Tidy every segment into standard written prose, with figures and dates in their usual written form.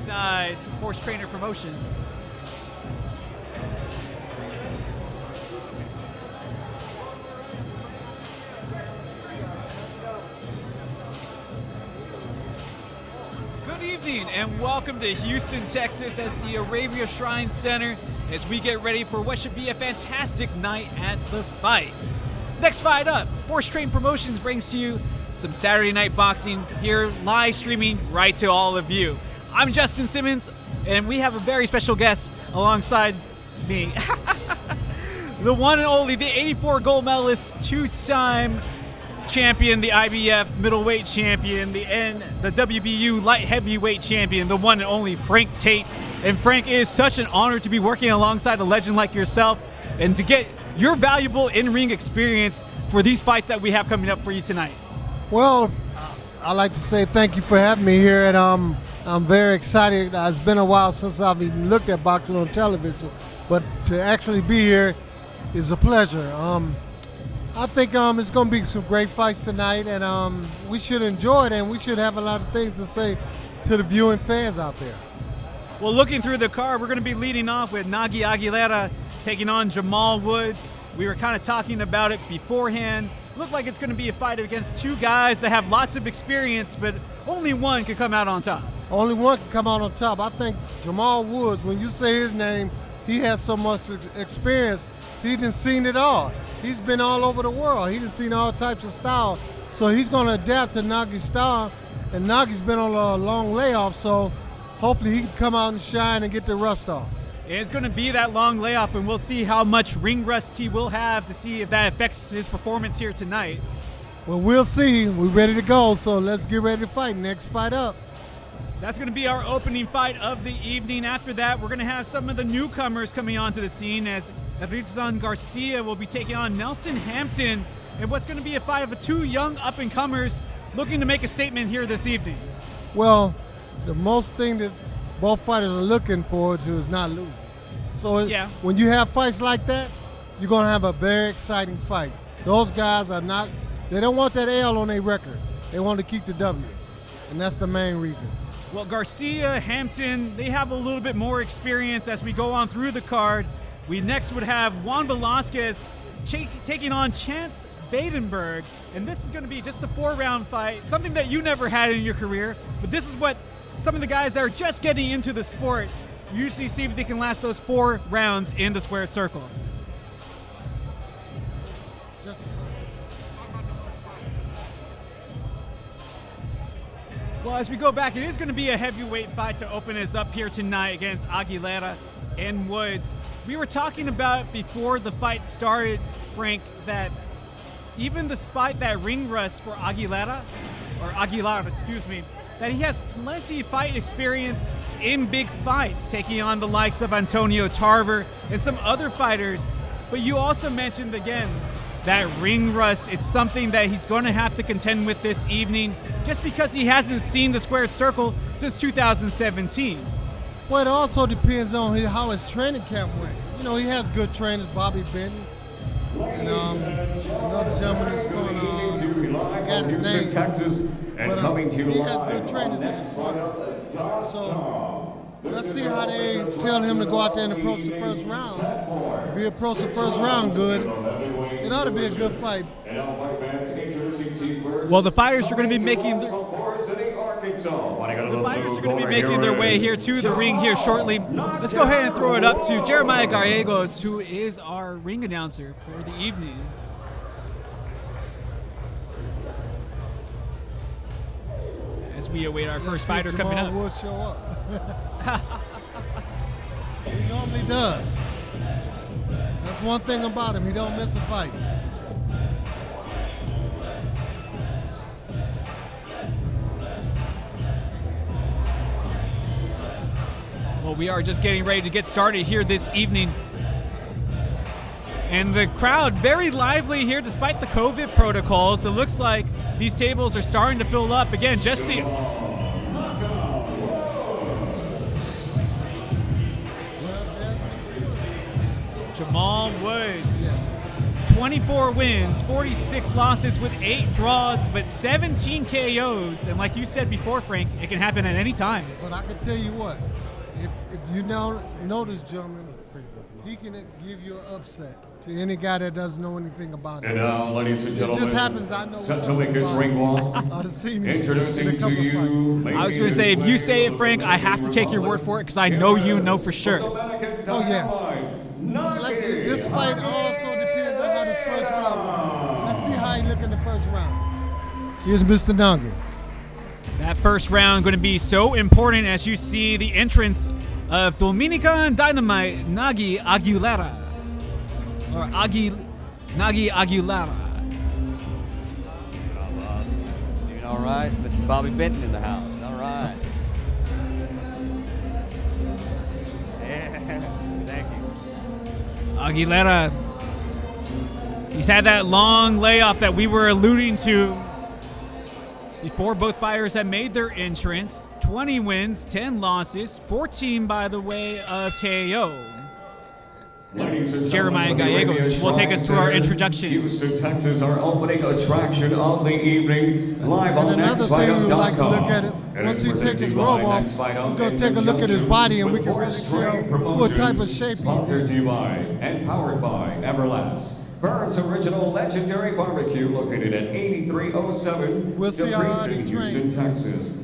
inside Force Trainer Promotions. Good evening and welcome to Houston, Texas as the Arabia Shrine Center as we get ready for what should be a fantastic night at the fights. Next fight up, Force Train Promotions brings to you some Saturday night boxing here live streaming right to all of you. I'm Justin Simmons and we have a very special guest alongside me. The one and only, the 84 gold medalist, two-time champion, the IBF middleweight champion, the WBU light heavyweight champion, the one and only Frank Tate. And Frank, it is such an honor to be working alongside a legend like yourself and to get your valuable in-ring experience for these fights that we have coming up for you tonight. Well, I'd like to say thank you for having me here, and I'm very excited. It's been a while since I've even looked at boxing on television, but to actually be here is a pleasure. I think it's going to be some great fights tonight, and we should enjoy it, and we should have a lot of things to say to the viewing fans out there. Well, looking through the card, we're going to be leading off with Nagy Aguilera taking on Jamal Woods. We were kind of talking about it beforehand. Looked like it's going to be a fight against two guys that have lots of experience, but only one can come out on top. Only one can come out on top. I think Jamal Woods, when you say his name, he has so much experience. He's done seen it all. He's been all over the world. He's seen all types of styles. So he's going to adapt to Nagy's style, and Nagy's been on a long layoff, so hopefully he can come out and shine and get the rust off. It's going to be that long layoff, and we'll see how much ring rust he will have to see if that affects his performance here tonight. Well, we'll see. We're ready to go, so let's get ready to fight. Next fight up. That's going to be our opening fight of the evening. After that, we're going to have some of the newcomers coming onto the scene as Ritzan Garcia will be taking on Nelson Hampton, and what's going to be a fight of two young up-and-comers looking to make a statement here this evening. Well, the most thing that both fighters are looking forward to is not losing. So when you have fights like that, you're going to have a very exciting fight. Those guys are not, they don't want that L on their record. They want to keep the W, and that's the main reason. Well, Garcia, Hampton, they have a little bit more experience as we go on through the card. We next would have Juan Velasquez taking on Chance Badenberg, and this is going to be just a 4-round fight, something that you never had in your career, but this is what some of the guys that are just getting into the sport usually see if they can last those 4 rounds in the squared circle. Well, as we go back, it is going to be a heavyweight fight to open us up here tonight against Aguilera and Woods. We were talking about before the fight started, Frank, that even despite that ring rust for Aguilera, that he has plenty of fight experience in big fights, taking on the likes of Antonio Tarver and some other fighters. But you also mentioned, again, that ring rust. It's something that he's going to have to contend with this evening just because he hasn't seen the squared circle since 2017. Well, it also depends on how his training camp went. You know, he has good trainers, Bobby Benton, and another gentleman is going from Houston, Texas, and coming to you he has good trainers in his corner. So let's see how they tell him to go out there and approach the first round. If he approaches the first round good, it ought to be a good fight. Well, the fighters are going to be making their way here to the ring here shortly. Let's go ahead and throw it up to Jeremiah Gallegos, who is our ring announcer for the evening. As we await our first fighter coming up. Will show up. He normally does. That's one thing about him. He don't miss a fight. Well, we are just getting ready to get started here this evening. And the crowd very lively here despite the COVID protocols. It looks like these tables are starting to fill up. Again, just the Jamal Woods, 24 wins, 46 losses with 8 draws, but 17 KOs. And like you said before, Frank, it can happen at any time. But I can tell you what, if you now know this gentleman, he can give you an upset to any guy that doesn't know anything about it. And now, ladies and It gentlemen, just happens. I know. set to make his ring walk. I've seen him in Introducing a to couple you. fights. I was going to say, if you say it, Frank, I have to take your word for it because I know you know for sure. Oh, yes. Like this fight also depends on how this first round. Let's see how he look in the first round. Here's Mr. Nagi. That first round going to be so important as you see the entrance of Dominican Dynamite Nagi Aguilera. Or Nagi Aguilera. Doing all right. Mr. Bobby Benton in the house. All right. Yeah. Thank you. Aguilera, he's had that long layoff that we were alluding to before both fighters had made their entrance. 20 wins, 10 losses, 14 by the way of KO. Jeremiah Gallegos will take us through our introductions. Houston, Texas, our opening attraction of the evening, live on another thing we would like to look at it, And once it's he take his presented by robe off, Next Fight Up we're going in to take a look at his body and we with can really Force see Train what type of Promotions, shape he's Sponsored to in. you by and powered by Everlast. Burns Original Legendary Barbecue, located at 8307 We'll see how hard he Houston, trains. Texas.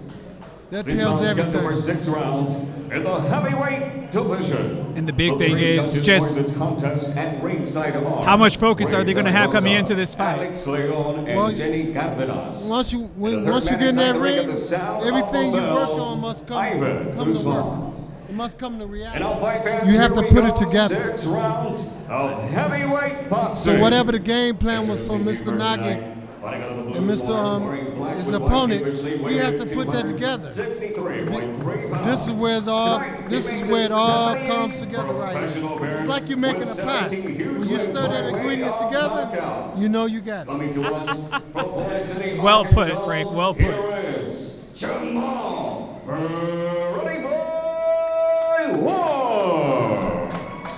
That These tells rounds get over everything. 6 rounds in the heavyweight division. And the big The thing three is judges just for this contest at ringside are how much focus are they gonna have coming Rosa, into this fight? Alex Leon and Well, Jenny Cardenas. Once you And the third once you man get in inside that the ring at ring, the sound of everything the you work bell, on must Ivan come to Guzman. work. It must come to reality. And all fight fans, You have here to we put it go, together. 6 rounds of heavyweight boxing. So whatever the game plan was for Introducing Mr. you first Nagi tonight, fighting out of the blue and Mr. corner, wearing black his with white, opponent, officially he has weighted to put that together. 63.3 pounds. This is where it's all. Tonight, This he is makes where his it all 70 comes together right here. professional It's appearance like you're making with a pie. 17 huge When you wins stir that by way ingredients of together, knockout. you know you got it. Coming to us from Forest City, Well put, Arkansas, Frank, well put. Here is Jamal Ready Boy Woods.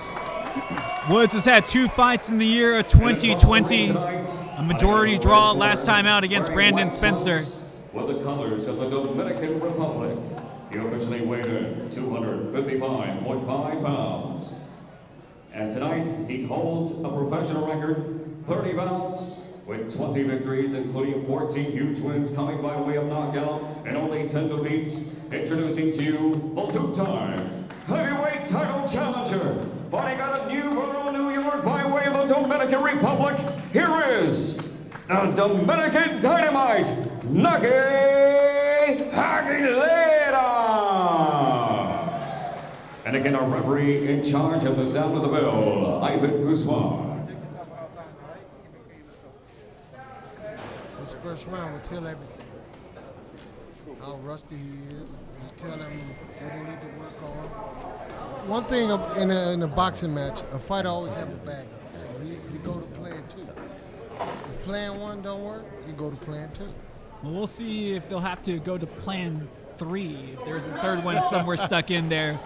Woods has had 2 fights in the year of 2020. A majority draw last time out against Brandon Spencer. With the colors of the Dominican Republic, he officially weighed in 255.5 pounds. And tonight, he holds a professional record, 30 bouts, with 20 victories, including 14 huge wins coming by way of knockout and only 10 defeats. Introducing to you the 2-time heavyweight title challenger, fighting out of Newborough, New York, by way of the Dominican Republic. Here is the Dominican Dynamite, Nagi Aguilera. And again, our referee in charge of the sound of the bell, Ivan Guzman. This first round will tell everything. How rusty he is. You tell him what he need to work on. One thing in a boxing match, a fighter always have a bag. So you go to plan 2. If plan 1 don't work, you go to plan 2. Well, we'll see if they'll have to go to plan 3. If there's a third one somewhere stuck in there.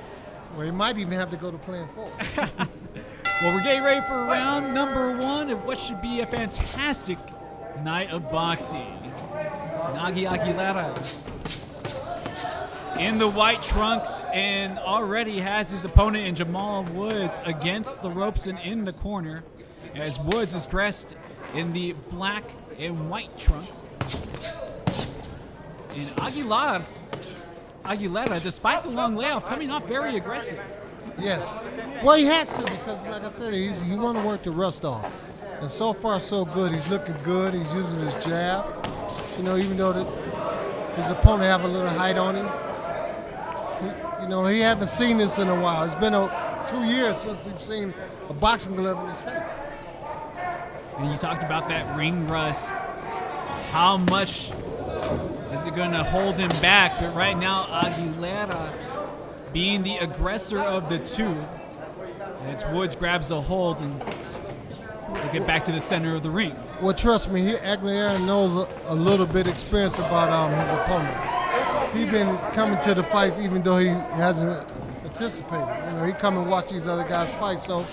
Well, you might even have to go to plan 4. Well, we're getting ready for round number 1 of what should be a fantastic night of boxing. Nagi Aguilera in the white trunks and already has his opponent in Jamal Woods against the ropes and in the corner, as Woods is dressed in the black and white trunks. And Aguilera, despite the long layoff, coming off very aggressive. Yes. Well, he has to because, like I said, he want to work the rust off. And so far, so good. He's looking good. He's using his jab. You know, even though his opponent have a little height on him. He haven't seen this in a while. It's been 2 years since he's seen a boxing glove in his face. And you talked about that ring rust. How much is it going to hold him back? But right now, Aguilera being the aggressor of the two, as Woods grabs a hold and we'll get back to the center of the ring. Well, trust me, Aguilera knows a little bit experience about his opponent. He's been coming to the fights even though he hasn't participated. He come and watch these other guys fight. So,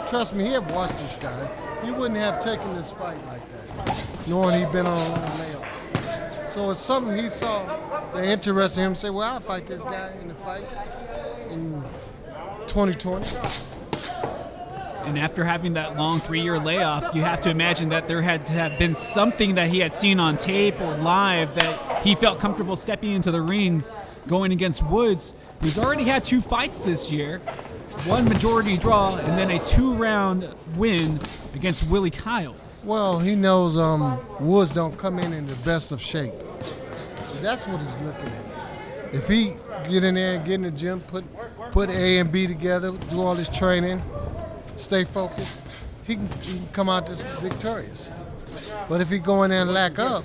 trust me, he have watched this guy. he wouldn't have taken this fight like that, knowing he'd been on a long layoff. So it's something he saw that interested him. Say, well, I'll fight this guy in the fight in 2020. And after having that long 3-year layoff, you have to imagine that there had to have been something that he had seen on tape or live that he felt comfortable stepping into the ring going against Woods, who's already had 2 fights this year, 1 majority draw, and then a 2-round win against Willie Kiles. Well, he knows Woods don't come in the best of shape. That's what he's looking at. If he get in there and get in the gym, put A and B together, do all his training, stay focused, he can come out this victorious. But if he go in there and lack up,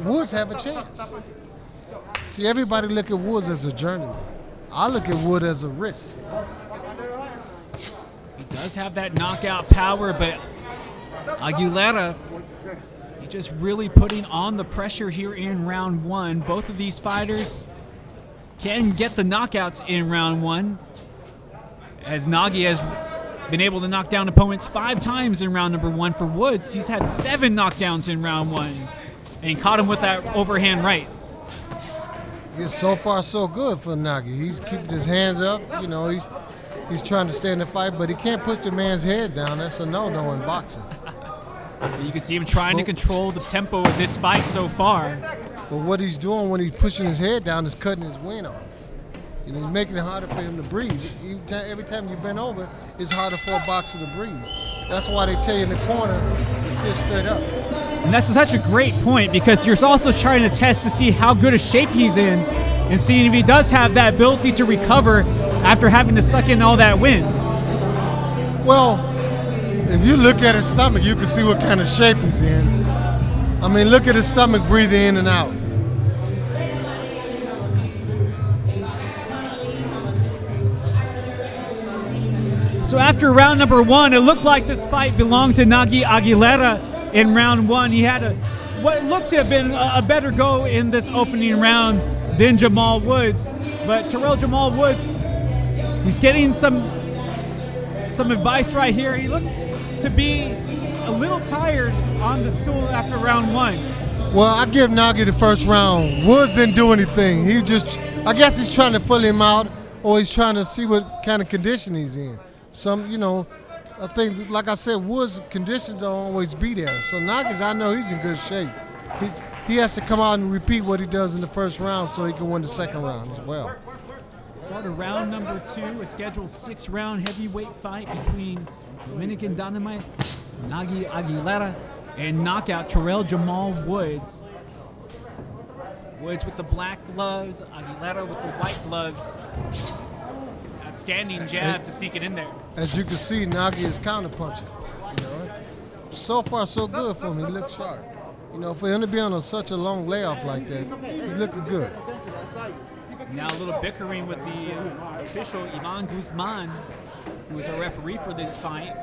Woods have a chance. See, everybody look at Woods as a journeyman. I look at Woods as a risk. He does have that knockout power, but Aguilera, he's just really putting on the pressure here in round 1. Both of these fighters can get the knockouts in round 1, as Nagy has been able to knock down opponents 5 times in round number 1 for Woods. He's had 7 knockdowns in round 1 and caught him with that overhand right. Yeah, so far so good for Nagy. He's keeping his hands up. You know, he's trying to stay in the fight, but he can't push the man's head down. That's a no-no in boxing. You can see him trying to control the tempo of this fight so far. But what he's doing when he's pushing his head down is cutting his wind off. You know, he's making it harder for him to breathe. Every time you bend over, it's harder for a boxer to breathe. That's why they tell you in the corner to sit straight up. And that's such a great point, because you're also trying to test to see how good a shape he's in and seeing if he does have that ability to recover after having to suck in all that wind. Well, if you look at his stomach, you can see what kind of shape he's in. I mean, look at his stomach breathing in and out. So after round number 1, it looked like this fight belonged to Nagy Aguilera in round 1. He had what looked to have been a better go in this opening round than Jamal Woods. But Terrell Jamal Woods, he's getting some advice right here. He looks to be a little tired on the stool after round 1. Well, I give Nagy the first round. Woods didn't do anything. I guess he's trying to pull him out, or he's trying to see what kind of condition he's in. I think, like I said, Woods' conditions don't always be there. So Nagy's, I know he's in good shape. He has to come out and repeat what he does in the first round so he can win the second round as well. Started round number 2, a scheduled 6-round heavyweight fight between Dominican Dynamite, Nagy Aguilera, and knockout Terrell Jamal Woods. Woods with the black gloves, Aguilera with the white gloves. Outstanding jab to sneak it in there. As you can see, Nagy is counterpunching. You know, so far so good for him. He looks sharp. You know, for him to be on such a long layoff like that, he's looking good. Now a little bickering with the official Ivan Guzman, who is a referee for this fight.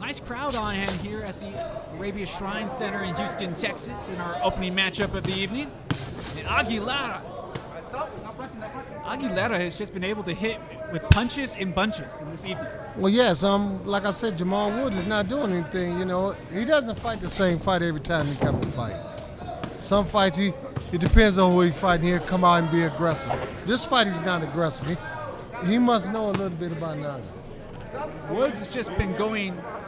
Nice crowd on hand here at the Arabia Shrine Center in Houston, Texas, in our opening matchup of the evening. And Aguilera has just been able to hit with punches and bunches in this evening. Well, yes, like I said, Jamal Woods is not doing anything. You know, he doesn't fight the same fight every time he comes to fight. Some fights, it depends on who he's fighting. He'll come out and be aggressive. This fight, he's not aggressive. He must know a little bit about Nagy. Woods has just been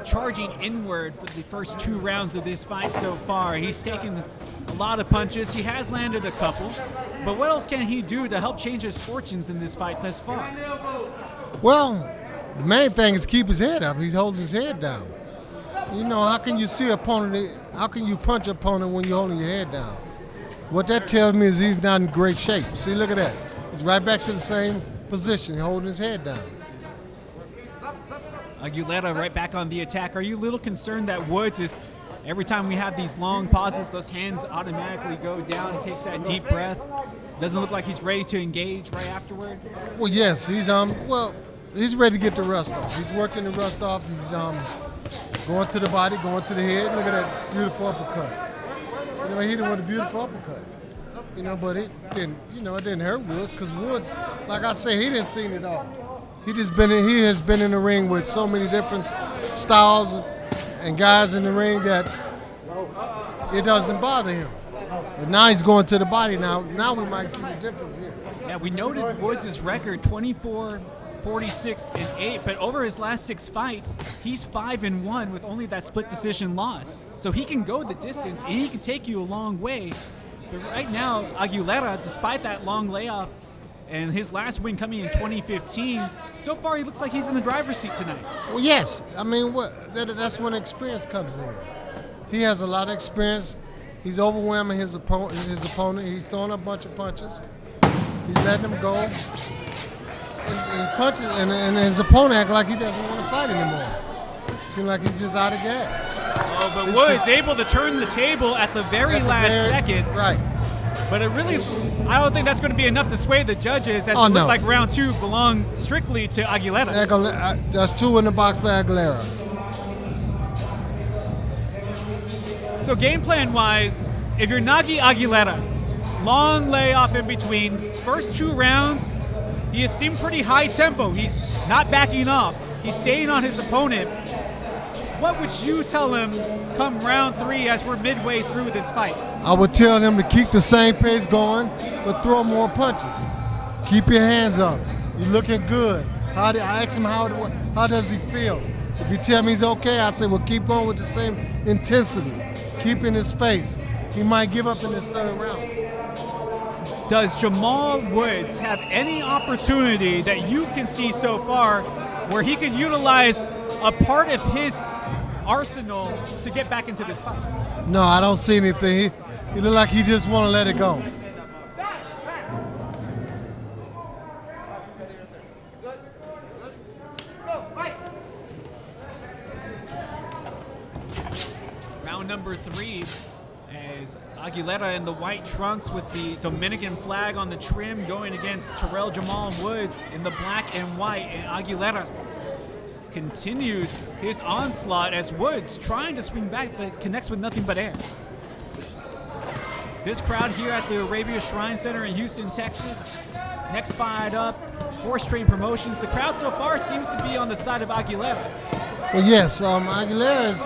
charging inward for the first 2 rounds of this fight so far. He's taken a lot of punches. He has landed a couple. But what else can he do to help change his fortunes in this fight thus far? Well, the main thing is keep his head up. He's holding his head down. You know, how can you punch an opponent when you're holding your head down? What that tells me is he's not in great shape. See, look at that. He's right back to the same position, holding his head down. Aguilera right back on the attack. Are you a little concerned that Woods is, every time we have these long pauses, those hands automatically go down? He takes that deep breath. Doesn't look like he's ready to engage right afterward. Well, yes, he's ready to get the rust off. He's working the rust off. He's going to the body, going to the head. Look at that beautiful uppercut. You know, he hit him with a beautiful uppercut. You know, but it didn't hurt Woods, because Woods, like I say, he didn't see it all. He has been in the ring with so many different styles and guys in the ring that it doesn't bother him. But now he's going to the body. Now we might see the difference here. Yeah, we noted Woods' record 24, 46, and 8, but over his last 6 fights, he's 5-1 with only that split decision loss. So he can go the distance and he can take you a long way. But right now, Aguilera, despite that long layoff and his last win coming in 2015, so far he looks like he's in the driver's seat tonight. Well, yes. I mean, that's when experience comes in. He has a lot of experience. He's overwhelming his opponent. He's throwing a bunch of punches. He's letting him go. And his opponent act like he doesn't want to fight anymore. Seems like he's just out of gas. Oh, but Woods able to turn the table at the very last second. Right. But I don't think that's going to be enough to sway the judges, as it looked like round 2 belonged strictly to Aguilera. That's 2 in the box for Aguilera. So game plan wise, if you're Nagi Aguilera, long layoff in between, first 2 rounds, he has seemed pretty high tempo. He's not backing off. He's staying on his opponent. What would you tell him come round 3 as we're midway through this fight? I would tell him to keep the same pace going, but throw more punches. Keep your hands up. You're looking good. I ask him how does he feel. If he tell me he's okay, I say, well, keep going with the same intensity. Keep in his space. He might give up in this 3rd round. Does Jamal Woods have any opportunity that you can see so far where he can utilize a part of his arsenal to get back into this fight? No, I don't see anything. He look like he just want to let it go. Round number 3, as Aguilera in the white trunks with the Dominican flag on the trim going against Terrell Jamal Woods in the black and white, and Aguilera continues his onslaught as Woods trying to swing back but connects with nothing but air. This crowd here at the Arabia Shrine Center in Houston, Texas. Next fight up, Force Train Promotions. The crowd so far seems to be on the side of Aguilera. Well, yes, Aguilera's,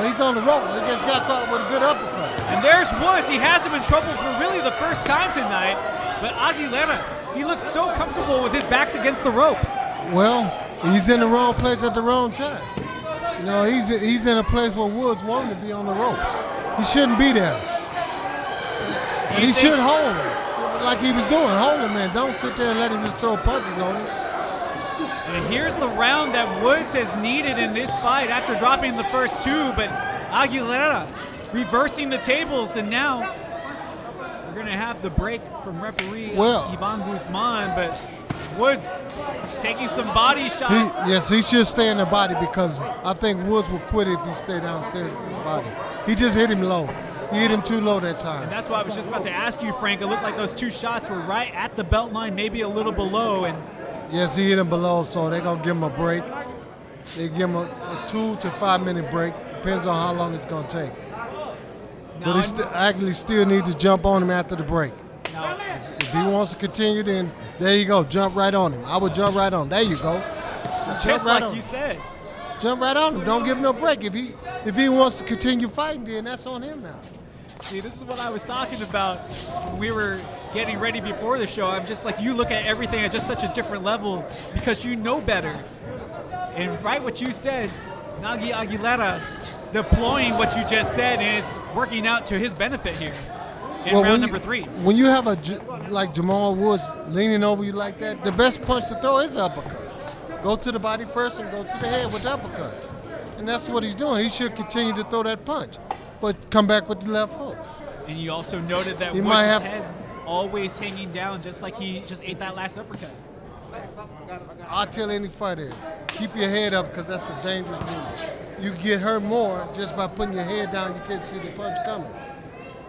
he's on the rope. He just got caught with a good uppercut. And there's Woods. He has him in trouble for really the first time tonight. But Aguilera, he looks so comfortable with his backs against the ropes. Well, he's in the wrong place at the wrong time. You know, he's in a place where Woods wanted to be on the ropes. He shouldn't be there. And he should hold him, like he was doing. Hold him, man. Don't sit there and let him just throw punches on him. And here's the round that Woods has needed in this fight after dropping the first 2, but Aguilera reversing the tables, and now we're going to have the break from referee Ivan Guzman, but Woods taking some body shots. He should stay in the body because I think Woods will quit if he stay downstairs in the body. He just hit him low. He hit him too low that time. And that's what I was just about to ask you, Frank. It looked like those 2 shots were right at the belt line, maybe a little below. And yes, he hit him below, so they're going to give him a break. They give him a 2 to 5 minute break. Depends on how long it's going to take. But he actually still needs to jump on him after the break. If he wants to continue, then there you go. Jump right on him. I would jump right on him. There you go. So just right like you said. Jump right on him. Don't give him no break. If he wants to continue fighting, then that's on him now. See, this is what I was talking about when we were getting ready before the show. I'm just like, you look at everything at just such a different level because you know better. And right what you said, Nagi Aguilera deploying what you just said, and it's working out to his benefit here in round number 3. When you have like Jamal Woods leaning over you like that, the best punch to throw is uppercut. Go to the body first and go to the head with the uppercut. And that's what he's doing. He should continue to throw that punch, but come back with the left hook. And you also noted that Woods' head always hanging down, just like he just ate that last uppercut. I'll tell any fighter, keep your head up because that's a dangerous move. You get hurt more just by putting your head down. You can't see the punch coming.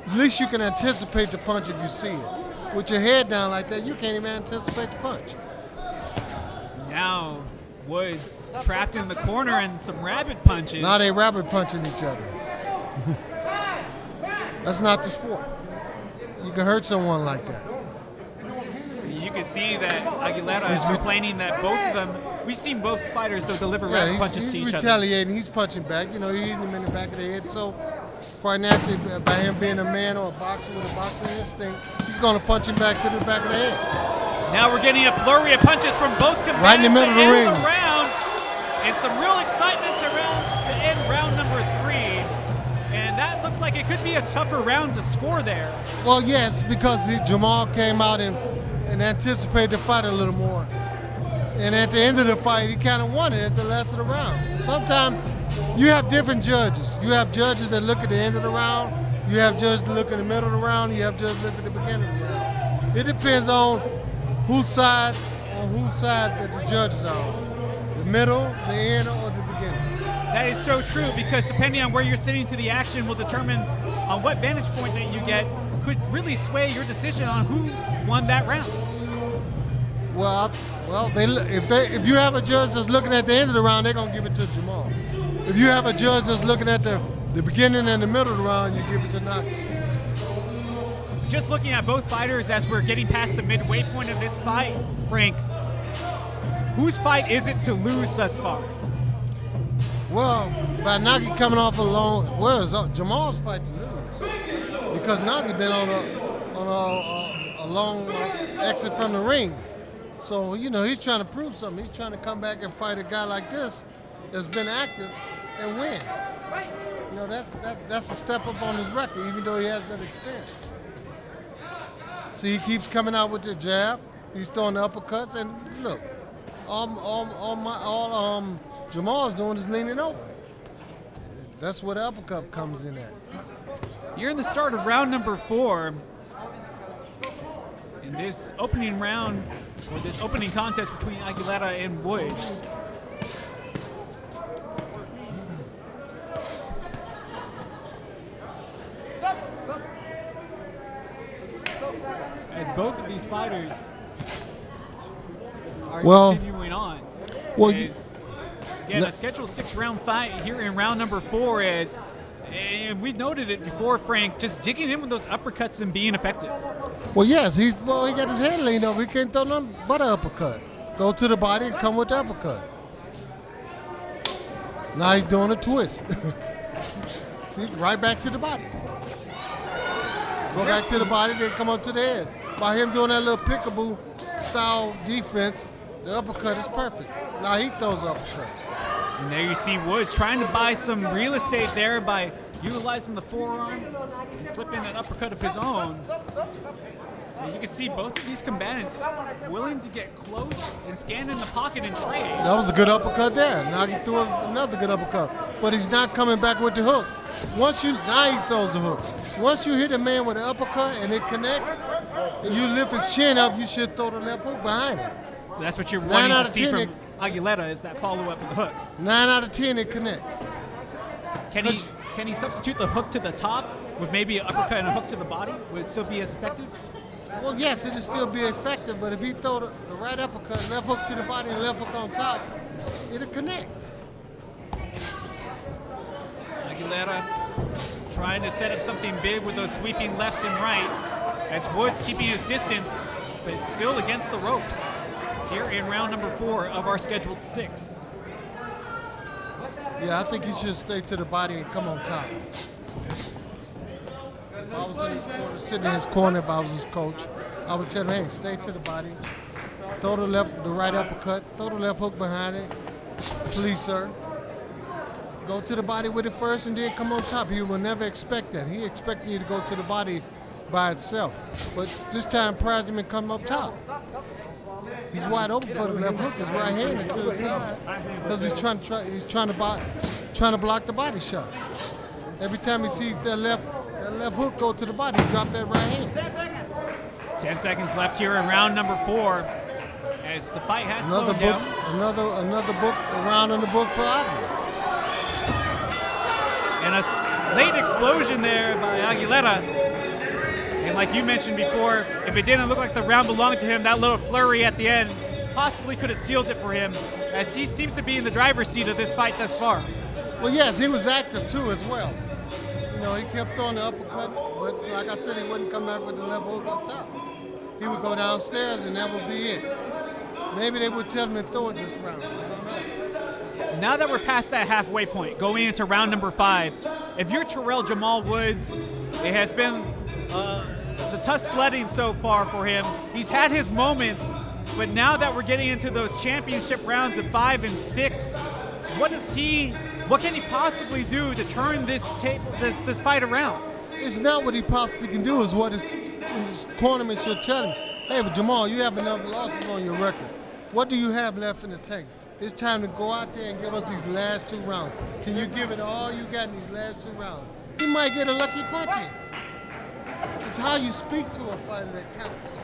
At least you can anticipate the punch if you see it. With your head down like that, you can't even anticipate the punch. Now, Woods trapped in the corner and some rabbit punches. Now they rabbit punching each other. That's not the sport. You can hurt someone like that. you can see that Aguilera is complaining that both of them. We've seen both fighters though deliver Yeah, round punches he's to each other. retaliating. He's punching back. You know, he's hitting him in the back of the head. So, quite naturally, by him being a man or a boxer with a boxing instinct, he's going to punch him back to the back of the head. Now we're getting a flurry of punches from both combatants Right in the middle of the to ring. end the round, and some real excitement to end round number 3. And that looks like it could be a tougher round to score there. Well, yes, because Jamal came out and anticipated the fight a little more. And at the end of the fight, he kind of won it at the last of the round. Sometimes you have different judges. You have judges that look at the end of the round. You have judges that look at the middle of the round. You have judges that look at the beginning of the round. It depends on whose side that the judges are on. The middle, the end, or the beginning. That is so true, because depending on where you're sitting to the action will determine on what vantage point that you get could really sway your decision on who won that round. Well, if you have a judge that's looking at the end of the round, they're gonna give it to Jamal. If you have a judge that's looking at the beginning and the middle of the round, you give it to Naki. Just looking at both fighters as we're getting past the midway point of this fight, Frank, whose fight is it to lose thus far? Well, by Naki coming off it's Jamal's fight to lose, because Naki been on a long exit from the ring. So, you know, he's trying to prove something. He's trying to come back and fight a guy like this that's been active and win. You know, that's a step up on his record, even though he has that experience. See, he keeps coming out with the jab. He's throwing the uppercuts, and look, all Jamal's doing is leaning over. That's where the uppercut comes in at. You're in the start of round number 4. In this opening round, or this opening contest between Aguilera and Woods. As both of these fighters are continuing on. Well, again, a scheduled 6-round fight here in round number 4 is, and we noted it before, Frank, just digging in with those uppercuts and being effective. Well, yes, he got his head leaned over. He can't throw nothing but an uppercut. Go to the body and come with the uppercut. Now he's doing a twist. See, right back to the body. Go back to the body, then come up to the head. By him doing that little peekaboo style defense, the uppercut is perfect. Now he throws an uppercut. And there you see Woods trying to buy some real estate there by utilizing the forearm and slipping an uppercut of his own. And you can see both of these combatants willing to get close and stand in the pocket and trade. That was a good uppercut there. Now he threw another good uppercut. But he's not coming back with the hook. Now he throws the hook. Once you hit a man with an uppercut and it connects, and you lift his chin up, you should throw the left hook behind it. So that's what you're wanting to see from Aguilera, is that follow-up with the hook. 9 out of 10 it connects. Can he substitute the hook to the top with maybe an uppercut and a hook to the body? Would it still be as effective? Well, yes, it'll still be effective, but if he throw the right uppercut, left hook to the body and left hook on top, it'll connect. Aguilera trying to set up something big with those sweeping lefts and rights, as Woods keeping his distance, but still against the ropes here in round number 4 of our scheduled 6. Yeah, I think he should stay to the body and come on top. If I was in his corner, sitting in his corner, if I was his coach, I would tell him, hey, stay to the body, throw the right uppercut, throw the left hook behind it, please, sir. Go to the body with it first and then come on top. He will never expect that. He expected you to go to the body by itself. But this time, prize him and come up top. He's wide open for the left hook. His right hand is to the side because he's trying to block the body shot. Every time he sees that left hook go to the body, he drop that right hand. 10 seconds left here in round number 4, as the fight has slowed down. Another book, a round in the book for Aguilera. And a late explosion there by Aguilera. And like you mentioned before, if it didn't look like the round belonged to him, that little flurry at the end possibly could have sealed it for him, as he seems to be in the driver's seat of this fight thus far. Well, yes, he was active too as well. You know, he kept throwing the uppercut, but like I said, he wouldn't come out with the left hook on top. he would go downstairs and that would be it. Maybe they would tell him to throw it this round. I don't know. Now that we're past that halfway point, going into round number 5, if you're Terrell Jamal Woods, it has been the tough sledding so far for him. He's had his moments, but now that we're getting into those championship rounds of 5 and 6, what can he possibly do to turn this fight around? It's not what he possibly can do, is what his tournament should tell him. Hey, but Jamal, you have enough losses on your record. What do you have left in the tank? It's time to go out there and give us these last 2 rounds. Can you give it all you got in these last 2 rounds? He might get a lucky punch in. It's how you speak to a fighter that counts.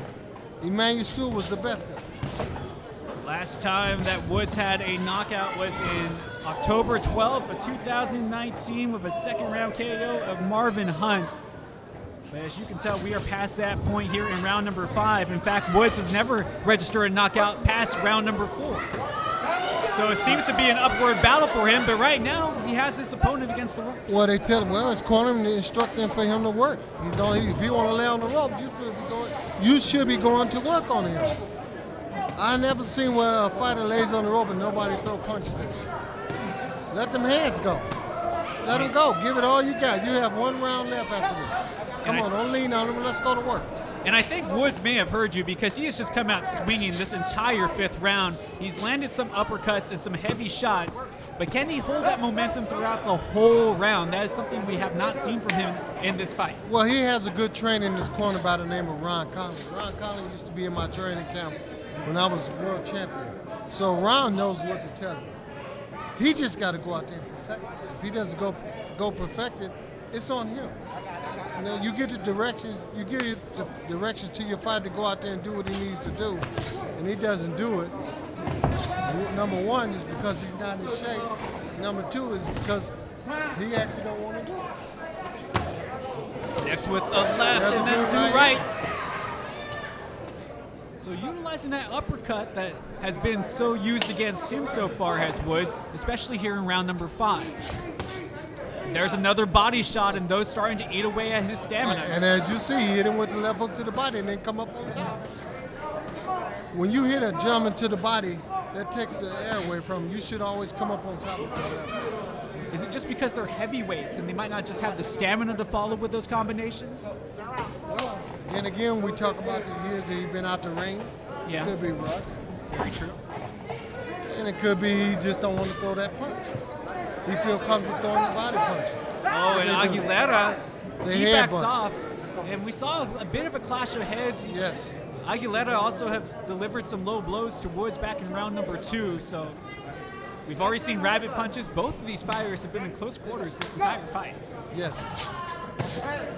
Emmanuel Stewart was the best at it. Last time that Woods had a knockout was in October 12th of 2019 with a second round KO of Marvin Hunt. But as you can tell, we are past that point here in round number 5. In fact, Woods has never registered a knockout past round number 4. So it seems to be an upward battle for him, but right now he has his opponent against the ropes. Well, they tell him, well, it's calling him to instruct him for him to work. If you want to lay on the rope, you should be going to work on him. I never seen where a fighter lays on the rope and nobody throw punches at him. Let them hands go. Let them go. Give it all you got. You have 1 round left after this. Come on, don't lean on him. Let's go to work. And I think Woods may have heard you because he has just come out swinging this entire 5th round. He's landed some uppercuts and some heavy shots, but can he hold that momentum throughout the whole round? That is something we have not seen from him in this fight. Well, he has a good trainer in this corner by the name of Ron Collins. Ron Collins used to be in my training camp when I was world champion. So Ron knows what to tell him. He just got to go out there and perfect it. If he doesn't go perfect it, it's on him. You know, you give the directions to your fighter to go out there and do what he needs to do, and he doesn't do it. Number 1 is because he's not in shape. Number 2 is because he actually don't want to do it. Next with a left and then 2 rights. So utilizing that uppercut that has been so used against him so far has Woods, especially here in round number 5. There's another body shot, and those starting to eat away at his stamina. And as you see, he hit him with the left hook to the body and then come up on top. When you hit a German to the body, that takes the air away from him. You should always come up on top of the left hook. Is it just because they're heavyweights and they might not just have the stamina to follow with those combinations? Well, then again, we talk about the years that he's been out the ring. Yeah. It could be rust. Very true. And it could be he just don't want to throw that punch. He feel comfortable throwing the body punch. Oh, and Aguilera, he head backs butt. off. And we saw a bit of a clash of heads. Yes. Aguilera also have delivered some low blows to Woods back in round number 2. So we've already seen rabbit punches. Both of these fighters have been in close quarters this entire fight. Yes.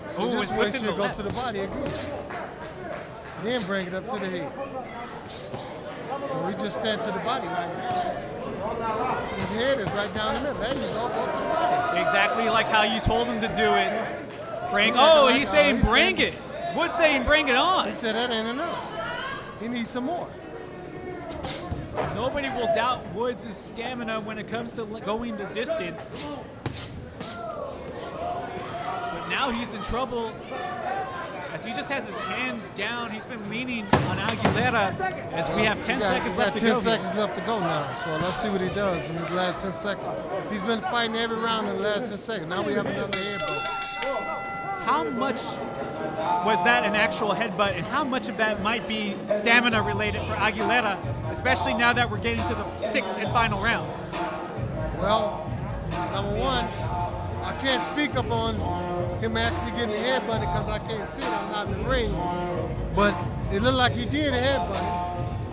So Oh, this it's way slipped in she'll the go left. to the body again. Then bring it up to the head. So we just stand to the body like that. His head is right down the middle. There you go to the body. Exactly like how you told him to do it. Frank, he's saying he's bring saying- it. Wood's saying bring it on. He said that ain't enough. He needs some more. Nobody will doubt Woods' stamina when it comes to going the distance. But now he's in trouble as he just has his hands down. He's been leaning on Aguilera as we have 10 seconds left to go. 10 seconds left to go now. So let's see what he does in his last 10 seconds. He's been fighting every round in the last 10 seconds. Now we have another headbutt. How much was that an actual headbutt, and how much of that might be stamina related for Aguilera, especially now that we're getting to the 6th and final round? Well, number 1, I can't speak up on him actually getting a headbutt because I can't see it. I'm not in the ring. But it looked like he did a headbutt,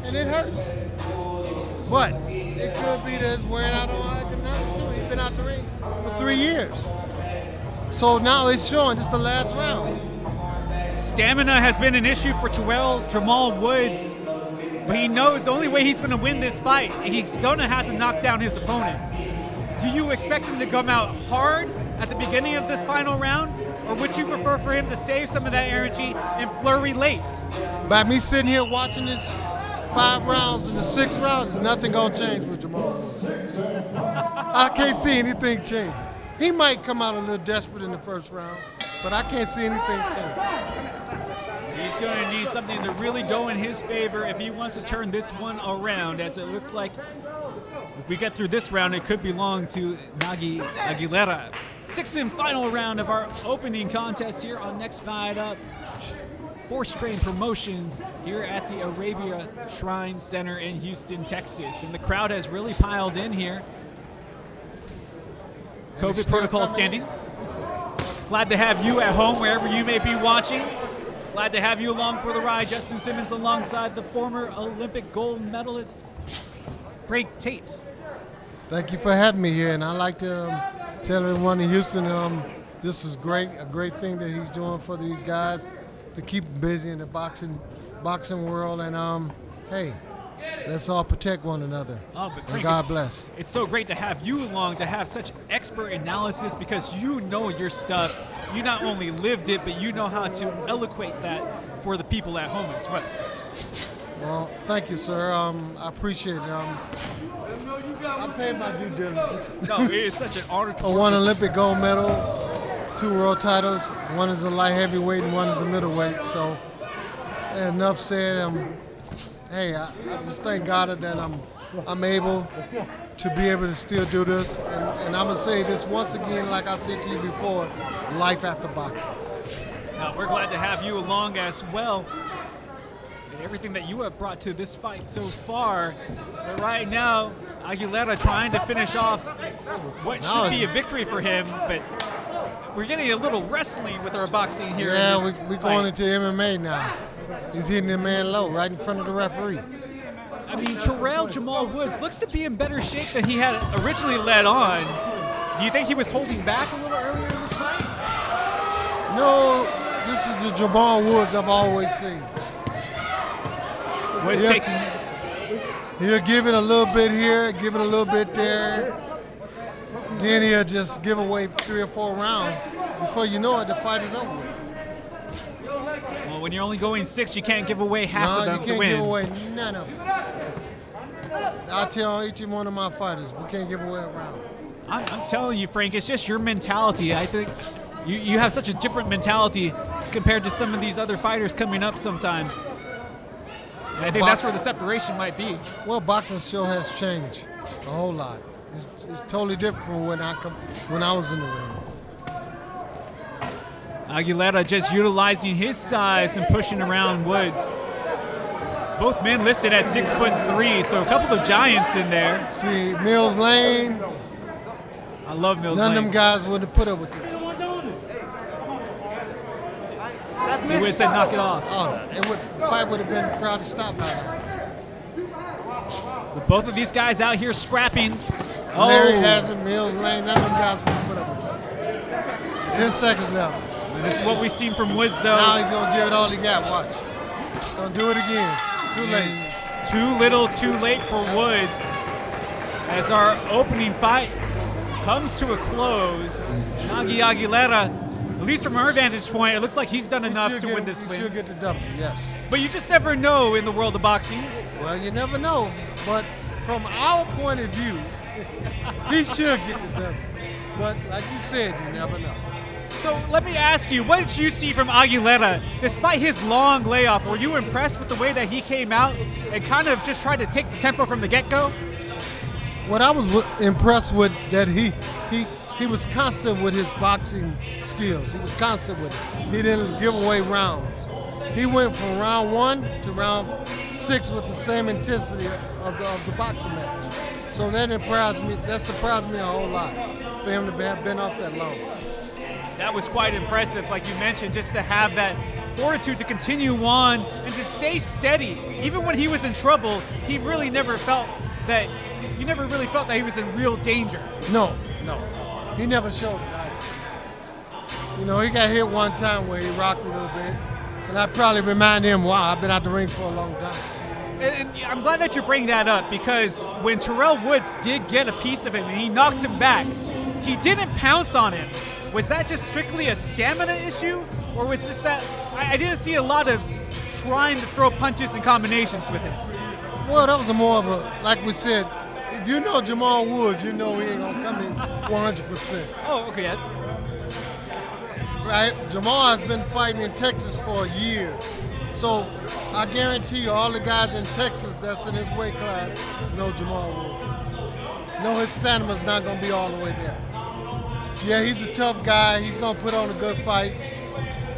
and it hurts. But it could be that it's wearing out on Aguilera too. He's been out the ring for 3 years. So now it's showing this is the last round. Stamina has been an issue for Terrell Jamal Woods, but he knows the only way he's going to win this fight, he's going to have to knock down his opponent. Do you expect him to come out hard at the beginning of this final round, or would you prefer for him to save some of that energy and flurry late? By me sitting here watching this 5 rounds and the 6th round, there's nothing going to change with Jamal. I can't see anything change. He might come out a little desperate in the 1st round, but I can't see anything change. He's going to need something to really go in his favor if he wants to turn this one around, as it looks like if we get through this round, it could belong to Nagi Aguilera. Sixth and final round of our opening contest here on Next Fight Up. Force Train Promotions here at the Arabia Shrine Center in Houston, Texas. And the crowd has really piled in here. COVID protocol standing. Glad to have you at home wherever you may be watching. Glad to have you along for the ride. Justin Simmons alongside the former Olympic gold medalist, Frank Tate. Thank you for having me here, and I'd like to tell everyone in Houston this is great, a great thing that he's doing for these guys to keep them busy in the boxing world. And hey, let's all protect one another. Oh, but and Frank, God bless. It's so great to have you along, to have such expert analysis, because you know your stuff. You not only lived it, but you know how to eloquate that for the people at home as well. Well, thank you, sir. I appreciate it. I paid my due diligence. No, it is such an honor to I won Olympic gold medal, 2 world titles. One is a light heavyweight and one is a middleweight. So, enough said. Hey, I just thank God that I'm able to be able to still do this. And I'm going to say this once again, like I said to you before, life after boxing. Now, we're glad to have you along as well. And everything that you have brought to this fight so far. But right now, Aguilera trying to finish off what should be a victory for him, but we're getting a little wrestling with our boxing here. Yeah, we're going into MMA now. He's hitting the man low right in front of the referee. I mean, Terrell Jamal Woods looks to be in better shape than he had originally led on. Do you think he was holding back a little earlier in this fight? No, this is the Jamal Woods I've always seen. Was taking. He'll give it a little bit here, give it a little bit there. Then he'll just give away 3 or 4 rounds. Before you know it, the fight is over with. Well, when you're only going 6, you can't give away half of them you to can't win. give away none of them. I tell each and one of my fighters, we can't give away a round. I'm telling you, Frank, it's just your mentality. I think you have such a different mentality compared to some of these other fighters coming up sometimes. And I think that's where the separation might be. Well, boxing show has changed a whole lot. It's totally different from when I was in the ring. Aguilera just utilizing his size and pushing around Woods. Both men listed at 6'3", so a couple of giants in there. See, Mills Lane. I love Mills None Lane. of them guys would have put up with this. He would have said knock it off. Oh, the fight would have been proud to stop by now. With both of these guys out here scrapping. Larry Oh, Hazard, Mills Lane, none of them guys would have put up with us. 10 seconds left. and this is what we've seen from Woods, though. Now he's going to give it all he got. Watch. He's going to do it again. Too late. Too little, too late for Woods. As our opening fight comes to a close, Nagi Aguilera, at least from our vantage point, it looks like he's done enough to win this He win. should get the W, yes. But you just never know in the world of boxing. Well, you never know. But from our point of view, he should get the W. But like you said, you never know. So let me ask you, what did you see from Aguilera? Despite his long layoff, were you impressed with the way that he came out and kind of just tried to take the tempo from the get-go? What I was impressed with, that he was constant with his boxing skills. He was constant with it. He didn't give away rounds. He went from round 1 to round 6 with the same intensity of the boxing match. So that impressed me. That surprised me a whole lot for him to have been off that long. That was quite impressive, like you mentioned, just to have that fortitude to continue on and to stay steady. Even when he was in trouble, he really never felt that, you never really felt that he was in real danger. No. He never showed it. You know, he got hit one time where he rocked a little bit. And I probably remind him, wow, I've been out the ring for a long time. And I'm glad that you bring that up, because when Terrell Woods did get a piece of him and he knocked him back, he didn't pounce on him. Was that just strictly a stamina issue? Or was just that, I didn't see a lot of trying to throw punches and combinations with him. Well, that was more of a, like we said, if you know Jamal Woods, you know he ain't gonna come in 100%. Oh, okay, yes. Right? Jamal has been fighting in Texas for a year. So I guarantee you, all the guys in Texas that's in his weight class know Jamal Woods. Know his stamina's not going to be all the way there. Yeah, he's a tough guy. He's going to put on a good fight.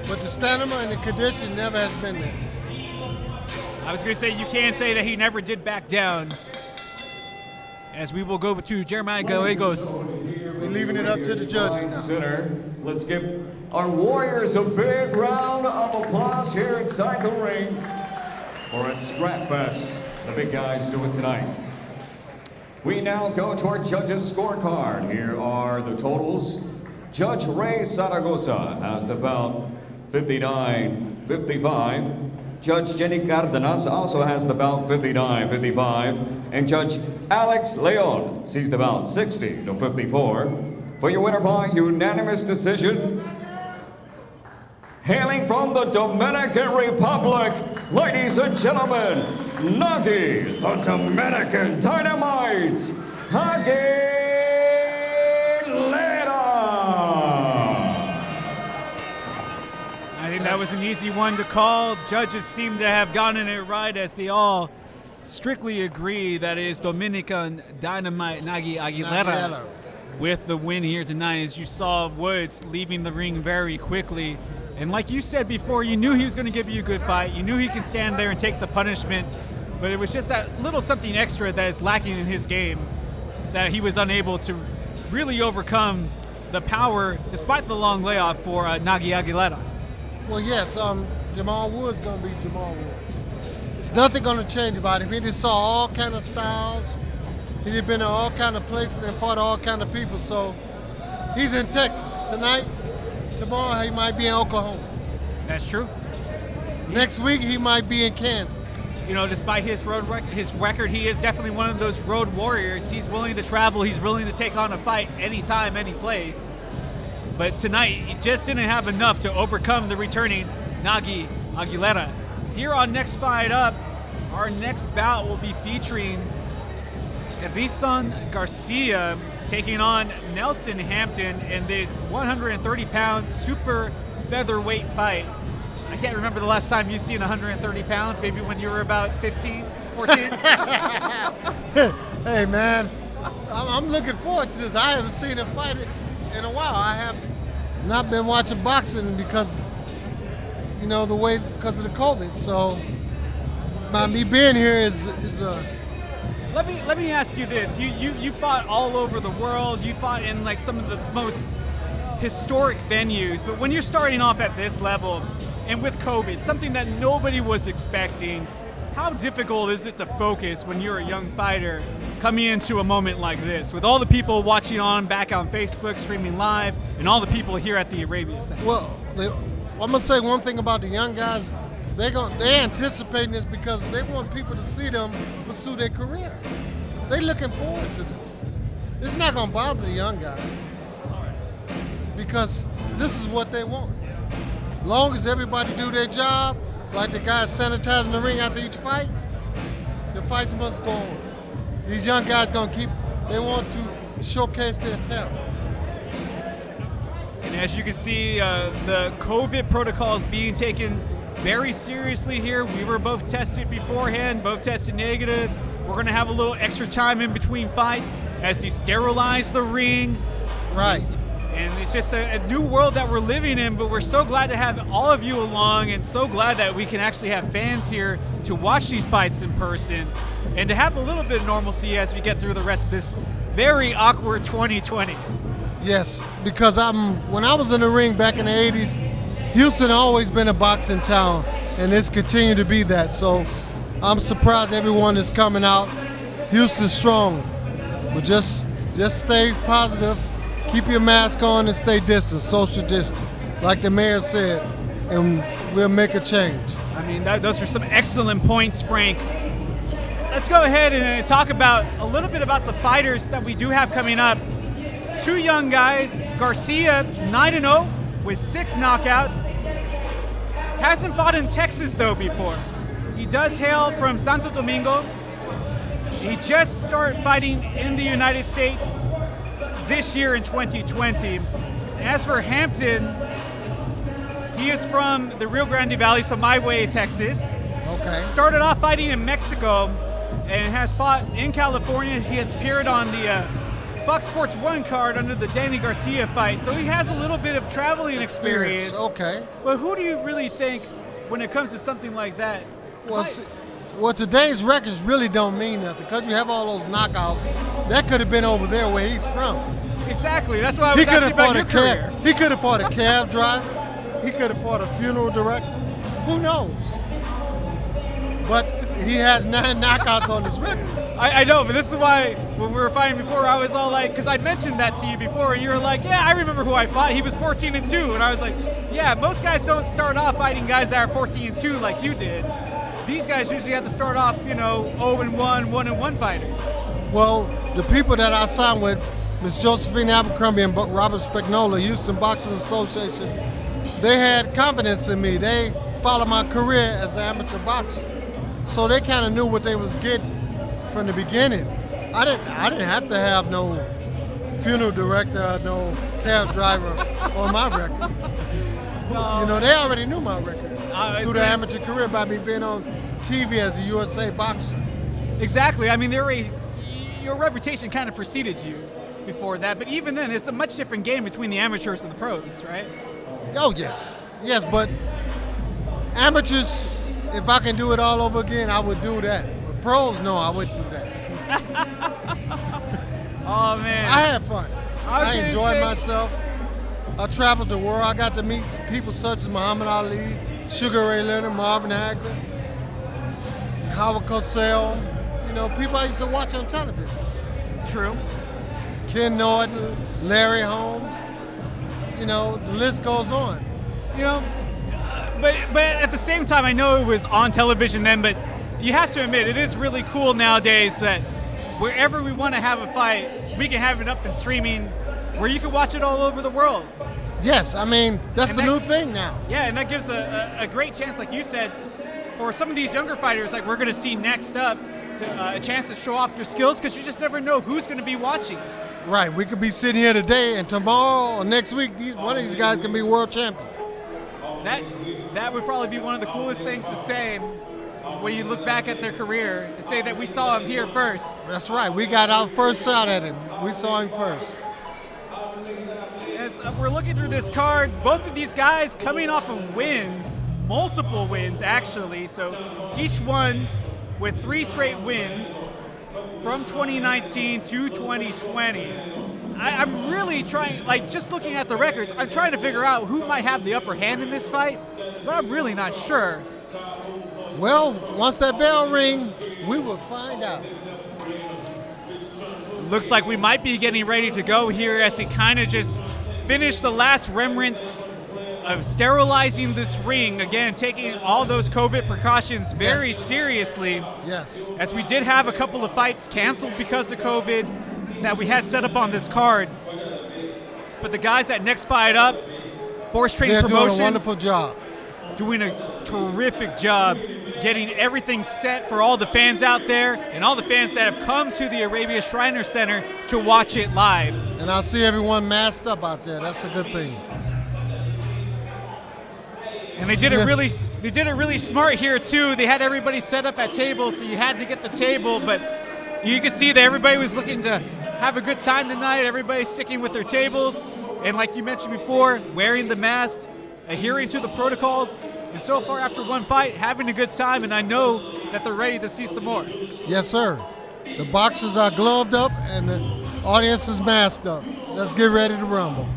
But the stamina and the condition never has been there. I was going to say, you can't say that he never did back down. As we will go to Jeremiah Gallegos. We're leaving it up to the judges now. Center. Let's give our Warriors a big round of applause here inside the ring for a scrap fest the big guys doing tonight. We now go to our judges' scorecard. Here are the totals. Judge Ray Zaragoza has the bout 59-55. Judge Jenny Cardenas also has the bout 59-55. And Judge Alex Leon sees the bout 60-54. For your winner by unanimous decision, hailing from the Dominican Republic, ladies and gentlemen, Nagi, the Dominican Dynamite, Aguilera. I think that was an easy one to call. Judges seem to have gotten it right as they all strictly agree that is Dominican Dynamite Nagi Aguilera with the win here tonight. As you saw Woods leaving the ring very quickly. And like you said before, you knew he was going to give you a good fight. You knew he can stand there and take the punishment. But it was just that little something extra that is lacking in his game that he was unable to really overcome the power, despite the long layoff, for Nagi Aguilera. Well, yes, Jamal Woods going to be Jamal Woods. There's nothing going to change about him. He just saw all kind of styles. He's been in all kind of places and fought all kind of people. So he's in Texas tonight. Tomorrow he might be in Oklahoma. That's true. Next week he might be in Kansas. You know, despite his record, he is definitely one of those road warriors. He's willing to travel. He's willing to take on a fight anytime, any place. But tonight, he just didn't have enough to overcome the returning Nagi Aguilera. Here on Next Fight Up, our next bout will be featuring Rizan Garcia taking on Nelson Hampton in this 130-pound super featherweight fight. I can't remember the last time you've seen 130 pounds, maybe when you were about 15, 14. Hey, man, I'm looking forward to this. I haven't seen a fight in a while. I have not been watching boxing because, because of the COVID. So, me being here is a... Let me ask you this. You fought all over the world. You fought in like some of the most historic venues. But when you're starting off at this level, and with COVID, something that nobody was expecting, how difficult is it to focus when you're a young fighter coming into a moment like this, with all the people watching back on Facebook, streaming live, and all the people here at the Arabia Center? Well, I'm gonna say one thing about the young guys. They're anticipating this because they want people to see them pursue their career. They're looking forward to this. It's not gonna bother the young guys because this is what they want. Long as everybody do their job, like the guys sanitizing the ring after each fight, the fights must go on. These young guys they want to showcase their talent. And as you can see, the COVID protocols being taken very seriously here. We were both tested beforehand, both tested negative. We're gonna have a little extra time in between fights as they sterilize the ring. Right. And it's just a new world that we're living in, but we're so glad to have all of you along and so glad that we can actually have fans here to watch these fights in person and to have a little bit of normalcy as we get through the rest of this very awkward 2020. Yes, because when I was in the ring back in the 80s, Houston always been a boxing town, and it's continued to be that. So I'm surprised everyone is coming out. Houston's strong, but just stay positive. Keep your mask on and stay distant, social distance, like the mayor said, and we'll make a change. I mean, those are some excellent points, Frank. Let's go ahead and talk about a little bit about the fighters that we do have coming up. Two young guys, Garcia, 9-0 with 6 knockouts. Hasn't fought in Texas, though, before. He does hail from Santo Domingo. He just started fighting in the United States this year in 2020. As for Hampton, He is from the Rio Grande Valley, so my way, Texas. Okay. Started off fighting in Mexico and has fought in California. He has appeared on the Fox Sports 1 card under the Danny Garcia fight, so he has a little bit of traveling experience. Okay. But who do you really think when it comes to something like that? Well, see, today's records really don't mean nothing because you have all those knockouts. That could have been over there where he's from. Exactly. That's why I was asking about your career. He could have fought a cab driver. He could have fought a funeral director. Who knows? But he has 9 knockouts on his record. I know, but this is why when we were fighting before, I was all like, because I mentioned that to you before, and you were like, yeah, I remember who I fought. He was 14-2, and I was like, yeah, most guys don't start off fighting guys that are 14-2 like you did. These guys usually have to start off, 0-1, 1-1 fighters. Well, the people that I signed with, Miss Josephine Abercrombie and Robert Spagnola, Houston Boxing Association, they had confidence in me. They followed my career as an amateur boxer, so they kind of knew what they was getting from the beginning. I didn't have to have no funeral director, no cab driver on my record. They already knew my record through the amateur career by me being on TV as a USA boxer. Exactly. I mean, your reputation kind of preceded you before that, but even then, it's a much different game between the amateurs and the pros, right? Oh, yes. Yes, but amateurs, if I can do it all over again, I would do that. But pros, no, I wouldn't do that. Oh, man. I had fun. I gonna enjoyed say- myself. I traveled the world. I got to meet people such as Muhammad Ali, Sugar Ray Leonard, Marvin Hagler, Howard Cosell, people I used to watch on television. True. Ken Norton, Larry Holmes, the list goes on. But at the same time, I know it was on television then, but you have to admit, it is really cool nowadays that wherever we want to have a fight, we can have it up and streaming where you can watch it all over the world. Yes, I mean, that's And the that- new thing now. Yeah, and that gives a great chance, like you said, for some of these younger fighters, like we're going to see next up, a chance to show off your skills because you just never know who's going to be watching. Right, we could be sitting here today, and tomorrow or next week, one of these guys can be world champion. That would probably be one of the coolest things to say when you look back at their career and say that we saw him here first. That's right, we got our first shot at him. We saw him first. As we're looking through this card, both of these guys coming off of wins, multiple wins actually, so each one with 3 straight wins from 2019 to 2020. I'm really trying, just looking at the records, I'm trying to figure out who might have the upper hand in this fight, but I'm really not sure. Well, once that bell rings, we will find out. Looks like we might be getting ready to go here as he kind of just finished the last remnants of sterilizing this ring. Again, taking all those COVID precautions very Yes. seriously. Yes. As we did have a couple of fights canceled because of COVID that we had set up on this card. But the guys at Next Fight Up, Force Train They're doing Promotions, a wonderful job. doing a terrific job getting everything set for all the fans out there and all the fans that have come to the Arabia Shriner Center to watch it live. And I see everyone masked up out there. That's a good thing. And they did it really smart here too. They had everybody set up at tables, so you had to get the table, but you can see that everybody was looking to have a good time tonight. Everybody's sticking with their tables, and like you mentioned before, wearing the mask, adhering to the protocols, and so far after one fight, having a good time, and I know that they're ready to see some more. Yes, sir. The boxers are gloved up and the audience is masked up. Let's get ready to rumble.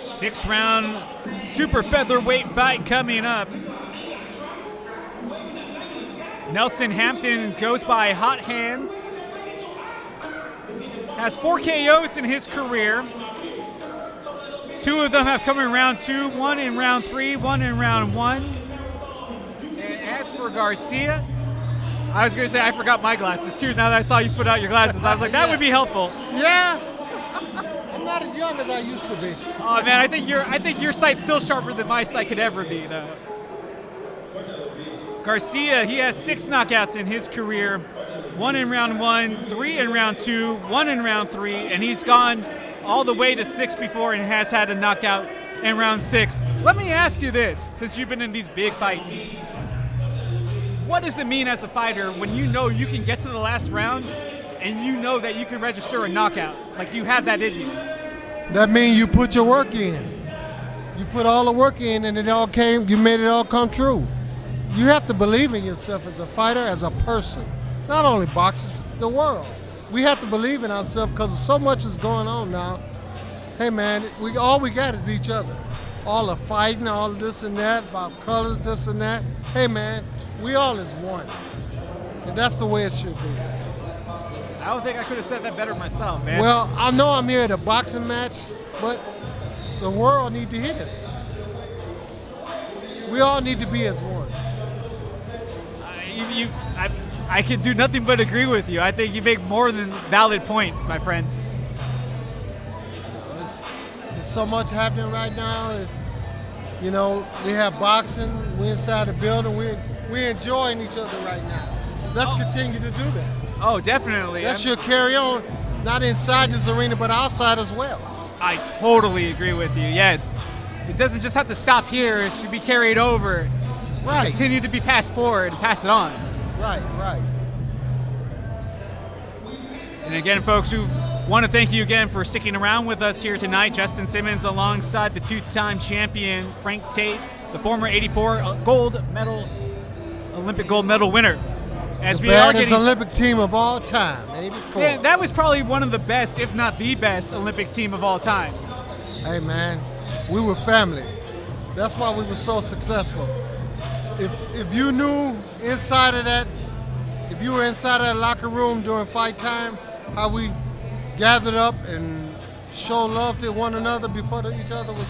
Six-round super featherweight fight coming up. Nelson Hampton goes by Hot Hands. Has 4 KOs in his career. 2 of them have come in round 2, 1 in round 3, 1 in round 1. And as for Garcia, I was going to say I forgot my glasses too. Now that I saw you put out your glasses, I was like, that would be helpful. Yeah. I'm not as young as I used to be. Oh man, I think your sight's still sharper than my sight could ever be, though. Garcia, he has 6 knockouts in his career. 1 in round 1, 3 in round 2, 1 in round 3, and he's gone all the way to 6 before and has had a knockout in round 6. Let me ask you this, since you've been in these big fights. What does it mean as a fighter when you know you can get to the last round and you know that you can register a knockout? Like you have that in you. That means you put your work in. You put all the work in and you made it all come true. You have to believe in yourself as a fighter, as a person. Not only boxers, the world. We have to believe in ourselves because so much is going on now. Hey man, all we got is each other. All the fighting, all of this and that, about colors, this and that. Hey man, we all is one. And that's the way it should be. I don't think I could have said that better myself, man. Well, I know I'm here at a boxing match, but the world need to hear this. We all need to be as one. I can do nothing but agree with you. I think you make more than valid points, my friend. There's so much happening right now. You know, we have boxing. We're inside the building. We're enjoying each other right now. Let's continue to do that. Oh, definitely. That should carry on, not inside this arena, but outside as well. I totally agree with you, yes. It doesn't just have to stop here. It should be carried over. Right. Continue to be passed forward and pass it on. Right. And again, folks, we want to thank you again for sticking around with us here tonight. Justin Simmons alongside the two-time champion Frank Tate, the former 84 Olympic gold medal winner. As the we are baddest getting, Olympic team of all time, 84. yeah, that was probably one of the best, if not the best, Olympic team of all time. Hey man, we were family. That's why we were so successful. If you knew inside of that, if you were inside of that locker room during fight time, how we gathered up and showed love to one another before each other was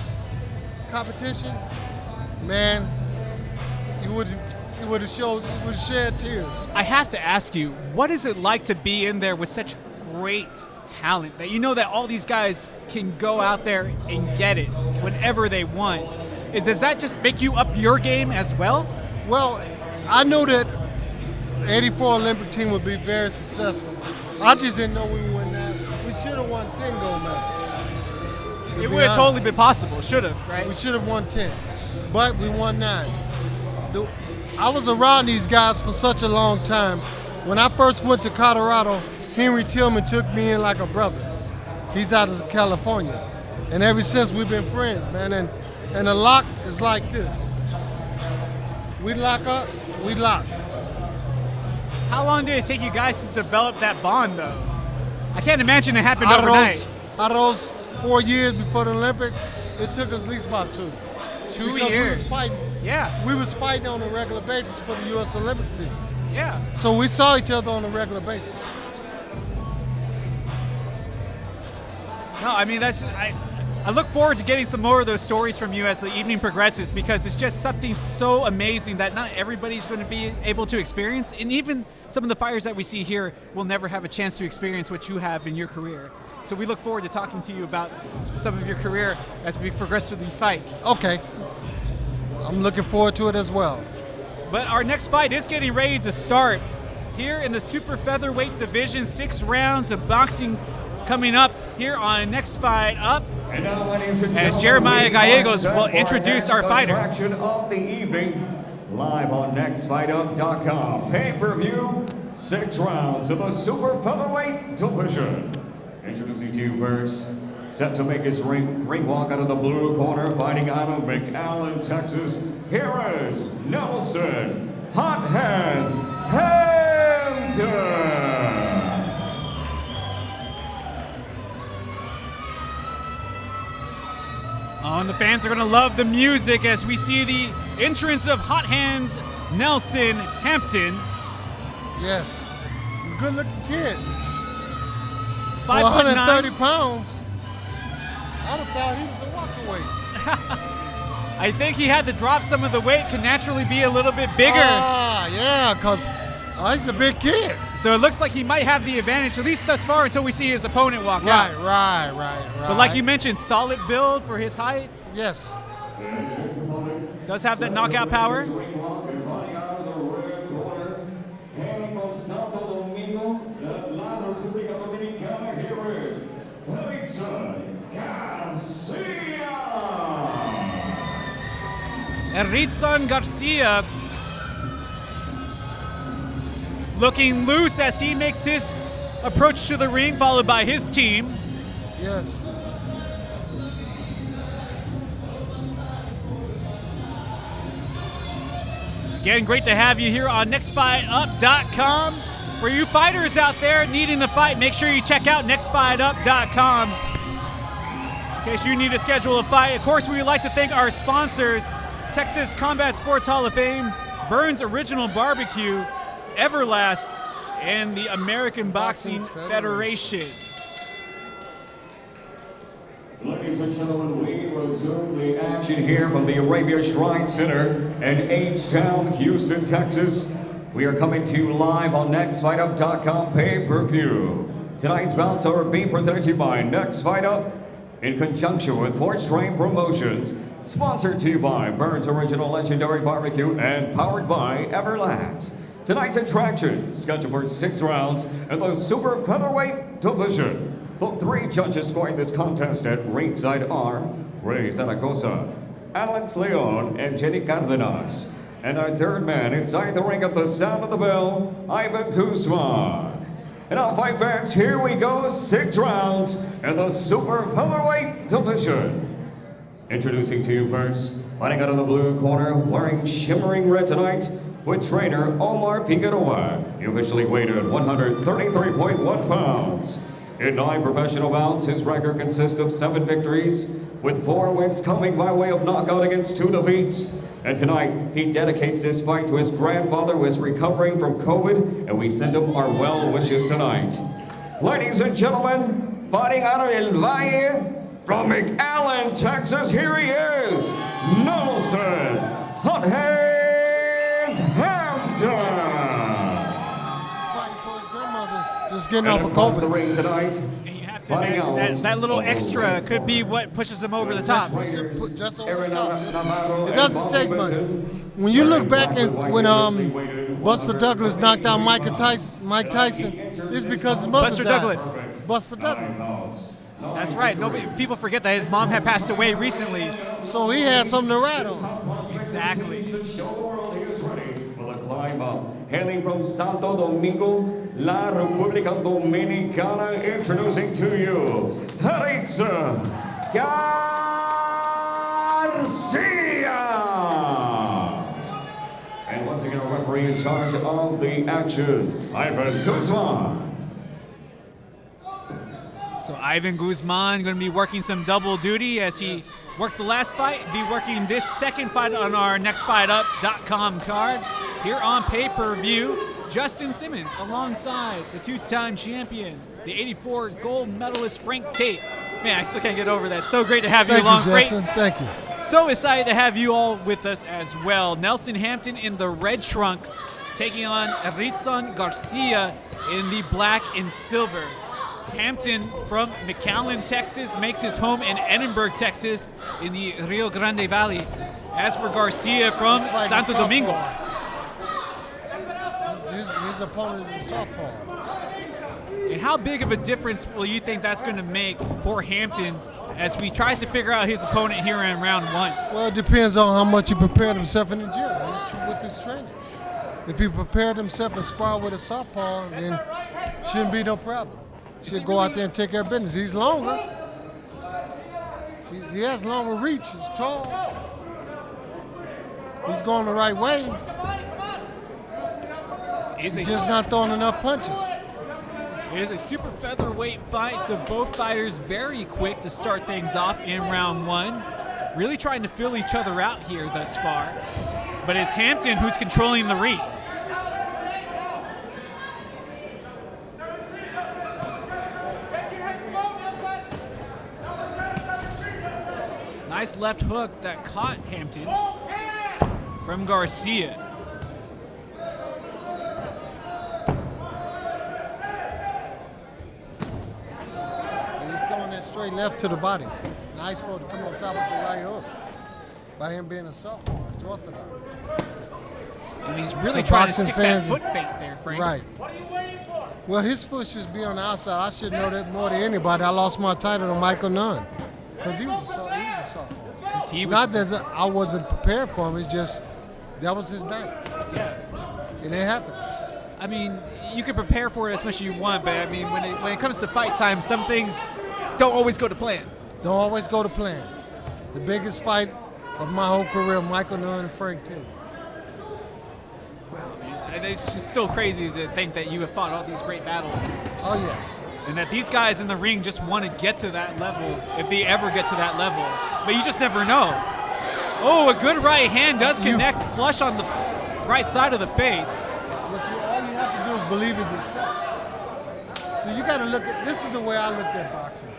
competition, man, you would have shed tears. I have to ask you, what is it like to be in there with such great talent that you know that all these guys can go out there and get it whenever they want? Does that just make you up your game as well? Well, I knew that the 84 Olympic team would be very successful. I just didn't know we would win that. We should have won 10 gold medals. It would have totally been possible, should have, right? We should have won 10, but we won 9. I was around these guys for such a long time. When I first went to Colorado, Henry Tillman took me in like a brother. He's out of California. And ever since we've been friends, man. And the lock is like this. We lock up, we lock. How long did it take you guys to develop that bond, though? I can't imagine it happened overnight. Out of those 4 years before the Olympics, it took us at least about 2. 2 because years. We was fighting. Yeah. We was fighting on a regular basis for the U.S. Olympic team. Yeah. So we saw each other on a regular basis. No, I mean, I look forward to getting some more of those stories from you as the evening progresses, because it's just something so amazing that not everybody's going to be able to experience. And even some of the fighters that we see here will never have a chance to experience what you have in your career. So we look forward to talking to you about some of your career as we progress through these fights. Okay. I'm looking forward to it as well. But our next fight is getting ready to start. Here in the super featherweight division, 6 rounds of boxing coming up here on Next Fight Up. And now, ladies and As gentlemen, Jeremiah we Gallegos are set will for introduce our next fighters. attraction of the evening, live on NextFightUp.com. Pay-per-view, 6 rounds of the super featherweight division. Introducing to you first, set to make his ring walk out of the blue corner, fighting out of McAllen, Texas. Here is Nelson Hot Hands Hampton. Oh, and the fans are going to love the music as we see the entrance of Hot Hands Nelson Hampton. Yes. Good looking kid. 5'9". 130 pounds. I'd have thought he was a welterweight. I think he had to drop some of the weight, can naturally be a little bit bigger. Yeah, because he's a big kid. So it looks like he might have the advantage, at least thus far, until we see his opponent walk out. Right. But like you mentioned, solid build for his height. Yes. Does have that knockout power. Ring walk and running out of the red corner, hailing from Santo Domingo, Erritson Garcia looking loose as he makes his approach to the ring, followed by his team. Yes. Again, great to have you here on nextfightUp.com. For you fighters out there needing to fight, make sure you check out nextfightUp.com in case you need to schedule a fight. Of course, we would like to thank our sponsors, Texas Combat Sports Hall of Fame, Burns Original Barbecue, Everlast, and the American Boxing Federation. Ladies and gentlemen, we resume the action here from the Arabia Shrine Center in H-Town, Houston, Texas. We are coming to you live on NextFightUp.com pay-per-view. Tonight's bouts are being presented to you by Next Fight Up in conjunction with Force Train Promotions, sponsored to you by Burns Original Legendary Barbecue and powered by Everlast. Tonight's attraction, scheduled for 6 rounds in the super featherweight division. The 3 judges scoring this contest at ringside are Ray Zaragoza, Alex Leon, and Jenny Cardenas. And our third man inside the ring at the sound of the bell, Ivan Guzman. And now, fight fans, here we go, 6 rounds in the super featherweight division. Introducing to you first, fighting out of the blue corner, wearing shimmering red tonight, with trainer Omar Figueroa. He officially weighed in 133.1 pounds. In 9 professional bouts, his record consists of 7 victories, with 4 wins coming by way of knockout against 2 defeats. And tonight, he dedicates this fight to his grandfather who is recovering from COVID, and we send him our well wishes tonight. Ladies and gentlemen, fighting out of El Valle, from McAllen, Texas, here he is, Nelson Hotheads Hampton. Just getting off of across the COVID. ring tonight. And you have to imagine that little extra could be what pushes them over the top. Just over the top. It doesn't take much. When you look back at when Buster Douglas knocked out Mike Tyson, it's because his mother Buster died. Douglas. Buster Douglas. That's right. People forget that his mom had passed away recently. So he had something to ride on. Exactly. Show the world he is ready for the climb up. Hailing from Santo Domingo, La República Dominicana, introducing to you, Erritson Garcia. And once again, a referee in charge of the action, Ivan Guzman. So Ivan Guzman going to be working some double duty as he worked the last fight, be working this second fight on our nextfightUp.com card. Here on pay-per-view, Justin Simmons alongside the 2-time champion, the 84 gold medalist Frank Tate. Man, I still can't get over that. So great to have you along. Thank you, Justin. Thank you. So excited to have you all with us as well. Nelson Hampton in the red trunks, taking on Erritson Garcia in the black and silver. Hampton from McAllen, Texas, makes his home in Edinburgh, Texas, in the Rio Grande Valley. As for Garcia from Santo Domingo. His opponent is a southpaw. And how big of a difference will you think that's going to make for Hampton as he tries to figure out his opponent here in round 1? Well, it depends on how much he prepared himself in the gym with his training. If he prepared himself and sparred with a southpaw, then shouldn't be no problem. Should go out there and take care of business. He's longer. He has longer reach. He's tall. He's going the right way. He's just not throwing enough punches. It is a super featherweight fight, so both fighters very quick to start things off in round 1. Really trying to fill each other out here thus far. But it's Hampton who's controlling the reach. Nice left hook that caught Hampton from Garcia. And he's throwing that straight left to the body. Now he's supposed to come on top of the right hook by him being a southpaw. It's orthodox. And he's really So trying to boxing stick that fans- foot fake there, Frank. Right. Well, his foot should be on the outside. I should know that more than anybody. I lost my title to Michael Nunn because he was a southpaw. because he was Not that I wasn't prepared for him. It's just that was his night. yeah. It ain't happened. I mean, you can prepare for it as much as you want, but I mean, when it comes to fight time, some things don't always go to plan. Don't always go to plan. The biggest fight of my whole career, Michael Nunn and Frank T. And it's just still crazy to think that you have fought all these great battles, Oh, yes. and that these guys in the ring just want to get to that level, if they ever get to that level. But you just never know. Oh, a good right hand does connect flush on the right side of the face. All you have to do is believe in yourself. So you got to look at, this is the way I looked at boxing.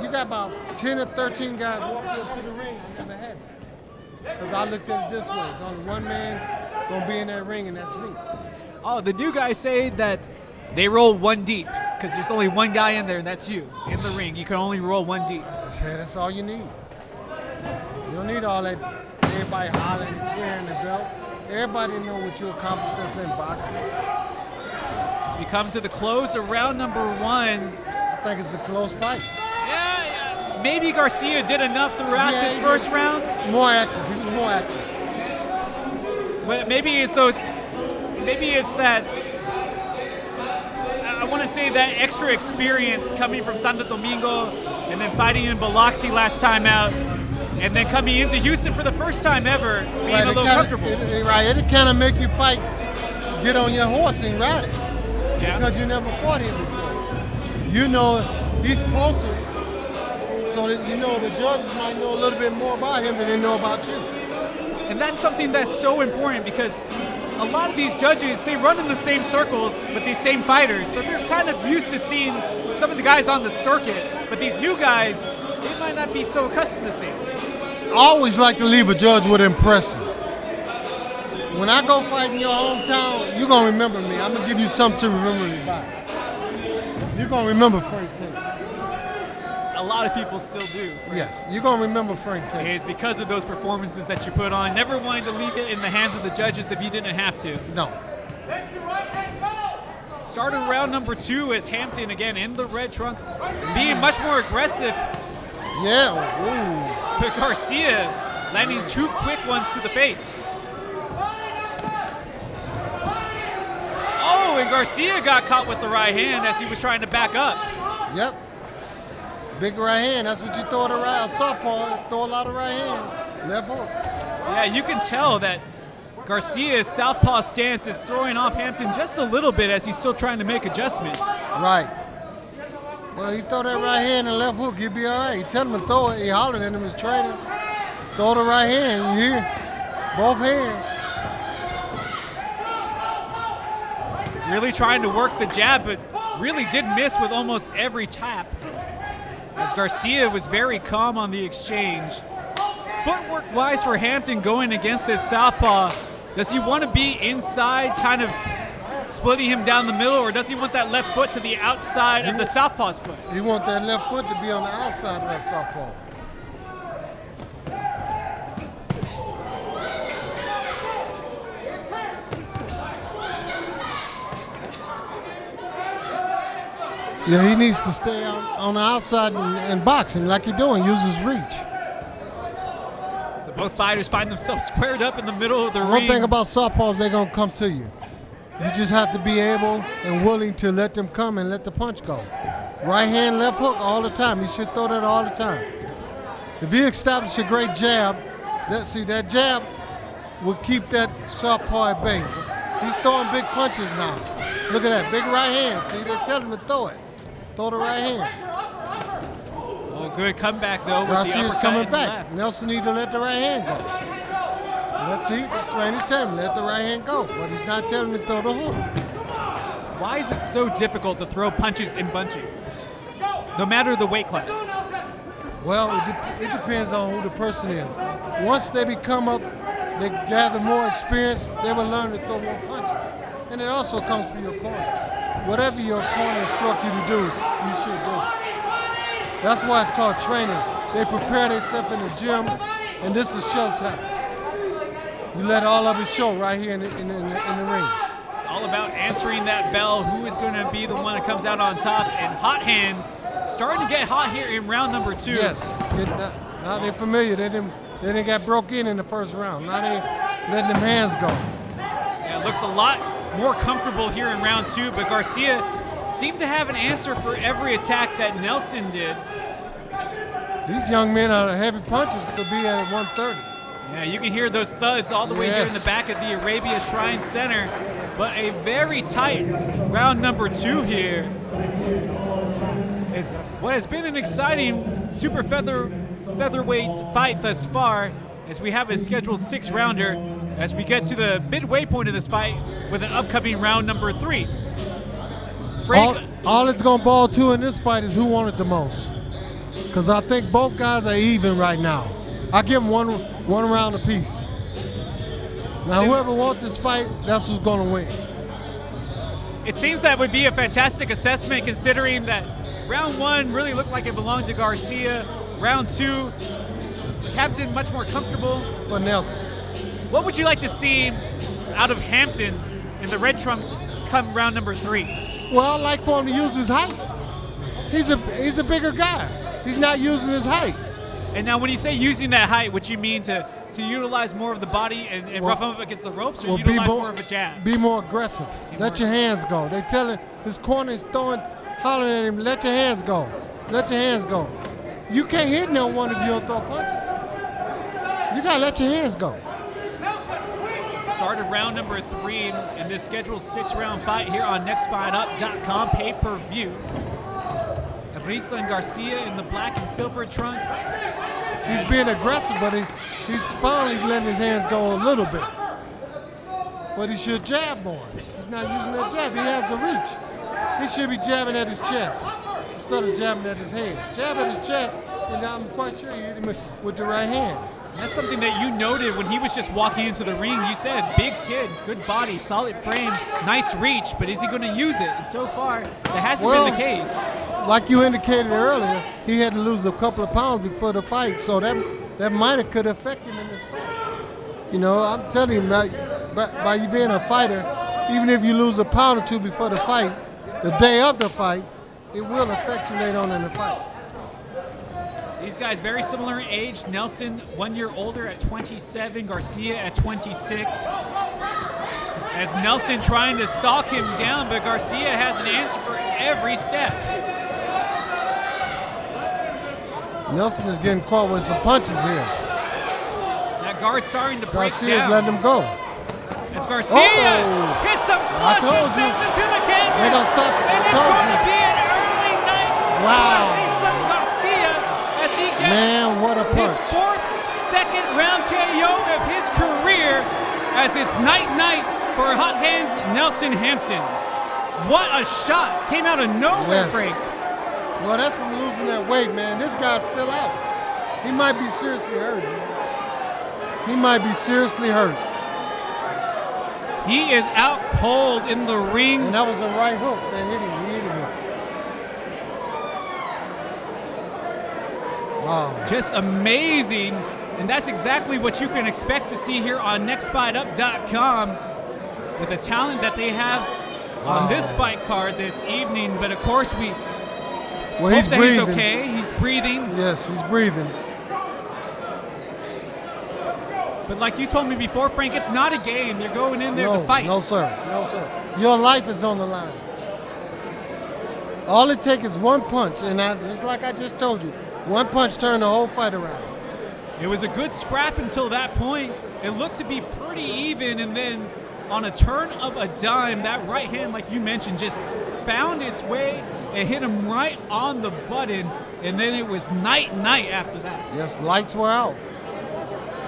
You got about 10 or 13 guys walk into the ring. I never had it. Because I looked at it this way. There's only one man going to be in that ring, and that's me. Oh, the new guys say that they roll one deep because there's only one guy in there, and that's you. In the ring, you can only roll one deep. Say that's all you need. You don't need all that, everybody hollering, wearing the belt. Everybody know what you accomplished us in boxing. As we come to the close of round number 1, I think it's a close fight. yeah, maybe Garcia did enough throughout Yeah, this he first did. round, More active. He was more active. but maybe it's that, I want to say that extra experience coming from Santo Domingo and then fighting in Biloxi last time out, and then coming into Houston for the first time ever, being a little comfortable. It kind of make you fight, get on your horse and ride it. Yeah. Because you never fought him before. You know he's closer, so that you know the judges might know a little bit more about him than they know about you. And that's something that's so important because a lot of these judges, they run in the same circles with these same fighters, so they're kind of used to seeing some of the guys on the circuit, but these new guys, they might not be so accustomed to seeing. I always like to leave a judge with an impression. When I go fight in your hometown, you're going to remember me. I'm going to give you something to remember me by. You're going to remember Frank Tate. A lot of people still do. Yes, you're going to remember Frank Tate. It's because of those performances that you put on. Never wanted to leave it in the hands of the judges if you didn't have to. No. Started round number 2 as Hampton, again, in the red trunks, being much more aggressive. Yeah. Ooh. But Garcia landing 2 quick ones to the face. Oh, and Garcia got caught with the right hand as he was trying to back up. Yep. Big right hand. That's what you throw at a right. Southpaw, throw a lot of right hands. Left hooks. Yeah, you can tell that Garcia's southpaw stance is throwing off Hampton just a little bit as he's still trying to make adjustments. Right. Well, he throw that right hand and left hook, he'll be all right. He tell him to throw it. He hollering at him, his trainer. Throw the right hand. You hear? Both hands. Really trying to work the jab, but really did miss with almost every tap. As Garcia was very calm on the exchange. Footwork-wise for Hampton going against this southpaw, does he want to be inside, kind of splitting him down the middle, or does he want that left foot to the outside of the southpaw's foot? He want that left foot to be on the outside of that southpaw. Yeah, he needs to stay on the outside and box him like he's doing, use his reach. So both fighters find themselves squared up in the middle of the ring. One thing about southpaws, they're going to come to you. You just have to be able and willing to let them come and let the punch go. Right hand, left hook all the time. You should throw that all the time. If he establishes a great jab, that jab will keep that southpaw at bay. He's throwing big punches now. Look at that, big right hand. See, they tell him to throw it. Throw the right hand. Oh, good comeback, though, with the Garcia's uppercut coming and back. left. Nelson needs to let the right hand go. Let's see, the trainer's telling him, let the right hand go. But he's not telling him to throw the hook. Why is it so difficult to throw punches in bunches, no matter the weight class? Well, it depends on who the person is. Once they become up, they gather more experience, they will learn to throw more punches. And it also comes from your corner. Whatever your corner instruct you to do, you should do. That's why it's called training. They prepare themselves in the gym, and this is showtime. You let all of it show right here in the ring. It's all about answering that bell. Who is going to be the one that comes out on top? And hot hands starting to get hot here in round number 2. Yes, Now they familiar. They didn't get broke in the first round. Now they letting them hands go. Yeah, it looks a lot more comfortable here in round 2, but Garcia seemed to have an answer for every attack that Nelson did. These young men are heavy punchers to be at 130. Yeah, you can hear those thuds all the way here in the back of the Arabia Shrine Center. But a very tight round number 2 here is what has been an exciting super featherweight fight thus far, as we have a scheduled 6-rounder as we get to the midway point of this fight with an upcoming round number 3. All it's going to boil to in this fight is who won it the most. Because I think both guys are even right now. I give them one round apiece. Now, whoever wants this fight, that's who's going to win. It seems that would be a fantastic assessment, considering that round 1 really looked like it belonged to Garcia. Round 2, Hampton much more comfortable. For Nelson. What would you like to see out of Hampton in the red trunks come round number 3? Well, I like for him to use his height. He's a bigger guy. He's not using his height. And now when you say using that height, what you mean to utilize more of the body and rough him up against the ropes, or utilize more of a jab? Be more aggressive. Let your hands go. They telling his corner is hollering at him, let your hands go. Let your hands go. You can't hit no one if you don't throw punches. You gotta let your hands go. Started round number 3 in this scheduled 6-round fight here on NextFightUp.com pay-per-view. Risa and Garcia in the black and silver trunks. He's being aggressive, but he's finally letting his hands go a little bit. But he should jab more. He's not using that jab. He has the reach. He should be jabbing at his chest instead of jabbing at his head. Jab at his chest, and I'm quite sure you hit him with the right hand. That's something that you noted when he was just walking into the ring. You said, big kid, good body, solid frame, nice reach, but is he going to use it? And so far, that hasn't been the case. Like you indicated earlier, he had to lose a couple of pounds before the fight, so that might could affect him in this fight. You know, I'm telling you, by you being a fighter, even if you lose a pound or 2 before the fight, the day of the fight, it will affect you later on in the fight. These guys very similar in age. Nelson 1 year older at 27, Garcia at 26. As Nelson trying to stalk him down, but Garcia has an answer for every step. Nelson is getting caught with some punches here. That guard starting to break Garcia's down. letting him go. As Garcia hits a flush and sends him to the canvas. They're gonna stop it. And it's going to be an early night. Wow. Garcia as he gets what a punch. his 4th second-round KO of his career, as it's night for Hot Hands Nelson Hampton. What a shot. Came out of nowhere, Frank. Well, that's from losing that weight, man. This guy's still out. He might be seriously hurt. He might be seriously hurt. He is out cold in the ring. And that was a right hook that hit him. He hit him. Wow. Just amazing. And that's exactly what you can expect to see here on NextFightUp.com with the talent that they have on this fight card this evening. But of course, we hope he's that breathing. he's okay. He's breathing. Yes, he's breathing. But like you told me before, Frank, it's not a game. You're going in there to fight. No, sir. No, sir. Your life is on the line. All it takes is one punch, and just like I just told you, one punch turned the whole fight around. It was a good scrap until that point. It looked to be pretty even, and then on a turn of a dime, that right hand, like you mentioned, just found its way and hit him right on the button, and then it was night after that. Yes, lights were out.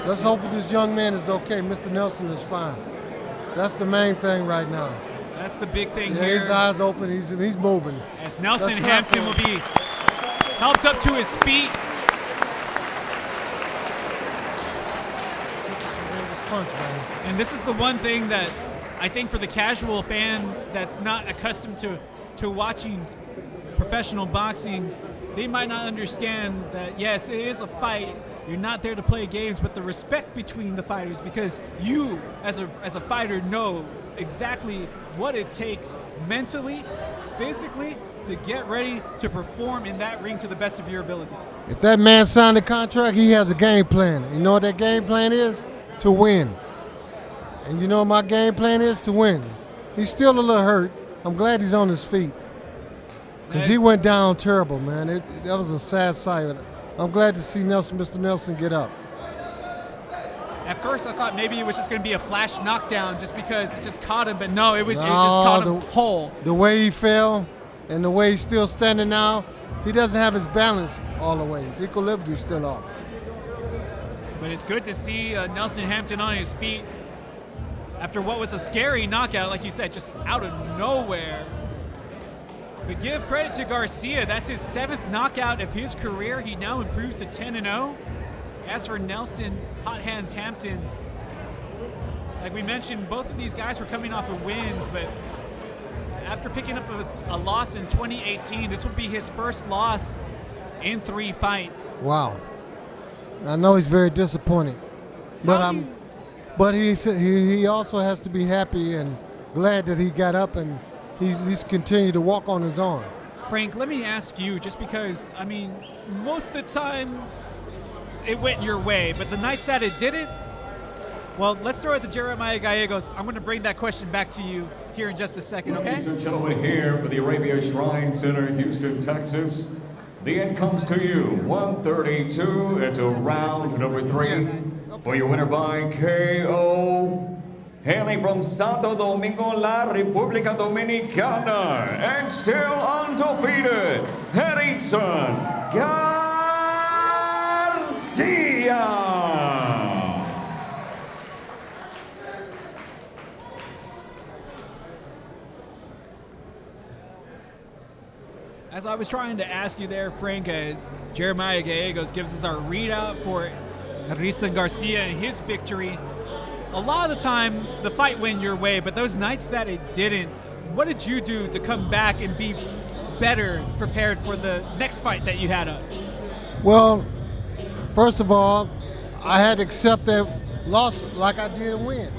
Let's hope that this young man is okay. Mr. Nelson is fine. That's the main thing right now. That's the big thing here. His eyes open. He's moving. As Nelson Hampton will be helped up to his feet. And this is the one thing that I think for the casual fan that's not accustomed to watching professional boxing, they might not understand that, yes, it is a fight. You're not there to play games, but the respect between the fighters, because you, as a fighter, know exactly what it takes mentally, physically, to get ready to perform in that ring to the best of your ability. If that man signed a contract, he has a game plan. You know what that game plan is? To win. And you know what my game plan is? To win. He's still a little hurt. I'm glad he's on his feet. Because he went down terrible, man. That was a sad sight. I'm glad to see Mr. Nelson get up. At first, I thought maybe it was just going to be a flash knockdown just because it just caught him, but no, it just caught him whole. The way he fell and the way he's still standing now, he doesn't have his balance all the way. His equilibrium is still off. But it's good to see Nelson Hampton on his feet after what was a scary knockout, like you said, just out of nowhere. But give credit to Garcia. That's his 7th knockout of his career. He now improves to 10-0. As for Nelson Hot Hands Hampton, like we mentioned, both of these guys were coming off of wins, but after picking up a loss in 2018, this will be his first loss in 3 fights. Wow. I know he's very disappointed. But he also has to be happy and glad that he got up and he's continued to walk on his own. Frank, let me ask you, just because, I mean, most of the time it went your way, but the nights that it didn't, well, let's throw it to Jeremiah Gallegos. I'm going to bring that question back to you here in just a second, okay? Ladies and gentlemen, here for the Arabia Shrine Center, Houston, Texas, the end comes to you, 132 into round number 3. For your winner by KO, hailing from Santo Domingo, La República Dominicana, and still undefeated, Harrison Garcia. As I was trying to ask you there, Frank, as Jeremiah Gallegos gives us our readout for Harrison Garcia and his victory, a lot of the time the fight went your way, but those nights that it didn't, what did you do to come back and be better prepared for the next fight that you had up? Well, first of all, I had to accept that loss like I did win.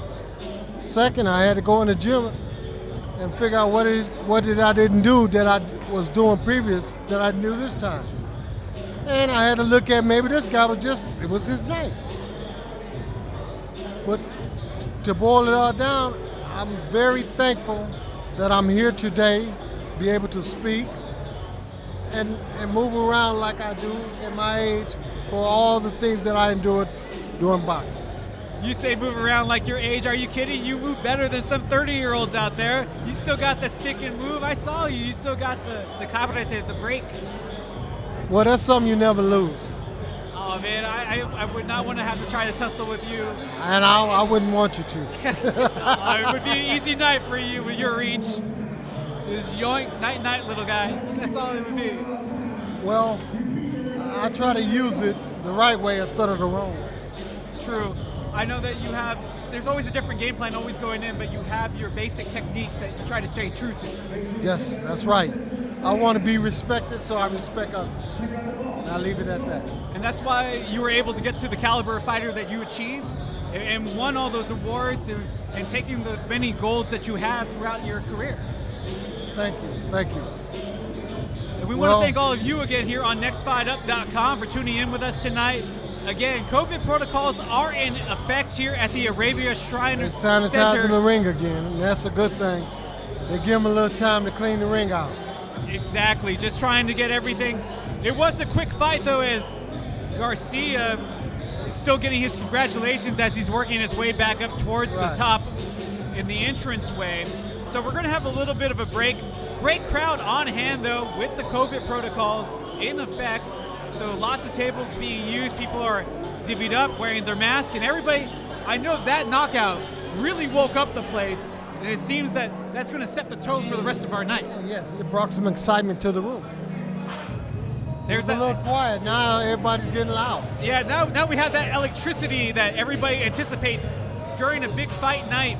Second, I had to go in the gym and figure out what I didn't do that I was doing previous that I knew this time. And I had to look at maybe this guy it was his night. But to boil it all down, I'm very thankful that I'm here today, be able to speak and move around like I do at my age for all the things that I endured doing boxing. You say move around like your age. Are you kidding? You move better than some 30-year-olds out there. You still got the stick and move. I saw you. You still got the cabrete, the break. Well, that's something you never lose. Oh, man, I would not want to have to try to tussle with you. And I wouldn't want you to. It would be an easy night for you with your reach. Just yoink, night, little guy. That's all it would be. Well, I try to use it the right way instead of the wrong way. True. I know that you have, there's always a different game plan always going in, but you have your basic technique that you try to stay true to. Yes, that's right. I want to be respected, so I respect others. And I'll leave it at that. And that's why you were able to get to the caliber of fighter that you achieved and won all those awards and taking those many golds that you have throughout your career. Thank you. And we want to thank all of you again here on NextFightUp.com for tuning in with us tonight. Again, COVID protocols are in effect here at the Arabia Shrine Center. Sanitizing the ring again, and that's a good thing. They give them a little time to clean the ring out. Exactly, just trying to get everything. It was a quick fight, though, as Garcia is still getting his congratulations as he's working his way back up towards the top in the entranceway. So we're going to have a little bit of a break. Great crowd on hand, though, with the COVID protocols in effect. So lots of tables being used. People are divvied up, wearing their mask, and everybody, I know that knockout really woke up the place, and it seems that that's going to set the tone for the rest of our night. Yes, it brought some excitement to the room. There's a little quiet. Now everybody's getting loud. Yeah, now we have that electricity that everybody anticipates during a big fight night.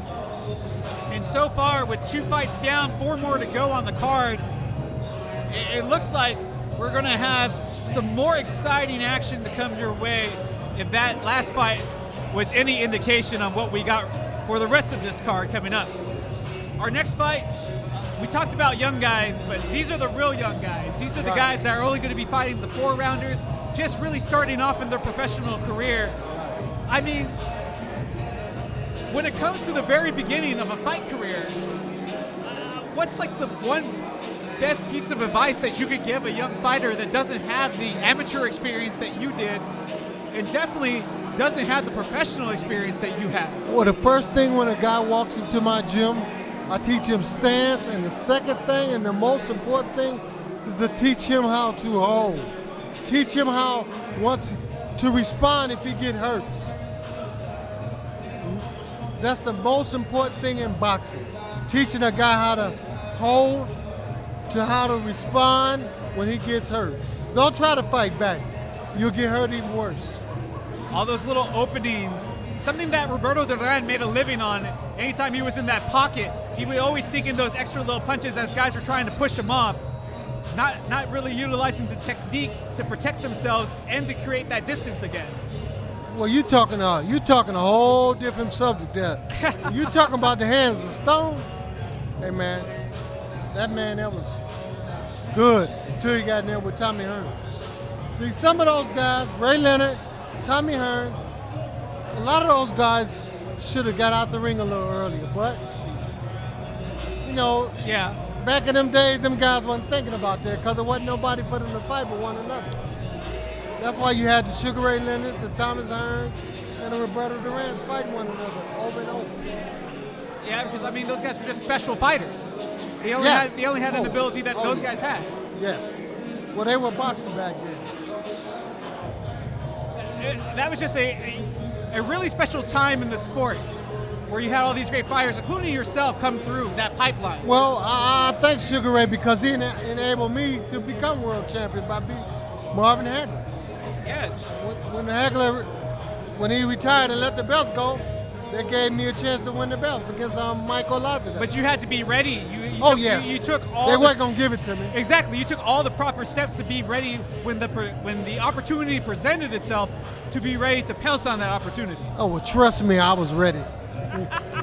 And so far, with 2 fights down, 4 more to go on the card, it looks like we're going to have some more exciting action to come your way if that last fight was any indication on what we got for the rest of this card coming up. Our next fight, we talked about young guys, but these are the real young guys. These are the guys that are only going to be fighting the 4-rounders, just really starting off in their professional career. I mean, when it comes to the very beginning of a fight career, what's like the one best piece of advice that you could give a young fighter that doesn't have the amateur experience that you did, and definitely doesn't have the professional experience that you have? Well, the first thing when a guy walks into my gym, I teach him stance, and the second thing and the most important thing is to teach him how to hold. Teach him how once to respond if he get hurt. That's the most important thing in boxing. Teaching a guy how to hold, to how to respond when he gets hurt. Don't try to fight back. You'll get hurt even worse. All those little openings, something that Roberto Duran made a living on. Anytime he was in that pocket, he would always sneak in those extra little punches as guys were trying to push him off. Not really utilizing the technique to protect themselves and to create that distance again. Well, you talking a whole different subject there. You talking about the hands of stone? Hey man, that was good until he got in there with Tommy Hearns. See, some of those guys, Ray Leonard, Tommy Hearns, a lot of those guys should have got out the ring a little earlier, but you know, Yeah. back in them days, them guys wasn't thinking about that because there wasn't nobody for them to fight but one another. That's why you had the Sugar Ray Leonards, the Thomas Hearns, and the Roberto Durans fighting one another over and over. Yeah, because I mean, those guys were just special fighters. They only Yes. had an Oh. ability that Oh, those yeah. guys had. Yes. Well, they were boxing back then. That was just a really special time in the sport where you had all these great fighters, including yourself, come through that pipeline. Well, I thank Sugar Ray because he enabled me to become world champion by beating Marvin Hagler. Yes. When he retired and let the belts go, that gave me a chance to win the belts against Michael Lauderdale. But you had to be ready. Yes. You took all. They weren't gonna give it to me. Exactly. You took all the proper steps to be ready when the opportunity presented itself, to be ready to pounce on that opportunity. Oh well, trust me, I was ready.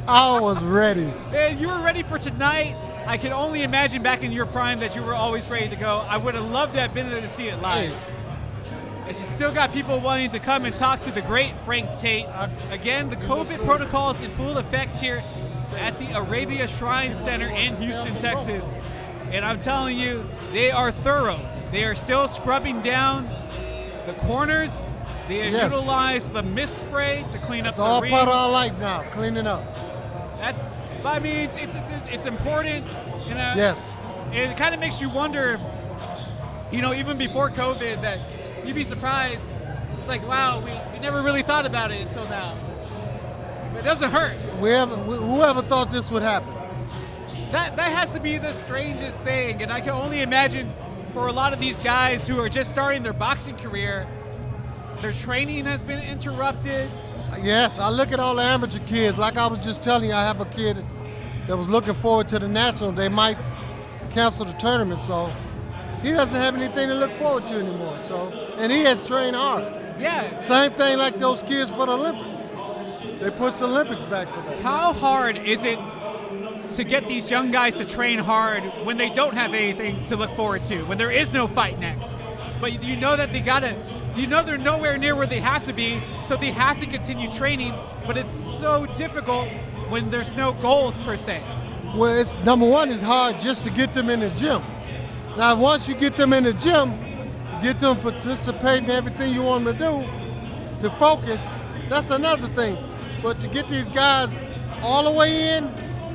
I was ready. And you were ready for tonight. I can only imagine back in your prime that you were always ready to go. I would have loved to have been there to see it live. Hey. As you still got people wanting to come and talk to the great Frank Tate. Again, the COVID protocols in full effect here at the Arabia Shrine Center in Houston, Texas. And I'm telling you, they are thorough. They are still scrubbing down the corners. They have Yes. utilized the mist spray to clean It's up all the part of ring. our life now, cleaning up. But I mean, it's important. You know, Yes. it kind of makes you wonder, you know, even before COVID, that you'd be surprised. It's like, wow, we never really thought about it until now. But it doesn't hurt. Whoever thought this would happen? That has to be the strangest thing. And I can only imagine for a lot of these guys who are just starting their boxing career, their training has been interrupted. Yes, I look at all the amateur kids. Like I was just telling you, I have a kid that was looking forward to the National. They might cancel the tournament, so he doesn't have anything to look forward to anymore. So, and he has trained hard. Yeah. Same thing like those kids for the Olympics. They pushed the Olympics back for them. How hard is it to get these young guys to train hard when they don't have anything to look forward to, when there is no fight next? But you know that they're nowhere near where they have to be, so they have to continue training, but it's so difficult when there's no goals per se. Well, it's number one, it's hard just to get them in the gym. Now, once you get them in the gym, get them participating in everything you want them to do, to focus, that's another thing. But to get these guys all the way in,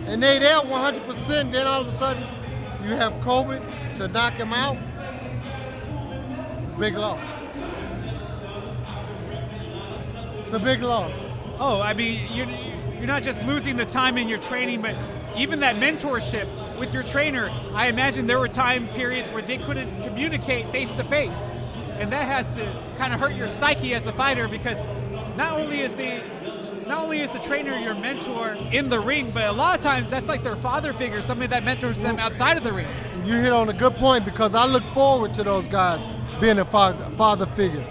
and they there 100%, then all of a sudden you have COVID to knock them out, big loss. It's a big loss. Oh, I mean, you're not just losing the time in your training, but even that mentorship with your trainer. I imagine there were time periods where they couldn't communicate face to face, and that has to kind of hurt your psyche as a fighter, because not only is the trainer your mentor in the ring, but a lot of times that's like their father figure, somebody that mentors them outside of the ring. You hit on a good point, because I look forward to those guys being a father figure.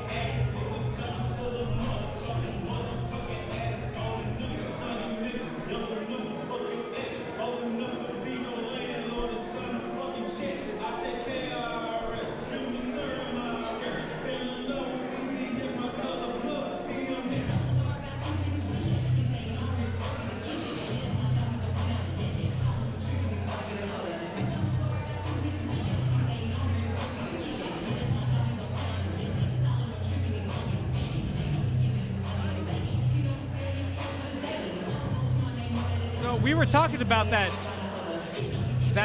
So we were talking about that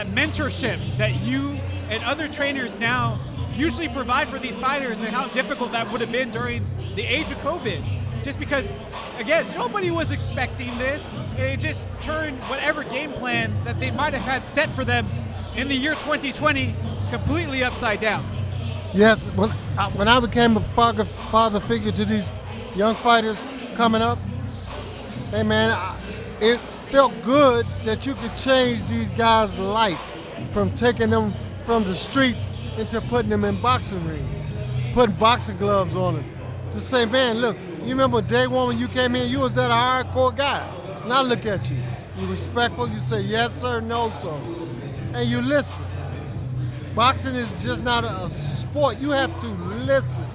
mentorship that you and other trainers now usually provide for these fighters, and how difficult that would have been during the age of COVID. Just because, again, nobody was expecting this. It just turned whatever game plan that they might have had set for them in the year 2020 completely upside down. Yes, when I became a father figure to these young fighters coming up, hey man, it felt good that you could change these guys' life from taking them from the streets into putting them in boxing rings, putting boxing gloves on them. To say, man, look, you remember day one when you came in, you was that hardcore guy. Now look at you. You respectful, you say yes sir, no sir, and you listen. Boxing is just not a sport. You have to listen.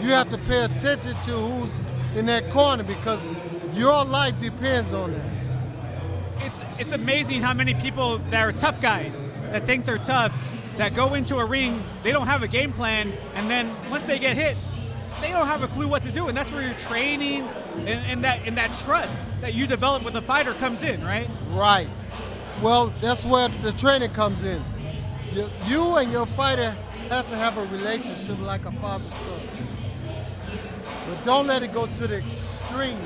You have to pay attention to who's in that corner because your life depends on that. It's amazing how many people that are tough guys, that think they're tough, that go into a ring, they don't have a game plan, and then once they get hit, they don't have a clue what to do, and that's where your training and that trust that you develop with a fighter comes in, right? Right. Well, that's where the training comes in. You and your fighter has to have a relationship like a father-son. But don't let it go to the extreme.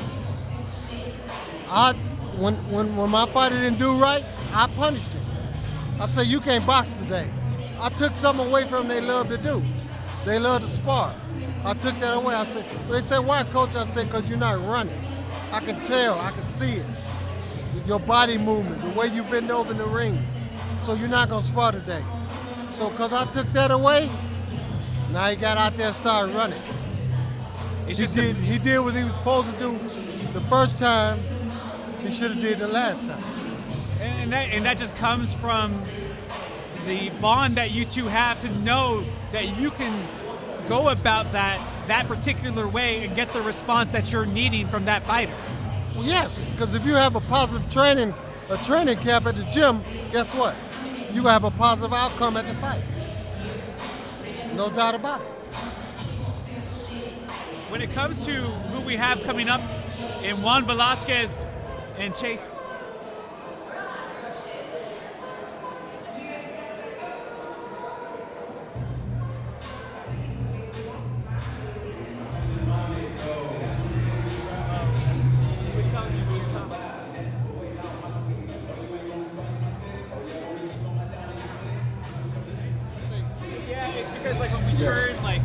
When my fighter didn't do right, I punished him. I said, you can't box today. I took something away from them they love to do. They love to spar. I took that away. I said, well, they said, why, coach? I said, because you're not running. I can tell, I can see it. Your body movement, the way you bend over in the ring. So you're not gonna spar today. So because I took that away, now he got out there and started running. He did what he was supposed to do the first time. He should have did the last time. And that just comes from the bond that you two have to know that you can go about that particular way and get the response that you're needing from that fighter. Well, yes, because if you have a positive training camp at the gym, guess what? You gonna have a positive outcome at the fight. No doubt about it. When it comes to who we have coming up in Juan Velasquez and Chase. Yeah, it's because like when we turn like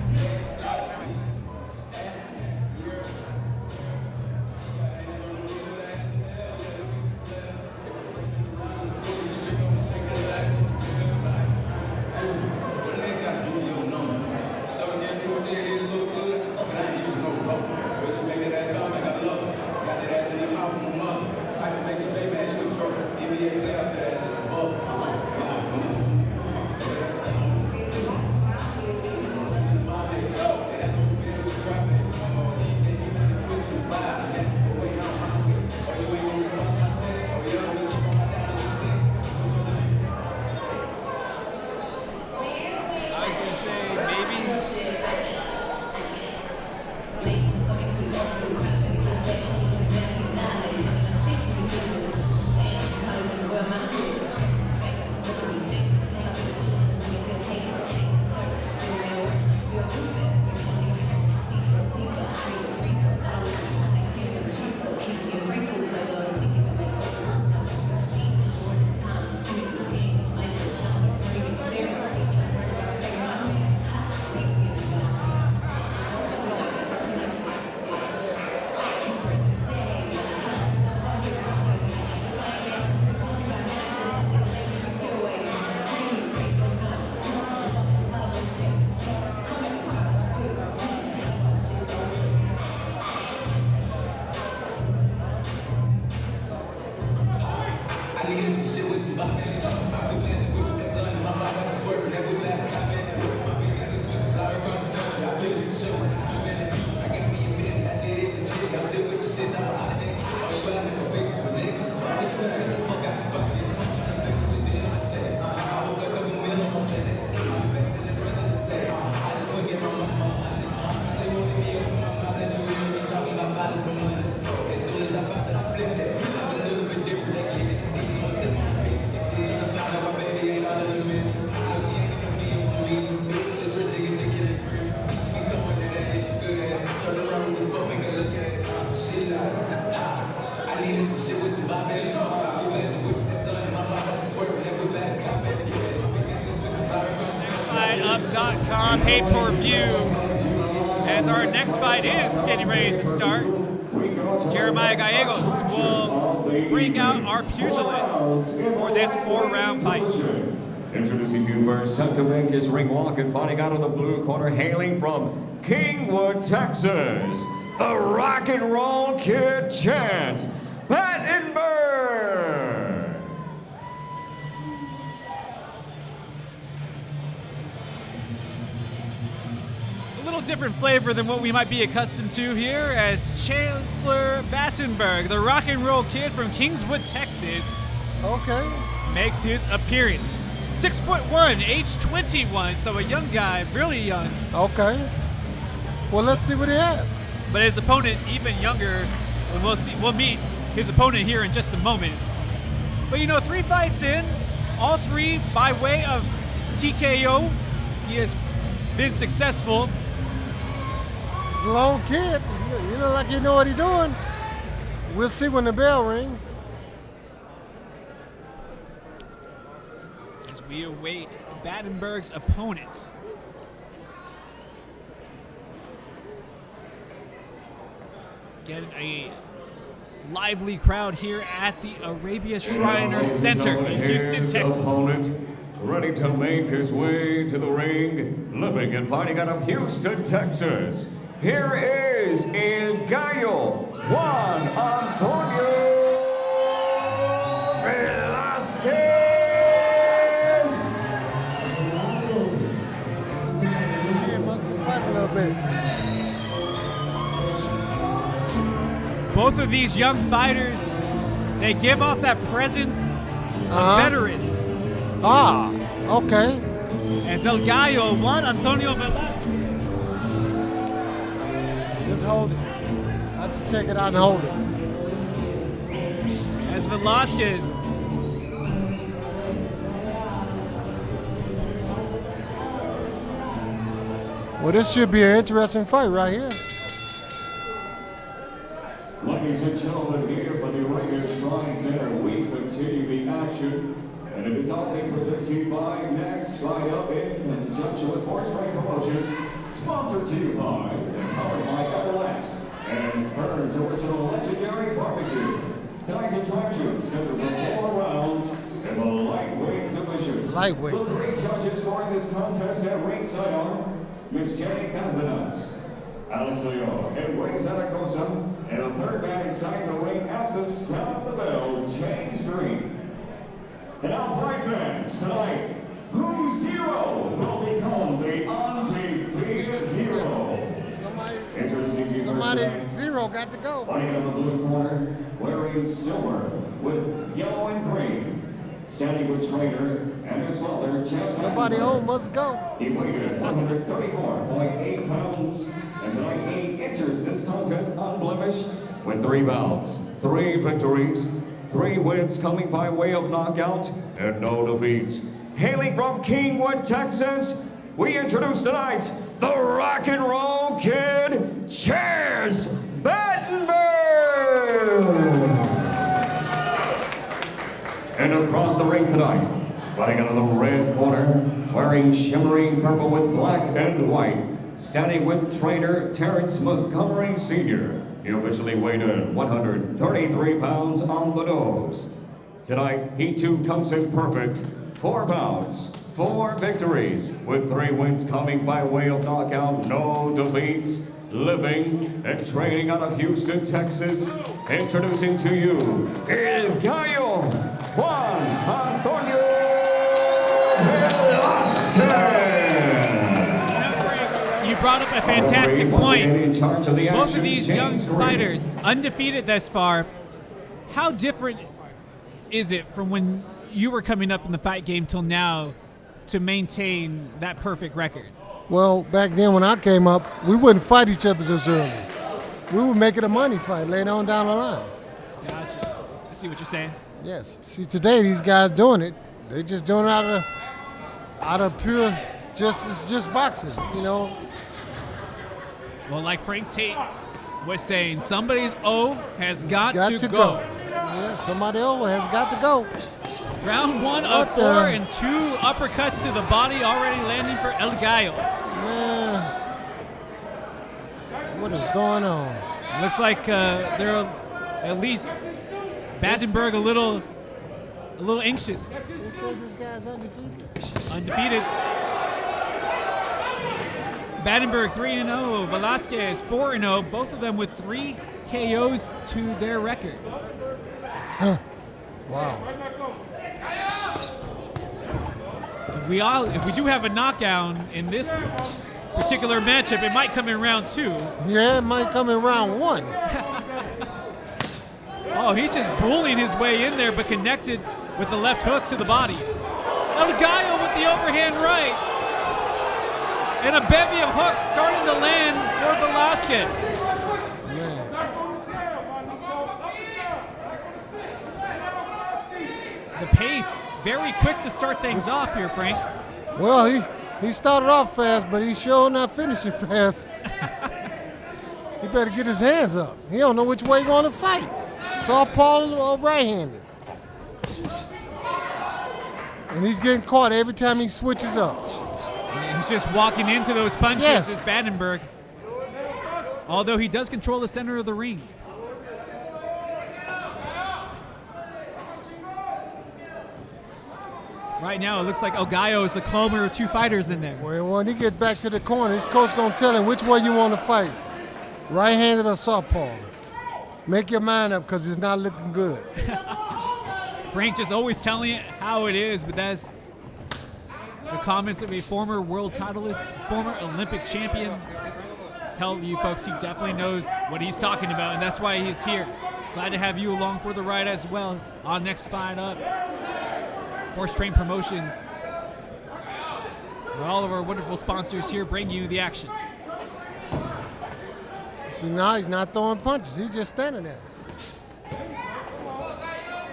FightUp.com pay-per-view. As our next fight is getting ready to start, Jeremiah Gallegos will bring out our pugilists for this 4-round fight. Introducing you first, set to make his ring walk and fighting out of the blue corner, hailing from Kingwood, Texas, the Rock and Roll Kid, Chance Battenberg. A little different flavor than what we might be accustomed to here, as Chancellor Battenberg, the Rock and Roll Kid from Kingswood, Texas, makes his appearance. 6'1", age 21, so a young guy, really young. Okay. Well, let's see what he has. But his opponent, even younger, and we'll meet his opponent here in just a moment. But 3 fights in, all 3 by way of TKO. He has been successful. He's a lone kid. You know, like you know what he's doing. We'll see when the bell rings. As we await Battenberg's opponent. Getting a lively crowd here at the Arabia Shriner Center in Houston, Texas. Opponent, ready to make his way to the ring, living and fighting out of Houston, Texas. Here is El Gallo Juan Antonio Velasquez. He must be fighting a little bit. Both of these young fighters, they give off that presence of veterans. Ah, okay. As El Gallo Juan Antonio Velasquez. Just hold it. I'll just take it out and hold it. As Velasquez Well, this should be an interesting fight right here. Ladies and gentlemen, here from the Arabia Shrine Center, we continue the action. And it is all being presented to you by Next Fight Up in conjunction with Horse Ring Promotions, sponsored to you by and powered by Everlast and Burns Original Legendary Barbecue. Tonight's attraction scheduled for 4 rounds in the lightweight division. Lightweight. The 3 judges scoring this contest at ringside are Miss Jenny Cardenas, Alex Leon, and Ray Zaragoza, and a third man inside the ring at the sound of the bell, James Green. And now, fight fans, tonight, who zero will become the undefeated hero? Introducing you Somebody first, zero got to go. fighting in the blue corner, wearing silver with yellow and green. Standing with trainer and his father, Chance Somebody Battenberg. home must go. He weighed in at 134.8 pounds, and tonight he enters this contest unblemished with 3 bouts, 3 victories, 3 wins coming by way of knockout, and no defeats. Hailing from Kingwood, Texas, we introduce tonight the Rock and Roll Kid, Chance Battenberg! And across the ring tonight, fighting out of the red corner, wearing shimmering purple with black and white, standing with trainer Terrence Montgomery Sr. He officially weighed in 133 pounds on the nose. Tonight, he too comes in perfect. 4 pounds, 4 victories, with 3 wins coming by way of knockout, no defeats. Living and training out of Houston, Texas. Introducing to you, El Gallo Juan Antonio Velasquez. You brought up a fantastic point. In charge of the Both action, of these James young Green. fighters, undefeated thus far. How different is it from when you were coming up in the fight game till now to maintain that perfect record? Well, back then when I came up, we wouldn't fight each other this early. We would make it a money fight later on down the line. Gotcha. I see what you're saying. Yes. See, today these guys doing it. They just doing it out of pure, it's just boxing, you know. Well, like Frank Tate was saying, somebody's O has got Got to to go. Yeah, somebody over has got to go. Round one What of the- 4 and 2 uppercuts to the body already landing for El Gallo. Man, what is going on? Looks like they're at least Battenberg a little anxious. They say this guy's undefeated. Undefeated. Battenberg 3-0, Velasquez 4-0, both of them with 3 KOs to their record. Wow. If we do have a knockout in this particular matchup, it might come in round 2. Yeah, it might come in round 1. Oh, he's just bullying his way in there, but connected with the left hook to the body. El Gallo with the overhand right. And a bevy of hooks starting to land for Velasquez. Man. The pace, very quick to start things off here, Frank. Well, he started off fast, but he's sure not finishing fast. He better get his hands up. He don't know which way he want to fight. Southpaw or right-handed. And he's getting caught every time he switches up. He's just walking into those punches, Yes. is Battenberg. Although he does control the center of the ring. Right now, it looks like El Gallo is the calmer of 2 fighters in there. Well, when he gets back to the corner, his coach going to tell him which way you want to fight. Right-handed or southpaw. Make your mind up because it's not looking good. Frank just always telling it how it is, but that's the comments of a former world titleist, former Olympic champion. Tell you folks he definitely knows what he's talking about, and that's why he's here. Glad to have you along for the ride as well on Next Fight Up. Horse Train Promotions. All of our wonderful sponsors here bring you the action. See, now he's not throwing punches. He's just standing there.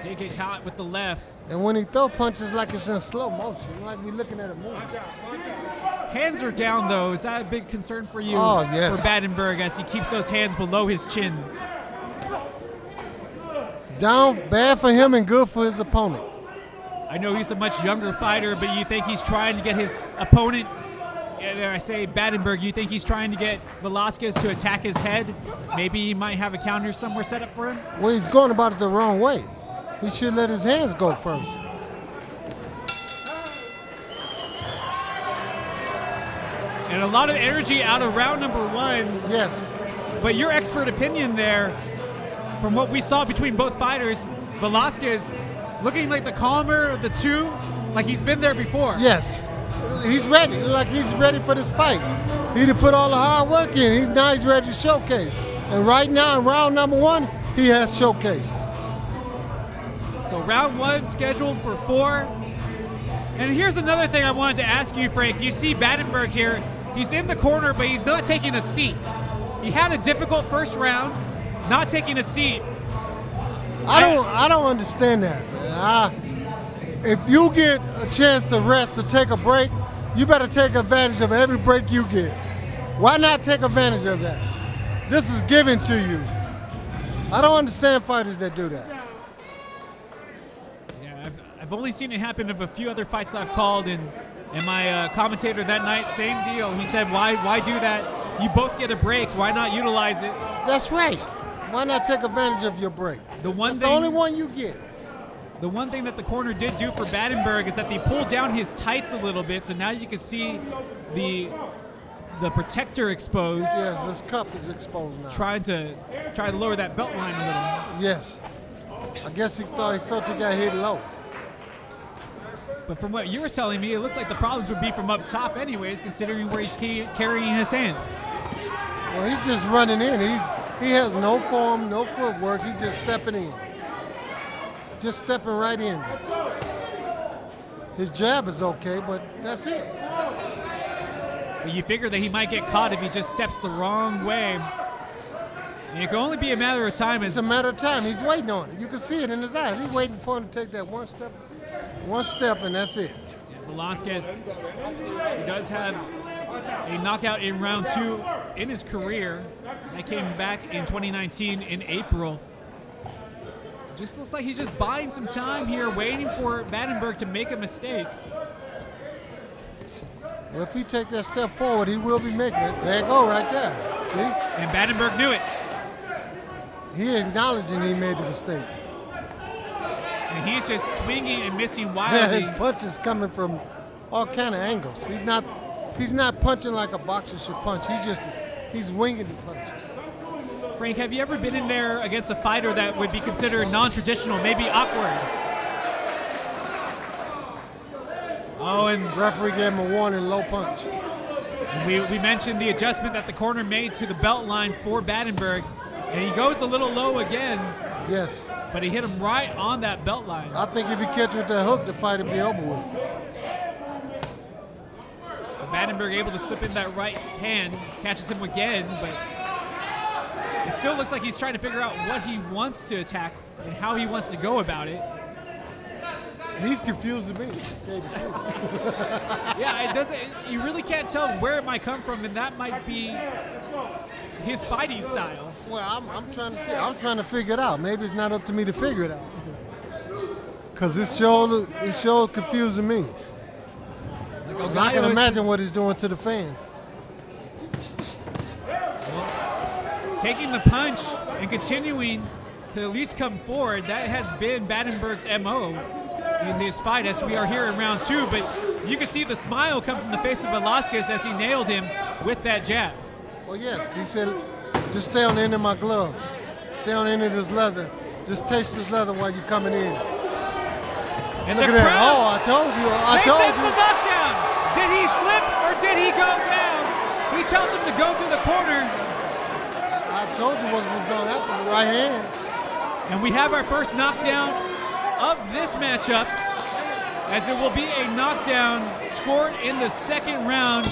Did get caught with the left. And when he throw punches, like it's in slow motion, like we're looking at a movie. Hands are down, though. Is that a big concern for you? Oh, yes. For Battenberg as he keeps those hands below his chin. Down, bad for him and good for his opponent. I know he's a much younger fighter, but you think he's trying to get his opponent, and I say Battenberg, you think he's trying to get Velasquez to attack his head? Maybe he might have a counter somewhere set up for him? Well, he's going about it the wrong way. He should let his hands go first. And a lot of energy out of round number 1. Yes. But your expert opinion there, from what we saw between both fighters, Velasquez looking like the calmer of the 2, like he's been there before. Yes. He's ready. Like he's ready for this fight. He done put all the hard work in. Now he's ready to showcase. And right now in round number 1, he has showcased. So round 1 scheduled for 4. And here's another thing I wanted to ask you, Frank. You see Battenberg here. He's in the corner, but he's not taking a seat. He had a difficult first round, not taking a seat. I don't understand that, man. If you get a chance to rest, to take a break, you better take advantage of every break you get. Why not take advantage of that? This is given to you. I don't understand fighters that do that. Yeah, I've only seen it happen of a few other fights I've called, and my commentator that night, same deal. He said, why do that? You both get a break. Why not utilize it? That's right. Why not take advantage of your break? That's the only one you get. The one thing that the corner did do for Battenberg is that they pulled down his tights a little bit, so now you can see the protector exposed. Yes, his cup is exposed now. Try to lower that belt line a little. Yes. I guess he felt he got hit low. But from what you were telling me, it looks like the problems would be from up top anyways, considering where he's carrying his hands. Well, he's just running in. He has no form, no footwork. He's just stepping in. Just stepping right in. His jab is okay, but that's it. But you figure that he might get caught if he just steps the wrong way. And it can only be a matter of time. It's a matter of time. He's waiting on it. You can see it in his eyes. He's waiting for him to take that one step, and that's it. Velasquez, he does have a knockout in round 2 in his career. That came back in 2019 in April. Just looks like he's just buying some time here, waiting for Battenberg to make a mistake. Well, if he take that step forward, he will be making it. There you go, right there. See? And Battenberg knew it. He acknowledging he made the mistake. And he's just swinging and missing Yeah, wildly. his punch is coming from all kind of angles. He's not punching like a boxer should punch. He's winging the punches. Frank, have you ever been in there against a fighter that would be considered non-traditional, maybe awkward? Oh, and Referee gave him a warning, low punch. we mentioned the adjustment that the corner made to the belt line for Battenberg, and he goes a little low again, Yes. but he hit him right on that belt line. I think if he catch with that hook, the fight will be over with. So Battenberg able to slip in that right hand, catches him again, but it still looks like he's trying to figure out what he wants to attack and how he wants to go about it. He's confusing me. to tell you the truth. Yeah, it doesn't. You really can't tell where it might come from, and that might be his fighting style. Well, I'm trying to see. I'm trying to figure it out. Maybe it's not up to me to figure it out. Cause it's sure confusing me. Like 'Cause I can imagine what he's doing to the fans. taking the punch and continuing to at least come forward. That has been Battenberg's MO in this fight as we are here in round 2, but you can see the smile come from the face of Velasquez as he nailed him with that jab. Well, yes, he said, just stay on the end of my gloves. Stay on the end of this leather. Just taste this leather while you're coming in. And Look the at that. crowd, Oh, I told you. I they told sense you. the knockdown. Did he slip or did he go down? He tells him to go to the corner. I told you what was going to happen. Right hand. And we have our first knockdown of this matchup, as it will be a knockdown scored in the second round,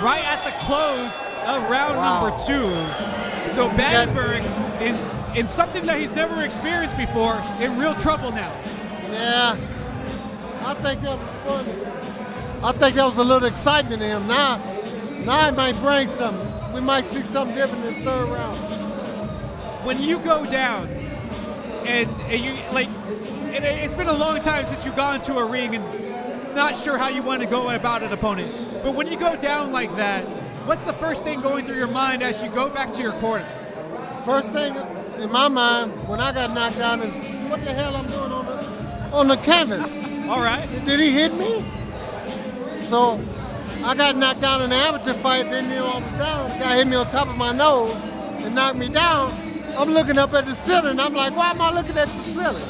right at the close of round number 2. So Battenberg is in something that he's never experienced before, in real trouble now. Yeah. I think that was funny. I think that was a little excitement in him. Now it might bring something. We might see something different in this third round. When you go down, and you like, it's been a long time since you've gone to a ring and not sure how you want to go about an opponent. But when you go down like that, what's the first thing going through your mind as you go back to your corner? First thing in my mind when I got knocked down is what the hell I'm doing on the canvas. All right. Did he hit me? So I got knocked down in the amateur fight, then I was down. The guy hit me on top of my nose and knocked me down. I'm looking up at the ceiling and I'm like, why am I looking at the ceiling?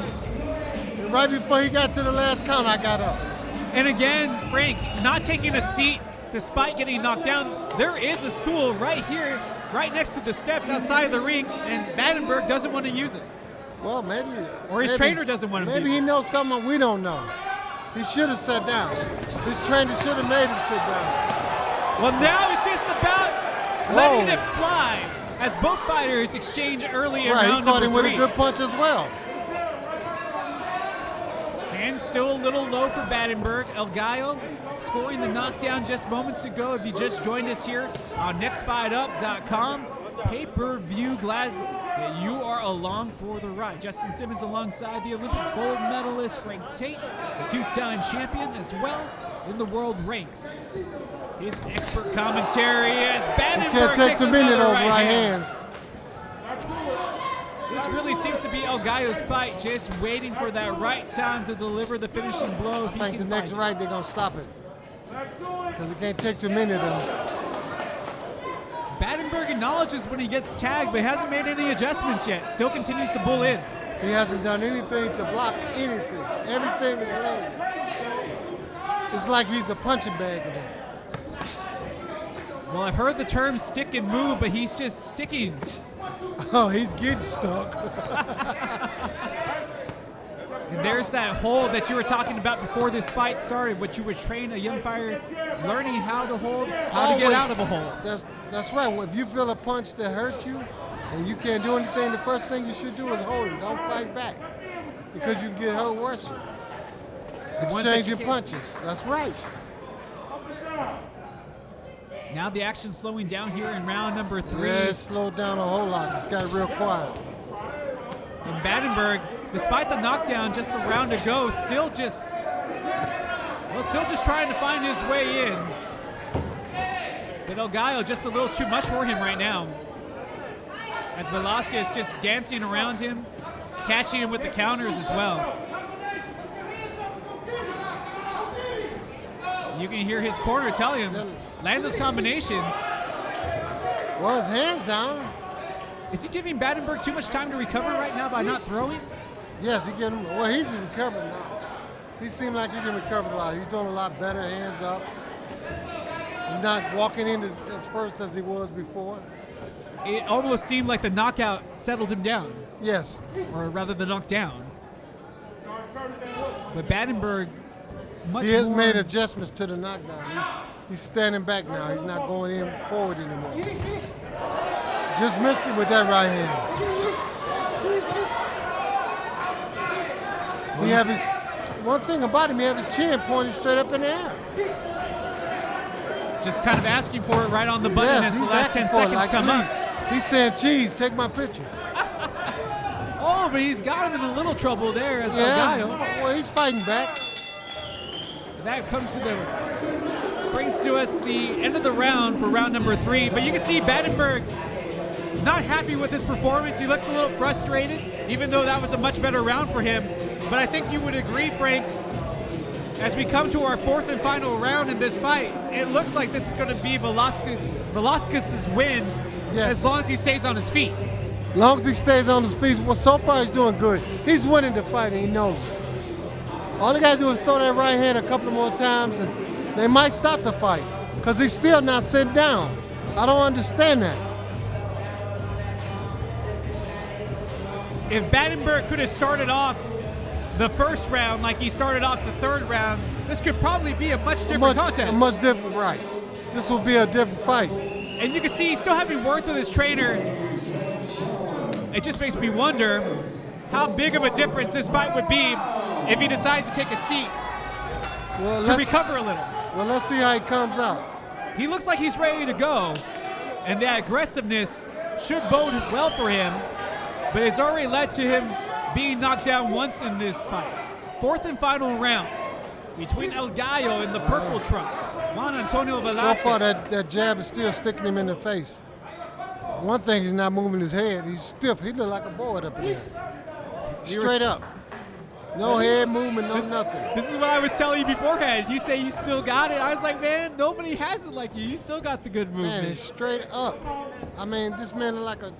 And right before he got to the last count, I got up. And again, Frank, not taking a seat despite getting knocked down. There is a stool right here, right next to the steps outside of the ring, and Battenberg doesn't want to use it. Well, maybe. Or his trainer doesn't want him to Maybe use he it. knows something we don't know. He should have sat down. His trainer should have made him sit down. Well, now it's just about letting it fly as both fighters exchange early in Right, he round caught number him with 3. a good punch as well. Hands still a little low for Battenberg. El Gallo scoring the knockdown just moments ago. If you just joined us here on nextfightUp.com, pay-per-view, glad that you are along for the ride. Justin Simmons alongside the Olympic gold medalist Frank Tate, the 2-time champion as well in the world ranks. His expert commentary as Battenberg Can't take takes too many of another those right hands. This really seems to be El Gallo's fight, just waiting for that right time to deliver the finishing blow. If I he think the can next find it. right, they're going to stop it. Because he can't take too many of them. Battenberg acknowledges when he gets tagged, but hasn't made any adjustments yet. Still continues to bull in. He hasn't done anything to block anything. Everything is loaded. It's like he's a punching bag of them. Well, I've heard the term stick and move, but he's just sticking. Oh, he's getting stuck. And there's that hold that you were talking about before this fight started, what you would train a young fighter learning how to hold, how to get out of a hold. That's right. If you feel a punch that hurts you and you can't do anything, the first thing you should do is hold it. Don't fight back. Because you can get hurt worse. Exchange your punches. That's right. Now the action slowing down here in round number 3. Yeah, it slowed down a whole lot. It's got real quiet. And Battenberg, despite the knockdown just a round ago, still just trying to find his way in. But El Gallo just a little too much for him right now. As Velasquez just dancing around him, catching him with the counters as well. You can hear his corner telling him, land those combinations. Well, his hands down. Is he giving Battenberg too much time to recover right now by not throwing? Yes, he's recovering now. He seemed like he can recover a lot. He's doing a lot better, hands up. He's not walking in as first as he was before. It almost seemed like the knockout settled him down. Yes. Or rather the knockdown. But Battenberg, much He has more... made adjustments to the knockdown. He's standing back now. He's not going in forward anymore. Just missed it with that right hand. He have his, one thing about him, he have his chin pointed straight up in the air. Just kind of asking for it right on the button as the he's last 10 asking for it, seconds like, come up. He's saying, "Cheese, take my picture." Oh, but he's got him in a little trouble there as El Gallo. Well, he's fighting back. That brings to us the end of the round for round number 3. But you can see Battenberg not happy with his performance. He looks a little frustrated, even though that was a much better round for him. But I think you would agree, Frank, as we come to our 4th and final round in this fight, it looks like this is going to be Velasquez's win, Yes. as long as he stays on his feet. As long as he stays on his feet, well, so far he's doing good. He's winning the fight, and he knows it. All they got to do is throw that right hand a couple more times, and they might stop the fight, because he's still not sitting down. I don't understand that. If Battenberg could have started off the first round like he started off the 3rd round, this could probably be a much different contest. A much different, right. This will be a different fight. And you can see he's still having words with his trainer. It just makes me wonder how big of a difference this fight would be if he decided to take a seat to recover a little. Well, let's see how he comes out. He looks like he's ready to go, and that aggressiveness should bode well for him, but it's already led to him being knocked down once in this fight. 4th and final round between El Gallo and the purple trunks, Juan Antonio Velasquez. So far, that jab is still sticking him in the face. One thing, he's not moving his head. He's stiff. He look like a board up in there. Straight up. No head movement, nothing. This is what I was telling you beforehand. You say you still got it. I was like, man, nobody has it like you. You still got the good movement. Man, it's straight up. I mean, this man look like a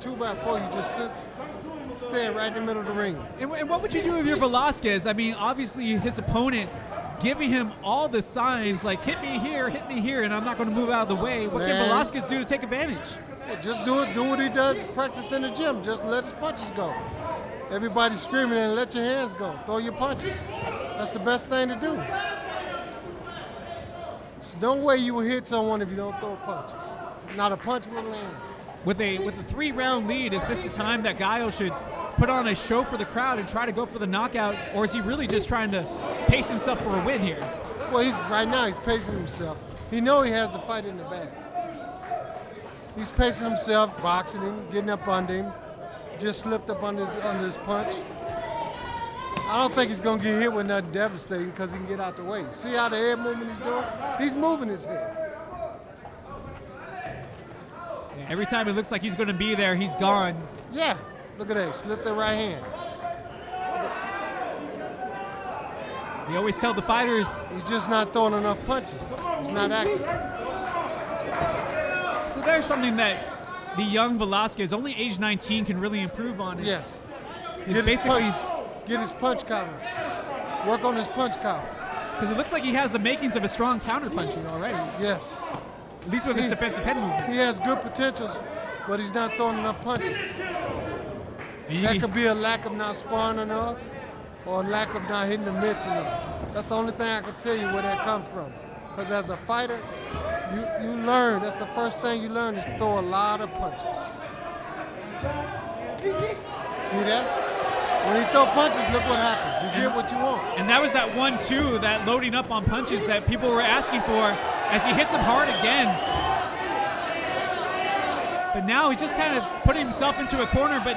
2x4. You just stand right in the middle of the ring. And what would you do if you're Velasquez? I mean, obviously his opponent giving him all the signs like hit me here, and I'm not going to move out of the way. What can Velasquez do to take advantage? Well, just do what he does, practice in the gym. Just let his punches go. Everybody's screaming and let your hands go. Throw your punches. That's the best thing to do. There's no way you will hit someone if you don't throw punches. Not a punch will land. With a 3-round lead, is this the time that Gallo should put on a show for the crowd and try to go for the knockout, or is he really just trying to pace himself for a win here? Well, right now he's pacing himself. He knows he has the fight in the bag. He's pacing himself, boxing him, getting up under him. Just slipped up under his punch. I don't think he's gonna get hit with nothing devastating because he can get out the way. See how the head movement he's doing? He's moving his head. Yeah, every time it looks like he's gonna be there, he's gone. Yeah, look at that, slipped the right hand. They always tell the fighters. He's just not throwing enough punches. He's not active. So there's something that the young Velasquez, only age 19, can really improve on. Yes. Get his punch counter. Work on his punch counter. Because it looks like he has the makings of a strong counter puncher already. Yes. At least with his defensive head movement. He has good potentials, but he's not throwing enough punches. That could be a lack of not sparring enough or a lack of not hitting the mitts enough. That's the only thing I can tell you where that comes from. Because as a fighter, you learn, that's the first thing you learn is throw a lot of punches. See that? When he throw punches, look what happens. You get what you want. And that was that 1-2, that loading up on punches that people were asking for as he hits him hard again. But now he's just kind of putting himself into a corner, but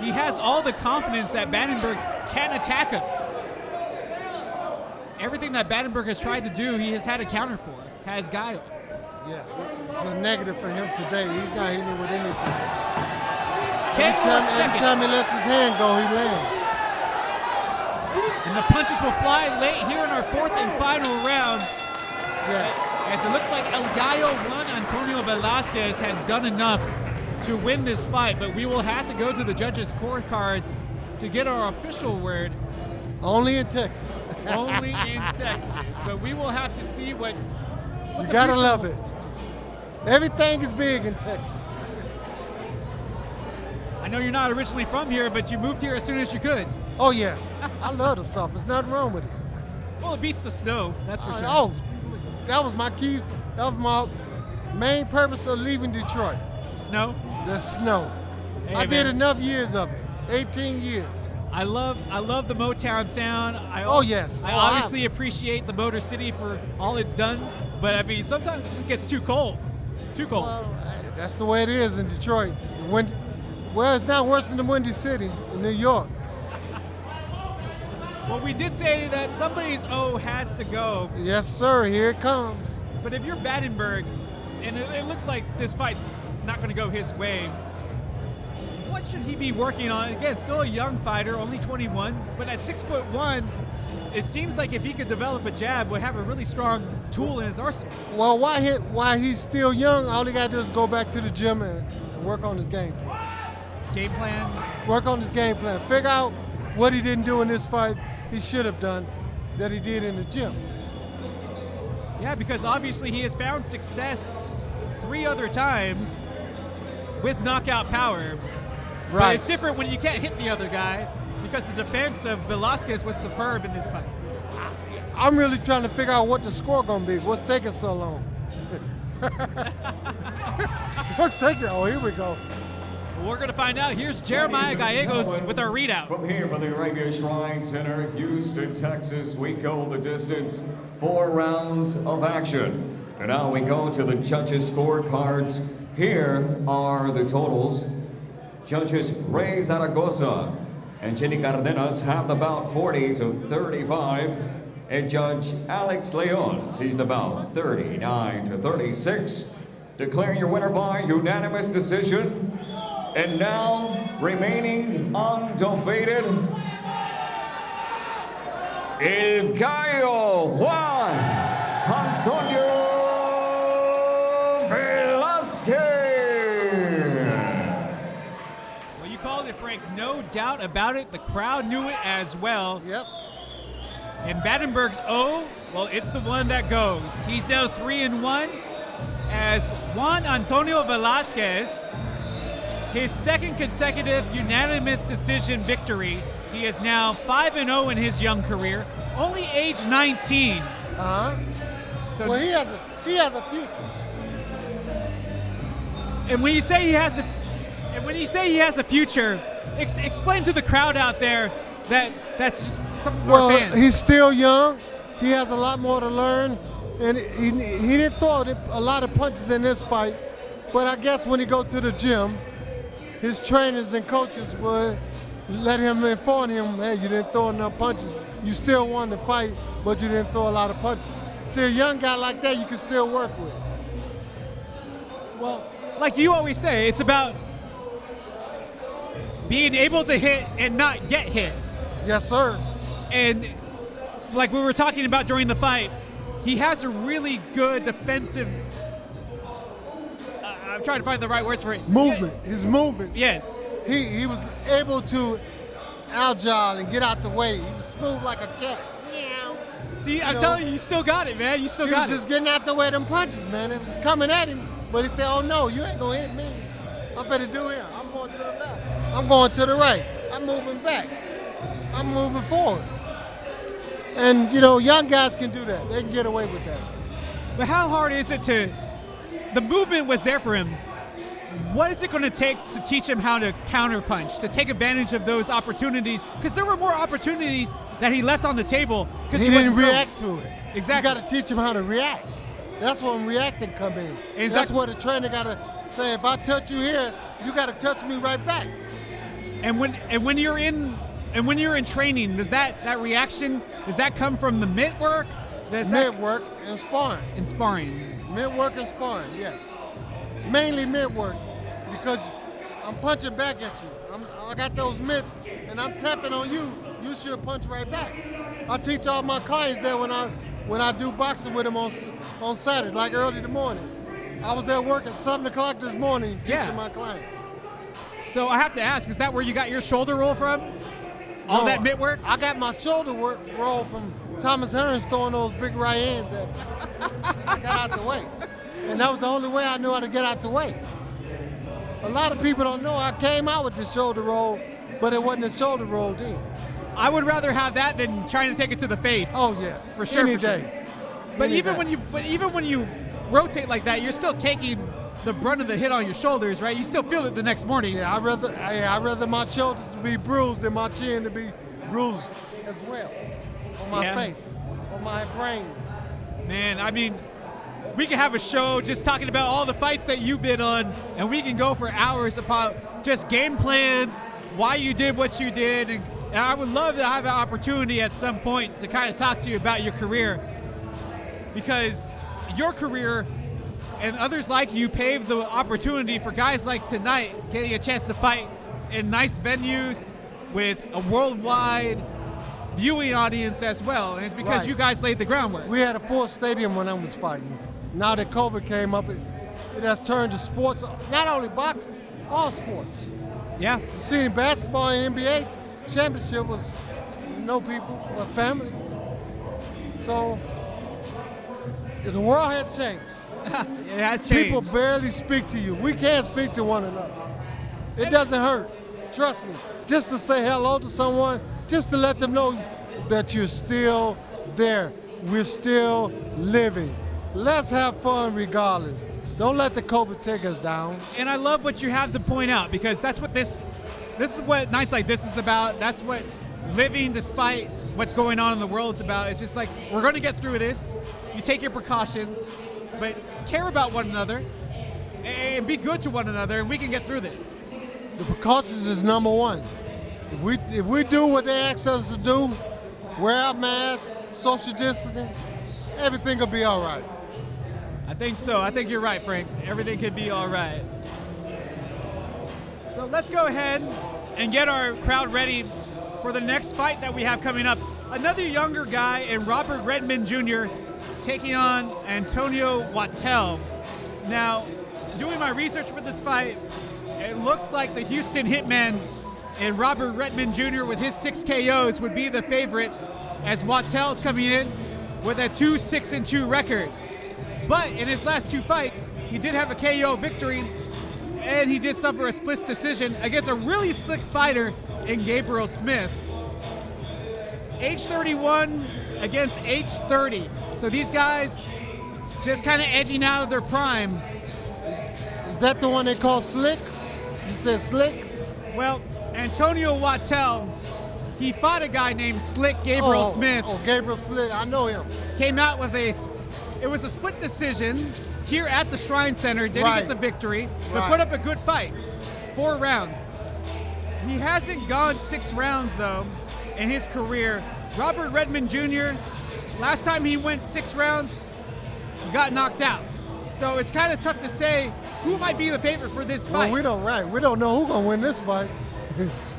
he has all the confidence that Battenberg can attack him. Everything that Battenberg has tried to do, he has had a counter for, has guile. Yes, it's a negative for him today. He's not hitting with anything. 10 more seconds. Every time he lets his hand go, he lands. And the punches will fly late here in our fourth and final round. Yes. As it looks like El Gallo Juan Antonio Velasquez has done enough to win this fight, but we will have to go to the judges' scorecards to get our official word. Only in Texas. Only in Texas. But we will have to see what You the gotta future love it. holds. Everything is big in Texas. I know you're not originally from here, but you moved here as soon as you could. Oh yes, I love the South. There's nothing wrong with it. Well, it beats the snow, that's for sure. Oh, that was my key. That was my main purpose of leaving Detroit. Snow? The snow. Hey, I did man. enough years of it. 18 years. I love the Motown sound. Oh, yes. I Oh, obviously appreciate the Motor City for all it's done, but I mean sometimes it just gets too cold. Too cold. Well, that's the way it is in Detroit. Well, it's not worse than the Windy City in New York. Well, we did say that somebody's O has to go, Yes, sir. Here it comes. but if you're Battenberg, and it looks like this fight's not going to go his way, what should he be working on? Again, still a young fighter, only 21, but at 6'1", it seems like if he could develop a jab, would have a really strong tool in his arsenal. Well, why he's still young, all he got to do is go back to the gym and work on his game plan. Game plan. Work on his game plan. Figure out what he didn't do in this fight he should have done that he did in the gym. Yeah, because obviously he has found success 3 other times with knockout power. But Right. it's different when you can't hit the other guy because the defense of Velasquez was superb in this fight. I'm really trying to figure out what the score gonna be. What's taking so long? What's taking? Oh, here we go. Well, we're going to find out. Here's Jeremiah Ladies and Gallegos gentlemen, with our readout. From here, from the Arabia Shrine Center, Houston, Texas, we go the distance. 4 rounds of action. And now we go to the judges' scorecards. Here are the totals. Judges Ray Zaragoza and Jenny Cardenas have the bout 40-35. And Judge Alex Leon sees the bout 39-36. Declaring your winner by unanimous decision. And now, remaining undefeated, El Gallo Juan Antonio Velasquez. Well, you called it, Frank. No doubt about it. The crowd knew it as well. Yep. And Battenberg's O, well, it's the one that goes. He's now 3-1 as Juan Antonio Velasquez, his second consecutive unanimous decision victory. He is now 5-0 in his young career, only age 19. Uh-huh. So, Well, he has a future. and when you say he has a future, explain to the crowd out there that that's just something for Well, fans. he's still young. He has a lot more to learn, and he didn't throw a lot of punches in this fight. But I guess when he go to the gym, his trainers and coaches would let him inform him, hey, you didn't throw enough punches. You still won the fight, but you didn't throw a lot of punches. See, a young guy like that, you can still work with. Well, like you always say, it's about being able to hit and not get hit. Yes, sir. And like we were talking about during the fight, he has a really good defensive. I'm trying to find the right words for it. Movement, his movements. Yes. He was able to agile and get out the way. He was smooth like a cat. See, I'm know, telling you, you still got it, man. You still He got was it. just getting out the way of them punches, man. It was coming at him, but he said, oh no, you ain't gonna hit me. I'm better do here. I'm going to the left. I'm going to the right. I'm moving back. I'm moving forward. And you know, young guys can do that. They can get away with that. But how hard is it to? The movement was there for him. What is it going to take to teach him how to counterpunch, to take advantage of those opportunities? Because there were more opportunities that he left on the table. He wasn't didn't throwing. react to it. Exactly. You got to teach him how to react. That's when reacting come in. That's Exactly. what the trainer got to say. If I touch you here, you got to touch me right back. And when you're in training, does that reaction come from the mitt work? Mitt work and sparring. In sparring. Mitt work and sparring, yes. Mainly mitt work because I'm punching back at you. I got those mitts and I'm tapping on you. You should punch right back. I teach all my clients that when I do boxing with them on Saturday, like early in the morning. I was at work at 7 o'clock this morning teaching my clients. So I have to ask, is that where you got your shoulder roll from? All that mitt work? I got my shoulder work roll from Thomas Hearns throwing those big right hands at me. I got out the way. And that was the only way I knew how to get out the way. A lot of people don't know I came out with the shoulder roll, but it wasn't a shoulder roll then. I would rather have that than trying to take it to the face. Oh yes, for sure. Any for sure. day. But Any even day. when you rotate like that, you're still taking the brunt of the hit on your shoulders, right? You still feel it the next morning. Yeah, I'd rather my shoulders to be bruised than my chin to be bruised as well. On my face, on my brain. Man, I mean, we can have a show just talking about all the fights that you've been on, and we can go for hours about just game plans, why you did what you did, and I would love to have an opportunity at some point to kind of talk to you about your career, because your career and others like you paved the opportunity for guys like tonight getting a chance to fight in nice venues with a worldwide viewing audience as well, and it's because you guys laid the groundwork. We had a full stadium when I was fighting. Now that COVID came up, it has turned to sports, not only boxing, all sports. Yeah. Seeing basketball in NBA championship was no people, but family. So the world has changed. It has changed. People barely speak to you. We can't speak to one another. It doesn't hurt. Trust me. Just to say hello to someone, just to let them know that you're still there. We're still living. Let's have fun regardless. Don't let the COVID take us down. And I love what you have to point out, because that's what this is what nights like this is about. That's what living despite what's going on in the world is about. It's just like, we're going to get through this. You take your precautions, but care about one another and be good to one another, and we can get through this. The precautions is number one. If we do what they ask us to do, wear our masks, social distancing, everything will be all right. I think so. I think you're right, Frank. Everything could be all right. So let's go ahead and get our crowd ready for the next fight that we have coming up. Another younger guy in Robert Redmond Jr. taking on Antonio Wattel. Now, doing my research for this fight, it looks like the Houston Hitman and Robert Redmond Jr. with his 6 KOs would be the favorite, as Wattel is coming in with a 2-6-2 record. But in his last 2 fights, he did have a KO victory, and he did suffer a split decision against a really slick fighter in Gabriel Smith. Age 31 against age 30. So these guys just kind of edging out of their prime. Is that the one they call Slick? You said Slick? Well, Antonio Wattel, he fought a guy named Slick Gabriel Smith. Oh, Gabriel Slick, I know him. Came out with it was a split decision here at the Shrine Center. Didn't get the victory, but put up a good fight. 4 rounds. He hasn't gone 6 rounds, though, in his career. Robert Redmond Jr., last time he went 6 rounds, he got knocked out. So it's kind of tough to say who might be the favorite for this fight. Well, we don't know who's going to win this fight.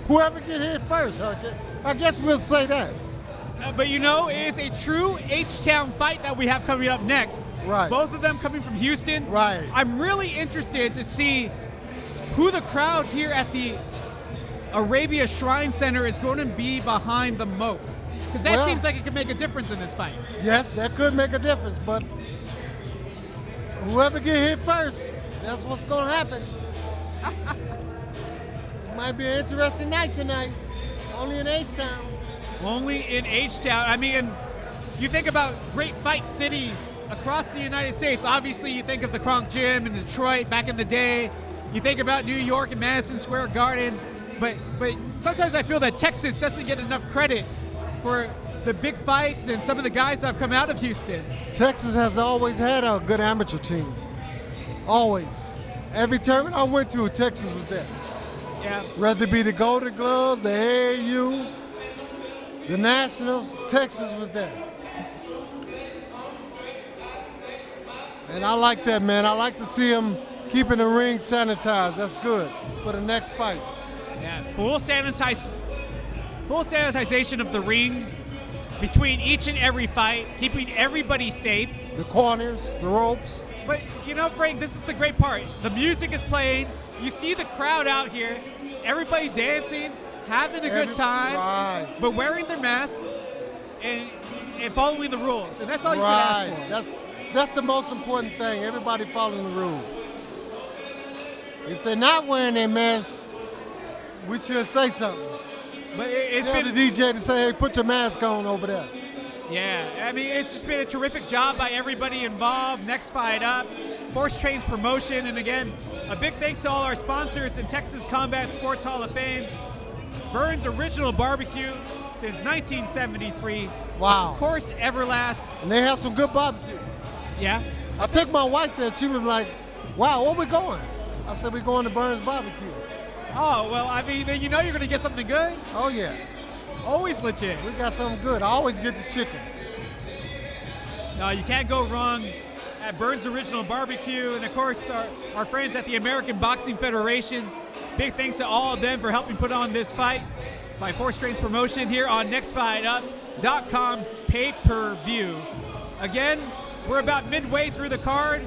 Whoever get hit first, I guess we'll say that. But you know, it is a true H-Town fight that we have coming up next. Right. Both of them coming from Houston. Right. I'm really interested to see who the crowd here at the Arabia Shrine Center is going to be behind the most. Because that seems like it could make a difference in this fight. Yes, that could make a difference, but whoever get hit first, that's what's going to happen. It might be an interesting night tonight. Only in H-Town. Only in H-Town. I mean, you think about great fight cities across the United States. Obviously, you think of the Kronk Gym in Detroit back in the day. You think about New York and Madison Square Garden. But sometimes I feel that Texas doesn't get enough credit for the big fights and some of the guys that have come out of Houston. Texas has always had a good amateur team. Always. Every tournament I went to, Texas was there. Yeah. Whether it be the Golden Gloves, the AAU, the Nationals, Texas was there. And I like that, man. I like to see him keeping the ring sanitized. That's good for the next fight. Yeah, full sanitization of the ring between each and every fight, keeping everybody safe. The corners, the ropes. But you know, Frank, this is the great part. The music is playing. You see the crowd out here, everybody dancing, having a good time, Right. but wearing their mask and following the rules. And that's all you Right. can ask for. That's the most important thing. Everybody following the rules. If they're not wearing their mask, we should say something. But it's Tell been the DJ to say, hey, put your mask on over there. Yeah, I mean, it's just been a terrific job by everybody involved. Next Fight Up, Force Trains Promotion, and again, a big thanks to all our sponsors in Texas Combat Sports Hall of Fame, Burns Original Barbecue since 1973. Wow. Of course, Everlast. And they have some good barbecue. Yeah, I took my wife there. She was like, wow, where we going? I said, we're going to Burns Barbecue. oh, well, I mean, then you know you're going to get something good. Oh, yeah. Always legit. We got something good. I always get the chicken. No, you can't go wrong at Burns Original Barbecue. And of course, our friends at the American Boxing Federation. Big thanks to all of them for helping put on this fight by Force Trains Promotion here on NextFightUp.com pay-per-view. Again, we're about midway through the card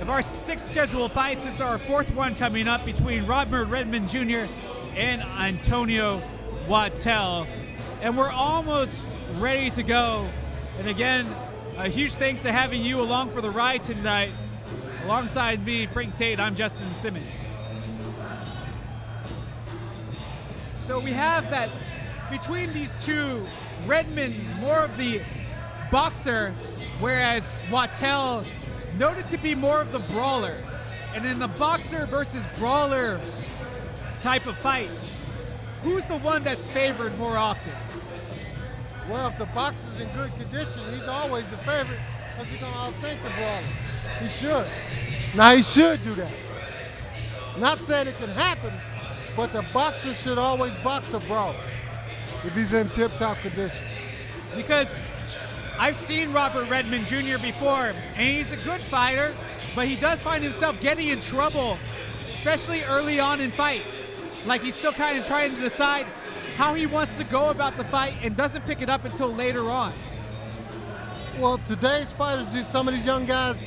of our 6 scheduled fights. This is our 4th one coming up between Robert Redmond Jr. and Antonio Wattel. And we're almost ready to go. And again, a huge thanks to having you along for the ride tonight. Alongside me, Frank Tate, I'm Justin Simmons. So we have that between these two, Redmond more of the boxer, whereas Wattel noted to be more of the brawler. And in the boxer versus brawler type of fights, who's the one that's favored more often? Well, if the boxer's in good condition, he's always the favorite because he's going to outthink the brawler. He should. Now, he should do that. Not saying it can happen, but the boxer should always box a brawler if he's in tip-top condition. Because I've seen Robert Redmond Jr. before, and he's a good fighter, but he does find himself getting in trouble, especially early on in fights. Like he's still kind of trying to decide how he wants to go about the fight and doesn't pick it up until later on. Well, today's fighters, some of these young guys,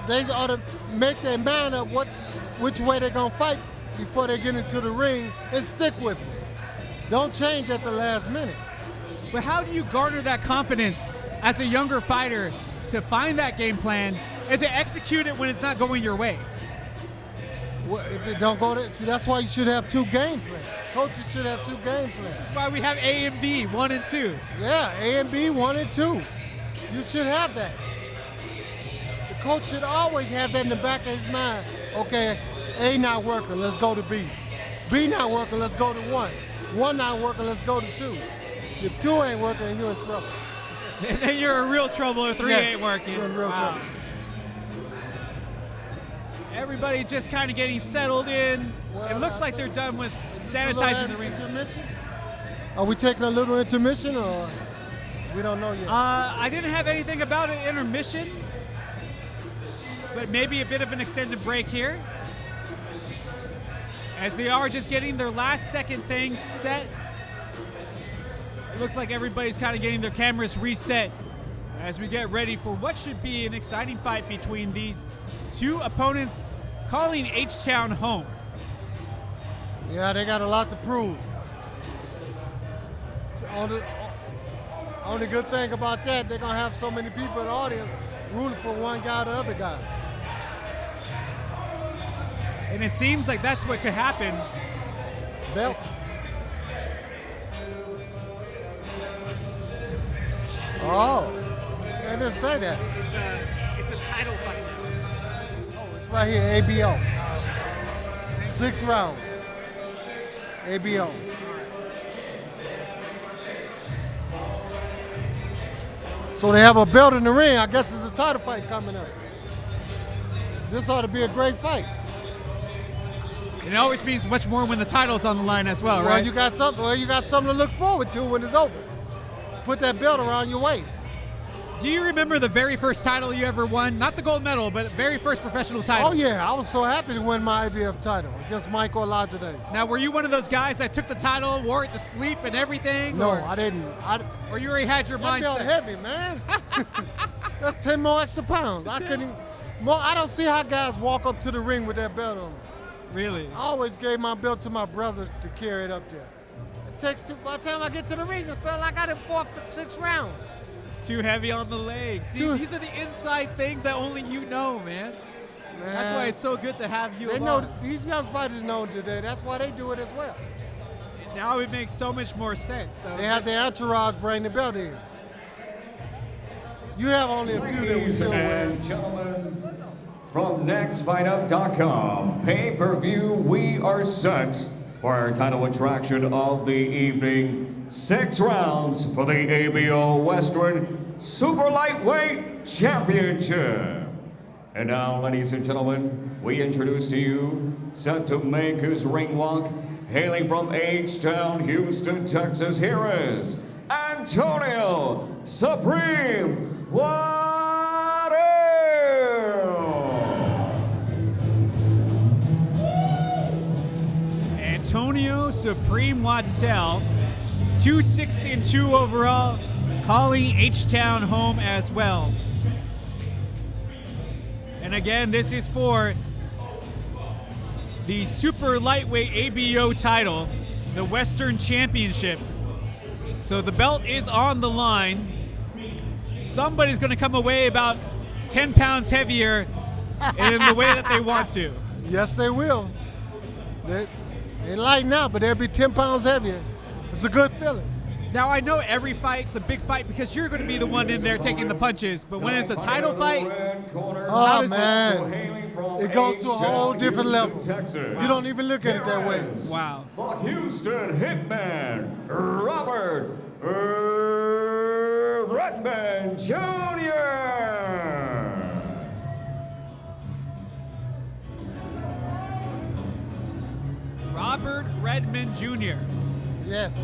they ought to make their mind up which way they're going to fight before they get into the ring and stick with it. Don't change at the last minute. But how do you garner that confidence as a younger fighter to find that game plan and to execute it when it's not going your way? Well, if it don't go see, that's why you should have 2 game plans. Coaches should have 2 game plans. That's why we have A and B, 1 and 2. Yeah, A and B, 1 and 2. You should have that. The coach should always have that in the back of his mind. Okay, A not working, let's go to B. B not working, let's go to 1. 1 not working, let's go to 2. If 2 ain't working, you're in trouble. And then you're in real trouble if 3 Yes, ain't working. you're in real trouble. Everybody just kind of getting settled in. It looks like they're done with sanitizing the ring. Intermission? Are we taking a little intermission or we don't know yet? I didn't have anything about an intermission, but maybe a bit of an extended break here. As they are just getting their last second things set. It looks like everybody's kind of getting their cameras reset as we get ready for what should be an exciting fight between these 2 opponents calling H-Town home. Yeah, they got a lot to prove. Only good thing about that, they're going to have so many people in the audience rooting for one guy or the other guy. And it seems like that's what could happen. Belt. Oh, they didn't say that. It's a title fight. Oh, it's right here, ABO. 6 rounds. ABO. So they have a belt in the ring. I guess there's a title fight coming up. This ought to be a great fight. It always means much more when the title's on the line as well, Well, right? you got something. Well, you got something to look forward to when it's over. Put that belt around your waist. Do you remember the very first title you ever won? Not the gold medal, but the very first professional title. Oh yeah, I was so happy to win my IBF title against Michael Olajide. Now, were you one of those guys that took the title, wore it to sleep and everything? No, or, I didn't. or you already had your That belt mindset? heavy, man. That's 10 more extra pounds. I couldn't. I don't see how guys walk up to the ring with that belt on. Really? I always gave my belt to my brother to carry it up there. It takes two. By the time I get to the ring, it felt like I did 4 for 6 rounds. Too heavy on the legs. See, Too- these are the inside things that only you know, man. That's why it's so good to have you They along. know these young fighters know today. That's why they do it as well. Now it makes so much more sense, though. They have their entourage bring the belt in. You have only a few that we Ladies still wear. and gentlemen, from NextFightUp.com, pay-per-view, we are set for our title attraction of the evening. 6 rounds for the ABO Western Super Lightweight Championship. And now, ladies and gentlemen, we introduce to you, set to make his ring walk, hailing from H-Town, Houston, Texas, here is Antonio Supreme Waddell. Antonio Supreme Waddell, 2-6-2 overall, calling H-Town home as well. And again, this is for the super lightweight ABO title, the Western Championship. So the belt is on the line. Somebody's going to come away about 10 pounds heavier in the way that they want to. Yes, they will. They lighten out, but they'll be 10 pounds heavier. It's a good feeling. Now, I know every fight's a big fight because you're going to be the one in there taking the punches, but when it's a title fight, Oh, does it- man. It goes to a whole different level. Texas. You don't even look at it that way. wow. The Houston Hitman, Robert Redman Jr. Robert Redmond Jr. Yes.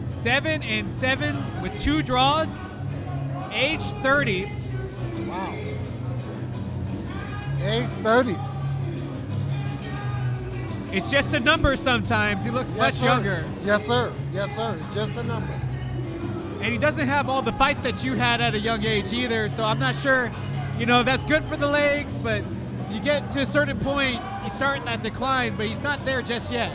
7-7 with 2 draws, age 30. Wow. Age 30. It's just a number sometimes. He looks much Yes, sir. younger. Yes, sir. Yes, sir. It's just a number. And he doesn't have all the fights that you had at a young age either, so I'm not sure, that's good for the legs, but you get to a certain point, you start that decline, but he's not there just yet.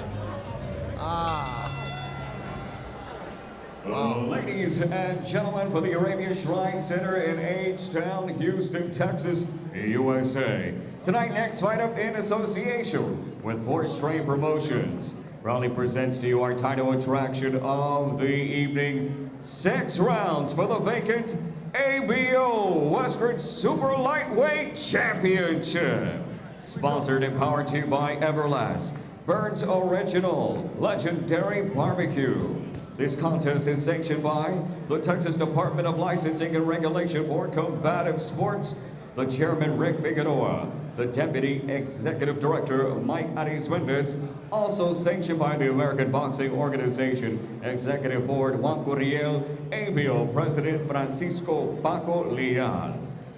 Ladies and gentlemen, for the Arabia Shrine Center in H-Town, Houston, Texas, USA. Tonight, Next Fight Up in association with Force Train Promotions proudly presents to you our title attraction of the evening. 6 rounds for the vacant ABO Western Super Lightweight Championship. Sponsored and powered to you by Everlast, Burns Original, Legendary Barbecue. This contest is sanctioned by the Texas Department of Licensing and Regulation for Combative Sports, the Chairman Rick Figueroa, the Deputy Executive Director Mike Arizmendes, also sanctioned by the American Boxing Organization Executive Board Juan Curiel, ABO President Francisco Paco Leal.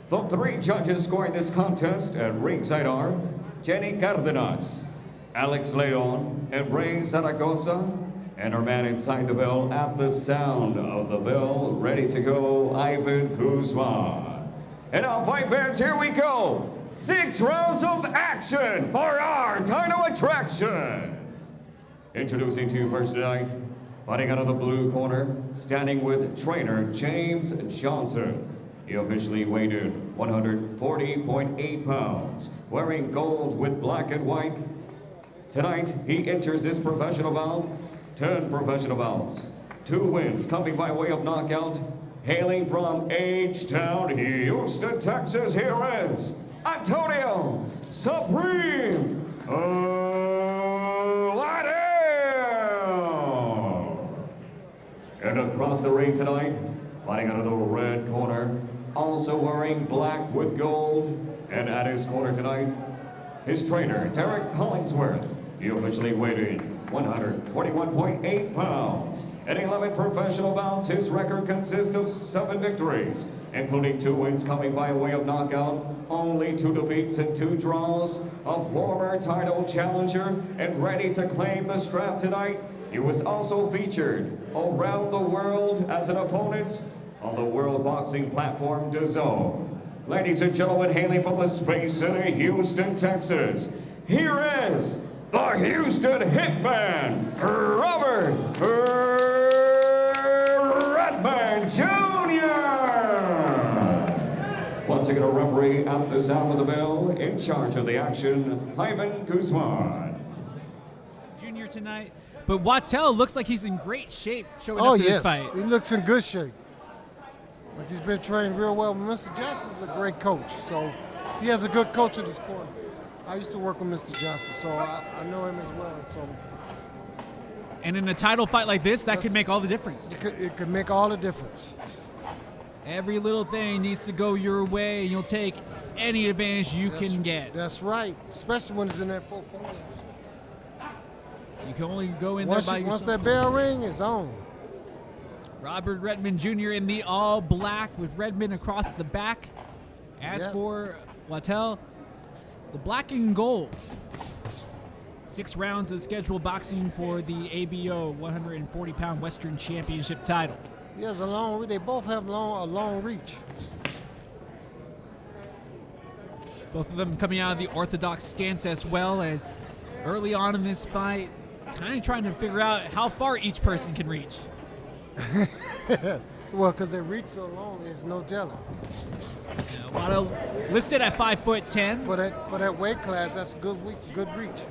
The 3 judges scoring this contest at ringside are Jenny Cardenas, Alex Leon, and Ray Zaragoza. And our man inside the bell at the sound of the bell, ready to go, Ivan Guzman. And now, fight fans, here we go. 6 rounds of action for our title attraction. Introducing to you first tonight, fighting out of the blue corner, standing with trainer James Johnson. He officially weighed in 140.8 pounds, wearing gold with black and white. Tonight, he enters this professional bout 10 professional bouts, 2 wins coming by way of knockout. Hailing from H-Town, Houston, Texas, here is Antonio Supreme Waddell. And across the ring tonight, fighting out of the red corner, also wearing black with gold, and at his corner tonight, his trainer, Derek Collingsworth. He officially weighed in 141.8 pounds. In 11 professional bouts, his record consists of 7 victories, including 2 wins coming by way of knockout, only 2 defeats and 2 draws. A former title challenger and ready to claim the strap tonight, he was also featured around the world as an opponent on the World Boxing platform DAZN. Ladies and gentlemen, hailing from the Space City, Houston, Texas, here is the Houston Hitman, Robert Redman Jr. Once again, a referee at the sound of the bell, in charge of the action, Ivan Guzman. Junior tonight. But Waddell looks like he's in great shape showing Oh, up to yes. this fight. He looks in good shape. Like he's been trained real well. Mr. Johnson's a great coach, so he has a good coach in his corner. I used to work with Mr. Johnson, so I know him as well. So And in a title fight like this, that could make all the difference. it could make all the difference. Every little thing needs to go your way, and you'll take any advantage you can get. That's right, especially when it's in that 4 corners. You can only go in Once there by yourself. that bell ring is on. Robert Redman Jr. in the all black with Redman across the back. As Yep. for Waddell, the black and gold. 6 rounds of scheduled boxing for the ABO 140-pound Western Championship title. He has a long. They both have a long reach. Both of them coming out of the orthodox stance as well, as early on in this fight, kind of trying to figure out how far each person can reach. Well, because they reach so long, there's no telling. Waddell listed at 5'10". For that weight class, that's a good reach.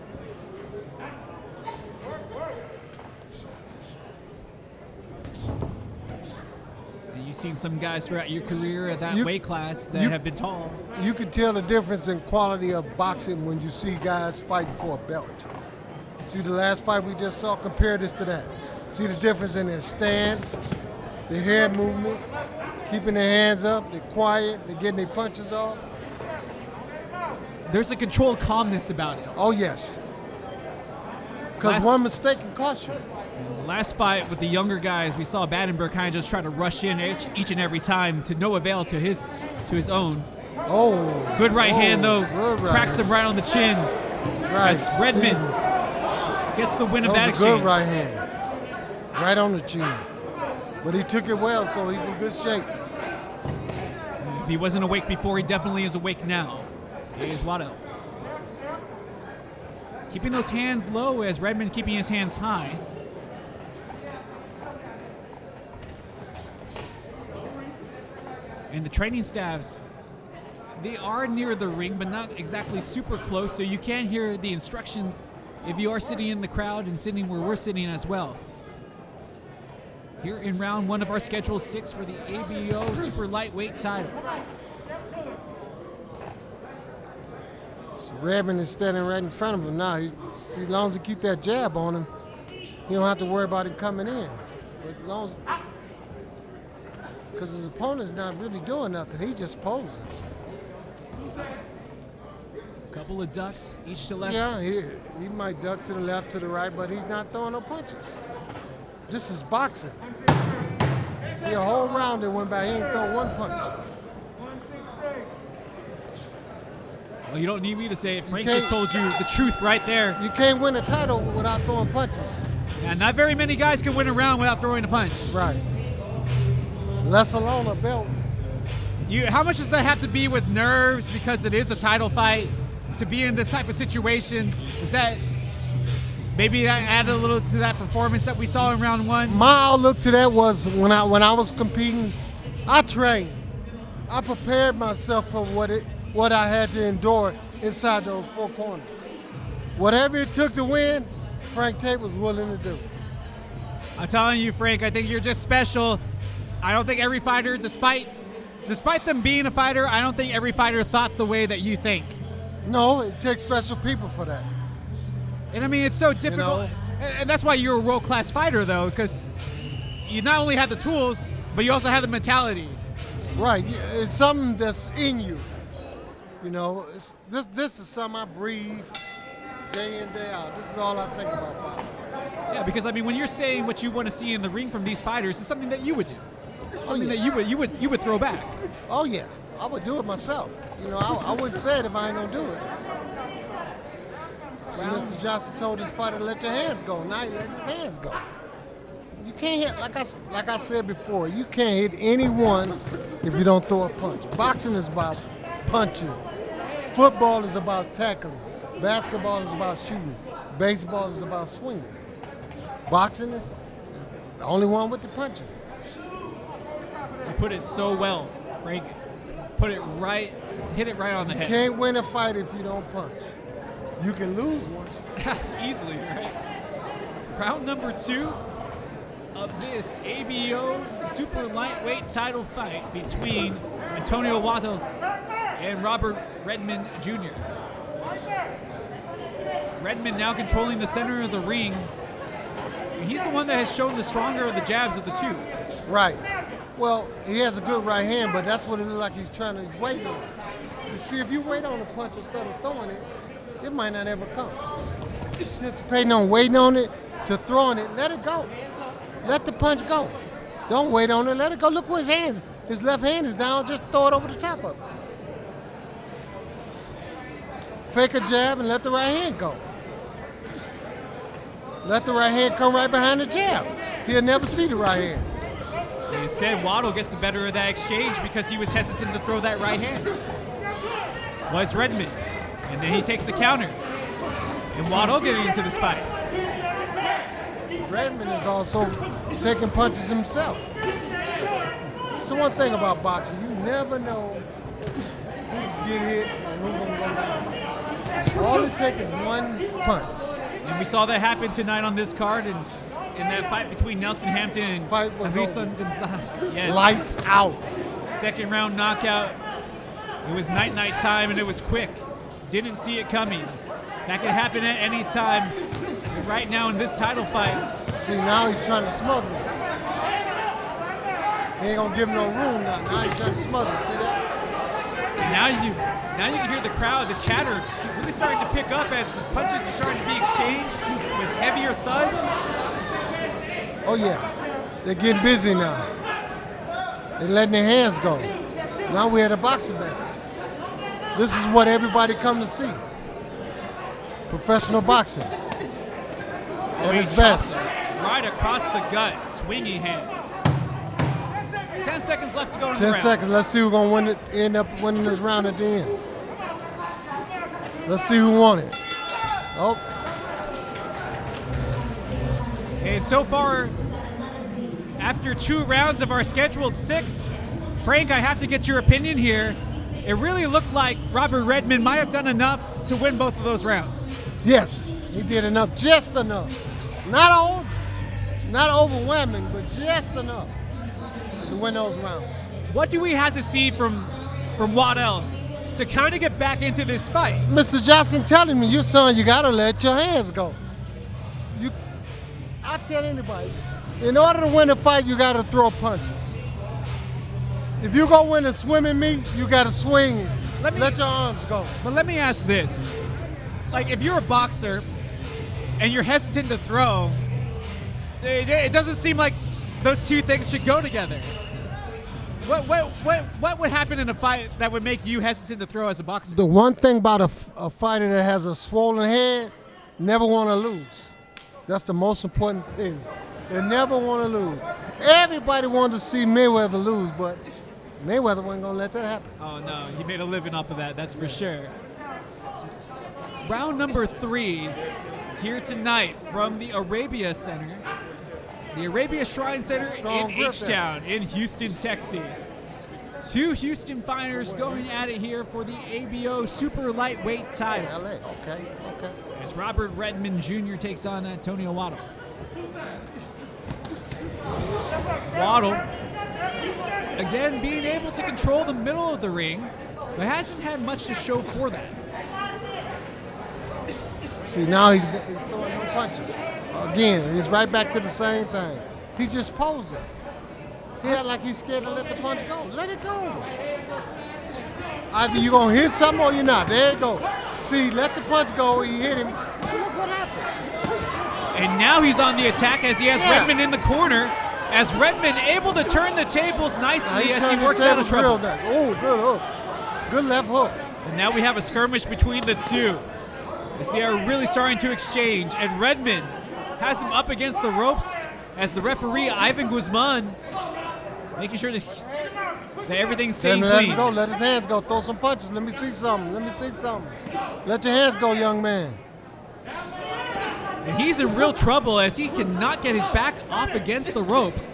You've seen some guys throughout your career at that weight class that have been tall. You can tell the difference in quality of boxing when you see guys fighting for a belt. See the last fight we just saw, compare this to that. See the difference in their stance, their head movement, keeping their hands up, they're quiet, they're getting their punches off. There's a controlled calmness about it. Oh, yes. Because one mistake can cost you. Last fight with the younger guys, we saw Battenberg kind of just try to rush in each and every time to no avail to his own. Oh. Good right hand, though. Good right Cracks him right on the chin. Right. As Redman gets the win of that That was a exchange. good right hand. Right on the chin. But he took it well, so he's in good shape. If he wasn't awake before, he definitely is awake now. Here's Waddell. Keeping those hands low as Redman keeping his hands high. And the training staffs, they are near the ring, but not exactly super close, so you can hear the instructions if you are sitting in the crowd and sitting where we're sitting as well. Here in round 1 of our Schedule 6 for the ABO Super Lightweight title. So Redman is standing right in front of him now. As long as he keep that jab on him, you don't have to worry about him coming in. But as long as, because his opponent's not really doing nothing, he's just posing. Couple of ducks, each to left. Yeah, he might duck to the left, to the right, but he's not throwing no punches. This is boxing. See, a whole round that went by, he ain't throw one punch. Well, you don't need me to say it. Frank just told you the truth right there. You can't win a title without throwing punches. And not very many guys can win a round without throwing a punch. Right. Less alone a belt. How much does that have to be with nerves because it is a title fight to be in this type of situation? Is that maybe that added a little to that performance that we saw in round 1? My outlook to that was when I was competing, I trained. I prepared myself for what I had to endure inside those 4 corners. Whatever it took to win, Frank Tate was willing to do. I'm telling you, Frank, I think you're just special. I don't think every fighter, despite them being a fighter, I don't think every fighter thought the way that you think. No, it takes special people for that. And I mean, it's so difficult. And that's why you're a world-class fighter, though, because you not only have the tools, but you also have the mentality. Right, it's something that's in you. You know, this is something I breathe. day in, day out. This is all I think about boxing. Yeah, because I mean, when you're saying what you want to see in the ring from these fighters, it's something that you would do. Something that you would throw back. Oh yeah, I would do it myself. You know, I wouldn't say it if I ain't gonna do it. So Mr. Johnson told his fighter to let your hands go. Now he letting his hands go. You can't hit, like I said before, you can't hit anyone if you don't throw a punch. Boxing is about punching. Football is about tackling. Basketball is about shooting. Baseball is about swinging. Boxing is the only one with the punching. You put it so well, Frank. Hit it right on the head. Can't win a fight if you don't punch. You can lose one. Easily, right? Round number 2 of this ABO super lightweight title fight between Antonio Waddle and Robert Redmond Jr. Redmond now controlling the center of the ring. He's the one that has shown the stronger of the jabs of the two. Right. Well, he has a good right hand, but that's what it looks like he's waiting on it. You see, if you wait on the punch instead of throwing it, it might not ever come. Anticipating on waiting on it to throwing it, let it go. Let the punch go. Don't wait on it, let it go. Look where his hands, his left hand is down, just throw it over the top of it. Fake a jab and let the right hand go. Let the right hand come right behind the jab. He'll never see the right hand. Instead, Waddle gets the better of that exchange because he was hesitant to throw that right hand. Was Redmond. And then he takes the counter. And Waddle getting into this fight. Redmond is also taking punches himself. It's the one thing about boxing, you never know who can get hit and who's going to go down. All it takes is one punch. And we saw that happen tonight on this card in that fight between Nelson Hampton and Harrison Gonzalez. Yes. Lights out. Second round knockout. It was night time and it was quick. Didn't see it coming. That could happen at any time. And right now in this title fight. See, now he's trying to smother him. He ain't gonna give him no room now. Now he's trying to smother him. See that? And now you can hear the crowd, the chatter, really starting to pick up as the punches are starting to be exchanged with heavier thuds. Oh yeah, they're getting busy now. They're letting their hands go. Now we're at a boxing match. This is what everybody come to see. Professional boxing. At its best. Right across the gut, swinging hands. 10 seconds left to go in the 10 round. seconds. Let's see who's going to end up winning this round at the end. Let's see who won it. Oh. And so far, after 2 rounds of our scheduled 6, Frank, I have to get your opinion here. It really looked like Robert Redmond might have done enough to win both of those rounds. Yes, he did enough, just enough. Not overwhelming, but just enough to win those rounds. What do we have to see from Waddell to kind of get back into this fight? Mr. Johnson telling me, you gotta let your hands go. I tell anybody, in order to win a fight, you gotta throw punches. If you gonna win a swimming meet, you gotta swing. Let your arms go. But let me ask this. Like, if you're a boxer and you're hesitant to throw, it doesn't seem like those two things should go together. What would happen in a fight that would make you hesitant to throw as a boxer? The one thing about a fighter that has a swollen head, never want to lose. That's the most important thing. They never want to lose. Everybody wanted to see Mayweather lose, but Mayweather wasn't going to let that happen. Oh, no. He made a living off of that, that's for sure. Round number 3 here tonight from the Arabia Center. The Arabia Shrine Center in H-Town in Houston, Texas. 2 Houston fighters going at it here for the ABO super lightweight title. LA, okay. As Robert Redmond Jr. takes on Antonio Waddle. Waddle, again, being able to control the middle of the ring, but hasn't had much to show for that. See, now he's throwing no punches. Again, he's right back to the same thing. He's just posing. He act like he's scared to let the punch go. Let it go. Either you're going to hit something or you're not. There you go. See, let the punch go. He hit him. What happened? And now he's on the attack as he has Yeah. Redmond in the corner. As Redmond able to turn the tables Now nicely he's as he turning the works out of tables real trouble. nice. Oh, good hook. Good left hook. And now we have a skirmish between the two. As they are really starting to exchange. And Redmond has him up against the ropes as the referee, Ivan Guzman, making sure that everything's Let staying him clean. go. Let his hands go. Throw some punches. Let me see something. Let me see something. Let your hands go, young man. And he's in real trouble as he cannot get his back off against the ropes.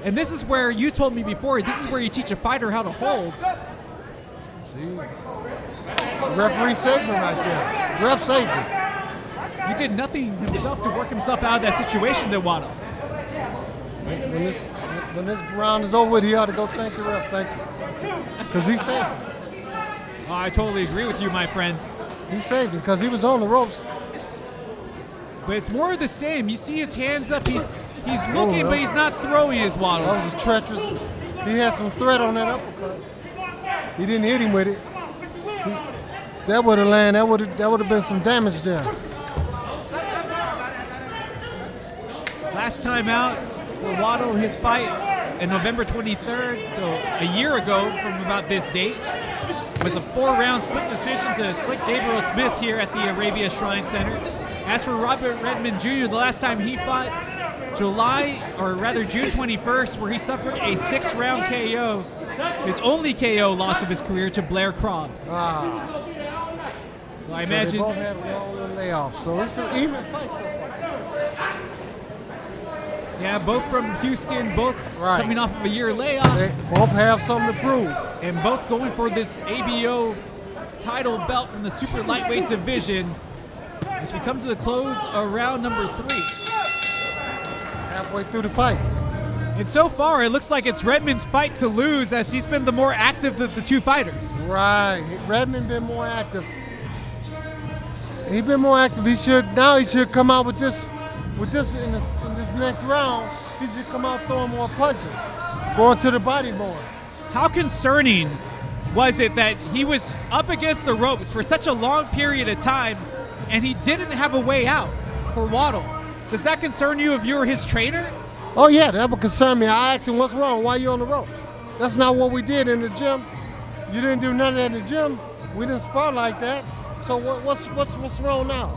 And this is where you told me before, this is where you teach a fighter how to hold. See? The referee saved him right there. Ref saved him. He did nothing himself to work himself out of that situation, though, Waddle. When this round is over with, he ought to go thank the ref. Thank you. Because he saved him. Oh, I totally agree with you, my friend. He saved him because he was on the ropes. But it's more of the same. You see his hands up. He's looking, but he's not throwing his Waddle. That was a treacherous. He had some threat on that uppercut. He didn't hit him with it. That would have landed. That would have been some damage there. Last time out for Waddle, his fight in November 23rd, so a year ago from about this date, was a 4-round split decision to Slick Gabriel Smith here at the Arabia Shrine Center. As for Robert Redmond Jr., the last time he fought, June 21st, where he suffered a 6-round KO, his only KO loss of his career to Blair Crobbs. So I imagine. They both had a long little layoff, so it's an even fight. Yeah, both from Houston, both Right. coming off of a year layoff, They both have something to prove. and both going for this ABO title belt from the super lightweight division. As we come to the close of round number 3. Halfway through the fight. And so far, it looks like it's Redmond's fight to lose as he's been the more active of the two fighters. Right. Redmond been more active. He been more active. He should come out with this in this next round. He should come out throwing more punches, going to the body more. How concerning was it that he was up against the ropes for such a long period of time and he didn't have a way out for Waddle? Does that concern you if you were his trainer? Oh yeah, that would concern me. I asked him, "What's wrong? Why you on the ropes?" That's not what we did in the gym. You didn't do none of that in the gym. We didn't spar like that. So what's wrong now?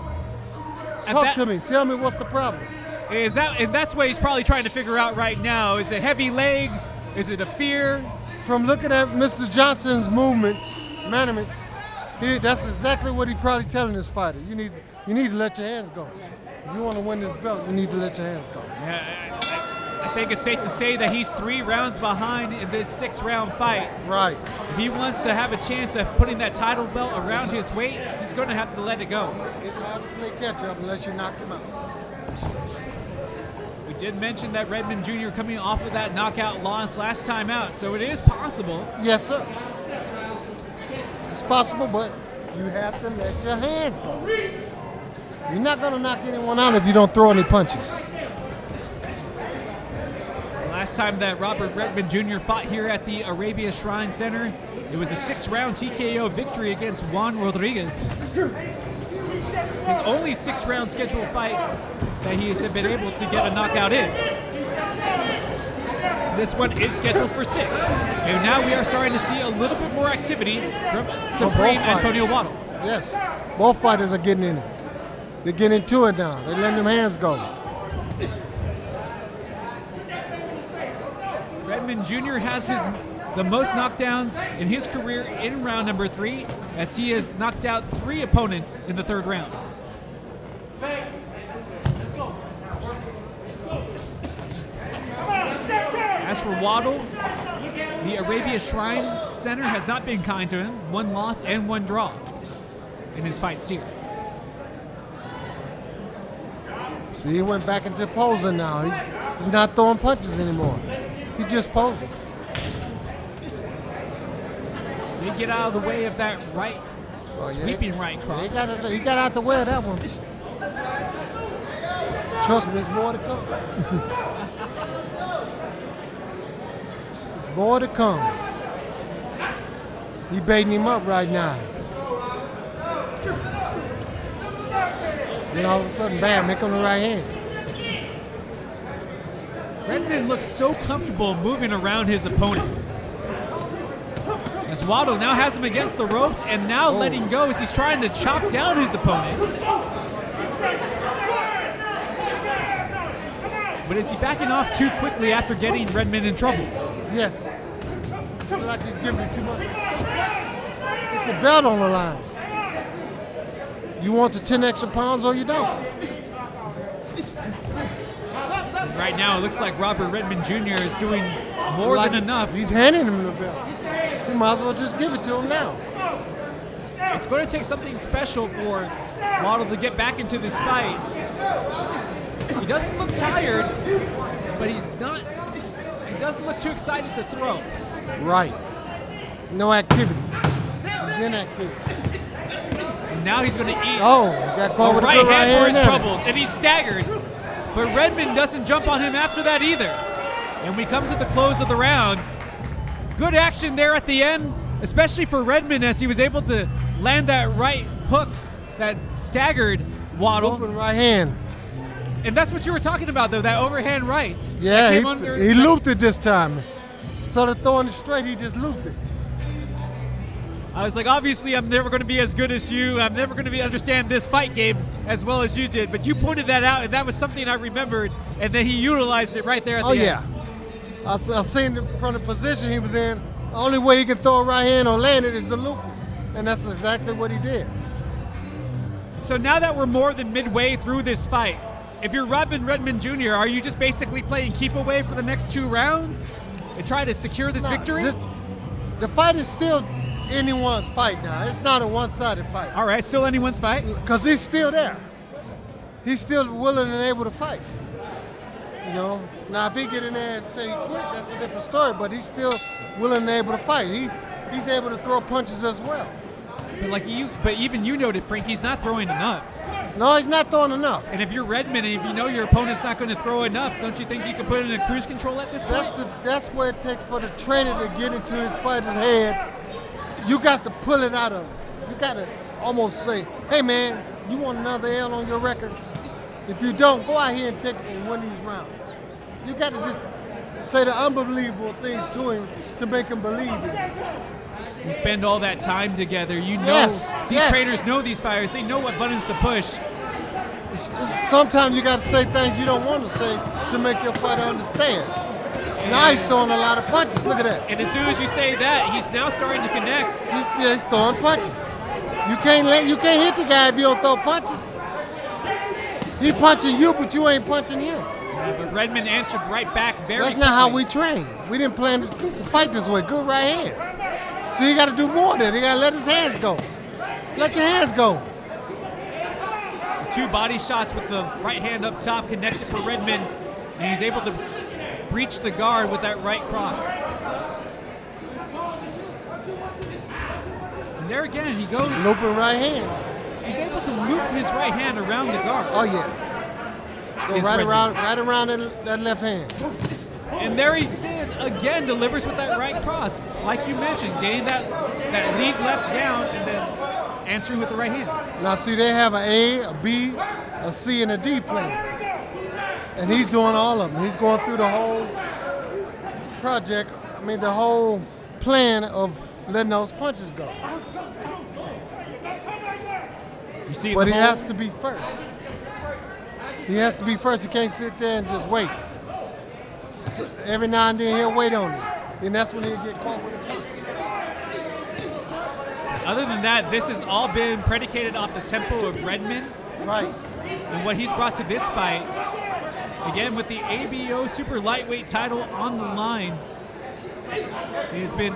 Talk to me. Tell me what's the problem. And that's what he's probably trying to figure out right now. Is it heavy legs? Is it a fear? From looking at Mr. Johnson's manometers, that's exactly what he's probably telling this fighter. You need to let your hands go. If you want to win this belt, you need to let your hands go. I think it's safe to say that he's 3 rounds behind in this 6-round fight. Right. If he wants to have a chance of putting that title belt around his waist, he's going to have to let it go. It's hard to play catch up unless you knock him out. We did mention that Redmond Jr. coming off of that knockout loss last time out, so it is possible. Yes, sir. It's possible, but you have to let your hands go. You're not going to knock anyone out if you don't throw any punches. Last time that Robert Redmond Jr. fought here at the Arabia Shrine Center, it was a 6-round TKO victory against Juan Rodriguez. His only 6-round scheduled fight that he has been able to get a knockout in. This one is scheduled for 6. And now we are starting to see a little bit more activity from Supreme Antonio Waddle. Yes, both fighters are getting in it. They're getting into it now. They're letting them hands go. Redmond Jr. has the most knockdowns in his career in round number 3, as he has knocked out 3 opponents in the 3rd round. As for Waddle, the Arabia Shrine Center has not been kind to him. 1 loss and 1 draw in his fights here. See, he went back into posing now. He's not throwing punches anymore. He's just posing. Did get out of the way of that right, sweeping right cross. He got out the way of that one. Trust me, there's more to come. There's more to come. He baiting him up right now. Then all of a sudden, bam, here come the right hand. Redmond looks so comfortable moving around his opponent. As Waddle now has him against the ropes and now letting go as he's trying to chop down his opponent. But is he backing off too quickly after getting Redmond in trouble? Yes. Feels like he's giving you too much. It's a belt on the line. You want the 10 extra pounds or you don't. Right now, it looks like Robert Redmond Jr. is doing more than enough. He's handing him the belt. You might as well just give it to him now. It's going to take something special for Waddle to get back into this fight. He doesn't look tired, but he doesn't look too excited to throw. Right. No activity. He's inactive. And now he's going to eat Oh, he got caught a with a right good right hand for his hand. troubles, and he's staggered. But Redmond doesn't jump on him after that either. And we come to the close of the round. Good action there at the end, especially for Redmond as he was able to land that right hook that staggered Waddle. Open right hand. And that's what you were talking about, though, that overhand right. Yeah, That came under- he looped it this time. Instead of throwing it straight, he just looped it. I was like, obviously, I'm never going to be as good as you. I'm never going to understand this fight game as well as you did. But you pointed that out, and that was something I remembered. And then he utilized it right there at the end. Yeah. I seen it from the position he was in. The only way he can throw a right hand or land it is to loop it. And that's exactly what he did. So now that we're more than midway through this fight, if you're Robin Redmond Jr., are you just basically playing keep away for the next 2 rounds and try to secure this victory? The fight is still anyone's fight now. It's not a one-sided fight. All right, still anyone's fight. Because he's still there. He's still willing and able to fight. You know, now if he get in there and say he quit, that's a different story. But he's still willing and able to fight. He's able to throw punches as well. But even you noted, Frank, he's not throwing enough. No, he's not throwing enough. And if you're Redmond and if you know your opponent's not going to throw enough, don't you think you can put it in a cruise control at this point? That's what it takes for the trainer to get into his fighter's head. You got to pull it out of him. You got to almost say, hey man, you want another L on your record? If you don't, go out here and take it and win these rounds. You got to just say the unbelievable things to him to make him believe it. You spend all that time together. You know, Yes, these yes. trainers know these fighters. They know what buttons to push. Sometimes you got to say things you don't want to say to make your fighter understand. Now he's throwing a lot of punches. Look at that. And as soon as you say that, he's now starting to connect. He's throwing punches. You can't hit the guy if you don't throw punches. He punching you, but you ain't punching him. Yeah, but Redmond answered right back very That's not how we quickly. train. We didn't plan to fight this way. Good right hand. So you got to do more than he got to let his hands go. Let your hands go. 2 body shots with the right hand up top connected for Redmond, and he's able to breach the guard with that right cross. And there again, he goes. Looping right hand. He's able to loop his right hand around the guard. Oh yeah. Go Is right Redmond. around that left hand. And there he did again, delivers with that right cross. Like you mentioned, getting that lead left down and then answering with the right hand. Now see, they have an A, a B, a C, and a D plan. And he's doing all of them. He's going through the whole the whole plan of letting those punches go. You see, But the he whole- has to be first. He has to be first. He can't sit there and just wait. Every now and then he'll wait on it. And that's when he'll get caught with a punch. Other than that, this has all been predicated off the tempo of Redmond Right. and what he's brought to this fight. Again, with the ABO super lightweight title on the line, it's been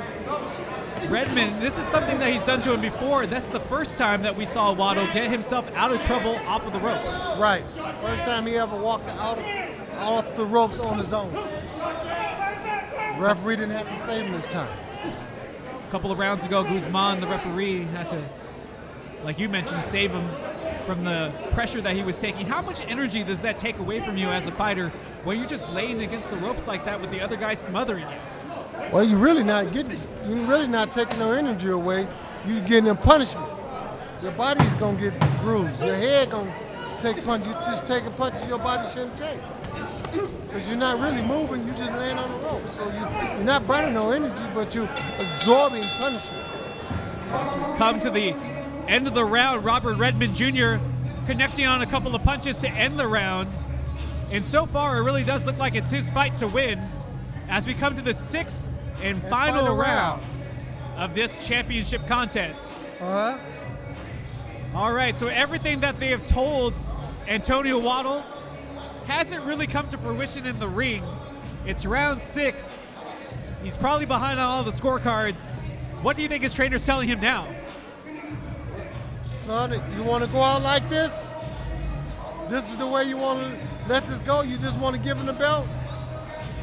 Redmond. This is something that he's done to him before. That's the first time that we saw Waddle get himself out of trouble off of the ropes. Right. First time he ever walked out off the ropes on his own. Referee didn't have to save him this time. A couple of rounds ago, Guzman, the referee, had to, like you mentioned, save him from the pressure that he was taking. How much energy does that take away from you as a fighter when you're just laying against the ropes like that with the other guy smothering you? Well, you're really not taking no energy away. You're getting a punishment. Your body's gonna get bruised. Your head gonna take punch. You just taking punches your body shouldn't take. Because you're not really moving, you're just laying on the rope. So you're not burning no energy, but you're absorbing punishment. Come to the end of the round, Robert Redmond Jr. connecting on a couple of punches to end the round. And so far, it really does look like it's his fight to win as we come to the sixth and final round of this championship contest. Uh-huh. All right, so everything that they have told Antonio Waddle hasn't really come to fruition in the ring. It's round 6. He's probably behind on all the scorecards. What do you think his trainer's telling him now? Son, you want to go out like this? This is the way you want to let this go? You just want to give him the belt?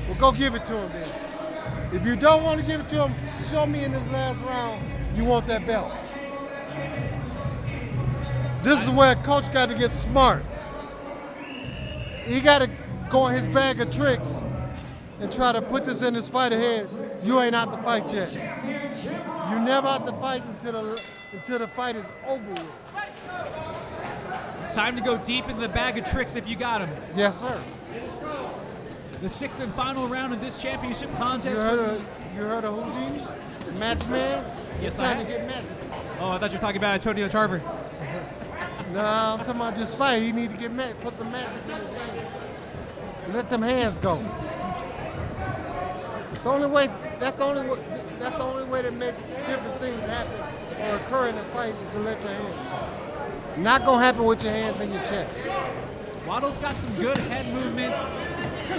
Well, go give it to him then. If you don't want to give it to him, show me in this last round you want that belt. This is where a coach got to get smart. He got to go in his bag of tricks and try to put this in his fighter head. You ain't out to fight yet. You never out to fight until the fight is over with. It's time to go deep in the bag of tricks if you got him. Yes, sir. The sixth and final round of this championship contest. You heard of Houdini? Match man? Yes, It's I time have. to get magic. Oh, I thought you were talking about Antonio Tarver. Nah, I'm talking about this fight. He need to get magic, put some magic in his hands. Let them hands go. It's the only way. That's the only way. That's the only way to make different things happen or occur in a fight is to let your hands go. Not gonna happen with your hands in your chest. Waddle's got some good head movement.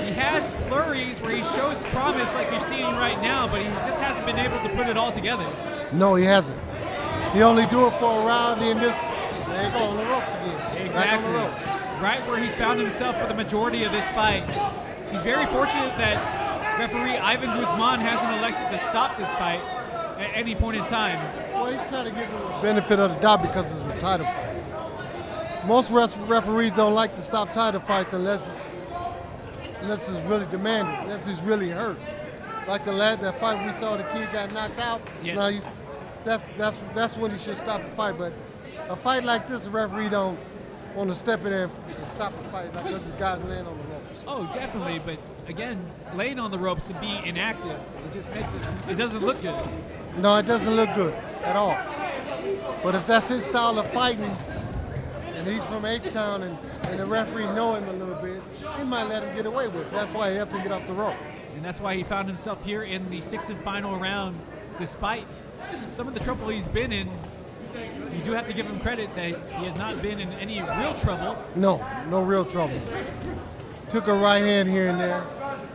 He has flurries where he shows promise like you're seeing right now, but he just hasn't been able to put it all together. No, he hasn't. He only do it for a round. Then this, there you go on the ropes again. Back on the Exactly. ropes. Right where he's found himself for the majority of this fight. He's very fortunate that referee Ivan Guzman hasn't elected to stop this fight at any point in time. Well, he's kind of giving him the benefit of the doubt because it's a title fight. Most referees don't like to stop title fights unless it's really demanded, unless he's really hurt. Like that fight we saw, the kid got knocked out. Yes. Now that's when he should stop the fight. But a fight like this, the referee don't want to step in there and stop the fight like this guy's laying on the ropes. Oh, definitely, but again, laying on the ropes and being inactive, it just makes it doesn't look good. No, it doesn't look good at all. But if that's his style of fighting, and he's from H-Town, and the referee know him a little bit, he might let him get away with it. That's why he helped him get off the rope. And that's why he found himself here in the sixth and final round, despite some of the trouble he's been in. You do have to give him credit that he has not been in any real trouble. No real trouble. Took a right hand here and there,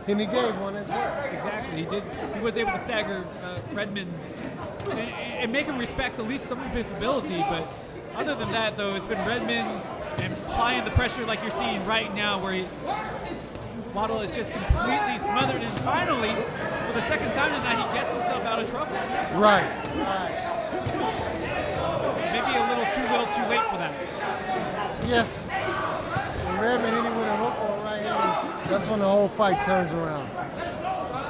and he gave one as well. Exactly, he was able to stagger Redmond and make him respect at least some of his ability. But other than that, though, it's been Redmond and applying the pressure like you're seeing right now, where Waddle is just completely smothered. And finally, for the second time tonight, he gets himself out of trouble. Right. Maybe a little too late for that. Yes. When Redmond hit him with a hook or a right hand, that's when the whole fight turns around.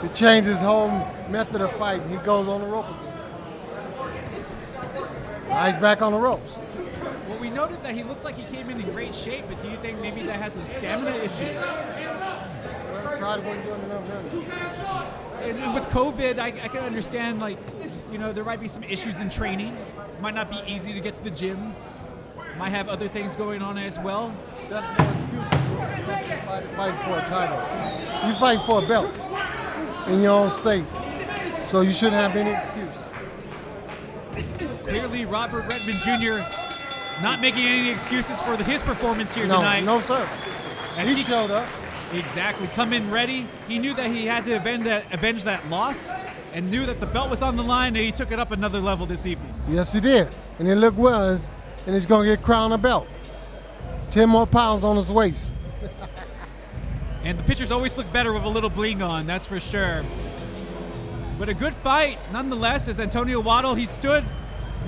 It changes his whole method of fighting. He goes on the rope again. Now he's back on the ropes. Well, we noted that he looks like he came in great shape, but do you think maybe that has a stamina issue? Well, probably wasn't doing enough running. And with COVID, I can understand, there might be some issues in training. Might not be easy to get to the gym. Might have other things going on as well. That's no excuse for fighting for a title. You fight for a belt in your own state, so you shouldn't have any excuse. Clearly, Robert Redmond Jr. not making any excuses for his performance here tonight. No, sir. As He showed up. Exactly. Come in ready. He knew that he had to avenge that loss and knew that the belt was on the line, and he took it up another level this evening. Yes, he did. And it looked well, and he's going to get crowned a belt. 10 more pounds on his waist. And the pictures always look better with a little bling on, that's for sure. But a good fight, nonetheless, as Antonio Waddle, he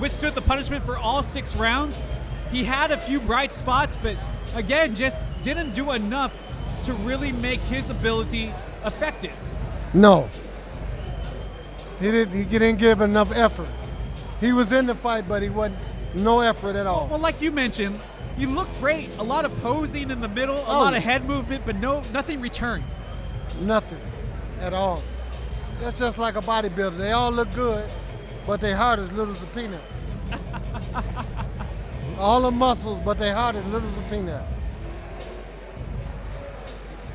withstood the punishment for all 6 rounds. He had a few bright spots, but again, just didn't do enough to really make his ability effective. No. He didn't give enough effort. He was in the fight, but he wasn't, no effort at all. Well, like you mentioned, You looked great. A lot of posing in the middle, a Oh, lot yeah. of head movement, but nothing returned. Nothing at all. That's just like a bodybuilder. They all look good, but their heart is little as a peanut. All the muscles, but their heart is little as a peanut.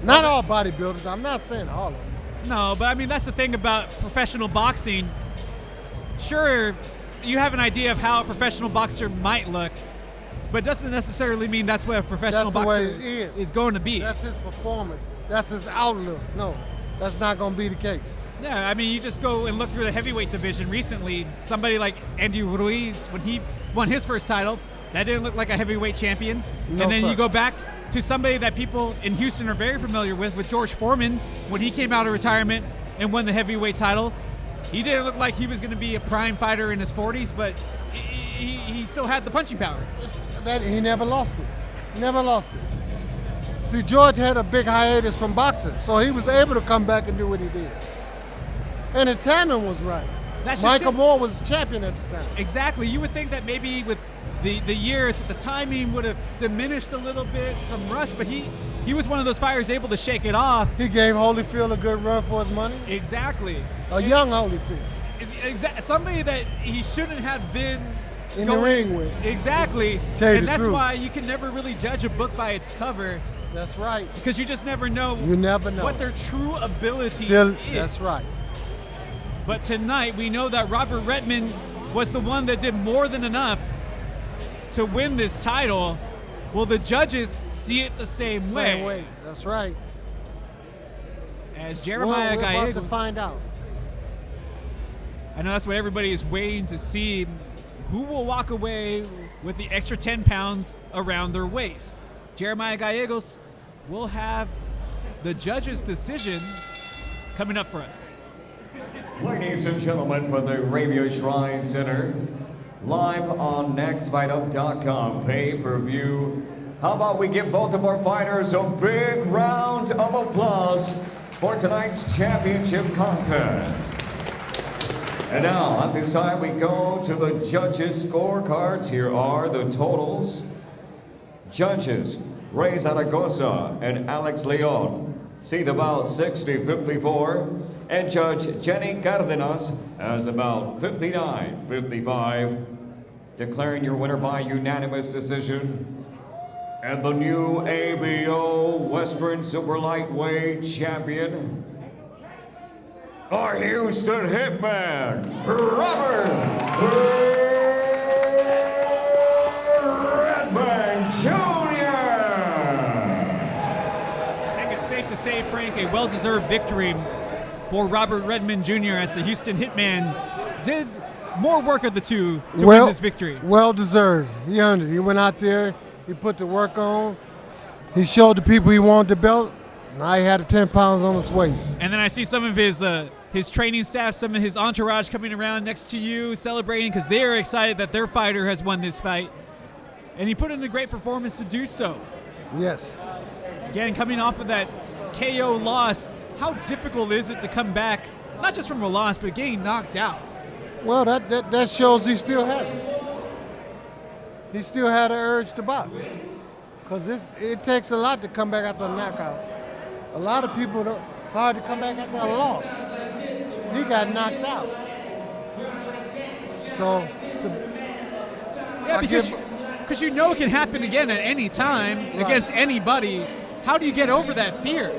Not all bodybuilders. I'm not saying all of them. No, but I mean, that's the thing about professional boxing. Sure, you have an idea of how a professional boxer might look, but it doesn't necessarily mean that's what a professional That's the way boxer it is. going to be. That's his performance. That's his outlook. No, that's not going to be the case. Yeah, I mean, you just go and look through the heavyweight division recently. Somebody like Andy Ruiz, when he won his first title, that didn't look like a heavyweight champion. No, and then sir. you go back to somebody that people in Houston are very familiar with George Foreman, when he came out of retirement and won the heavyweight title. He didn't look like he was going to be a prime fighter in his 40s, but he still had the punching power. That he never lost it. Never lost it. See, George had a big hiatus from boxing, so he was able to come back and do what he did. And the timing was right. That's just Michael it. Moore was champion at the time. Exactly. You would think that maybe with the years, that the timing would have diminished a little bit, some rust, but he was one of those fighters able to shake it off. He gave Holyfield a good run for his money. Exactly. A young Holyfield Somebody that he shouldn't have been in the ring with. Exactly. Tell you And the that's truth. why you can never really judge a book by its cover, That's right. because you just never know You never know. what their true ability Till, is. that's right. But tonight we know that Robert Redmond was the one that did more than enough to win this title. Well, the judges see it the same way. That's right. As Well, Jeremiah we're about to Gallegos, find out. I know that's what everybody is waiting to see. Who will walk away with the extra 10 pounds around their waist? Jeremiah Gallegos will have the judge's decision coming up for us. Ladies and gentlemen, from the Arabia Shrine Center, live on NextFightUp.com pay-per-view. How about we give both of our fighters a big round of applause for tonight's championship contest. And now, at this time, we go to the judges' scorecards. Here are the totals. Judges, Ray Zaragoza and Alex Leon see the bout 60-54, and Judge Jenny Cardenas has the bout 59-55, declaring your winner by unanimous decision. And the new ABO Western Super Lightweight Champion, our Houston Hitman, Robert Redmond Jr. I think it's safe to say, Frank, a well-deserved victory for Robert Redmond Jr. as the Houston Hitman did more work of the two to win this victory. Well deserved. He earned it. He went out there, he put the work on, he showed the people he wanted the belt. Now he had the 10 pounds on his waist. And then I see some of his training staff, some of his entourage coming around next to you celebrating because they're excited that their fighter has won this fight. And he put in a great performance to do so. Yes. Again, coming off of that KO loss, how difficult is it to come back, not just from a loss, but getting knocked out? Well, that shows he still has it. He still had an urge to box. Because it takes a lot to come back after a knockout. A lot of people, hard to come back after a loss. He got knocked out. So, Yeah, because you know it can happen again at any time against anybody. How do you get over that fear?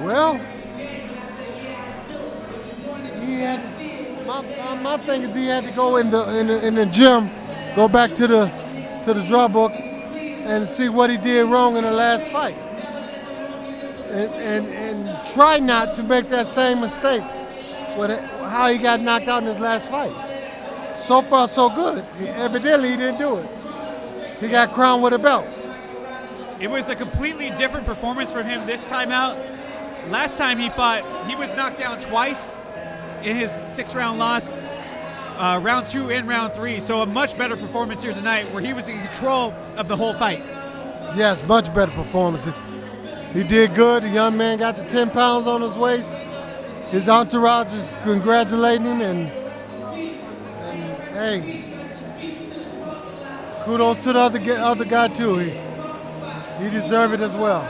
well, he had. My thing is he had to go in the gym, go back to the draw book, and see what he did wrong in the last fight, and try not to make that same mistake with how he got knocked out in his last fight. So far, so good. Evidently, he didn't do it. He got crowned with a belt. It was a completely different performance from him this time out. Last time he fought, he was knocked down twice in his 6-round loss, round 2 and round 3. So a much better performance here tonight where he was in control of the whole fight. Yes, much better performance. He did good. The young man got the 10 pounds on his waist. His entourage is congratulating him, and hey, kudos to the other guy too. He deserved it as well.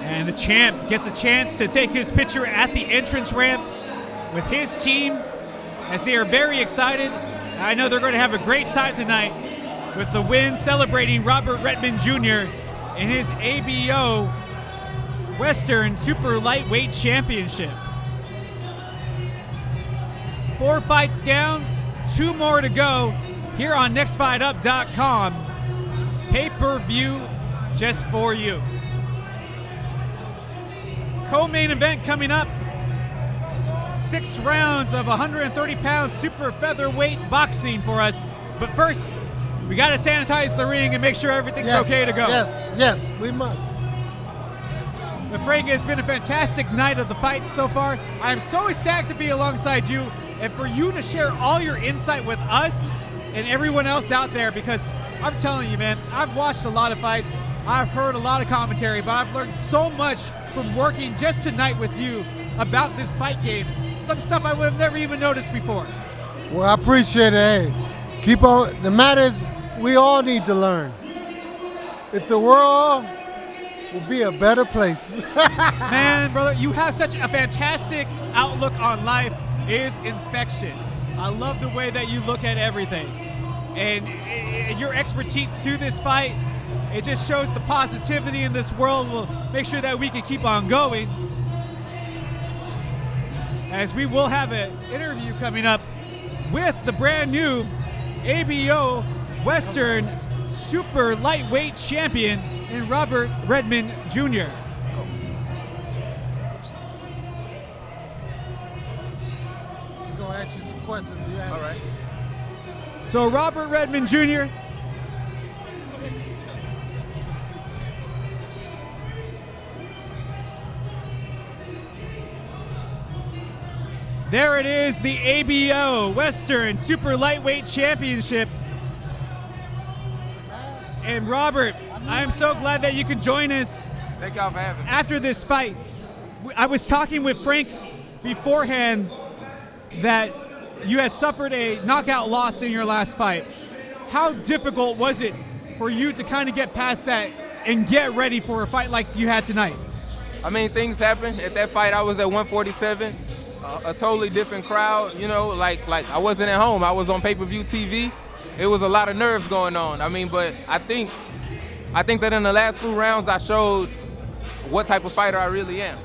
And the champ gets a chance to take his picture at the entrance ramp with his team as they are very excited. I know they're going to have a great time tonight with the win, celebrating Robert Redmond Jr. in his ABO Western Super Lightweight Championship. 4 fights down, 2 more to go here on NextFightUp.com. Pay-per-view just for you. Co-main event coming up. 6 rounds of 130-pound super featherweight boxing for us. But first, we got to sanitize the ring and make sure everything's okay to go. Yes, we must. But Frank, it's been a fantastic night of the fights so far. I'm so ecstatic to be alongside you and for you to share all your insight with us and everyone else out there, because I'm telling you, man, I've watched a lot of fights. I've heard a lot of commentary, but I've learned so much from working just tonight with you about this fight game. Some stuff I would have never even noticed before. Well, I appreciate it. Hey, keep on. The matter is, we all need to learn. If the world will be a better place. Man, brother, you have such a fantastic outlook on life. It is infectious. I love the way that you look at everything. And your expertise to this fight, it just shows the positivity in this world. We'll make sure that we can keep on going, as we will have an interview coming up with the brand new ABO Western Super Lightweight Champion in Robert Redmond Jr. I'm going to ask you some questions. All right. So Robert Redmond Jr., there it is, the ABO Western Super Lightweight Championship. And Robert, I am so glad that you could join us. Thank y'all for having me. After this fight. I was talking with Frank beforehand that you had suffered a knockout loss in your last fight. How difficult was it for you to kind of get past that and get ready for a fight like you had tonight? I mean, things happen. At that fight, I was at 147, a totally different crowd. You know, like I wasn't at home. I was on pay-per-view TV. It was a lot of nerves going on. I mean, but I think that in the last 2 rounds, I showed what type of fighter I really am.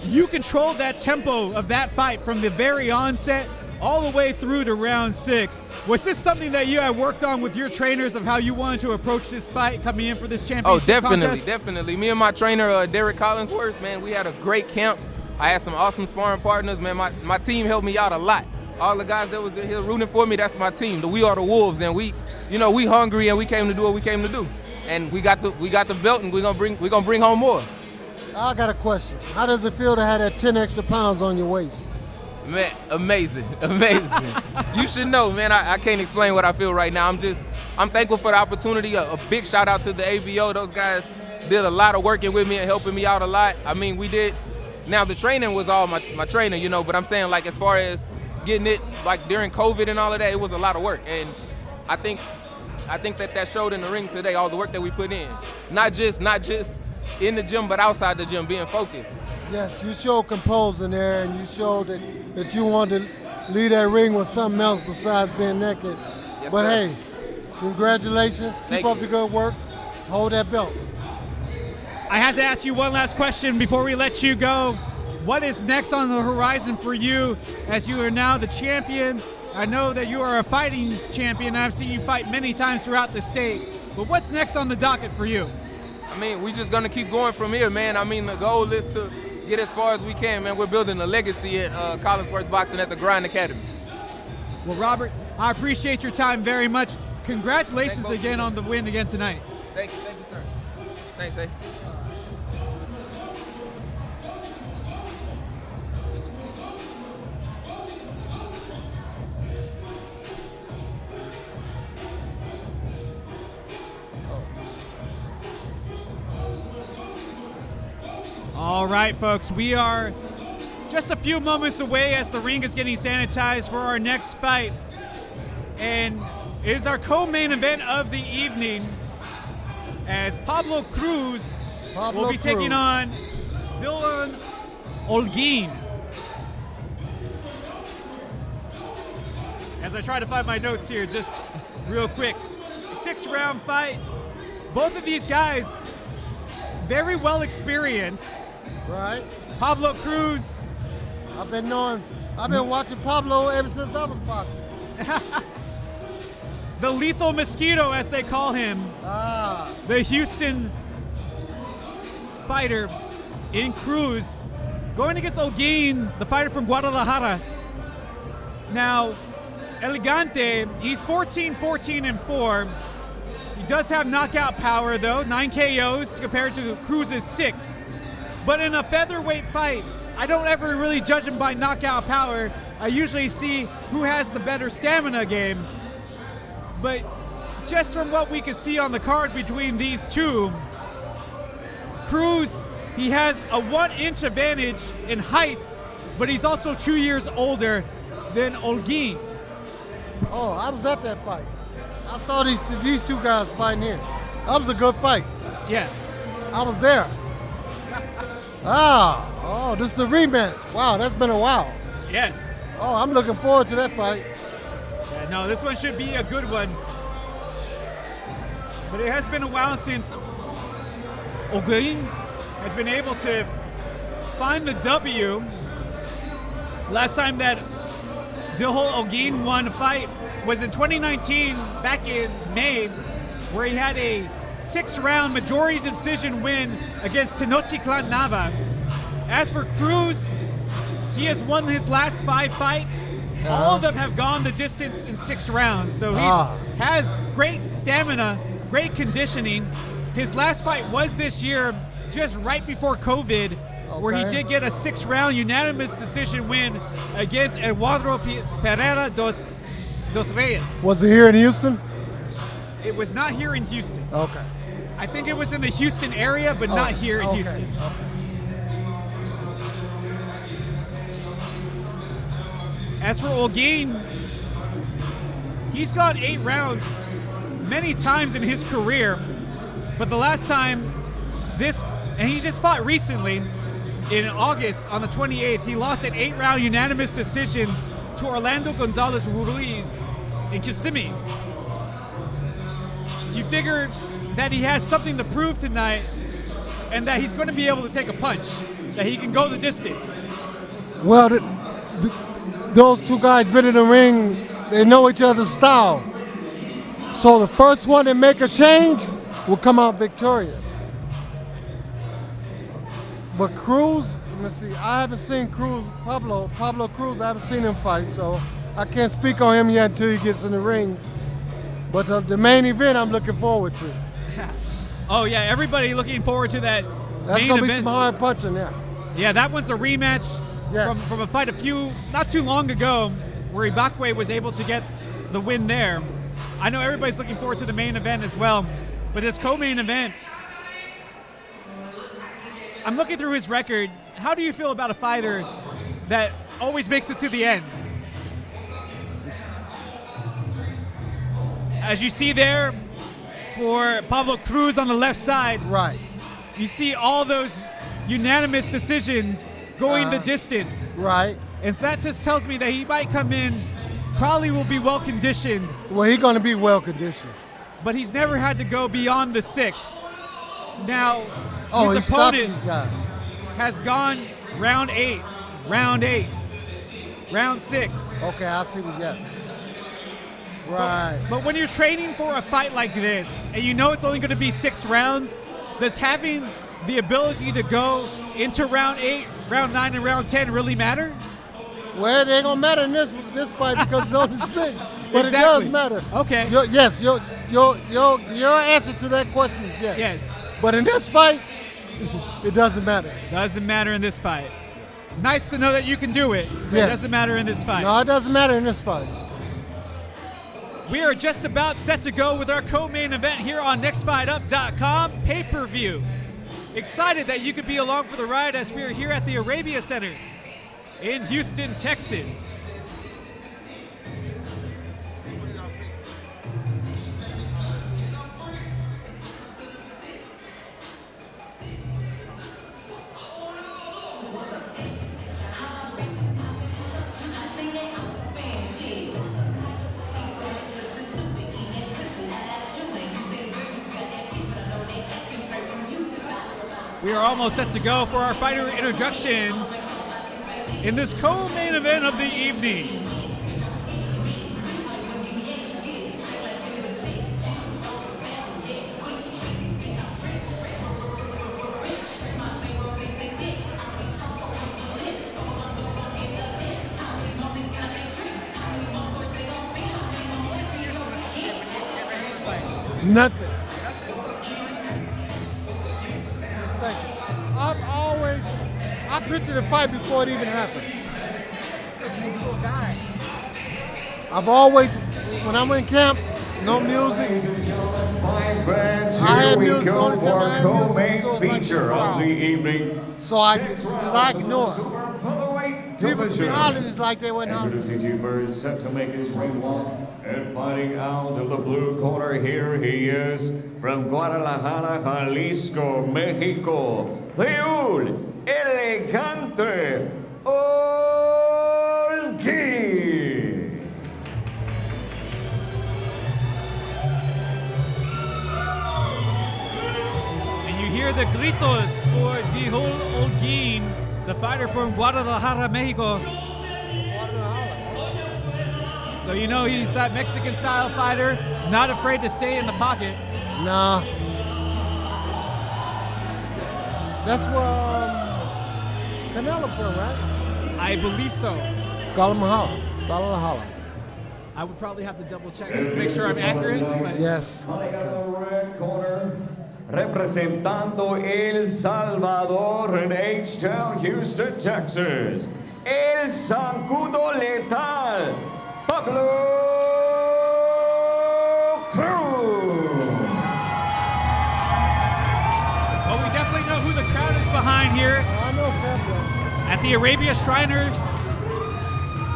You controlled that tempo of that fight from the very onset all the way through to round 6. Was this something that you had worked on with your trainers of how you wanted to approach this fight coming in for this championship contest? Definitely. Me and my trainer, Derek Collinsworth, man, we had a great camp. I had some awesome sparring partners, man. My team helped me out a lot. All the guys that was in here rooting for me, that's my team. We are the Wolves, and we hungry, and we came to do what we came to do. And we got the belt, and we're gonna bring home more. I got a question. How does it feel to have that 10 extra pounds on your waist? Man, amazing. You should know, man. I can't explain what I feel right now. I'm thankful for the opportunity. A big shout out to the ABO. Those guys did a lot of working with me and helping me out a lot. I mean, we did. Now the training was all my trainer, but I'm saying, like, as far as getting it, like, during COVID and all of that, it was a lot of work. And I think that showed in the ring today, all the work that we put in. Not just in the gym, but outside the gym, being focused. Yes, you showed composure in there, and you showed that you wanted to leave that ring with something else besides being naked. Yes, but sir. hey, congratulations. Keep up the good work. Hold that belt. I have to ask you one last question before we let you go. What is next on the horizon for you as you are now the champion? I know that you are a fighting champion. I've seen you fight many times throughout the state. But what's next on the docket for you? I mean, we're just going to keep going from here, man. I mean, the goal is to get as far as we can, man. We're building a legacy at Collinsworth Boxing at the Grind Academy. Well, Robert, I appreciate your time very much. Congratulations again on the win again tonight. Thank you, sir. Thanks, eh? All right, folks, we are just a few moments away as the ring is getting sanitized for our next fight. And is our co-main event of the evening, as Pablo Cruz will be taking on Dylan Olguin. As I try to find my notes here, just real quick. 6-round fight. Both of these guys, very well experienced. Right. Pablo Cruz, I've been watching Pablo ever since I was boxing. the lethal mosquito as they call him, Ah. the Houston fighter in Cruz, going against Olguin, the fighter from Guadalajara. Now, Elegante, he's 14-14-4. He does have knockout power though, 9 KOs compared to Cruz's 6. But in a featherweight fight, I don't ever really judge him by knockout power. I usually see who has the better stamina game. But just from what we can see on the card between these two, Cruz, he has a 1-inch advantage in height, but he's also 2 years older than Olguin. Oh, I was at that fight. I saw these two guys fighting here. That was a good fight. Yeah. I was there. Oh, this is the rematch. Wow, that's been a while. Yes. Oh, I'm looking forward to that fight. Yeah, no, this one should be a good one. But it has been a while since Olguin has been able to find the W. Last time that Dylan Olguin won a fight was in 2019, back in May, where he had a 6-round majority decision win against Tenochtitlan Nava. As for Cruz, he has won his last 5 fights. All of them have gone the distance in 6 rounds. So he has great stamina, great conditioning. His last fight was this year, just right before COVID, where he did get a 6-round unanimous decision win against Eduardo Pereira dos Reyes. Was it here in Houston? It was not here in Houston. Okay. I think it was in the Houston area, but not here in Houston. As for Olguin, he's gone 8 rounds many times in his career, but the last time and he just fought recently in August on the 28th, he lost an 8-round unanimous decision to Orlando Gonzalez Ruiz in Kissimmee. You figure that he has something to prove tonight and that he's going to be able to take a punch, that he can go the distance. Well, those two guys been in the ring, they know each other's style. So the first one to make a change will come out victorious. But Cruz, let me see, I haven't seen Pablo Cruz, I haven't seen him fight, so I can't speak on him yet until he gets in the ring. But the main event I'm looking forward to. Oh yeah, everybody looking forward to that. That's main gonna be event. some hard punching there. Yeah, that one's a rematch from a fight not too long ago, where Ibakwe was able to get the win there. I know everybody's looking forward to the main event as well, but this co-main event, I'm looking through his record. How do you feel about a fighter that always makes it to the end? As you see there, for Pablo Cruz on the left side, right, you see all those unanimous decisions going the distance. Right. And that just tells me that he might come in, probably will be well conditioned. Well, he's going to be well conditioned. But he's never had to go beyond the 6th. Now, his he opponent these guys. has gone round 8, round 8, round 6. Okay, I see what yes. Right. But when you're training for a fight like this, and you know it's only going to be 6 rounds, does having the ability to go into round 8, round 9, and round 10 really matter? Well, it ain't gonna matter in this fight because it's only 6, but Exactly. it does matter. Okay. Your answer to that question is yes. Yes. But in this fight, it doesn't matter. Doesn't matter in this fight. Nice to know that you can do it, but Yes. it doesn't matter in this fight. No, it doesn't matter in this fight. We are just about set to go with our co-main event here on NextFightUp.com pay-per-view. Excited that you could be along for the ride as we are here at the Arabia Center in Houston, Texas. We are almost set to go for our fighter introductions in this co-main event of the evening. Nothing. Thank you. I pictured the fight before it even happened. I've always, when I'm in camp, no music. Fine fans, I here had we music go on the for time, I our had co-main music, so it's like feature wow. of the evening. So I 6 rounds of ignore. the super featherweight People be division. hollering, it's like they went hollering. Introducing to you first, set to make his ring walk and fighting out of the blue corner. Here he is from Guadalajara, Jalisco, Mexico. Raúl Elegante Holguín. And you hear the gritos for Raúl Holguín, the fighter from Guadalajara, Mexico. So you know he's that Mexican-style fighter, not afraid to stay in the pocket. Nah. That's where Canelo from, right? I believe so. Guadalajara. Guadalajara. I would probably have to double check just to make sure I'm accurate. But Yes. Coming out of the red corner, representando El Salvador in H-Town, Houston, Texas, El Zancudo Letal, Pablo Cruz. well, we definitely know who the crowd is behind here I know Pablo. at the Arabia Shriners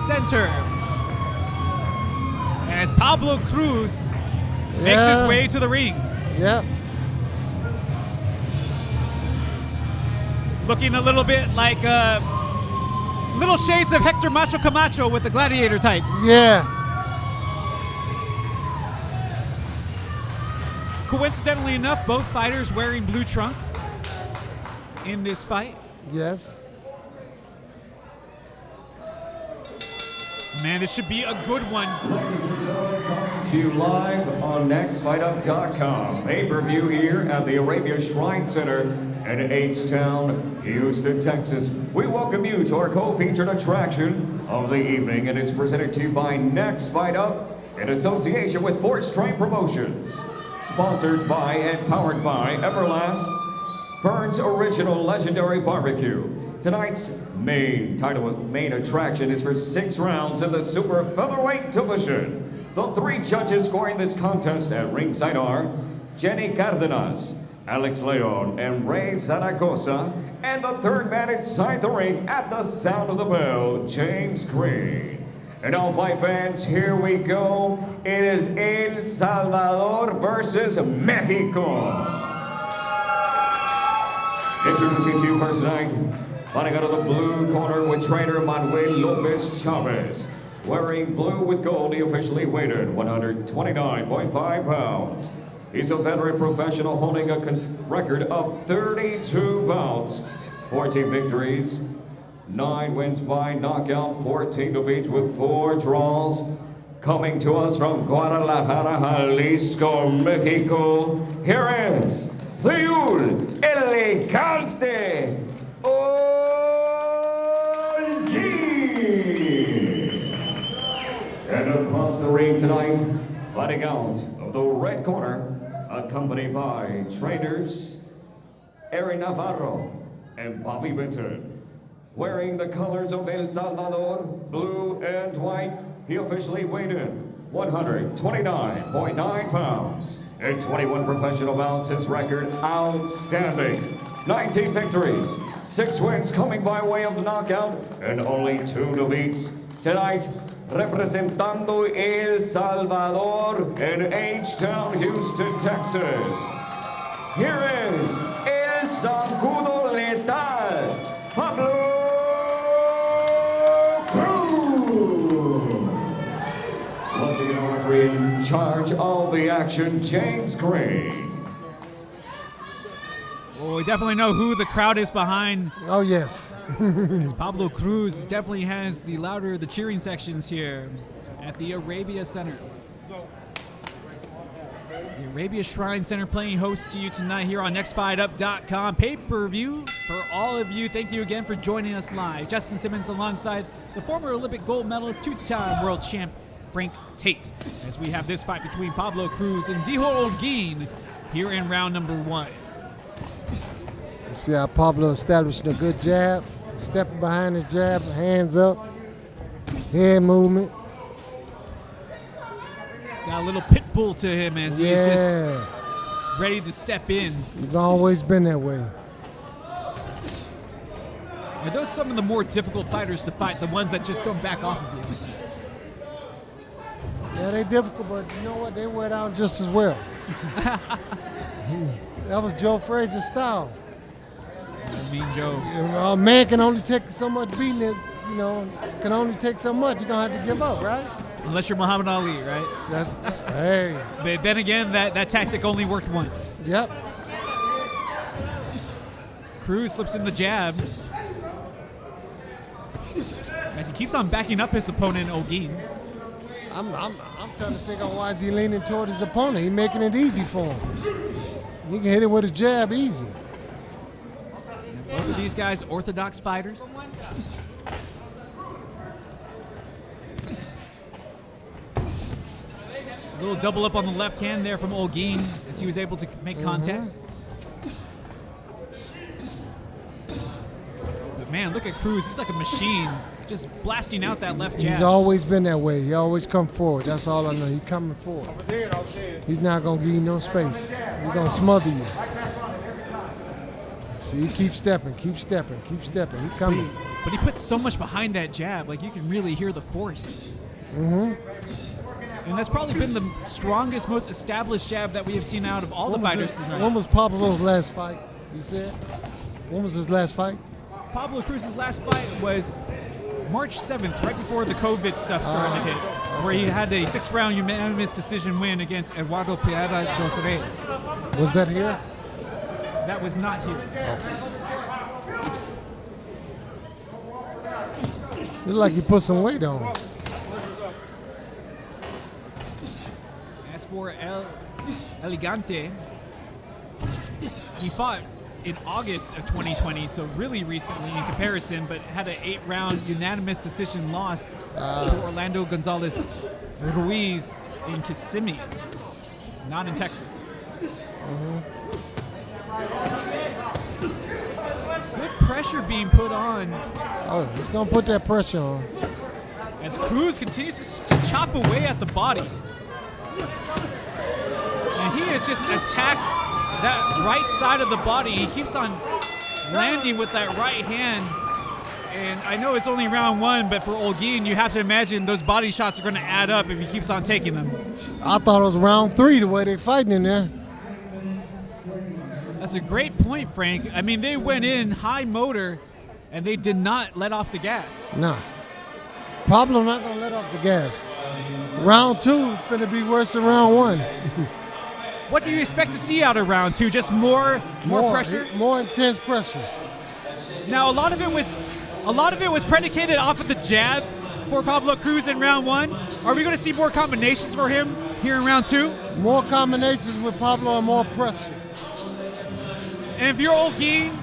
Center. As Pablo Cruz makes his Yeah. way to the ring. Yeah. Looking a little bit like little shades of Hector Macho Camacho with the gladiator tights. Yeah. Coincidentally enough, both fighters wearing blue trunks in this fight. Yes. Man, this should be a good one. Ladies and gentlemen, coming to you live on NextFightUp.com. Pay-per-view here at the Arabia Shrine Center in H-Town, Houston, Texas. We welcome you to our co-featured attraction of the evening, and it's presented to you by Next Fight Up in association with Force Train Promotions. Sponsored by and powered by Everlast, Burns Original Legendary Barbecue. Tonight's main attraction is for 6 rounds in the super featherweight division. The 3 judges scoring this contest at ringside are Jenny Cardenas, Alex Leon, and Ray Zaragoza. And the third man inside the ring at the sound of the bell, James Green. And all fight fans, here we go. It is El Salvador versus Mexico. Introducing to you first tonight, fighting out of the blue corner with trainer Manuel Lopez Chavez. Wearing blue with gold, he officially weighed in 129.5 pounds. He's a veteran professional holding a record of 32 bouts, 14 victories, 9 wins by knockout, 14 defeats with 4 draws. Coming to us from Guadalajara, Jalisco, Mexico, here is Raúl Elegante Holguín. And across the ring tonight, fighting out of the red corner, accompanied by trainers Aaron Navarro and Bobby Benton. Wearing the colors of El Salvador, blue and white, he officially weighed in 129.9 pounds. In 21 professional bouts, his record outstanding. 19 victories, 6 wins coming by way of knockout, and only 2 defeats. Tonight, representando El Salvador in H-Town, Houston, Texas. Here is El Zancudo Letal, Pablo Cruz. Once again, our referee in charge of the action, James Green. Well, we definitely know who the crowd is behind. Oh, yes. As Pablo Cruz definitely has the louder the cheering sections here at the Arabia Center. The Arabia Shrine Center playing host to you tonight here on nextfightUp.com pay-per-view for all of you. Thank you again for joining us live. Justin Simmons alongside the former Olympic gold medalist, two-time world champ Frank Tate, as we have this fight between Pablo Cruz and Dijo Holguin here in round number 1. You see how Pablo establishing a good jab, stepping behind his jab, hands up, head movement. He's got a little pit bull to him as he's just ready to step in. He's always been that way. Are those some of the more difficult fighters to fight, the ones that just don't back off of you? Yeah, they difficult, but you know what? They wear down just as well. That was Joe Frazier's style. Mean Joe. A man can only take so much beating, can only take so much. You're going to have to give up, right? Unless you're Muhammad Ali, right? Hey. But then again, that tactic only worked once. Yep. Cruz slips in the jab. As he keeps on backing up his opponent, Holguin. I'm trying to figure out why is he leaning toward his opponent. He's making it easy for him. He can hit it with a jab easy. Both of these guys, orthodox fighters. A little double up on the left hand there from Holguin as he was able to make contact. But man, look at Cruz. He's like a machine, just blasting out that left jab. He's always been that way. He always come forward. That's all I know. He's coming forward. He's not going to give you no space. He's going to smother you. See, he keeps stepping, keep stepping, keep stepping. He's coming. But he puts so much behind that jab. Like, you can really hear the force. And that's probably been the strongest, most established jab that we have seen out of all the fighters tonight. When was Pablo's last fight, you said? When was his last fight? Pablo Cruz's last fight was March 7th, right before the COVID stuff started to hit, where he had a 6-round unanimous decision win against Eduardo Pereira dos Reis. Was that here? That was not here. Look like he put some weight on. As for El Elegante, he fought in August of 2020, so really recently in comparison, but had an 8-round unanimous decision loss to Orlando Gonzalez Ruiz in Kissimmee, not in Texas. Good pressure being put on. Oh, he's going to put that pressure on. As Cruz continues to chop away at the body. And he has just attacked that right side of the body. He keeps on landing with that right hand. And I know it's only round 1, but for Holguin, you have to imagine those body shots are going to add up if he keeps on taking them. I thought it was round 3 the way they're fighting in there. That's a great point, Frank. I mean, they went in high motor, and they did not let off the gas. Nah. Pablo not going to let off the gas. Round 2 is going to be worse than round 1. What do you expect to see out of round 2? Just more pressure? More intense pressure. Now, a lot of it was predicated off of the jab for Pablo Cruz in round 1. Are we going to see more combinations for him here in round 2? More combinations with Pablo and more pressure. And if you're Holguin,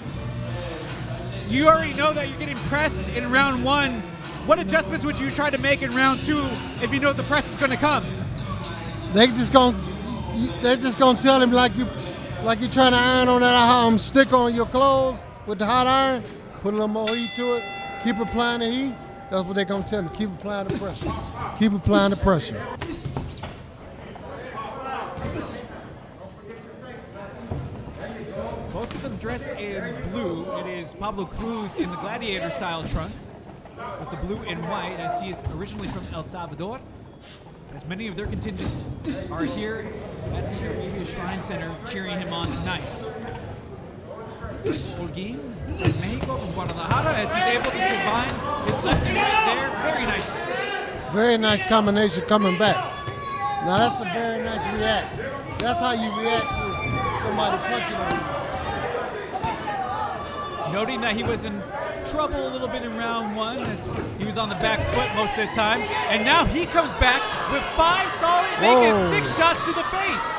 you already know that you're getting pressed in round 1. What adjustments would you try to make in round 2 if you know the press is going to come? They're just gonna tell him like you're trying to iron on that stick on your clothes with the hot iron. Put a little more heat to it. Keep applying the heat. That's what they're gonna tell him. Keep applying the pressure. Keep applying the pressure. Both of them dressed in blue. It is Pablo Cruz in the gladiator-style trunks with the blue and white, as he is originally from El Salvador. As many of their contingents are here at the Arabia Shrine Center cheering him on tonight. Holguin from Mexico, from Guadalajara, as he's able to combine his left and right there very nicely. Very nice combination coming back. Now that's a very nice react. That's how you react to somebody punching on you. noting that he was in trouble a little bit in round 1 as he was on the back foot most of the time. And now he comes back with 5 solid, making Whoa. 6 shots to the face.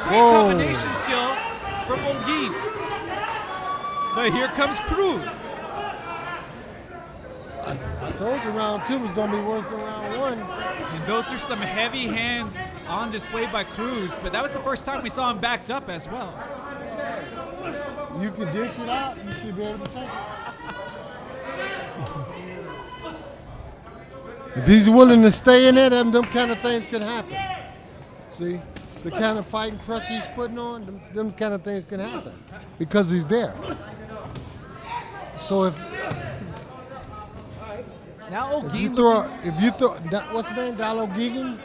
Great Whoa. combination skill from Holguin. But here comes Cruz. I told you round 2 was going to be worse than round 1. And those are some heavy hands on display by Cruz, but that was the first time we saw him backed up as well. You can dish it out, you should be able to take it. If he's willing to stay in there, them kind of things can happen. See, the kind of fighting pressure he's putting on, them kind of things can happen because he's there. So Now if you Holguin, throw, what's his name, Dalo Gigin?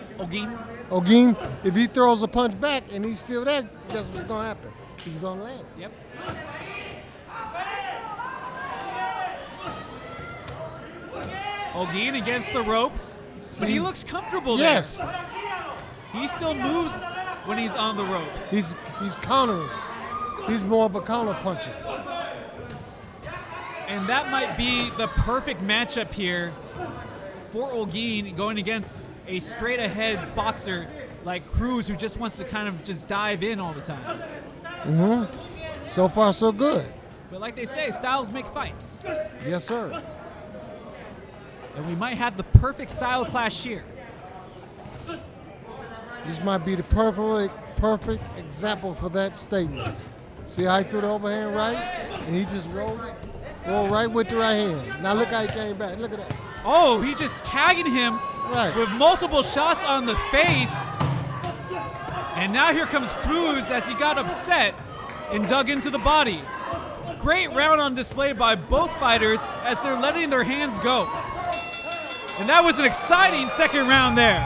Holguin, if he throws a punch back and he's still there, guess what's gonna happen? He's gonna land. Yep. Holguin against the ropes, but he looks comfortable there. Yes, He still moves when he's on the ropes. he's countering. He's more of a counter puncher. And that might be the perfect matchup here for Holguin going against a straight ahead boxer like Cruz, who just wants to kind of just dive in all the time. So far, so good. But like they say, styles make fights. Yes, sir. And we might have the perfect style clash here. This might be the perfect example for that statement. See how he threw the overhand right? And he just rolled right with the right hand. Now look how he came back. Look at that. Oh, he just tagging him Right. with multiple shots on the face. And now here comes Cruz as he got upset and dug into the body. Great round on display by both fighters as they're letting their hands go. And that was an exciting second round there.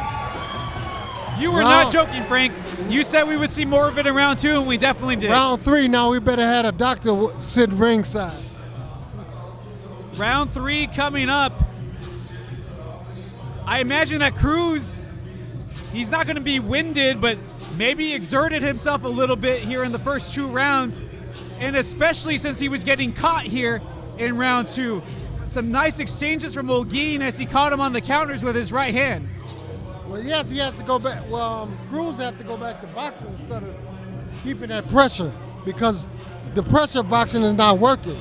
You were not joking, Frank. You said we would see more of it in round 2, and we definitely did. Round 3, now we better have a doctor sit ringside. Round 3 coming up. I imagine that Cruz, he's not going to be winded, but maybe exerted himself a little bit here in the first 2 rounds, and especially since he was getting caught here in round 2. Some nice exchanges from Holguin as he caught him on the counters with his right hand. Well, yes, he has to go back. Well, Cruz have to go back to boxing instead of keeping that pressure because the pressure boxing is not working.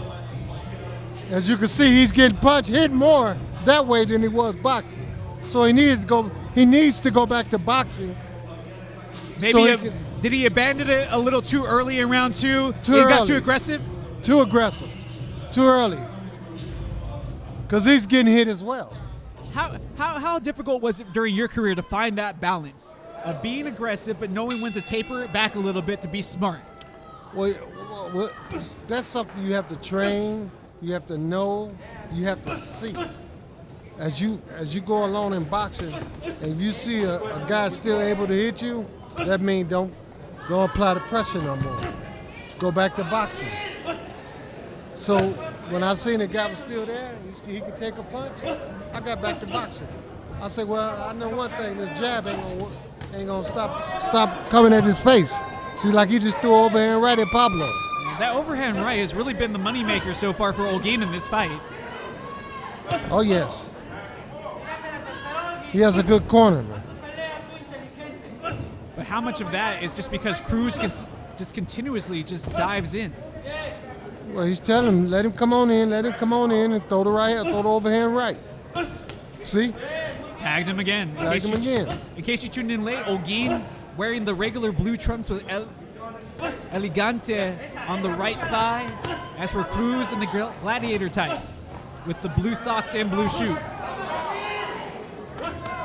As you can see, he's getting punched, hit more that way than he was boxing. So he needs to go back to boxing. Maybe So did he abandon it a little too early in round 2? Too He got early. too aggressive? Too aggressive, too early. Because he's getting hit as well. How difficult was it during your career to find that balance of being aggressive but knowing when to taper it back a little bit to be smart? Well, that's something you have to train, you have to know, you have to see. As you go along in boxing, and if you see a guy still able to hit you, that means don't apply the pressure no more. Go back to boxing. So when I seen the guy was still there, he could take a punch, I got back to boxing. I said, well, I know one thing, this jab ain't gonna stop coming at his face. See, like he just threw overhand right at Pablo. That overhand right has really been the moneymaker so far for Holguin in this fight. Oh yes. He has a good corner, man. But how much of that is just because Cruz just continuously just dives in? Well, he's telling him, let him come on in and throw the overhand right. See? Tagged him again. Tagged him again. In case you tuned in late, Holguin wearing the regular blue trunks with Elegante on the right thigh, as for Cruz in the gladiator tights with the blue socks and blue shoes.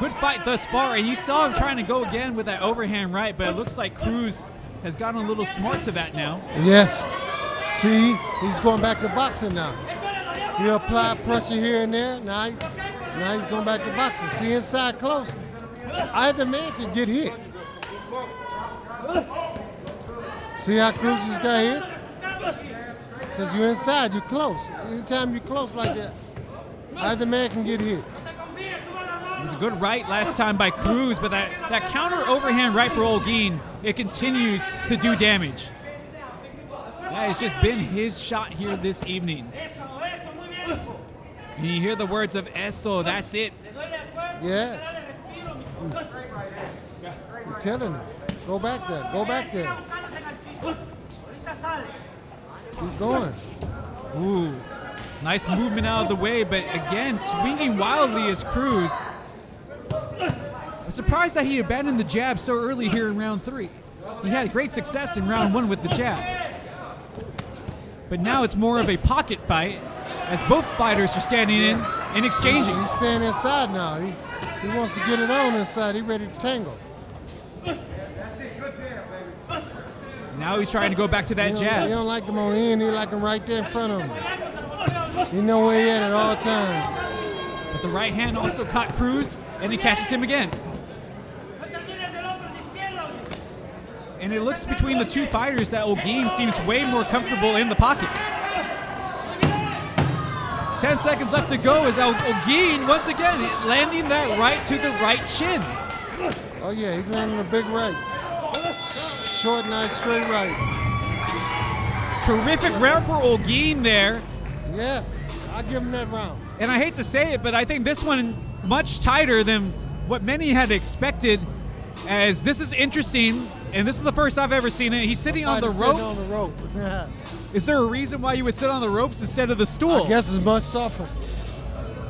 Good fight thus far, and you saw him trying to go again with that overhand right, but it looks like Cruz has gotten a little smart to that now. Yes. See, he's going back to boxing now. He applied pressure here and there. Now he's going back to boxing. See, inside close, either man can get hit. See how Cruz just got hit? Because you're inside, you're close. Anytime you're close like that, either man can get hit. It was a good right last time by Cruz, but that counter overhand right for Holguin, it continues to do damage. That has just been his shot here this evening. And you hear the words of Eso, that's it. Yeah. You're telling him. Go back there. Go back there. Keep going. Ooh, nice movement out of the way, but again, swinging wildly is Cruz. I'm surprised that he abandoned the jab so early here in round 3. He had great success in round 1 with the jab. But now it's more of a pocket fight as both fighters are standing in and exchanging. He's staying inside now. He wants to get it on inside. He's ready to tangle. Now he's trying to go back to that He jab. don't like him on the end. He like him right there in front of him. You know where he at all times. But the right hand also caught Cruz, and he catches him again. And it looks between the two fighters that Holguin seems way more comfortable in the pocket. 10 seconds left to go as Holguin, once again, landing that right to the right chin. Oh, yeah, he's landing a big right. Short, nice, straight right. Terrific round for Holguin there. Yes, I'll give him that round. And I hate to say it, but I think this one much tighter than what many had expected, as this is interesting, and this is the first I've ever seen it. He's sitting on the Fighter ropes. sitting on the rope. Yeah. Is there a reason why you would sit on the ropes instead of the stool? I guess it's much softer.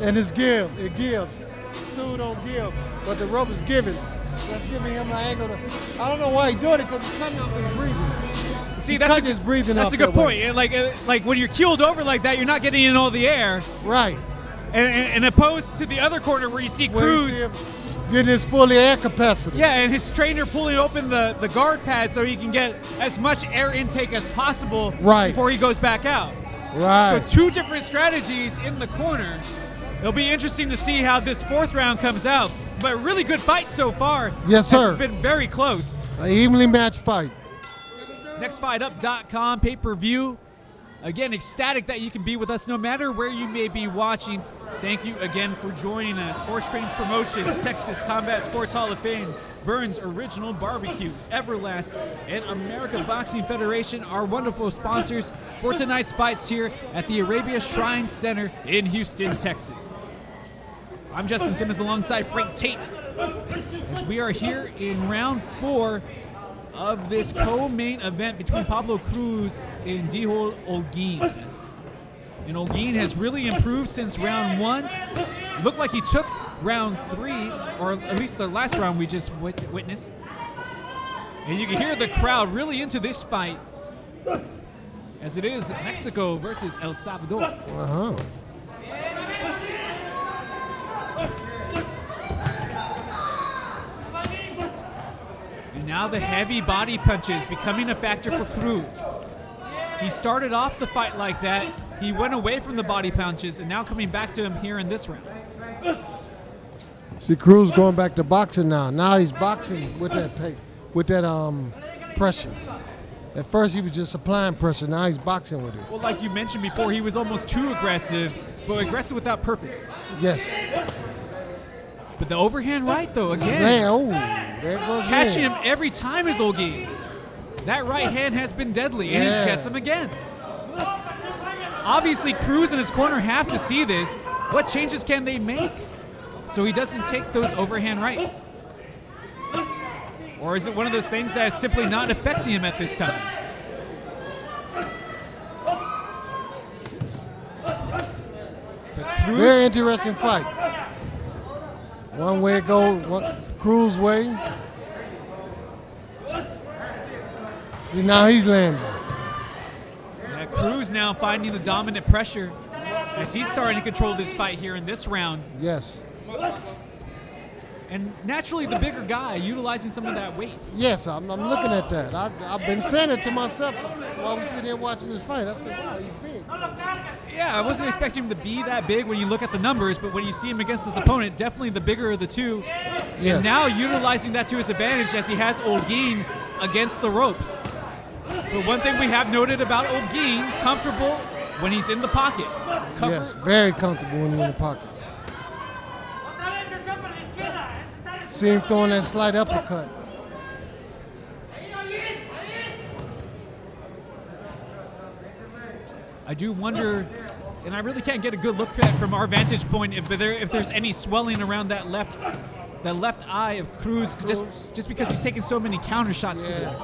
And it's give. It gives. Stool don't give, but the rope is giving. That's giving him an angle. I don't know why he's doing it, because he's cutting off his breathing. See, Cutting his breathing that's off a good that way. point. Like when you're keeled over like that, you're not getting in all the air. Right. And opposed to the other corner where you see Where you Cruz. see him getting his fully air capacity. Yeah, and his trainer pulling open the guard pad so he can get as much air intake as possible Right. before he goes back out. Right. So 2 different strategies in the corner. It'll be interesting to see how this 4th round comes out. But really good fight so far. Yes, sir. It's been very close. An evenly matched fight. NextFightUp.com pay-per-view. Again, ecstatic that you can be with us no matter where you may be watching. Thank you again for joining us. Force Trains Promotions, Texas Combat Sports Hall of Fame, Burns Original Barbecue, Everlast, and American Boxing Federation are wonderful sponsors for tonight's fights here at the Arabia Shrine Center in Houston, Texas. I'm Justin Simmons alongside Frank Tate as we are here in round 4 of this co-main event between Pablo Cruz and Dihol Holguin. And Holguin has really improved since round 1. Looked like he took round 3, or at least the last round we just witnessed. And you can hear the crowd really into this fight, as it is Mexico versus El Salvador. Uh-huh. And now the heavy body punches becoming a factor for Cruz. He started off the fight like that. He went away from the body punches, and now coming back to him here in this round. See, Cruz going back to boxing now. Now he's boxing with that pressure. At first he was just applying pressure. Now he's boxing with it. Well, like you mentioned before, he was almost too aggressive, but aggressive without purpose. Yes. But the overhand right, though, again, Man, oh, there it goes. catching again. him every time is Holguin. That right hand has been deadly, and Yeah. he gets him again. Obviously, Cruz and his corner have to see this. What changes can they make so he doesn't take those overhand rights? Or is it one of those things that is simply not affecting him at this time? But Cruz, Very interesting fight. One way it goes, Cruz way. See, now he's landing. yeah, Cruz now finding the dominant pressure as he's starting to control this fight here in this round. Yes. And naturally, the bigger guy utilizing some of that weight. Yes, I'm looking at that. I've been saying it to myself while we sitting here watching this fight. I said, wow, he's big. Yeah, I wasn't expecting him to be that big when you look at the numbers, but when you see him against his opponent, definitely the bigger of the two. Yes. And now utilizing that to his advantage as he has Holguin against the ropes. But one thing we have noted about Holguin, comfortable when he's in the pocket. Yes, very comfortable when you're in the pocket. See him throwing that slight uppercut. I do wonder, and I really can't get a good look at it from our vantage point, if there's any swelling around that left eye of Cruz, just because he's taking so many counter shots to Yes. it.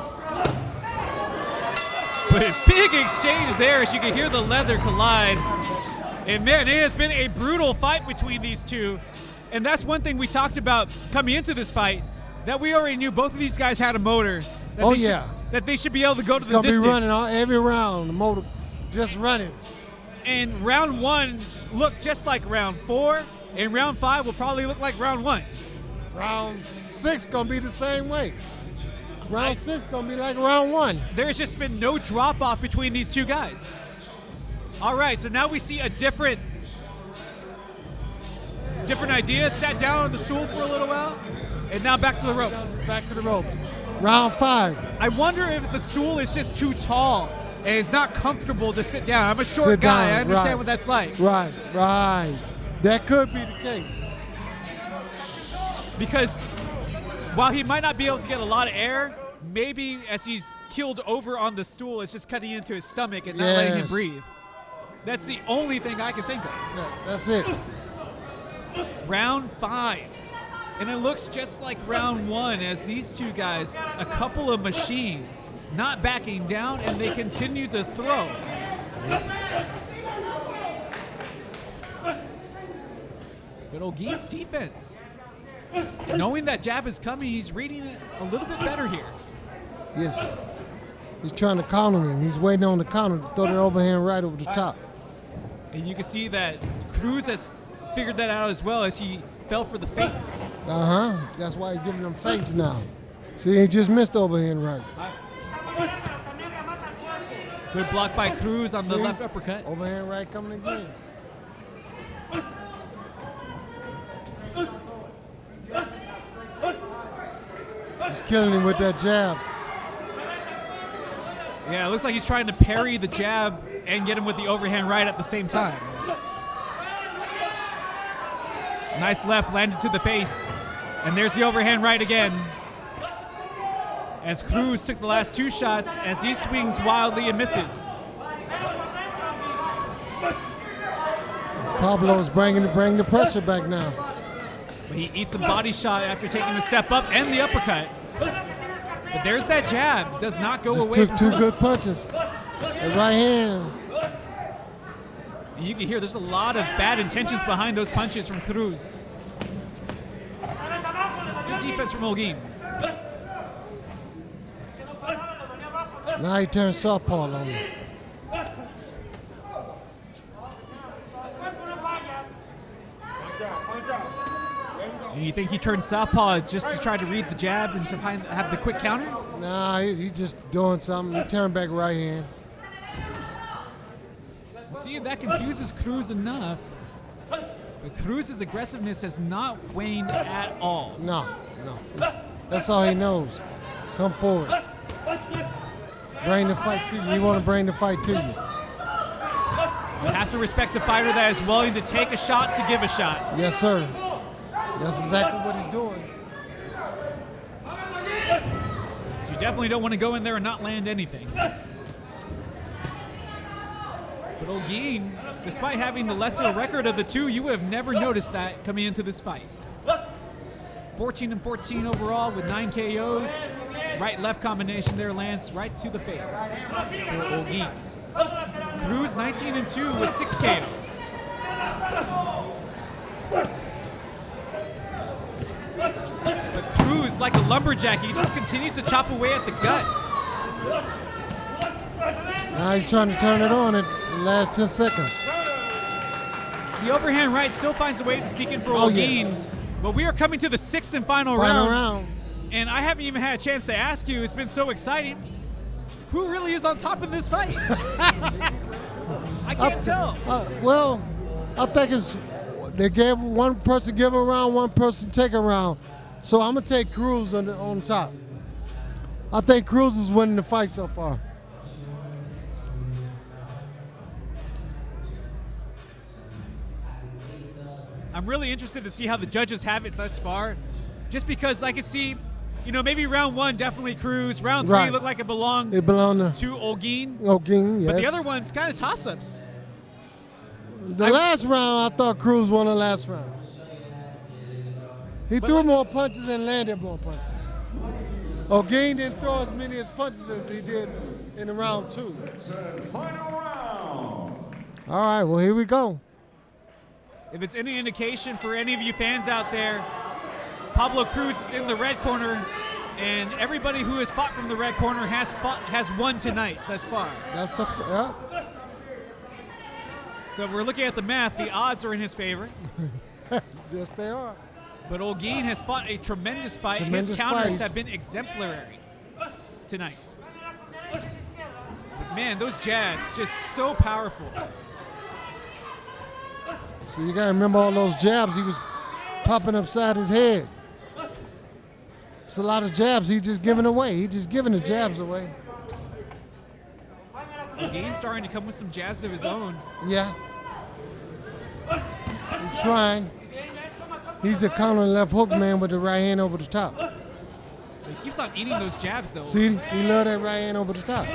But a big exchange there as you can hear the leather collide. And man, it has been a brutal fight between these two. And that's one thing we talked about coming into this fight, that we already knew both of these guys had a motor. That they should be able to go to the Gonna distance. be running every round. The motor just running. And round 1 looked just like round 4, and round 5 will probably look like round 1. Round 6 gonna be the same way. Round 6 gonna be like round 1. There's just been no drop off between these two guys. All right, so now we see a different idea. Sat down on the stool for a little while, and now back to the ropes. Back to the ropes. Round 5. I wonder if the stool is just too tall and it's not comfortable to sit down. I'm a short Sit guy. down, I understand right. what that's like. Right. That could be the case. Because while he might not be able to get a lot of air, maybe as he's keeled over on the stool, it's just cutting into his stomach and not letting him Yes. breathe. That's the only thing I can think of. Yeah, that's it. Round 5. And it looks just like round 1 as these two guys, a couple of machines, not backing down, and they continue to throw. But Olguin's defense, knowing that jab is coming, he's reading it a little bit better here. Yes. He's trying to counter him. He's waiting on the counter to throw the overhand right over the top. And you can see that Cruz has figured that out as well as he fell for the feint. That's why he's giving them feints now. See, he just missed the overhand right. Good block by Cruz on the left uppercut. Overhand right coming again. He's killing him with that jab. Yeah, it looks like he's trying to parry the jab and get him with the overhand right at the same time. Nice left landed to the face. And there's the overhand right again. As Cruz took the last 2 shots as he swings wildly and misses. Pablo is bringing the pressure back now. But he eats a body shot after taking the step up and the uppercut. But there's that jab. Does not go Just away took from 2 Cruz. good punches. The right hand. You can hear there's a lot of bad intentions behind those punches from Cruz. Good defense from Olguin. Now he turned southpaw on him. And you think he turned southpaw just to try to read the jab and to have the quick counter? Nah, he's just doing something. He turned back right hand. See, that confuses Cruz enough. But Cruz's aggressiveness has not waned at all. No. That's all he knows. Come forward. Bring the fight to you. You want to bring the fight to you. You have to respect a fighter that is willing to take a shot to give a shot. Yes, sir. That's exactly what he's doing. You definitely don't want to go in there and not land anything. But Olguin, despite having the lesser record of the two, you would have never noticed that coming into this fight. 14-14 overall with 9 KOs. Right-left combination there lands right to the face for Olguin. Cruz 19-2 with 6 KOs. But Cruz, like a lumberjack, he just continues to chop away at the gut. Now he's trying to turn it on at the last 10 seconds. The overhand right still finds a way to sneak in for Oh, Olguin. yes. But we are coming to the 6th and final Final round. round. And I haven't even had a chance to ask you, it's been so exciting. Who really is on top in this fight? I can't tell. Well, I think it's they gave one person give a round, one person take a round. So I'm gonna take Cruz on top. I think Cruz is winning the fight so far. I'm really interested to see how the judges have it thus far. Just because I can see, You know, maybe round 1 definitely Cruz. Round 3 Right. looked like it belonged It belonged to Olguin. to Olguin, yes. But the other one's kind of toss-ups. The last round, I thought Cruz won the last round. He threw more punches and landed more punches. Olguin didn't throw as many as punches as he did in the round 2. Final round. All right, well, here we go. If it's any indication for any of you fans out there, Pablo Cruz is in the red corner, and everybody who has fought from the red corner has won tonight thus far. That's a yeah. So if we're looking at the math, the odds are in his favor. Yes, they are. But Olguin has fought a tremendous fight. Tremendous His counters fight. have been exemplary tonight. But man, those jabs, just so powerful. So you got to remember all those jabs he was popping upside his head. It's a lot of jabs he's just giving away. He's just giving the jabs away. Olguin's starting to come with some jabs of his own. Yeah. He's trying. He's a counter left hook man with the right hand over the top. He keeps on eating those jabs, though. See, he love that right hand over the top.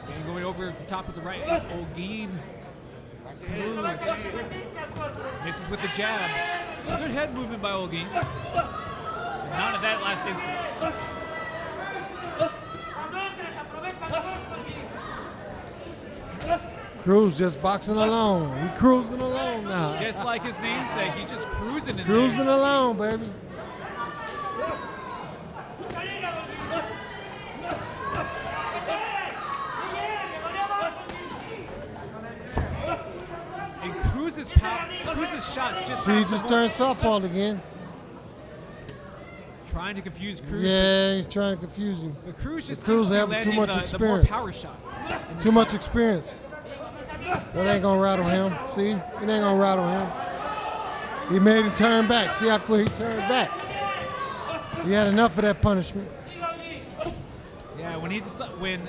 And going over the top of the right is Olguin. Cruz misses with the jab. It's a good head movement by Olguin. Not at that last instance. Cruz just boxing along. He cruising along now. Just like his namesake, he's just cruising in Cruising there. along, baby. And Cruz's shots just See, he just turned southpaw again. trying to confuse Cruz. Yeah, he's trying to confuse him. But Cruz just Cruz seems to be having too landing much the more experience. power shots. Too much experience. That ain't gonna rattle him. See, it ain't gonna rattle him. He made him turn back. See how quick he turned back. He had enough of that punishment. Yeah, when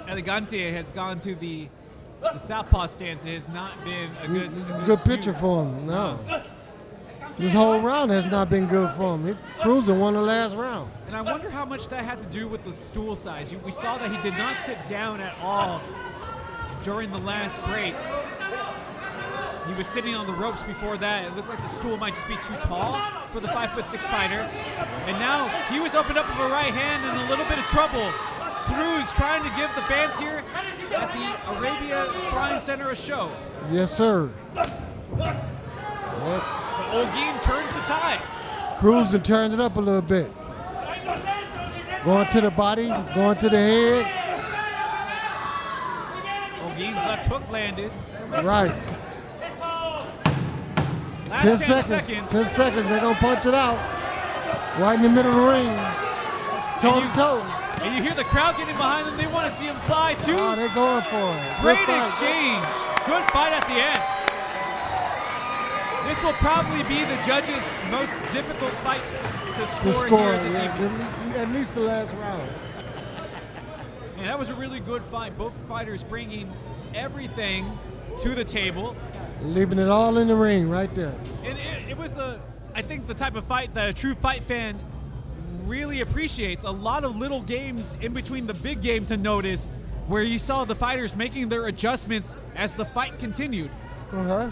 Elegante has gone to the southpaw stance, it has not been a Good picture for him. No. This whole round has not been good for him. Cruz won the last round. And I wonder how much that had to do with the stool size. We saw that he did not sit down at all during the last break. He was sitting on the ropes before that. It looked like the stool might just be too tall for the 5'6" fighter. And now he was opened up with a right hand and a little bit of trouble. Cruz trying to give the fans here at the Arabia Shrine Center a show. Yes, sir. Yep. But Olguin turns the tide. Cruz and turned it up a little bit. Going to the body, going to the head. Olguin's left hook landed. Right. Last 10 seconds. 10 seconds. They're going to punch it out. Right in the middle of the ring. Toe to toe. And you hear the crowd getting behind them. They want to see him fly too. Oh, they're going for it. Great Good fight. exchange. Good fight at the end. This will probably be the judges' most difficult fight to score here this evening. At least the last round. And that was a really good fight. Both fighters bringing everything to the table. Leaving it all in the ring right there. And it was I think the type of fight that a true fight fan really appreciates. A lot of little games in between the big game to notice, where you saw the fighters making their adjustments as the fight continued. Uh-huh.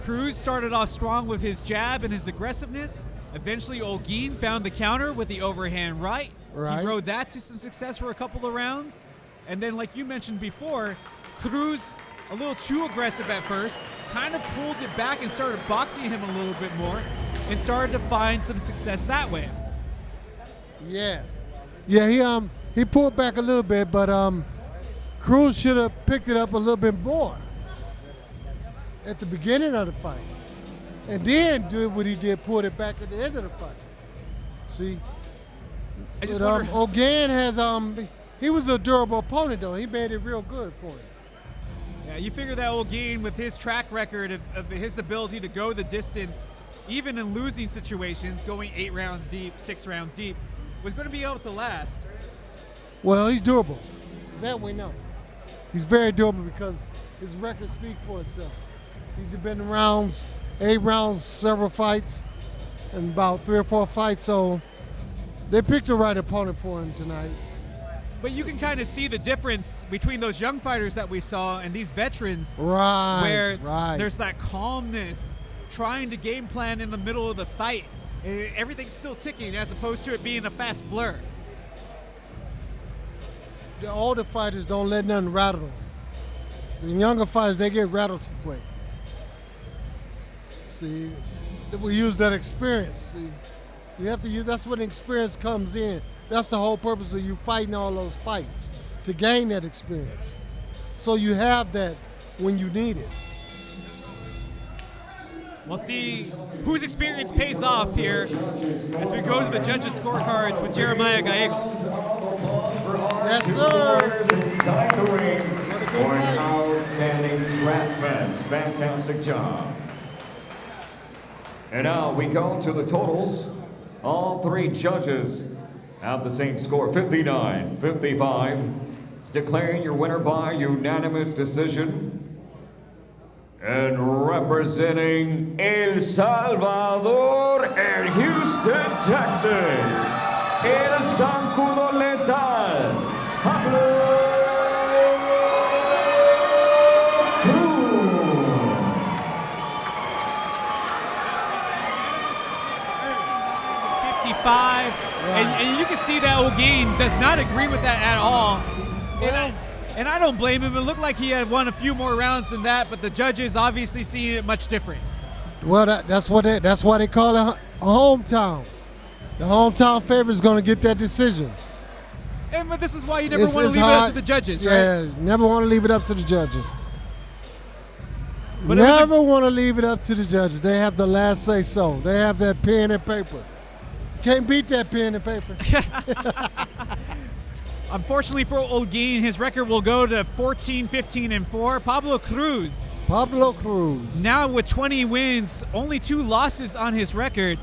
Cruz started off strong with his jab and his aggressiveness. Eventually, Olguin found the counter with the overhand right. Right. He rode that to some success for a couple of rounds. And then, like you mentioned before, Cruz, a little too aggressive at first, kind of pulled it back and started boxing him a little bit more and started to find some success that way. Yeah. Yeah, he pulled back a little bit, but Cruz should have picked it up a little bit more at the beginning of the fight. And then do what he did, pulled it back at the end of the fight. See? I just But, wonder, Olguin has he was a durable opponent though. He made it real good for him. yeah, you figure that Olguin, with his track record of his ability to go the distance, even in losing situations, going 8 rounds deep, 6 rounds deep, was going to be able to last. Well, he's durable. That we know. He's very doable because his record speaks for itself. He's been in rounds, 8 rounds, several fights, and about 3 or 4 fights. So they picked the right opponent for him tonight. But you can kind of see the difference between those young fighters that we saw and these veterans, Right. where right. there's that calmness, trying to game plan in the middle of the fight. Everything's still ticking as opposed to it being a fast blur. The older fighters don't let nothing rattle them. The younger fighters, they get rattled too quick. See, we use that experience. See, you have to use. That's when experience comes in. That's the whole purpose of you fighting all those fights, to gain that experience. So you have that when you need it. We'll see whose experience pays off here as we go to the judges' scorecards with Jeremiah Gallegos. Yes, sir. Inside the ring for an outstanding scrap fest. Fantastic job. And now we go to the totals. All 3 judges have the same score, 59-55. Declaring your winner by unanimous decision. And representing El Salvador and Houston, Texas, El Zancudo Letal, Pablo Cruz. 55, and you can see that Holguin does not agree with that at all. And I don't blame him. It looked like he had won a few more rounds than that, but the judges obviously seeing it much different. Well, that's why they call it a hometown. The hometown favorite is going to get that decision. But this is why you never It's- want to it's leave it up hard. to the judges, right? Yeah, never want to leave it up to the judges. But it was a- Never want to leave it up to the judges. They have the last say so. They have that pen and paper. Can't beat that pen and paper. Unfortunately for Holguin, his record will go to 14-15-4. Pablo Cruz, now with 20 wins, only 2 losses on his record.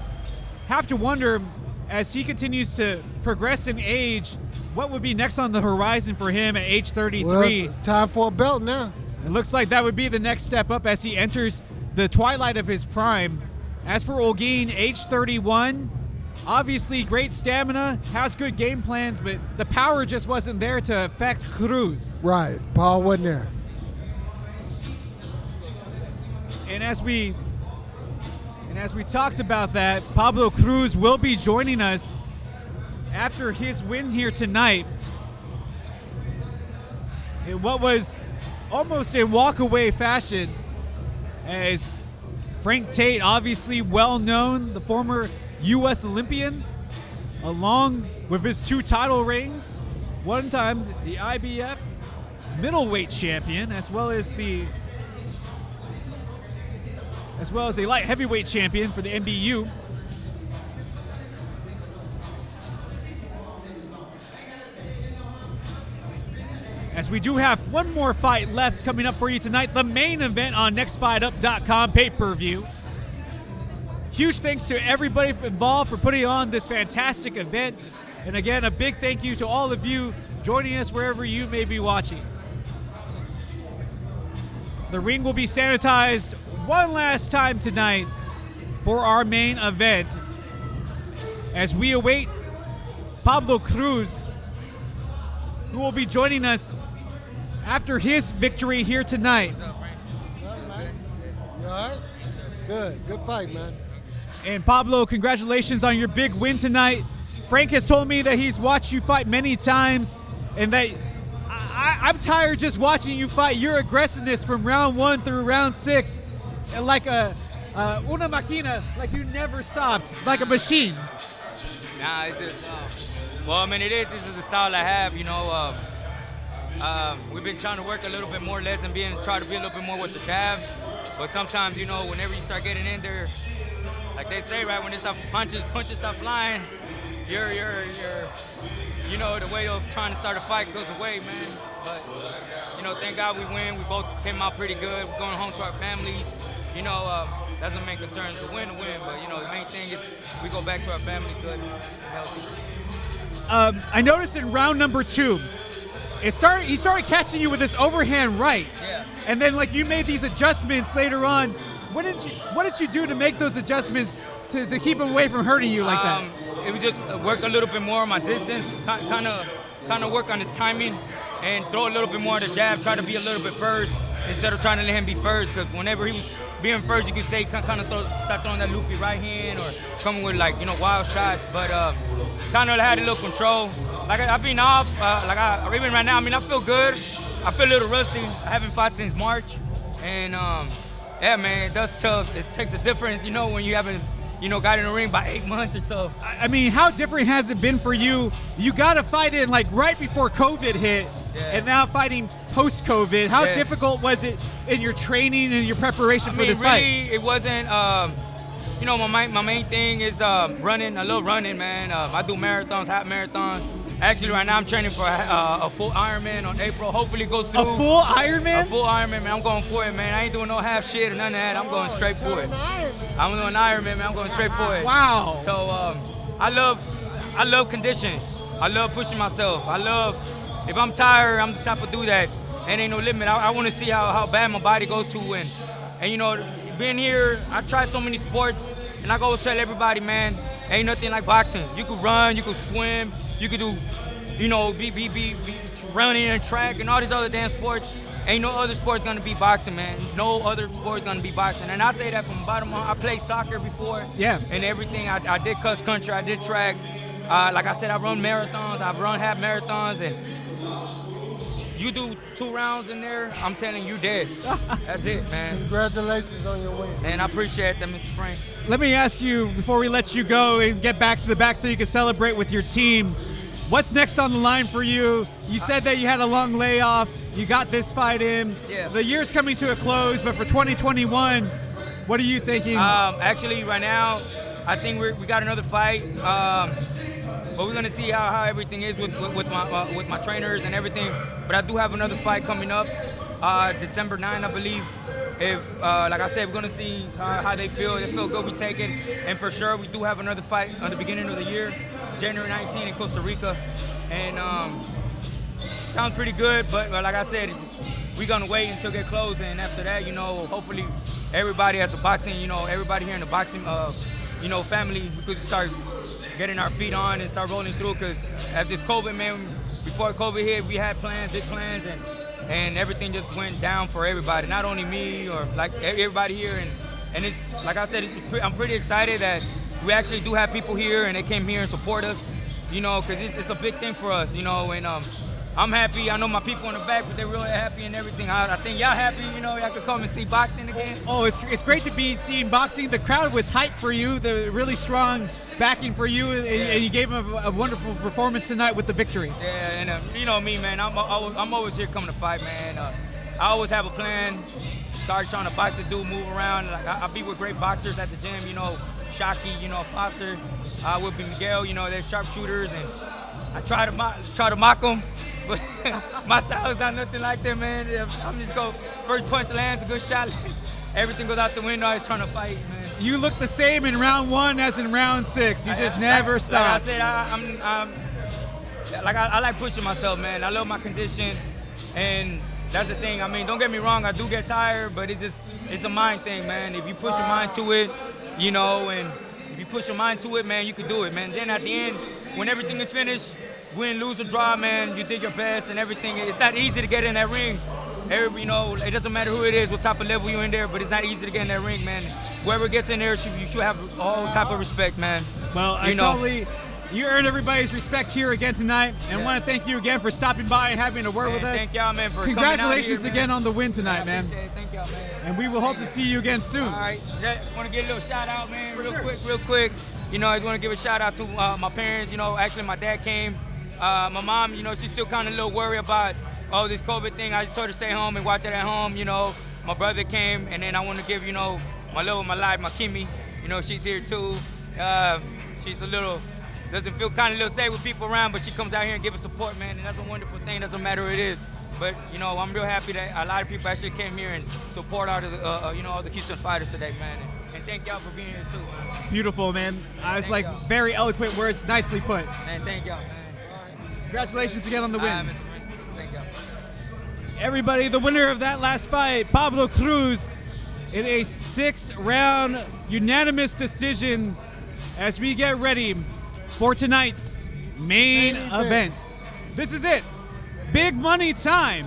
Have to wonder, as he continues to progress in age, what would be next on the horizon for him at age 33. Well, it's time for a belt now. It looks like that would be the next step up as he enters the twilight of his prime. As for Holguin, age 31, obviously great stamina, has good game plans, but the power just wasn't there to affect Cruz. Right, Paul wasn't there. And as we talked about that, Pablo Cruz will be joining us after his win here tonight. In what was almost a walk-away fashion, as Frank Tate, obviously well known, the former U.S. Olympian, along with his 2 title reigns, one time the IBF middleweight champion, as well as a light heavyweight champion for the NBU. As we do have one more fight left coming up for you tonight, the main event on nextfightUp.com pay-per-view. Huge thanks to everybody involved for putting on this fantastic event. And again, a big thank you to all of you joining us wherever you may be watching. The ring will be sanitized one last time tonight for our main event as we await Pablo Cruz, who will be joining us after his victory here tonight. You all right? Good fight, man. And Pablo, congratulations on your big win tonight. Frank has told me that he's watched you fight many times, and that I'm tired just watching you fight. Your aggressiveness from round 1 through round 6, and like una máquina, like you never stopped, like a machine. Nah, it's just, well, I mean, this is the style I have, you know. We've been trying to work a little bit more, less, and try to be a little bit more with the jab. But sometimes, you know, whenever you start getting in there, like they say, right, when they start punches start flying, you know, the way of trying to start a fight goes away, man. But, you know, thank God we win. We both came out pretty good. We're going home to our families. You know, that's the main concern, to win, but, you know, the main thing is we go back to our family good and healthy. I noticed in round number 2, he started catching you with this overhand right. Yeah. And then like you made these adjustments later on. What did you do to make those adjustments to keep him away from hurting you like that? It was just work a little bit more on my distance, kind of work on his timing, and throw a little bit more of the jab. Try to be a little bit first instead of trying to let him be first. Because whenever he was being first, you could say start throwing that loopy right hand or coming with like wild shots. But kind of had a little control. Like I've been off. Even right now, I mean I feel good. I feel a little rusty. I haven't fought since March, and yeah, man, it does tough. It takes a difference, when you haven't. Got in the ring by 8 months or so. I mean, how different has it been for you? You got to fight in like right before COVID hit, and now fighting post-COVID. How difficult was it in your training and your preparation for this fight? It wasn't. My main thing is running, a little running, man. I do marathons, half marathons. Actually, right now I'm training for a full Ironman on April. Hopefully it goes through. A full Ironman? A full Ironman, man. I'm going for it, man. I ain't doing no half shit or none of that. I'm going straight for it. I'm doing Ironman, man. I'm going straight for it. Wow. So I love conditions. I love pushing myself. If I'm tired, I'm the type of dude that ain't no limit. I want to see how bad my body goes to. And being here, I tried so many sports, and I go tell everybody, man, ain't nothing like boxing. You could run, you could swim, you could do, be running and track and all these other damn sports. Ain't no other sport's gonna be boxing, man. No other sport's gonna be boxing. And I say that from the bottom of my heart. I played soccer before. Yeah. And everything. I did cross country, I did track. Like I said, I run marathons, I've run half marathons, and you do 2 rounds in there, I'm telling you dead. That's it, man. Congratulations on your win. And I appreciate that, Mr. Frank. Let me ask you, before we let you go and get back to the back so you can celebrate with your team, what's next on the line for you? You said that you had a long layoff. You got this fight in. Yeah. The year's coming to a close, but for 2021, what are you thinking? Actually, right now, I think we got another fight. But we're gonna see how everything is with my trainers and everything. But I do have another fight coming up, December 9, I believe. If like I said, we're gonna see how they feel. They feel good, we take it. And for sure, we do have another fight at the beginning of the year, January 19 in Costa Rica. And sounds pretty good. But like I said, we're gonna wait until get close. And after that, hopefully everybody has a boxing. Everybody here in the boxing, family, we could start getting our feet on and start rolling through, because at this COVID, man, before COVID hit, we had big plans, and everything just went down for everybody, not only me or like everybody here, and it's like I said, I'm pretty excited that we actually do have people here and they came here and support us, because it's a big thing for us, and I'm happy. I know my people in the back, but they're really happy and everything. I think y'all happy, y'all could come and see boxing again. Oh, it's great to be seeing boxing. The crowd was hyped for you, the really strong backing for you, and you gave them a wonderful performance tonight with the victory. Yeah, and you know me, man. I'm always here coming to fight, man. I always have a plan. Start trying to box a dude, move around. Like I be with great boxers at the gym, Shockey, Foster, with Miguel, they're sharpshooters, and I try to mock them. But my style is not nothing like that, man. I'm just go first punch lands, a good shot, everything goes out the window. I was trying to fight, man. You look the same in round 1 as in round 6. You just never stop. Like I said, I like pushing myself, man. I love my condition, and that's the thing. I mean, don't get me wrong, I do get tired, but it's a mind thing, man. If you push your mind to it, and if you push your mind to it, man, you can do it, man. Then at the end, when everything is finished, win, lose, or draw, man, you did your best and everything. It's not easy to get in that ring. It doesn't matter who it is, what type of level you're in there, but it's not easy to get in that ring, man. Whoever gets in there, you should have all type of respect, man. Well, you earned everybody's respect here again tonight, and want to thank you again for stopping by and having a word with us. Thank y'all, man, for Congratulations coming out here, again on the win tonight, man. Thank y'all, man. And we will hope to see you again soon. All right, want to get a little shout out, man, real quick. I just want to give a shout out to my parents. Actually my dad came. My mom, she's still kind of a little worried about this COVID thing. I just told her to stay home and watch it at home. My brother came, and then I want to give, my love of my life, my Kimmy. She's here too. She's doesn't feel kind of a little safe with people around, but she comes out here and gives us support, man, and that's a wonderful thing. Doesn't matter who it is. But, I'm real happy that a lot of people actually came here and support all the Houston fighters today, man. And thank y'all for being here too. Beautiful, man. I was very eloquent words, nicely put. Man, thank y'all, man. Congratulations again on the win. Thank y'all. everybody, the winner of that last fight, Pablo Cruz, in a 6-round unanimous decision as we get ready for tonight's main event. This is it. Big money time.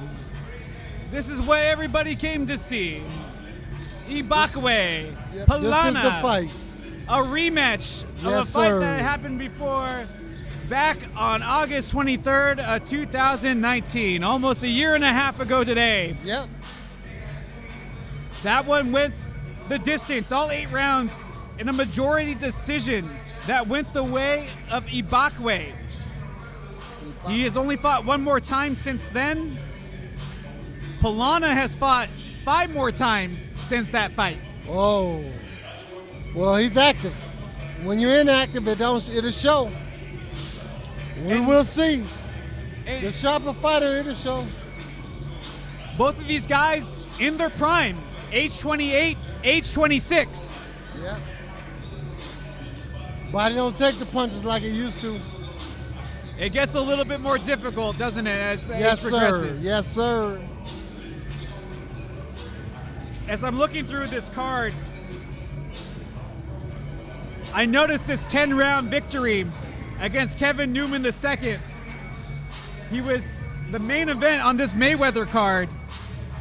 This is what everybody came to see. Ibakwe, Palana. This is the fight. A rematch of a Yes, fight sir. that happened before back on August 23rd, 2019. Almost a year and a half ago today. Yep. That one went the distance, all 8 rounds, in a majority decision that went the way of Ibakwe. He has only fought 1 more time since then. Palana has fought 5 more times since that fight. Oh. Well, he's active. When you're inactive, it'll show. We will see. And The sharper fighter, it'll show. both of these guys in their prime, age 28, age 26. Yeah. Body don't take the punches like it used to. It gets a little bit more difficult, doesn't it, as Yes, age sir. progresses? Yes, sir. As I'm looking through this card, I noticed this 10-round victory against Kevin Newman II. He was the main event on this Mayweather card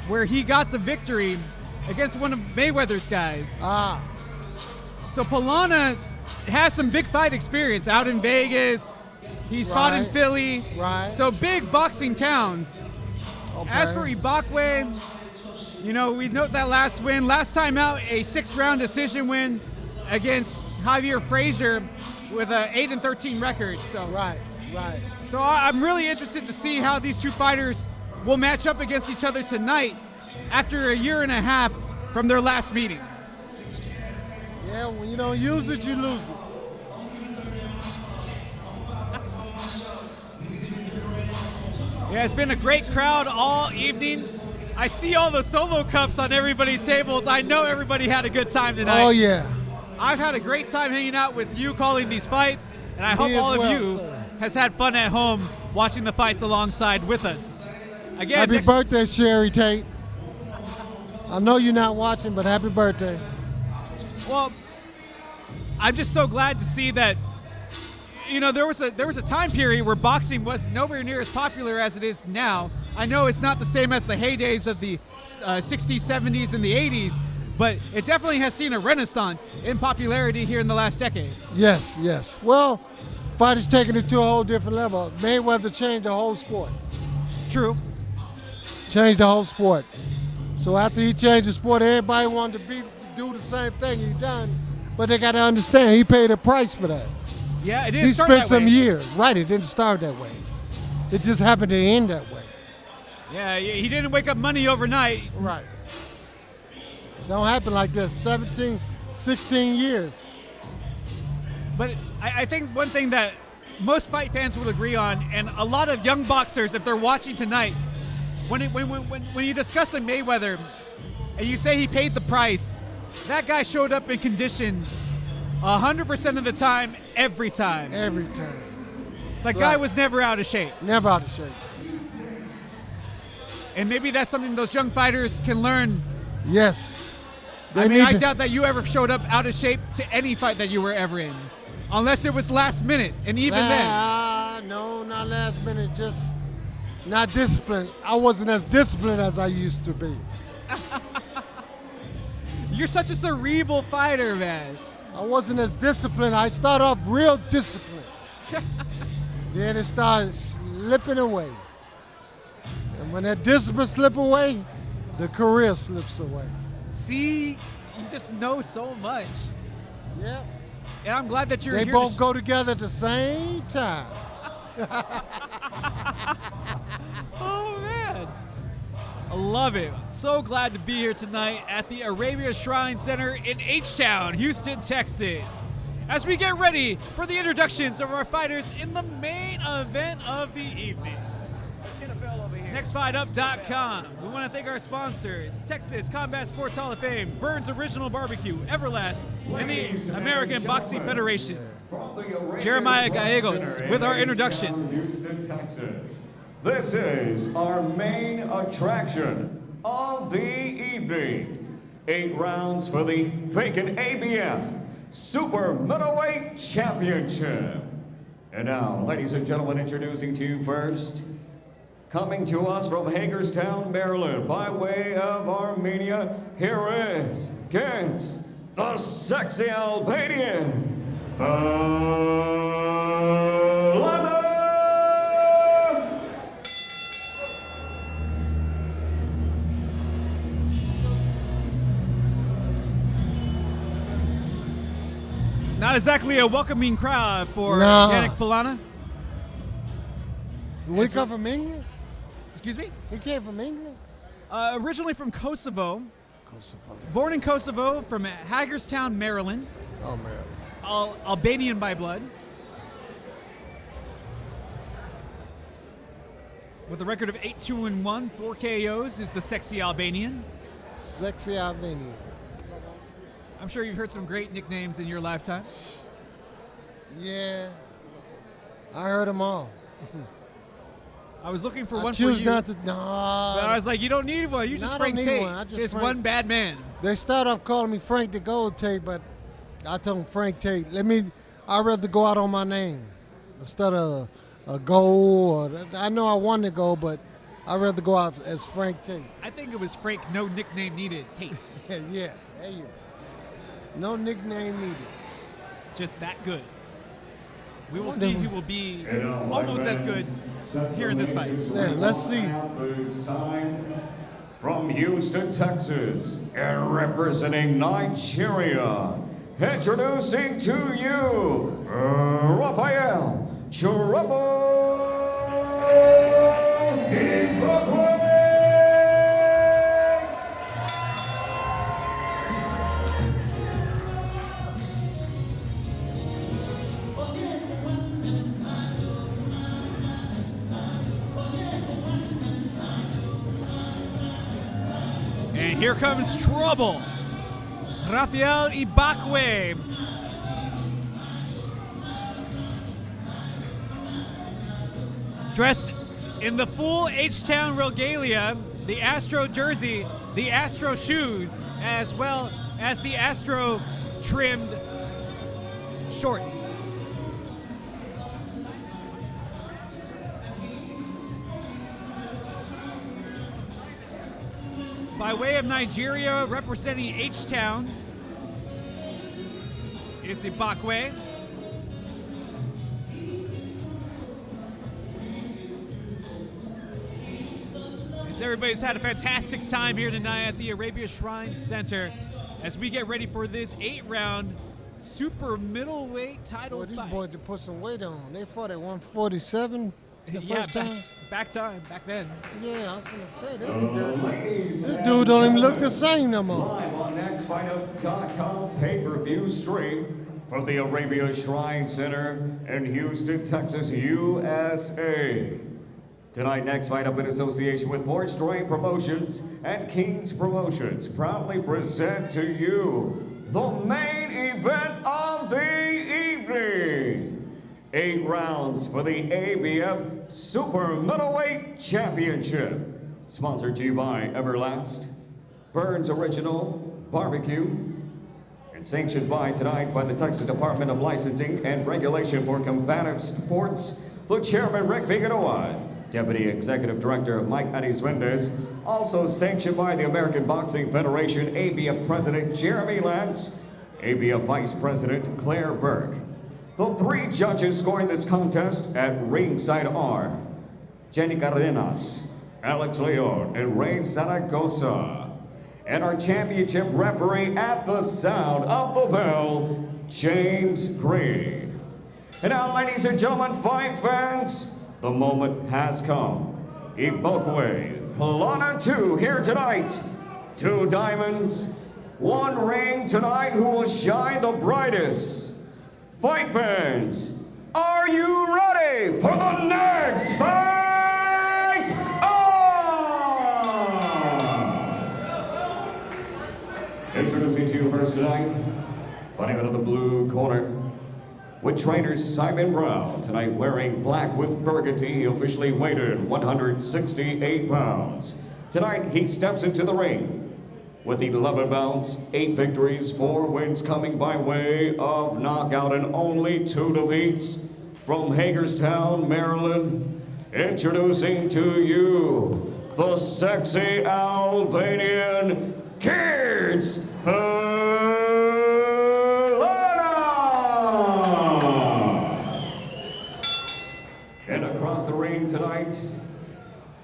where he got the victory against one of Mayweather's guys. Ah. So Palana has some big fight experience out in Vegas. He's fought in Right. Philly. Right. So big boxing towns. Okay. As for Ibakwe, you know, we note that last win. Last time out, a 6-round decision win against Javier Frazier with an 8-13 record. So, Right. so I'm really interested to see how these two fighters will match up against each other tonight after a year and a half from their last meeting. Yeah, when you don't use it, you lose it. Yeah, it's been a great crowd all evening. I see all the solo cups on everybody's tables. I know everybody had a good time tonight. Oh, yeah. I've had a great time hanging out with you calling these fights, and I hope Me as all of well, you sir. has had fun at home watching the fights alongside with us. Again, Happy next- birthday, Sherry Tate. I know you're not watching, but happy birthday. well, I'm just so glad to see that. You know, there was a time period where boxing was nowhere near as popular as it is now. I know it's not the same as the heydays of the 60s, 70s, and the 80s, but it definitely has seen a renaissance in popularity here in the last decade. Yes, yes. Well, fighters taking it to a whole different level. Mayweather changed the whole sport. True. Changed the whole sport. So after he changed the sport, everybody wanted to do the same thing he done, but they got to understand he paid a price for that. Yeah, it didn't He start spent that some way. years. Right, it didn't start that way. It just happened to end that way. Yeah, he didn't wake up money overnight. Right. Don't happen like this. 17, 16 years. But I think one thing that most fight fans would agree on, and a lot of young boxers, if they're watching tonight, when you discuss a Mayweather and you say he paid the price, that guy showed up in condition 100% of the time, every time. Every time. The guy Right. was never out of shape. Never out of shape. And maybe that's something those young fighters can learn. Yes. They I mean, need I to- doubt that you ever showed up out of shape to any fight that you were ever in. Unless it was last minute, and even then. No, not last minute. Just not disciplined. I wasn't as disciplined as I used to be. You're such a cerebral fighter, man. I wasn't as disciplined. I started off real disciplined. Then it started slipping away. And when that discipline slips away, the career slips away. See, you just know so much. Yeah. And I'm glad that you're They here. both go together at the same time. Oh, man. I love it. So glad to be here tonight at the Arabia Shrine Center in H-Town, Houston, Texas. As we get ready for the introductions of our fighters in the main event of the evening. NextFightUp.com. We want to thank our sponsors, Texas Combat Sports Hall of Fame, Burns Original Barbecue, Everlast, and the American Boxing Federation. From the Arabia Jeremiah Shrine Gallegos Center with in our H-Town, introductions. Houston, Texas. This is our main attraction of the evening. 8 rounds for the vacant ABF Super Middleweight Championship. And now, ladies and gentlemen, introducing to you first, coming to us from Hagerstown, Maryland, by way of Armenia, here is against the sexy Albanian, Lana. Not exactly a welcoming crowd for Nah. Yannick Polana. We come from England? Excuse me? He came from England? Originally from Kosovo, Kosovo. born in Kosovo, from Hagerstown, Maryland, Oh, Maryland. Albanian by blood. With a record of 8-2-1, 4 KOs, is the sexy Albanian. Sexy Albanian. I'm sure you've heard some great nicknames in your lifetime. Yeah. I heard them all. I was looking for I one for choose you, not to. but I was like, you don't need one. You No, just I don't Frank need Tate. one. I just Just Frank. one bad man. They start off calling me Frank the Gold Tate, but I told them Frank Tate. I'd rather go out on my name instead of a goal. I know I won the goal, but I'd rather go out as Frank Tate. I think it was Frank, no nickname needed, Tate. Yeah, there you go. No nickname needed. Just that good. We will Wonder see who- who will be And now, my almost as good friends, set here to in this make fight. his Yeah, let's see. This time from Houston, Texas, and representing Nigeria, introducing to you Rafael Chirabo Ibokwe. And here comes trouble. Rafael Ibakwe. Dressed in the full H-Town regalia, the Astro jersey, the Astro shoes, as well as the Astro trimmed shorts. By way of Nigeria, representing H-Town, is Ibakwe. As everybody's had a fantastic time here tonight at the Arabia Shrine Center as we get ready for this 8-round super middleweight title Boy, these fight. boys have put some weight on. They fought at 147 the Yeah, first time. back then. Yeah, I was gonna say this dude don't even look the same no more. Live on NextFightUp.com pay-per-view stream from the Arabia Shrine Center in Houston, Texas, USA. Tonight, Next Fight Up in association with Forge Terrain Promotions and Kings Promotions proudly present to you the main event of the evening. 8 rounds for the ABF Super Middleweight Championship. Sponsored to you by Everlast, Burns Original Barbecue, and sanctioned by tonight by the Texas Department of Licensing and Regulation for Combative Sports, the Chairman Rick Figueroa, Deputy Executive Director Mike Adis Mendez, also sanctioned by the American Boxing Federation, ABF President Jeremy Lance, ABF Vice President Claire Burke. The 3 judges scoring this contest at ringside are Jenny Cardenas, Alex Leon, and Ray Zaragoza. And our championship referee at the sound of the bell, James Green. And now, ladies and gentlemen, fight fans, the moment has come. Ibokwe, Polana 2 here tonight. 2 diamonds, 1 ring tonight. Who will shine the brightest? Fight fans, are you ready for the next fight on? Introducing to you first tonight, fighting out of the blue corner, with trainer Simon Brown. Tonight wearing black with burgundy, he officially weighed in 168 pounds. Tonight he steps into the ring with 11 bouts, 8 victories, 4 wins coming by way of knockout and only 2 defeats. From Hagerstown, Maryland, introducing to you the sexy Albanian Kids And across the ring tonight,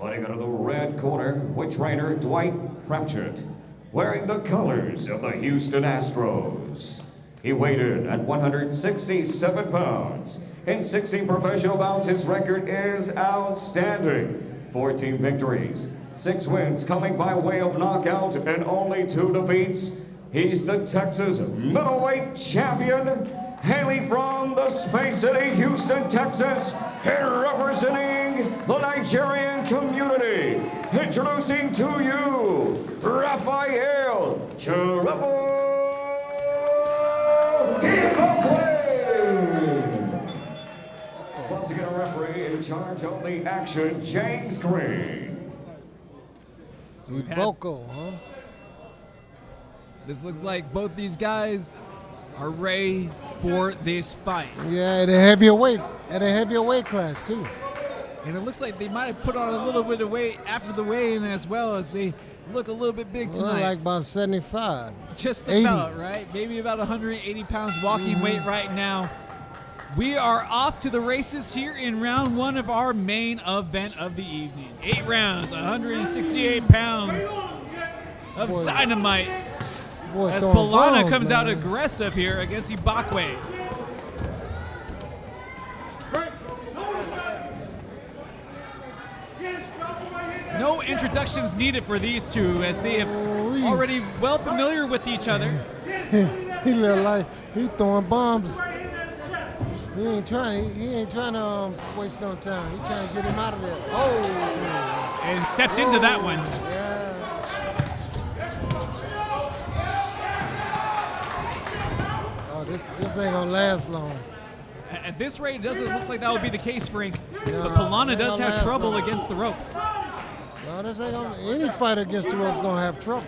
fighting out of the red corner, with trainer Dwight Pratchett, wearing the colors of the Houston Astros. He weighed in at 167 pounds. In 16 professional bouts, his record is outstanding. 14 victories, 6 wins coming by way of knockout, and only 2 defeats. He's the Texas middleweight champion, hailing from the Space City, Houston, Texas, and representing the Nigerian community. Introducing to you, Rafael Chirabo Ibokwe. Once again, a referee in charge of the action, James Green. Iboko, huh? This looks like both these guys are ready for this fight. Yeah, at a heavier weight class too. And it looks like they might have put on a little bit of weight after the weigh-in as well, as they look a little bit big Well, tonight. like about 75. Just 80. about, right? Maybe about 180 pounds walking weight right now. We are off to the races here in round 1 of our main event of the evening. 8 rounds, 168 pounds of Boy. dynamite. Boy, As throwing Polana bombs, comes out man. aggressive here against Ibokwe. No introductions needed for these two, as they have already well familiar with each other. He look like he throwing bombs. He ain't trying to waste no time. He trying to get him out of there. Oh, And stepped into that one. yeah. Oh, this ain't gonna last long. At this rate, it doesn't look like that would be the case, Frank. But No, Polana ain't does gonna have last trouble long. against the ropes. No, this ain't gonna. Any fighter against the ropes gonna have trouble.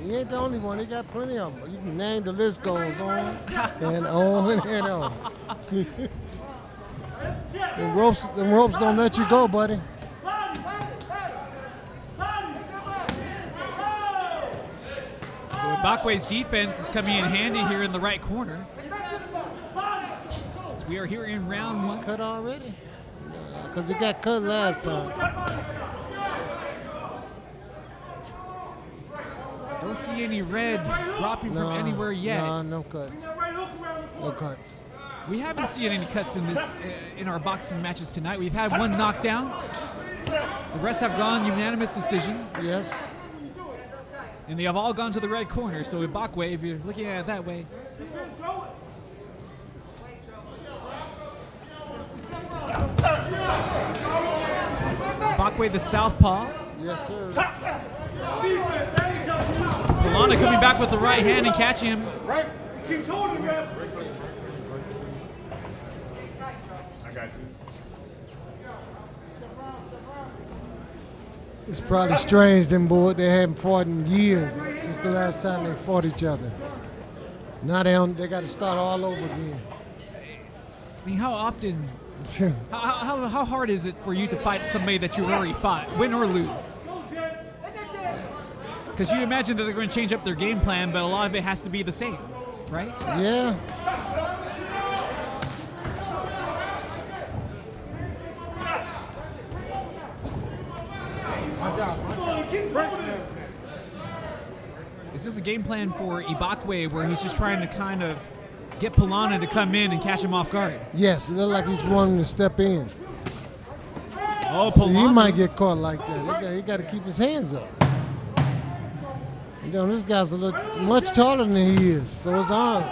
He ain't the only one. He got plenty of them. You can name, the list goes on and on and on. The ropes don't let you go, buddy. So Ibokwe's defense is coming in handy here in the right corner. As we are here in round 1. Cut already? Because he got cut last time. Don't see any red dropping from anywhere yet. No cuts. No cuts. We haven't seen any cuts in this in our boxing matches tonight. We've had 1 knockdown. The rest have gone unanimous decisions, Yes. and they have all gone to the red corner. So Ibokwe, if you're looking at it that way, Ibokwe the southpaw. Yes, sir. Polana coming back with the right hand and catching him. Keeps holding, ref. It's probably strange them boys, they haven't fought in years since the last time they fought each other. Now they got to start all over again. I mean, how often, how hard is it for you to fight somebody that you've already fought, win or lose? Because you imagine that they're going to change up their game plan, but a lot of it has to be the same, right? Yeah. Is this a game plan for Ibokwe where he's just trying to kind of get Polana to come in and catch him off guard? Yes, it looks like he's wanting to step in. Oh, So he Polana. might get caught like that. He got to keep his hands up. You know, this guy's a little much taller than he is, so it's on.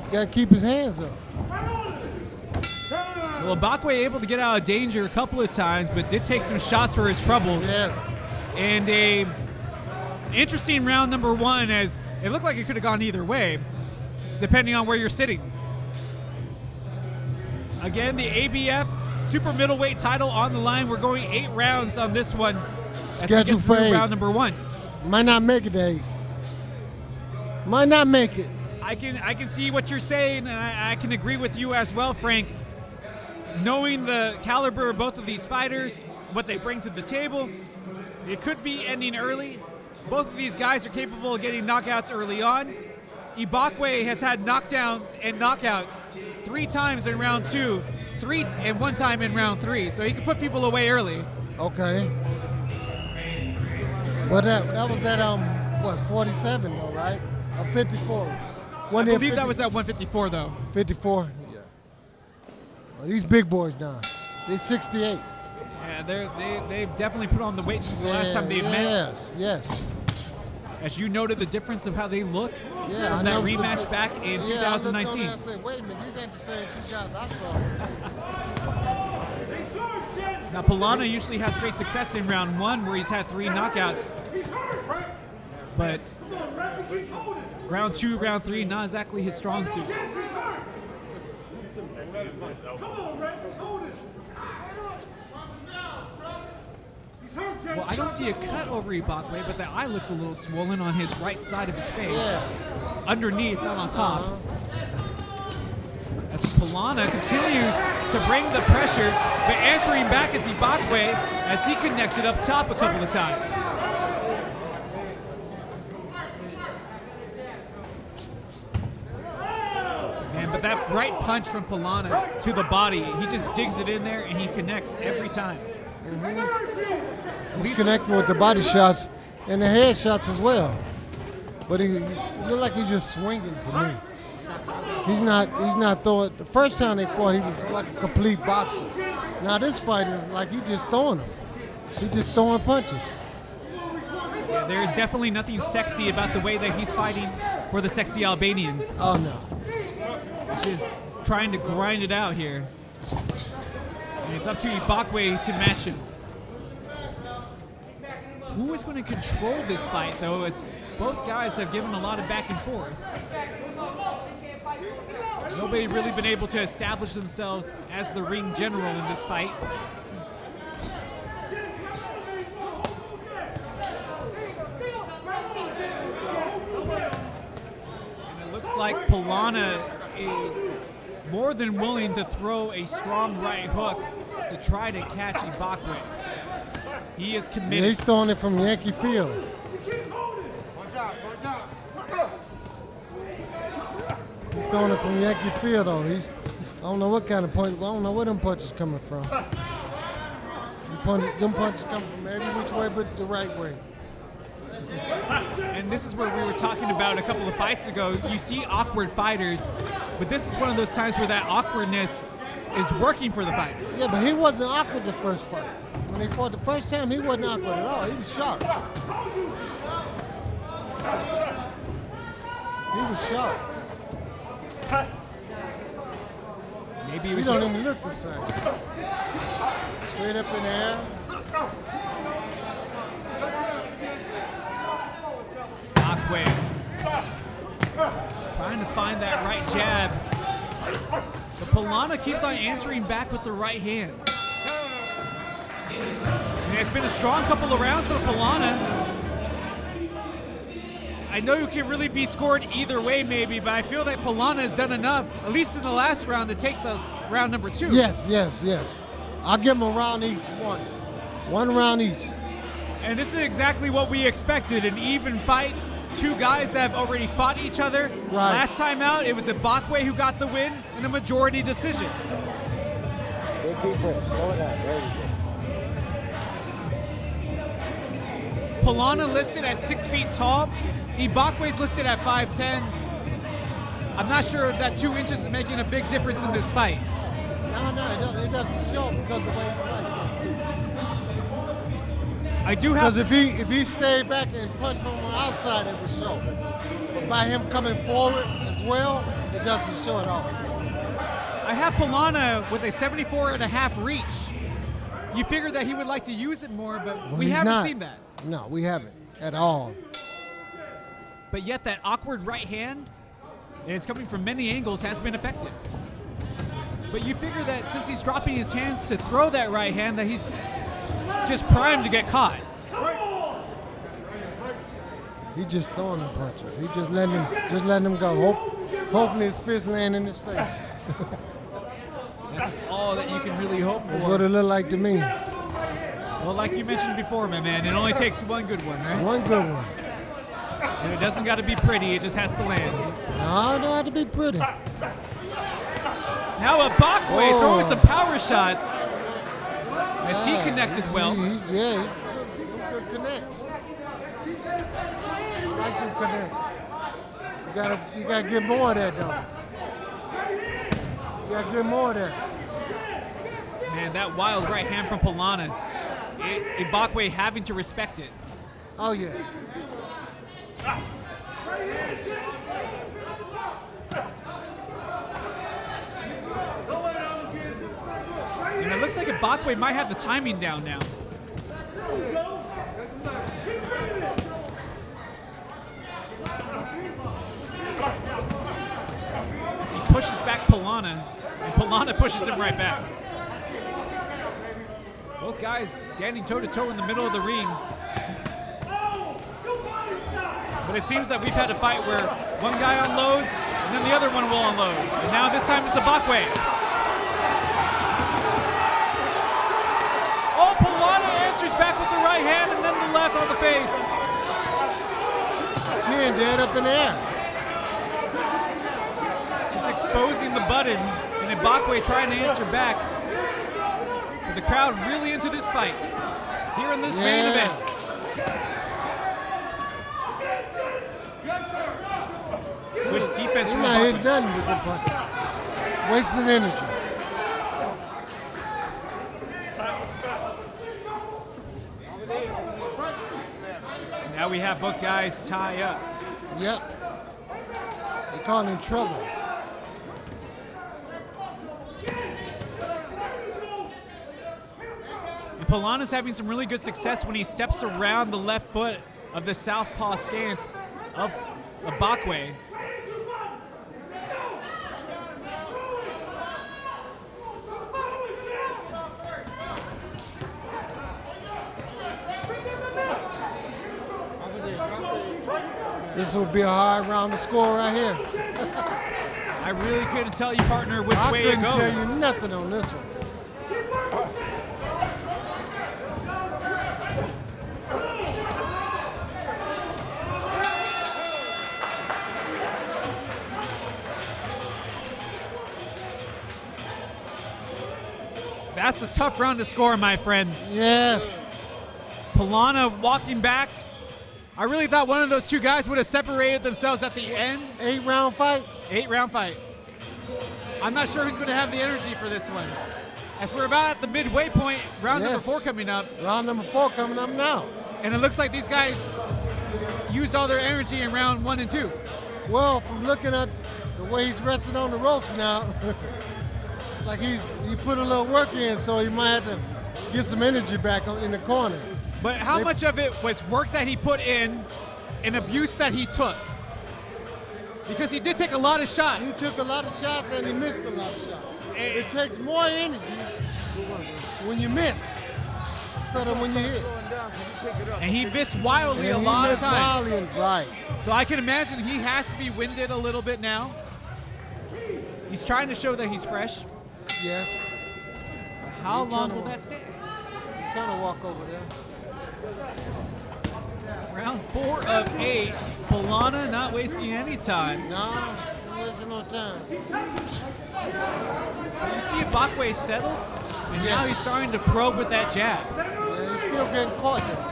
You got to keep his hands up. Well, Ibokwe able to get out of danger a couple of times, but did take some shots for his troubles. Yes. And a interesting round number 1, as it looked like it could have gone either way, depending on where you're sitting. Again, the ABF super middleweight title on the line. We're going 8 rounds on this one. As we get Scheduled through for 8. round number 1. Might not make it to 8. Might not make it. I can see what you're saying, and I can agree with you as well, Frank. Knowing the caliber of both of these fighters, what they bring to the table, it could be ending early. Both of these guys are capable of getting knockouts early on. Ibakwe has had knockdowns and knockouts 3 times in round 2, 3 and 1 time in round 3, so he can put people away early. Okay. Well, that was at 47 though, right? Or 54. I believe that was at 154 though. 54. Yeah. Well, these big boys now. They're 68. Yeah, they've definitely put on the weight since the last time they met. Yes. As you noted the difference of how they look Yeah, from I that noticed rematch that. back in Yeah, I looked on 2019. there and said, wait a minute, these ain't the same 2 guys I saw. Now, Polana usually has great success in round 1 where he's had 3 knockouts. But round 2, round 3, not exactly his strong suits. Well, I don't see a cut over Ibakwe, but the eye looks a little swollen on his right side of his face. Yeah. Underneath, not on top. As Polana continues to bring the pressure, but answering back is Ibakwe as he connected up top a couple of times. Man, but that right punch from Polana to the body, he just digs it in there and he connects every time. He's connecting with the body shots and the head shots as well. But he looks like he's just swinging to me. He's not throwing. The first time they fought, he was like a complete boxer. Now this fight is like he's just throwing them. He's just throwing punches. Yeah, there's definitely nothing sexy about the way that he's fighting for the sexy Albanian. Oh no. Which is trying to grind it out here. And it's up to Ibakwe to match him. Who is going to control this fight, though, as both guys have given a lot of back and forth. Nobody really been able to establish themselves as the ring general in this fight. And it looks like Polana is more than willing to throw a strong right hook to try to catch Ibakwe. He is committed. Yeah, he's throwing it from Yankee Field. He's throwing it from Yankee Field, though. I don't know what kind of punch. I don't know where them punches coming from. Them punches come from every which way but the right way. And this is where we were talking about a couple of fights ago. You see awkward fighters, but this is one of those times where that awkwardness is working for the fighter. Yeah, but he wasn't awkward the first fight. When they fought the first time, he wasn't awkward at all. He was sharp. He was sharp. Maybe it He was don't just even look the same. Straight up in the air. Akwe trying to find that right jab. But Polana keeps on answering back with the right hand. And it's been a strong couple of rounds for Polana. I know you can really be scored either way maybe, but I feel that Polana has done enough, at least in the last round, to take the round number 2. Yes. I'll give him a round each. One round each. And this is exactly what we expected, an even fight. 2 guys that have already fought each other. Right. Last time out, it was Ibakwe who got the win in a majority decision. Polana listed at 6 feet tall. Ibakwe's listed at 5'10". I'm not sure if that 2 inches is making a big difference in this fight. No, it doesn't show because of the way he fights. I do have. Because if he stayed back and punched from the outside, it would show. But by him coming forward as well, it doesn't show at all. I have Polana with a 74.5 reach. You figure that he would like to use it more, but Well, we he's haven't not. seen that. No, we haven't at all. But yet that awkward right hand, and it's coming from many angles, has been effective. But you figure that since he's dropping his hands to throw that right hand, that he's just primed to get caught. He just throwing the punches. He just letting him go. Hopefully his fist land in his face. That's all that you can really hope That's for. what it looked like to me. Well, like you mentioned before, my man, it only takes one good one, right? One good one. And it doesn't got to be pretty, it just has to land. No, it don't have to be pretty. Now Ibakwe Oh. throwing some power shots as he connected well. He's good connects. I like them connects. You gotta get more of that though. You gotta get more of that. Man, that wild right hand from Polana. Ibakwe having to respect it. Oh yes. And it looks like Ibakwe might have the timing down now. As he pushes back Polana, and Polana pushes him right back. Both guys standing toe-to-toe in the middle of the ring. But it seems that we've had a fight where one guy unloads, and then the other one will unload. And now this time it's Ibakwe. Oh, Polana answers back with the right hand and then the left on the face. Chin dead up in the air. Just exposing the button, and Ibakwe trying to answer back. But the crowd really into this fight here in this main Yeah. event. Good defense He's from not hitting Ibakwe. nothing with the punch. Wasting energy. Now we have both guys tie up. Yep. They call him trouble. And Polana's having some really good success when he steps around the left foot of the southpaw stance of Ibakwe. This would be a hard round to score right here. I really couldn't tell you, partner, which I way it couldn't goes. tell you nothing on this one. That's a tough round to score, my friend. Yes. Polana walking back. I really thought one of those two guys would have separated themselves at the end. 8-round fight. 8-round fight. I'm not sure who's going to have the energy for this one. As we're about at the midway point, round number Yes. 4 coming up, Round number 4 coming up now. and it looks like these guys used all their energy in round 1 and 2. Well, from looking at the way he's resting on the ropes now, like he put a little work in, so he might have to get some energy back in the corner. But how much of it was work that he put in and abuse that he took? Because he did take a lot of shots. He took a lot of shots and he missed a lot of shots. It takes more energy when you miss instead of when you hit. And he missed wildly And a he lot of missed times. wildly, right. So I can imagine he has to be winded a little bit now. He's trying to show that he's fresh. Yes. How He's long trying will to- that stay? He's trying to walk over there. Round 4 of 8. Polana not wasting any time. No, he's wasting no time. You see Ibakwe settle, and now Yes. he's starting to probe with that jab. Yeah, he's still getting caught there.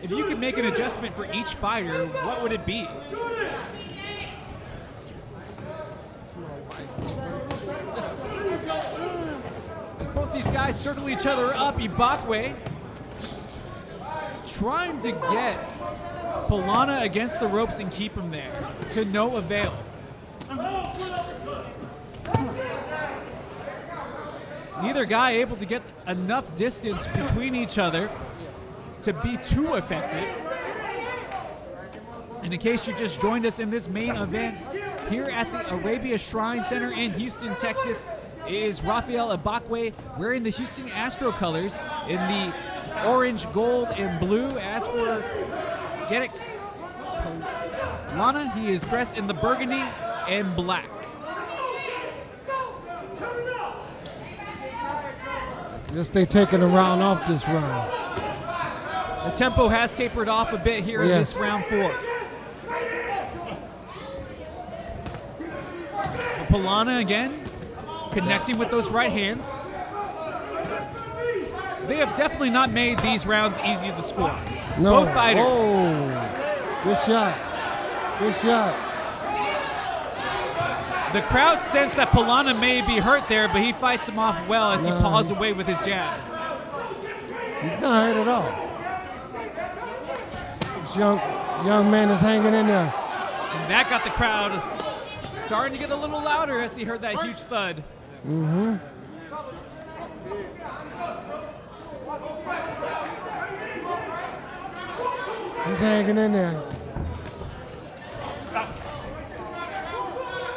If you could make an adjustment for each fighter, what would it be? That's my wife. As both these guys circle each other up, Ibakwe trying to get Polana against the ropes and keep him there, to no avail. Neither guy able to get enough distance between each other to be too effective. And in case you just joined us in this main event here at the Arabia Shrine Center in Houston, Texas, is Rafael Ibakwe wearing the Houston Astro colors in the orange, gold, and blue. As for Gedek Lana, he is dressed in the burgundy and black. Guess they taking a round off this round. The tempo has tapered off a bit here in this round 4. Polana again, connecting with those right hands. They have definitely not made these rounds easy to score. No. Both fighters. Oh, good shot. Good shot. The crowd sense that Polana may be hurt there, but he fights him off well as he paws away with his jab. He's not hurt at all. This young man is hanging in there. And that got the crowd starting to get a little louder as he heard that huge thud. Mm-hmm. He's hanging in there.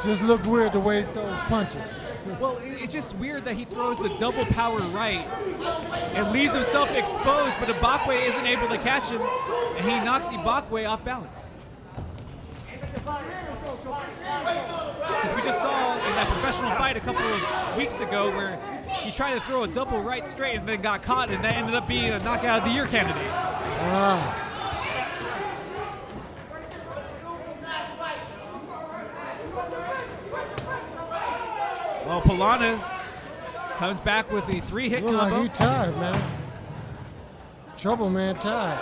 Just look weird the way he throws punches. Well, it's just weird that he throws the double power right and leaves himself exposed, but Ibakwe isn't able to catch him, and he knocks Ibakwe off balance. Because we just saw in that professional fight a couple of weeks ago where he tried to throw a double right straight and then got caught, and that ended up being a knockout of the year candidate. Well, Polana comes back with a 3-hit Look combo. like he tired, man. Trouble, man, tired.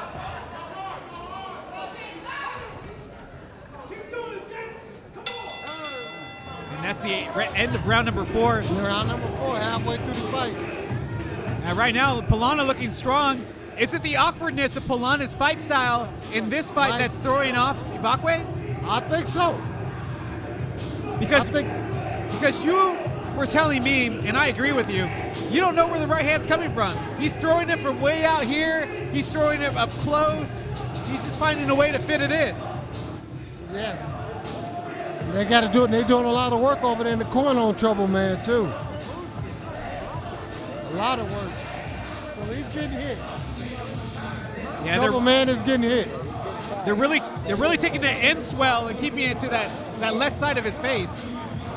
And that's the end of round number 4. Round number 4, halfway through the fight. And right now, Polana looking strong. Is it the awkwardness of Polana's fight style in this fight that's throwing off Ibakwe? I think so. Because you were telling me, and I agree with you, you don't know where the right hand's coming from. He's throwing it from way out here. He's throwing it up close. He's just finding a way to fit it in. Yes. They got to do it, and they're doing a lot of work over there in the corner on Trouble Man, too. A lot of work. So he's getting hit. Yeah, Trouble Man is getting hit. They're really taking the end swell and keeping it to that left side of his face.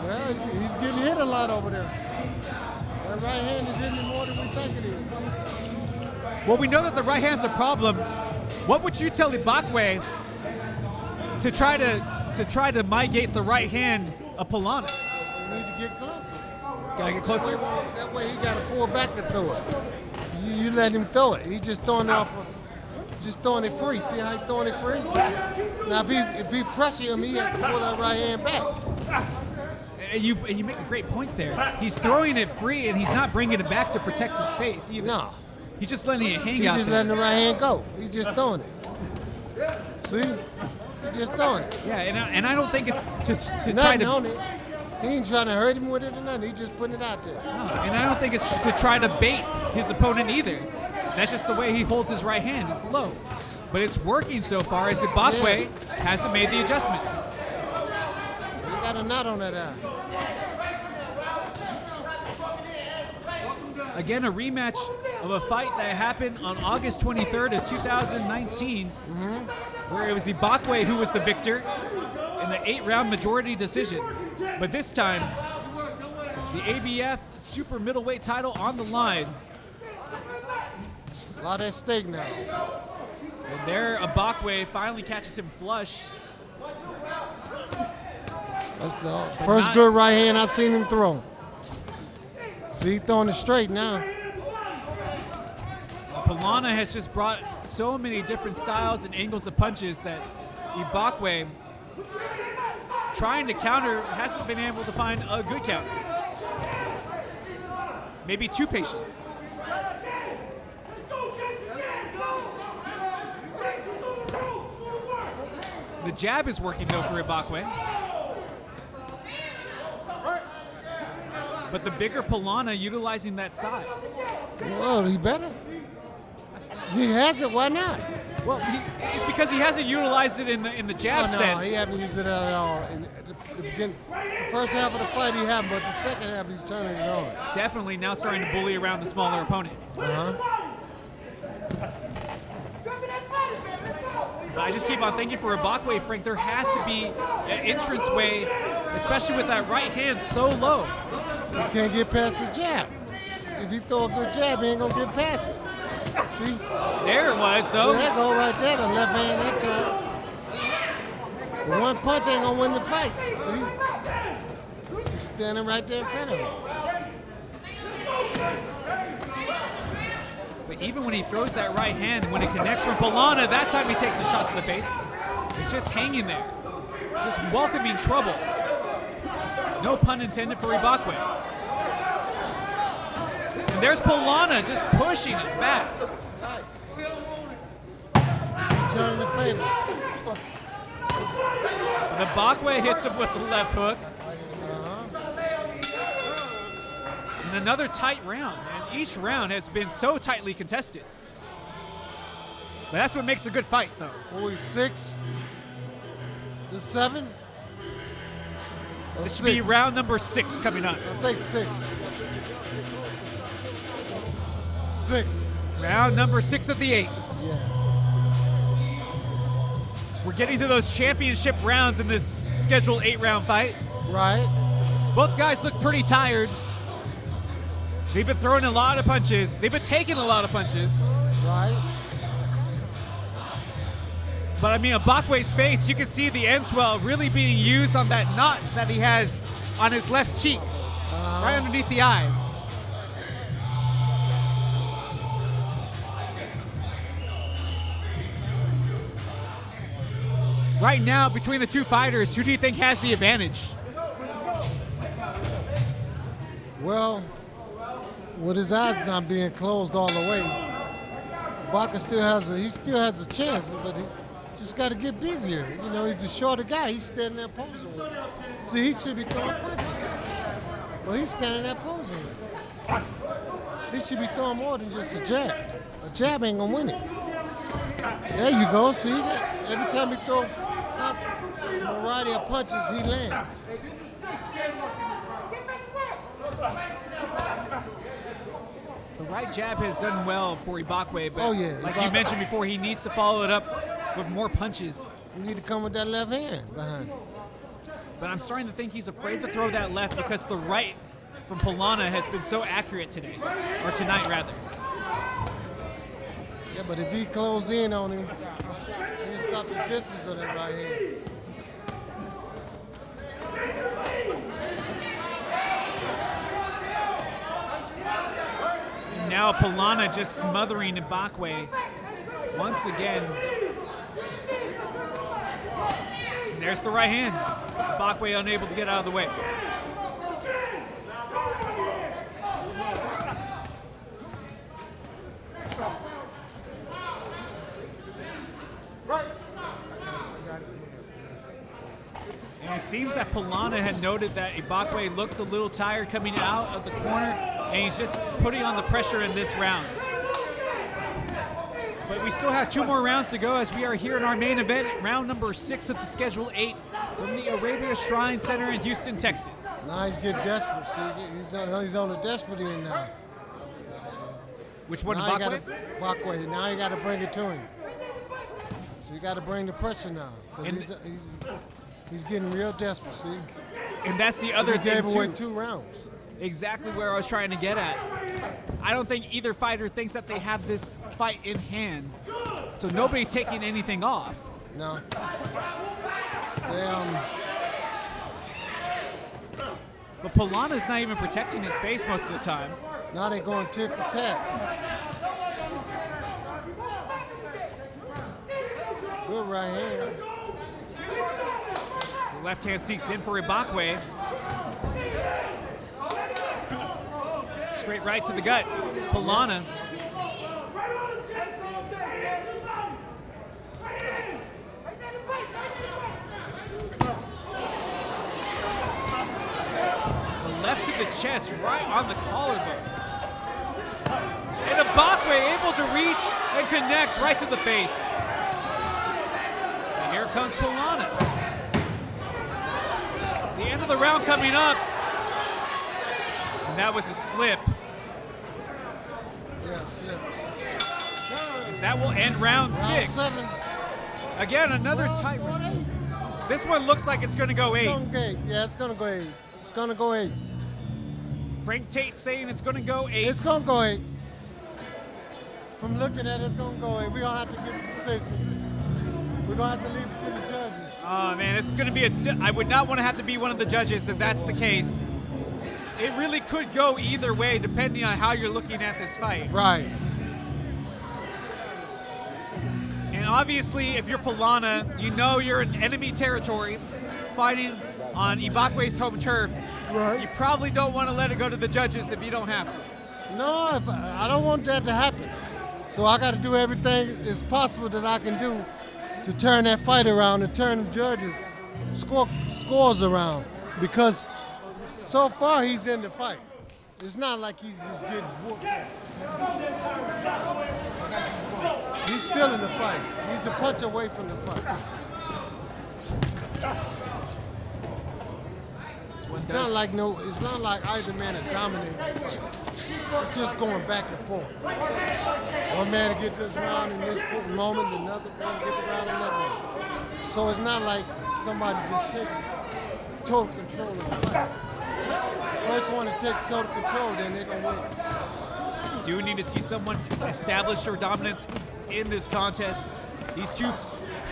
Well, he's getting hit a lot over there. That right hand is hitting him more than we think it is. Well, we know that the right hand's a problem. What would you tell Ibakwe to try to mitigate the right hand of Polana? You need to get closer. Gotta get closer? That way he got to pull back to throw it. You let him throw it. He just throwing it off. Just throwing it free. See how he throwing it free? Now if he pressure him, he has to pull that right hand back. And you make a great point there. He's throwing it free, and he's not bringing it back to protect his face either. No. He's just letting it hang He's out just there. letting the right hand go. He's just throwing it. See? He's just throwing it. Yeah, and I don't think it's to try Nothing to. on it. He ain't trying to hurt him with it or nothing. He's just putting it out there. No, and I don't think it's to try to bait his opponent either. That's just the way he holds his right hand. It's low. But it's working so far as Ibakwe hasn't made the adjustments. He got a knot on that eye. Again, a rematch of a fight that happened on August 23rd of 2019, where it was Ibakwe who was the victor in the 8-round majority decision. But this time, the ABF super middleweight title on the line. A lot at stake now. And there, Ibakwe finally catches him flush. That's the first good right hand I've seen him throw. See, he's throwing it straight now. Polana has just brought so many different styles and angles of punches that Ibakwe, trying to counter, hasn't been able to find a good counter. Maybe too patient. The jab is working though for Ibakwe. But the bigger Polana utilizing that size. Well, he better. He has it, why not? Well, it's because he hasn't utilized it in the jab Oh, no, sense. he hasn't used it at all. In the beginning, the first half of the fight he hadn't, but the second half he's turning it on. Definitely now starting to bully around the smaller opponent. But I just keep on thinking for Ibakwe, Frank, there has to be an entranceway, especially with that right hand so low. He can't get past the jab. If he throw a good jab, he ain't gonna get past it. See? There it was, though. There go right there, the left hand that time. The one punch ain't gonna win the fight. See? He's standing right there in front of him. But even when he throws that right hand, when it connects from Polana, that time he takes a shot to the face. It's just hanging there, just welcoming trouble. No pun intended for Ibakwe. And there's Polana just pushing it back. Turn the favor. And Ibakwe hits him with the left hook. And another tight round. And each round has been so tightly contested. But that's what makes a good fight, though. 46. The 7. This should be round number 6 coming up. I think 6. 6. Round number 6 of the 8. Yeah. We're getting to those championship rounds in this scheduled 8-round fight. Right. Both guys look pretty tired. They've been throwing a lot of punches. They've been taking a lot of punches. Right. But I mean, Ibakwe's face, you can see the end swell really being used on that knot that he has on his left cheek, right underneath the eye. Right now, between the two fighters, who do you think has the advantage? Well, with his eyes not being closed all the way, Ibaka still has a chance, but he just got to get busier. You know, he's the shorter guy. He's standing there posing with it. See, he should be throwing punches. Well, he's standing there posing with it. He should be throwing more than just a jab. A jab ain't gonna win it. There you go. See, every time he throws a variety of punches, he lands. The right jab has done well for Ibakwe, but like you Ibaka- mentioned before, he needs to follow it up with more punches. You need to come with that left hand behind him. But I'm starting to think he's afraid to throw that left because the right from Polana has been so accurate today, or tonight rather. Yeah, but if he close in on him, he'll stop the distance of that right hand. And now Polana just smothering Ibakwe once again. And there's the right hand. Ibakwe unable to get out of the way. And it seems that Polana had noted that Ibakwe looked a little tired coming out of the corner, and he's just putting on the pressure in this round. But we still have 2 more rounds to go as we are here in our main event, round number 6 of the Schedule 8 from the Arabia Shrine Center in Houston, Texas. Now he's getting desperate. See, he's on the desperate end now. Which one, now Ibakwe? Ibakwe. Now you got to bring it to him. So you got to bring the pressure now, because he's getting real desperate. See, and that's the other he thing gave away too. 2 rounds. Exactly where I was trying to get at. I don't think either fighter thinks that they have this fight in hand, so nobody taking anything off. No. But Polana's not even protecting his face most of the time. Now they're going tit for tat. Good right hand. The left hand sneaks in for Ibakwe. Straight right to the gut. Polana. The left to the chest, right on the collarbone. And Ibakwe able to reach and connect right to the face. comes Polana. The end of the round coming up. And that was a slip. Yeah, slip. As that will end round Round 6. 7. Again, another tight round. This one looks like it's going to go 8. Yeah, it's gonna go 8. It's gonna go 8. Frank Tate saying it's going to go 8. It's gonna go 8. From looking at it, it's gonna go 8. We're gonna have to give decisions. We're gonna have to leave it to the judges. Oh man, this is going to be I would not want to have to be one of the judges if that's the case. It really could go either way depending on how you're looking at this fight. Right. And obviously, if you're Polana, you know you're in enemy territory, fighting on Ibakwe's home turf. Right. You probably don't want to let it go to the judges if you don't have to. No, I don't want that to happen. So I got to do everything as possible that I can do to turn that fight around and turn the judges' scores around. Because so far he's in the fight. It's not like he's just getting whooped. He's still in the fight. He's a punch away from the fight. It's not like either man is dominating the fight. It's just going back and forth. One man to get this round in this moment, another man to get the round in another one. So it's not like somebody just taking total control of the fight. First one to take total control, then they're gonna win. Do we need to see someone establish their dominance in this contest? These two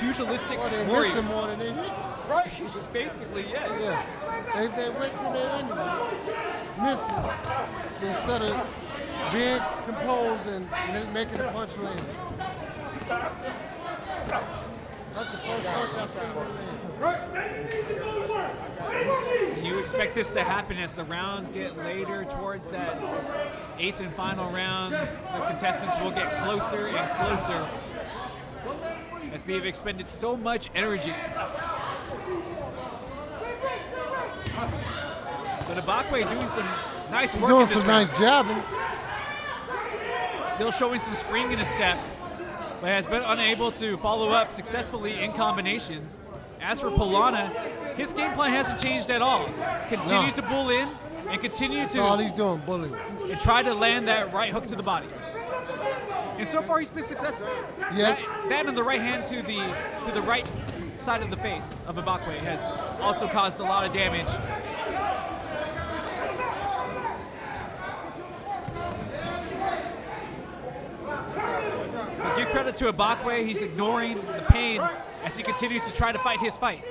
pugilistic They're warriors. missing more than they hit. Basically, yes. Yes. They're wasting their energy. Missing. Instead of being composed and making the punch land. That's the first punch I seen him land. You expect this to happen as the rounds get later towards that 8th and final round. The contestants will get closer and closer as they've expended so much energy. But Ibakwe doing some nice work Doing in this some round. nice jabbing. Still showing some spring in his step, but has been unable to follow up successfully in combinations. As for Polana, his game plan hasn't changed at all. Continue to bull in and continue That's all he's to doing, bullying. and try to land that right hook to the body. And so far, he's been successful. Yes. That and the right hand to the right side of the face of Ibakwe has also caused a lot of damage. But give credit to Ibakwe, he's ignoring the pain as he continues to try to fight his fight.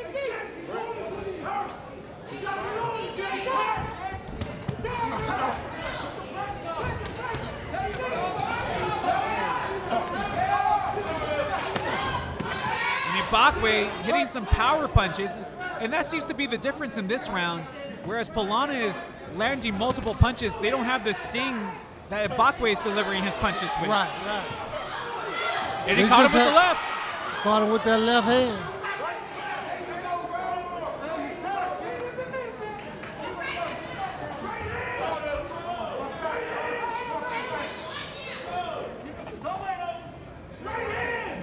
Ibakwe hitting some power punches, and that seems to be the difference in this round. Whereas Polana is landing multiple punches, they don't have the sting that Ibakwe is delivering his punches with. Right. And he caught him with the left. Caught him with that left hand.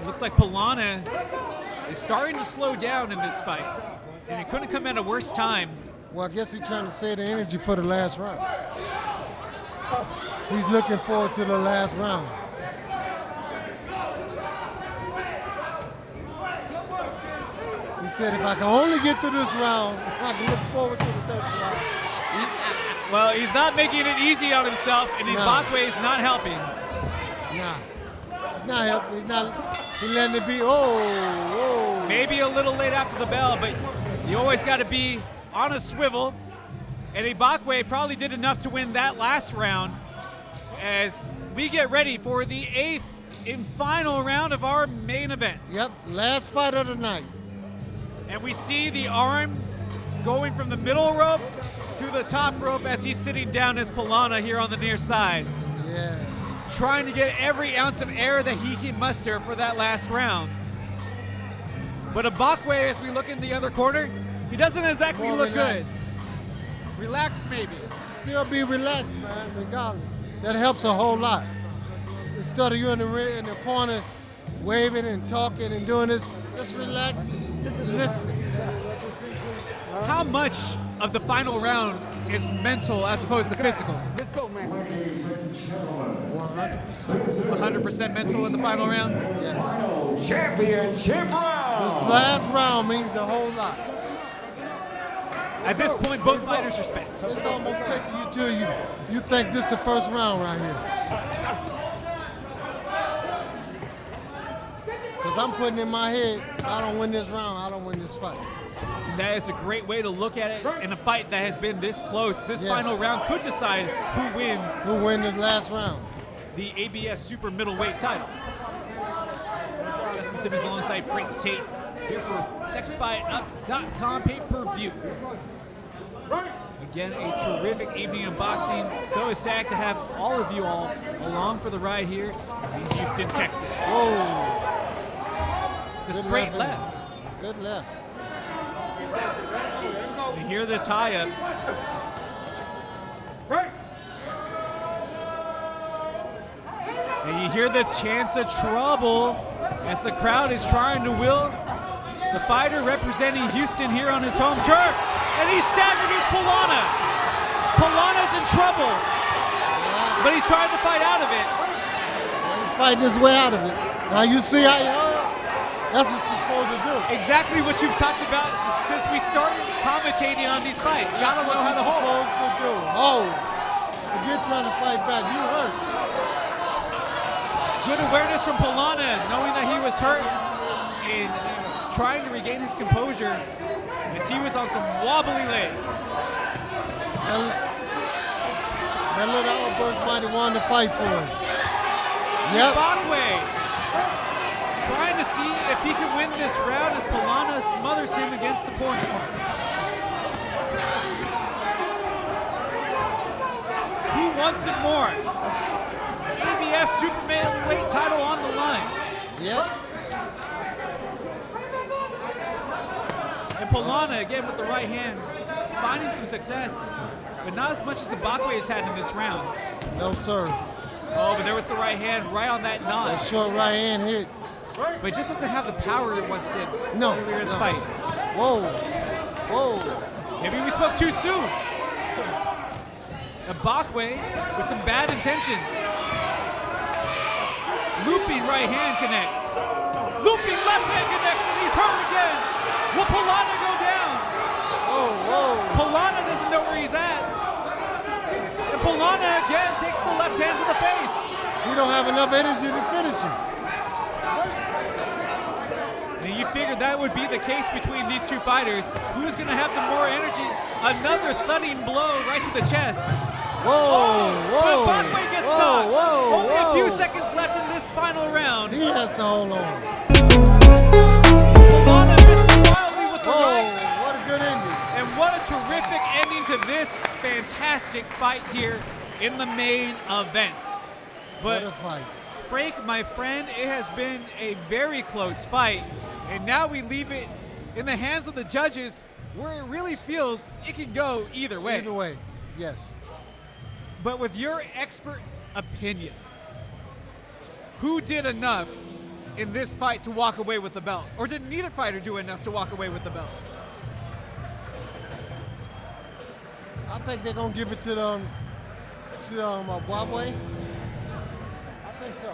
Looks like Polana is starting to slow down in this fight, and it couldn't come at a worse time. Well, I guess he's trying to save the energy for the last round. He's looking forward to the last round. He said, if I can only get through this round, I can look forward to the next round. Well, he's not making it easy on himself, and Ibakwe is not helping. Nah, he's not helping. He's letting it be. Oh. Maybe a little late after the bell, but you always got to be on a swivel. And Ibakwe probably did enough to win that last round as we get ready for the 8th and final round of our main event. Yep, last fight of the night. And we see the arm going from the middle rope to the top rope as he's sitting down as Polana here on the near side. Yeah. Trying to get every ounce of air that he can muster for that last round. But Ibakwe, as we look in the other corner, he doesn't exactly More look relaxed. good. Relaxed, maybe. Still be relaxed, man, regardless. That helps a whole lot. Instead of you in the corner waving and talking and doing this, just relax. Listen, How much of the final round is mental as opposed to physical? 100%. 100% mental in the final round? Yes. Championship This round. last round means a whole lot. At this point, both fighters are spent. It's almost taking you to you think this the first round right here. Because I'm putting in my head, if I don't win this round, I don't win this fight. And that is a great way to look at it in a fight that has been this close. This Yes. final round could decide who wins Who win this last round? the ABS Super Middleweight title. Justin Simmons alongside Frank Tate here for nextfightUp.com pay-per-view. Again, a terrific evening of boxing. So ecstatic to have all of you all along for the ride here in Houston, Texas. Whoa. The Good straight left. left. Good left. And here the tie-up. And you hear the chants of trouble as the crowd is trying to will the fighter representing Houston here on his home turf. And he staggered his Polana. Polana's in trouble, but he's trying to fight out of it. He's fighting his way out of it. Now you see how you that's what you're supposed to do. Exactly what you've talked about since we started commentating on these fights. That's Gotta what know how you're to hold. supposed to do. Hold. Forget trying to fight back. You hurt. Good awareness from Polana, knowing that he was hurt and trying to regain his composure as he was on some wobbly legs. That little outburst might have wanted to fight for him. Yep. Bakwe trying to see if he can win this round as Polana smothers him against the corner. Who wants it more? ABF Super Middleweight title on the line. Yep. And Polana, again with the right hand, finding some success, but not as much as Bakwe has had in this round. No, sir. Oh, but there was the right hand right on that That nod. short right hand hit. But it just doesn't have the power it once did No. earlier in the no. fight. Whoa. Whoa. Maybe we spoke too soon. And Bakwe with some bad intentions. Looping right hand connects. Looping left hand connects, and he's hurt again. Will Polana go down? Whoa. Whoa. Polana doesn't know where he's at. And Polana again takes the left hand to the face. We don't have enough energy to finish him. And you figured that would be the case between these two fighters. Who's going to have the more energy? Another thudding blow right to the chest. Whoa. Whoa. But Bakwe gets whoa. knocked. Whoa. Only whoa. a few seconds left in this final round. He has to hold on. Polana missing wildly with the Whoa. right. What a good ending. And what a terrific ending to this fantastic fight here in the main event. What a But fight. Frank, my friend, it has been a very close fight. And now we leave it in the hands of the judges where it really feels it can go either way. Either way. Yes. But with your expert opinion, who did enough in this fight to walk away with the belt? Or did neither fighter do enough to walk away with the belt? I think they're gonna give it to Bakwe. I think so.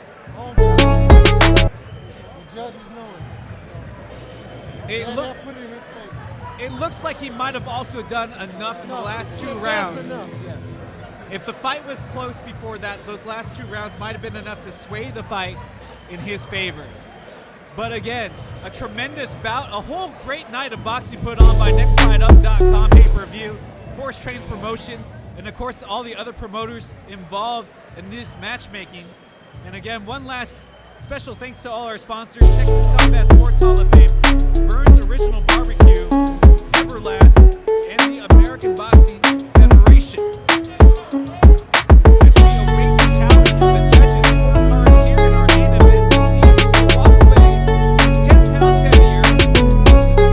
The judges know it. It, And look, they'll put it in his favor. it looks like he might have also done enough in the last two That's rounds. enough, yes. If the fight was close before that, those last two rounds might have been enough to sway the fight in his favor. But again, a tremendous bout, a whole great night of boxing put on by NextFightUp.com pay-per-view, Force Trains Promotions, and of course all the other promoters involved in this matchmaking. And again, one last special thanks to all our sponsors, Texas Combat Sports Hall of Fame, Burns Original Barbecue, Everlast, and the American Boxing Federation. As we await the talent of the judges' scorecards here in our main event to see who will walk away 10 pounds heavier with the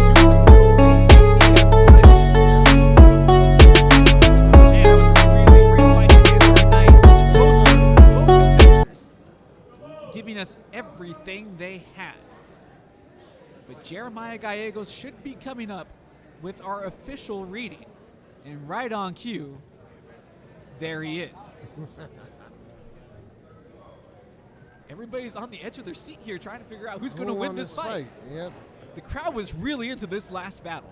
Super Middleweight ABF title. Man, it was a really great fight to end our night. Both competitors giving us everything they had. But Jeremiah Gallegos should be coming up with our official reading. And right on cue, there he is. Everybody's on the edge of their seat here trying to figure out who's going to Who win won this fight. Yep. The crowd was really into this last battle.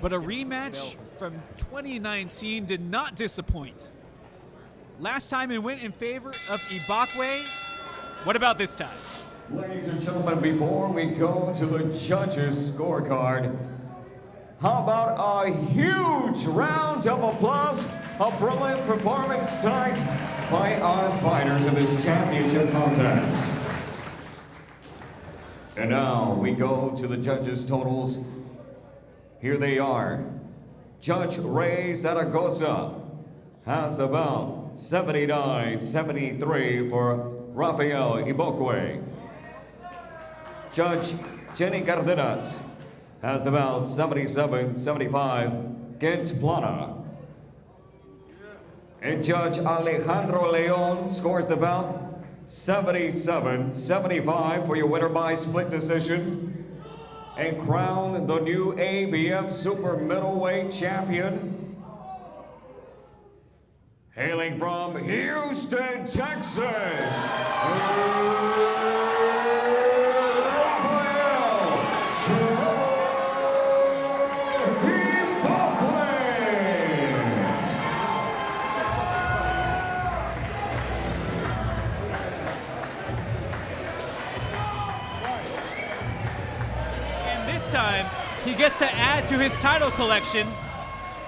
But a rematch from 2019 did not disappoint. Last time it went in favor of Ibakwe. What about this time? Ladies and gentlemen, before we go to the judges' scorecard, how about a huge round of applause? A brilliant performance tonight by our fighters in this championship contest. And now we go to the judges' totals. Here they are. Judge Ray Zaragoza has the bout 79-73 for Rafael Ibakwe. Judge Jenny Cardenas has the bout 77-75 Gent Plana. And Judge Alejandro Leon scores the bout 77-75 for your winner by split decision and crowned the new ABF Super Middleweight Champion, hailing from Houston, Texas, This time, he gets to add to his title collection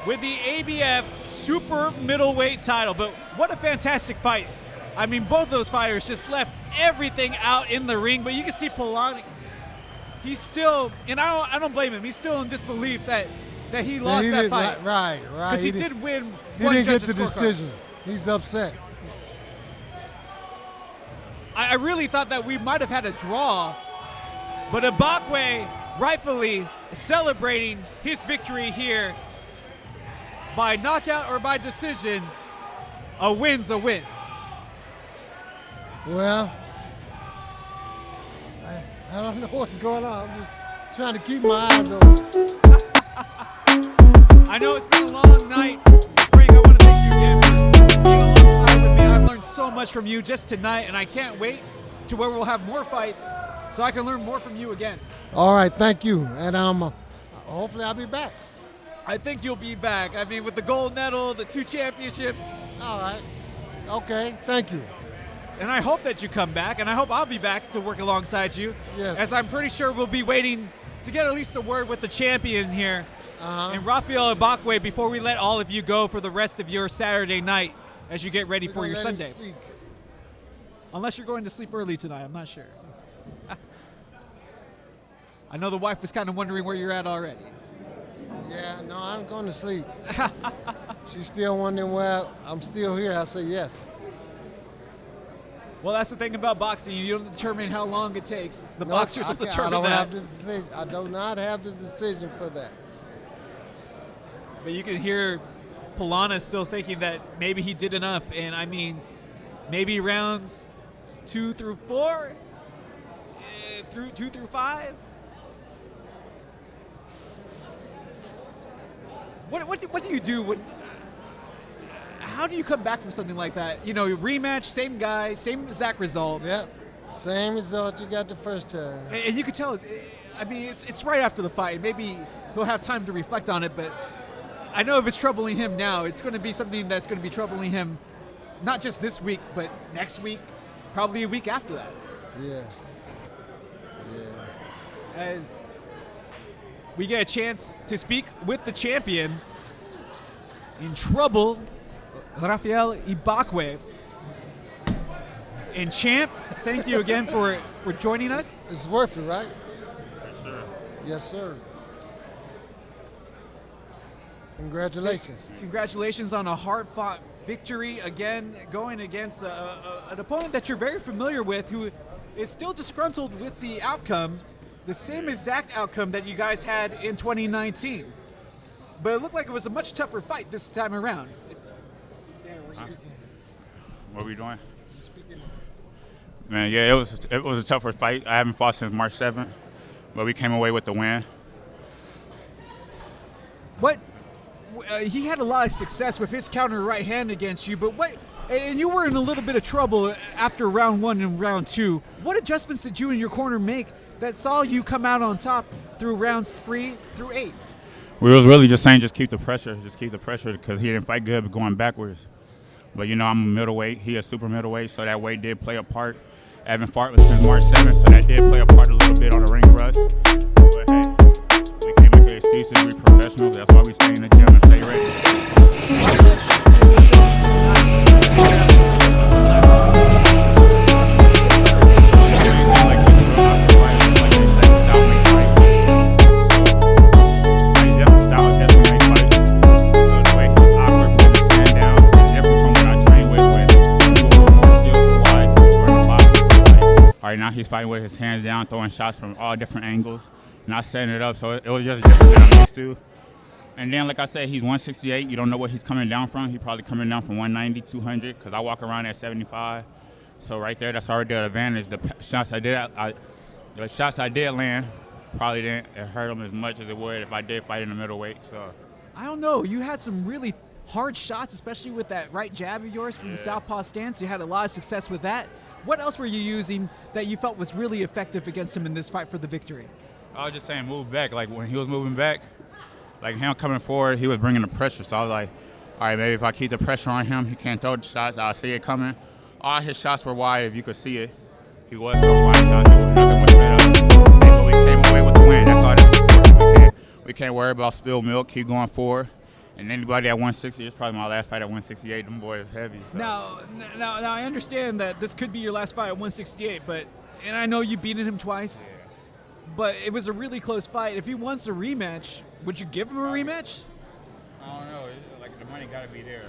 with the ABF Super Middleweight title. But what a fantastic fight. I mean, both those fighters just left everything out in the ring, but you can see Polani, he's still, and I don't blame him, he's still in disbelief that he lost that fight. Right. Because he did win He one didn't get judge's the scorecard. decision. He's upset. I really thought that we might have had a draw, but Ibakwe rightfully celebrating his victory here by knockout or by decision. A win's a win. Well, I don't know what's going on. I'm just trying to keep my eyes open. I know it's been a long night. Frank, I want to thank you again for being alongside with me. I've learned so much from you just tonight, and I can't wait to where we'll have more fights so I can learn more from you again. All right, thank you. And hopefully I'll be back. I think you'll be back. I mean, with the gold medal, the 2 championships. All right. Okay, thank you. And I hope that you come back, and I hope I'll be back to work alongside you. Yes. As I'm pretty sure we'll be waiting to get at least a word with the champion here. And Rafael Ibakwe before we let all of you go for the rest of your Saturday night as you get ready for your Sunday. Unless you're going to sleep early tonight, I'm not sure. I know the wife was kind of wondering where you're at already. Yeah, no, I'm going to sleep. She's still wondering where I'm still here. I say yes. Well, that's the thing about boxing. You don't determine how long it takes. The No, boxers will I determine don't that. have the decision. I do not have the decision for that. But you can hear Polana still thinking that maybe he did enough. And I mean, maybe rounds 2 through 4, through 2 through 5. What do you do? How do you come back from something like that? You know, rematch, same guy, same exact result. Yep, same result you got the first time. And you could tell, I mean, it's right after the fight. Maybe he'll have time to reflect on it, but I know if it's troubling him now, it's going to be something that's going to be troubling him not just this week, but next week, probably a week after that. Yeah. As we get a chance to speak with the champion in trouble, Rafael Ibakwe. And champ, thank you again for joining us. It's worth it, right? Yes, sir. Yes, sir. Congratulations. Congratulations on a hard-fought victory again, going against an opponent that you're very familiar with, who is still disgruntled with the outcome, the same exact outcome that you guys had in 2019. But it looked like it was a much tougher fight this time around. What are we doing? Man, yeah, it was a tougher fight. I haven't fought since March 7th, but we came away with the win. What? He had a lot of success with his counter right hand against you, but what? And you were in a little bit of trouble after round 1 and round 2. What adjustments did you and your corner make that saw you come out on top through rounds 3 through 8? We was really just saying just keep the pressure, because he didn't fight good but going backwards. But, you know, I'm a middleweight. He a super middleweight, so that weight did play a part. I haven't fought since March 7th, so that did play a part a little bit on the ring rust. But, hey, we can't make excuses. We're professionals. That's why we stay in the gym and stay ready. All right, now he's fighting with his hands down, throwing shots from all different angles, not setting it up. So it was just different than I'm used to. And then, like I said, he's 168. You don't know where he's coming down from. He's probably coming down from 190, 200, because I walk around at 75. So right there, that's already an advantage. The shots I did land probably didn't hurt him as much as it would if I did fight in the middleweight. So I don't know. You had some really hard shots, especially with that right jab of yours from the southpaw stance. You had a lot of success with that. What else were you using that you felt was really effective against him in this fight for the victory? I was just saying move back. Like when he was moving back, like him coming forward, he was bringing the pressure. So I was like, all right, maybe if I keep the pressure on him, he can't throw the shots. I'll see it coming. All his shots were wide, if you could see it. He was throwing wide shots. Nothing was set up. But we came away with the win. That's all that's important. We can't worry about spilled milk. Keep going forward. And anybody at 160, it's probably my last fight at 168. Them boys heavy. So. Now, I understand that this could be your last fight at 168, and I know you beaten him twice, but it was a really close fight. If he wants a rematch, would you give him a rematch? I don't know. Like the money got to be there.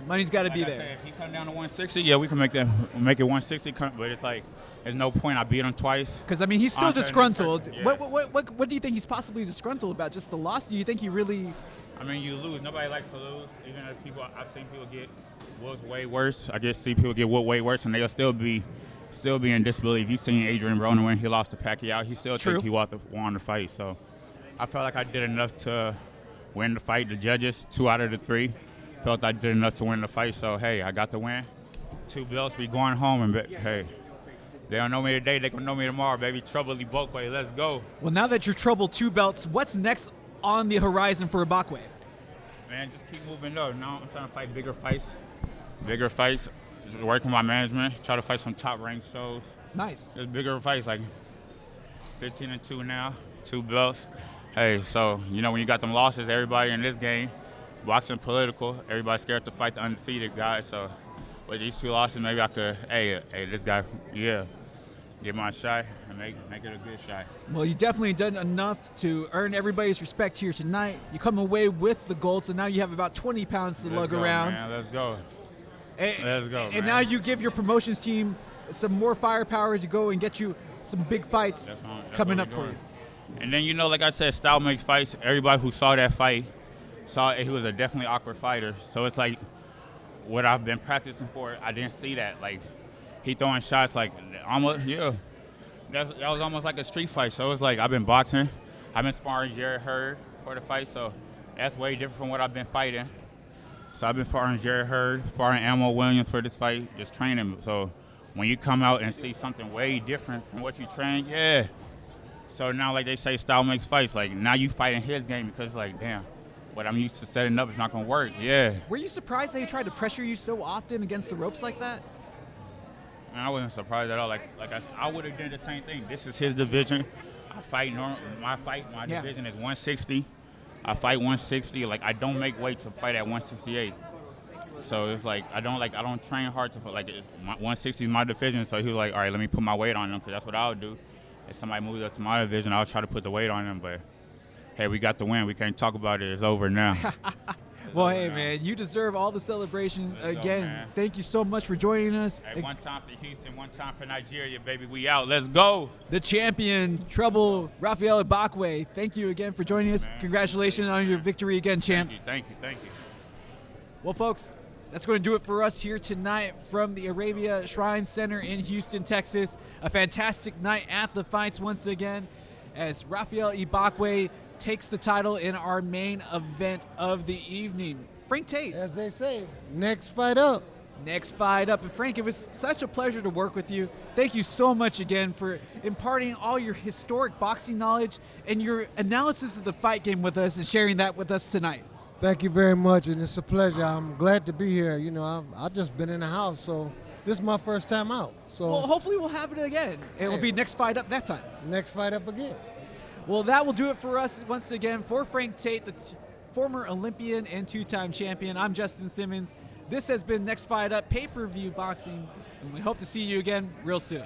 Money's got to be there. Said, if he come down to 160, yeah, we can make it 160. But it's like there's no point. I beat him twice. Because I mean, he's still disgruntled. Yeah. What do you think he's possibly disgruntled about? Just the loss? Do you think he really? I mean, you lose. Nobody likes to lose. Even if I've seen people get whooped way worse. I just see people get whooped way worse, and they'll still be in disbelief. You seen Adrian Broner when he lost to Pacquiao. He still think he won the fight. So I felt like I did enough to win the fight. The judges, 2 out of the 3, felt I did enough to win the fight. So hey, I got the win. 2 belts. We going home, and hey. They don't know me today. They gonna know me tomorrow, baby. Trouble Ibokwe. Let's go. Well, now that you're troubled 2 belts, what's next on the horizon for Ibokwe? Man, just keep moving up. Now I'm trying to fight bigger fights. Just work with my management. Try to fight some top ranked shows. Nice. Just bigger fights, like 15-2 now, 2 belts. Hey, so you know when you got them losses, everybody in this game, boxing political. Everybody's scared to fight the undefeated guy. So with these 2 losses, maybe I could, hey, this guy, get my shot and make it a good shot. Well, you definitely done enough to earn everybody's respect here tonight. You come away with the gold, so now you have about 20 pounds to lug around. Man, let's go. And now you give your promotions team some more firepower to go and get you some big fights coming up for you. And then, you know, like I said, style makes fights. Everybody who saw that fight saw he was a definitely awkward fighter. So it's like what I've been practicing for, I didn't see that. Like, he throwing shots like almost, that was almost like a street fight. So it's like I've been boxing. I've been sparring Jarrett Hurd for the fight. So that's way different from what I've been fighting. So I've been sparring Jarrett Hurd, sparring Elmo Williams for this fight, just training. So when you come out and see something way different from what you train, So now, like they say, style makes fights. Like, now you fight in his game because, like, damn, what I'm used to setting up is not going to work. Were you surprised that he tried to pressure you so often against the ropes like that? Man, I wasn't surprised at all. Like I would have done the same thing. This is his division. My division is 160. I fight 160. Like, I don't make weight to fight at 168. So it's like I don't train hard to fight. Like, 160 is my division. So he was like, all right, let me put my weight on him, because that's what I'll do. If somebody moves up to my division, I'll try to put the weight on them. But hey, we got the win. We can't talk about it. It's over now. Well, hey, man, you deserve all the celebration. Again, thank you so much for joining us. Hey, one time for Houston, one time for Nigeria, baby. We out. Let's go. The champion, Trouble, Rafael Ibokwe. Thank you again for joining us. Congratulations on your victory again, champ. Thank you. Well, folks, that's going to do it for us here tonight from the Arabia Shrine Center in Houston, Texas. A fantastic night at the fights once again as Rafael Ibakwe takes the title in our main event of the evening. Frank Tate. As they say, next fight up. Next fight up. And Frank, it was such a pleasure to work with you. Thank you so much again for imparting all your historic boxing knowledge and your analysis of the fight game with us and sharing that with us tonight. Thank you very much, and it's a pleasure. I'm glad to be here. You know, I've just been in the house, so this is my first time out. So Well, hopefully we'll have it again. It will be next fight up that time. next fight up again. Well, that will do it for us once again. For Frank Tate, the former Olympian and two-time champion, I'm Justin Simmons. This has been Next Fight Up pay-per-view boxing, and we hope to see you again real soon.